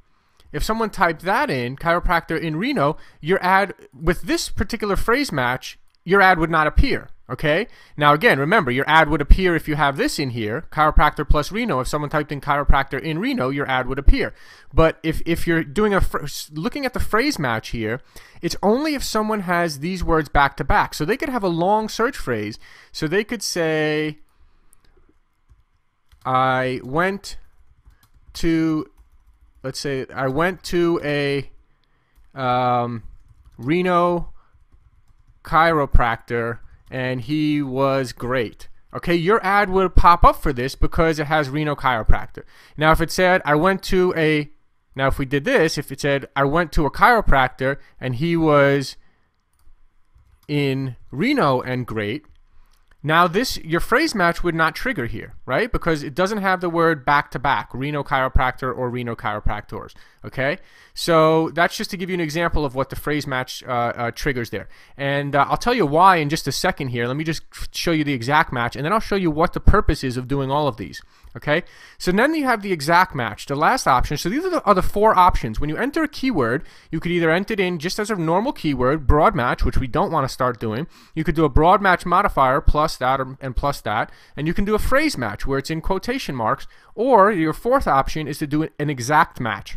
if someone typed that in, chiropractor in Reno, your ad with this particular phrase match, your ad would not appear. Okay, now again, remember your ad would appear if you have this in here, chiropractor plus Reno. If someone typed in chiropractor in Reno, your ad would appear. But if you're doing looking at the phrase match here, it's only if someone has these words back to back. So they could have a long search phrase. So they could say, I went to, let's say, I went to a Reno chiropractor and he was great. Okay, your ad would pop up for this because it has Reno chiropractor. Now if it said I went to a, now if we did this, if it said I went to a chiropractor and he was in Reno and great, now this, your phrase match would not trigger here, right? Because it doesn't have the word back to back, Reno chiropractor or Reno chiropractors, okay? So that's just to give you an example of what the phrase match triggers there. And I'll tell you why in just a second here. Let me just show you the exact match, and then I'll show you what the purpose is of doing all of these, okay? So then you have the exact match, the last option. So these are the 4 options. When you enter a keyword, you could either enter it in just as a normal keyword, broad match, which we don't want to start doing. You could do a broad match modifier plus that and plus that, and you can do a phrase match where it's in quotation marks, or your 4th option is to do an exact match.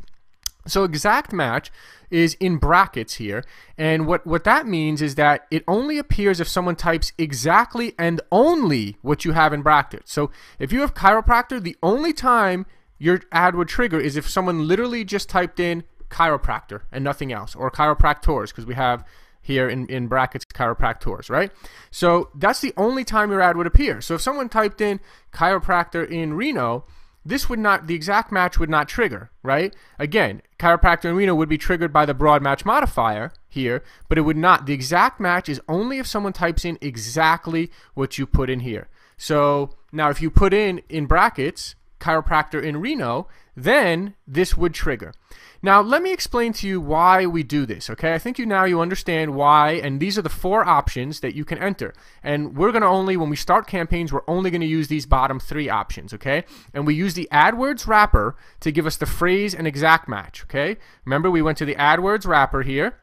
So exact match is in brackets here, and what that means is that it only appears if someone types exactly and only what you have in brackets. So if you have chiropractor, the only time your ad would trigger is if someone literally just typed in chiropractor and nothing else, or chiropractors, because we have here in brackets chiropractors, right? So that's the only time your ad would appear. So if someone typed in chiropractor in Reno, this would not, the exact match would not trigger, right? Again, chiropractor in Reno would be triggered by the broad match modifier here, but it would not. The exact match is only if someone types in exactly what you put in here. So now if you put in brackets chiropractor in Reno, then this would trigger. Now let me explain to you why we do this, okay? I think you understand why, and these are the 4 options that you can enter. And we're going to only, when we start campaigns, we're only going to use these bottom 3 options, okay? And we use the AdWords wrapper to give us the phrase and exact match, okay? Remember, we went to the AdWords wrapper here,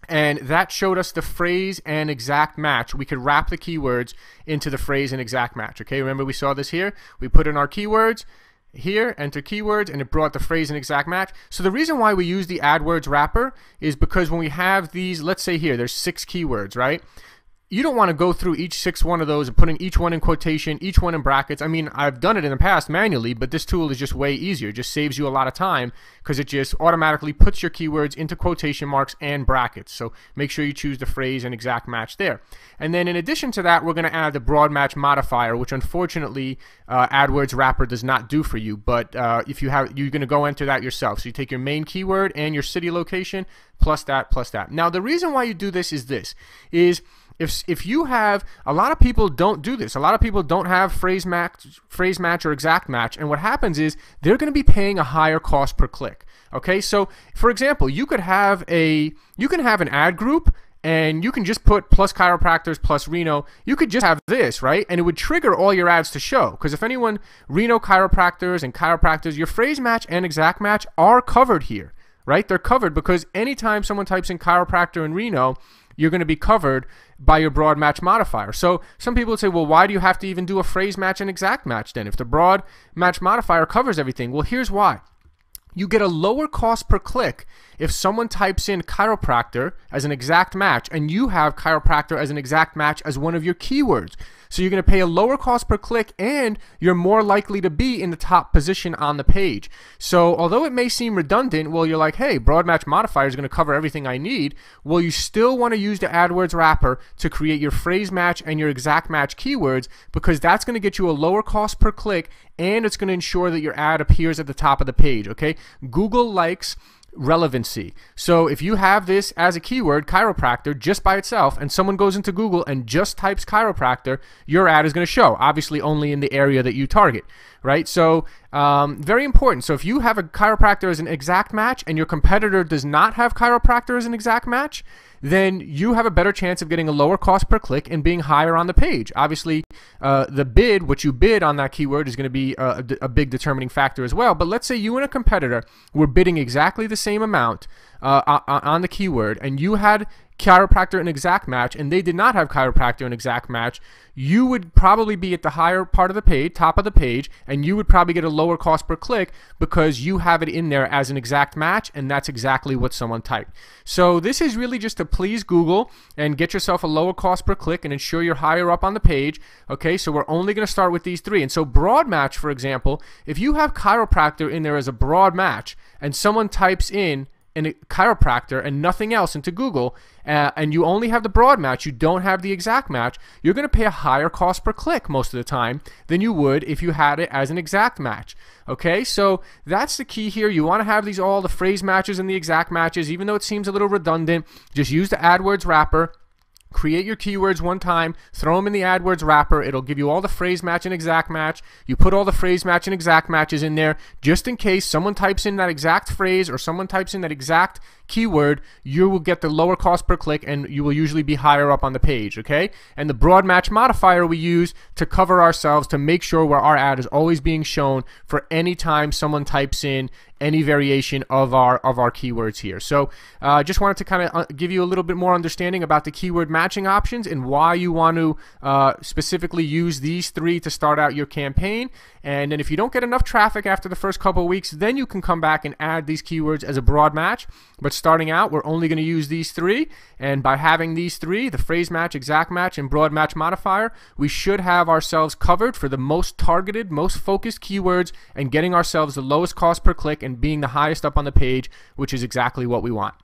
and that showed us the phrase and exact match. We could wrap the keywords into the phrase and exact match, okay? Remember, we saw this here. We put in our keywords here, enter keywords, and it brought the phrase and exact match. So the reason why we use the AdWords wrapper is because when we have these, let's say here, there's 6 keywords, right? you don't want to go through each one of those and putting each one in quotation, each one in brackets. I mean, I've done it in the past manually, but this tool is just way easier. It just saves you a lot of time because it just automatically puts your keywords into quotation marks and brackets. So make sure you choose the phrase and exact match there. And then in addition to that, we're going to add the broad match modifier, which unfortunately AdWords Wrapper does not do for you. But if you have, you're going to go enter that yourself. So you take your main keyword and your city location plus that plus that. Now the reason why you do this is if you have, a lot of people don't do this. A lot of people don't have phrase match or exact match, and what happens is they're going to be paying a higher cost per click. Okay, so for example, you can have an ad group, and you can just put plus chiropractors plus Reno. You could just have this, right? And it would trigger all your ads to show. Because if anyone, Reno chiropractors and chiropractors, your phrase match and exact match are covered here, right? They're covered because anytime someone types in chiropractor and Reno, you're going to be covered by your broad match modifier. So some people would say, well, why do you have to even do a phrase match and exact match then if the broad match modifier covers everything? Well, here's why. You get a lower cost per click if someone types in chiropractor as an exact match and you have chiropractor as an exact match as one of your keywords. So you're going to pay a lower cost per click and you're more likely to be in the top position on the page. So although it may seem redundant, well, you're like, hey, broad match modifier is going to cover everything I need. Well, you still want to use the AdWords Wrapper to create your phrase match and your exact match keywords because that's going to get you a lower cost per click and it's going to ensure that your ad appears at the top of the page, okay? Google likes relevancy. So if you have this as a keyword, chiropractor, just by itself, and someone goes into Google and just types chiropractor, your ad is going to show, obviously only in the area that you target, right? So very important. So if you have a chiropractor as an exact match and your competitor does not have chiropractor as an exact match, then you have a better chance of getting a lower cost per click and being higher on the page. Obviously, the bid, what you bid on that keyword is going to be a big determining factor as well. But let's say you and a competitor were bidding exactly the same amount on the keyword, and you had chiropractor and exact match, and they did not have chiropractor and exact match, you would probably be at the higher part of the page, top of the page, and you would probably get a lower cost per click because you have it in there as an exact match, and that's exactly what someone typed. So this is really just to please Google and get yourself a lower cost per click and ensure you're higher up on the page. Okay, so we're only going to start with these three. And so broad match, for example, if you have chiropractor in there as a broad match and someone types in a chiropractor and nothing else into Google, and you only have the broad match, you don't have the exact match, you're going to pay a higher cost per click most of the time than you would if you had it as an exact match. Okay, so that's the key here. You want to have these all the phrase matches and the exact matches, even though it seems a little redundant. Just use the AdWords Wrapper. Create your keywords one time, throw them in the AdWords Wrapper. It'll give you all the phrase match and exact match. You put all the phrase match and exact matches in there just in case someone types in that exact phrase or someone types in that exact keyword. You will get the lower cost per click and you will usually be higher up on the page, okay? And the broad match modifier we use to cover ourselves to make sure where our ad is always being shown for any time someone types in any variation of our keywords here. So just wanted to kind of give you a little bit more understanding about the keyword matching options and why you want to specifically use these three to start out your campaign. And then if you don't get enough traffic after the first couple of weeks, then you can come back and add these keywords as a broad match. But starting out, we're only going to use these three. And by having these three, the phrase match, exact match, and broad match modifier, we should have ourselves covered for the most targeted, most focused keywords and getting ourselves the lowest cost per click and being the highest up on the page, which is exactly what we want.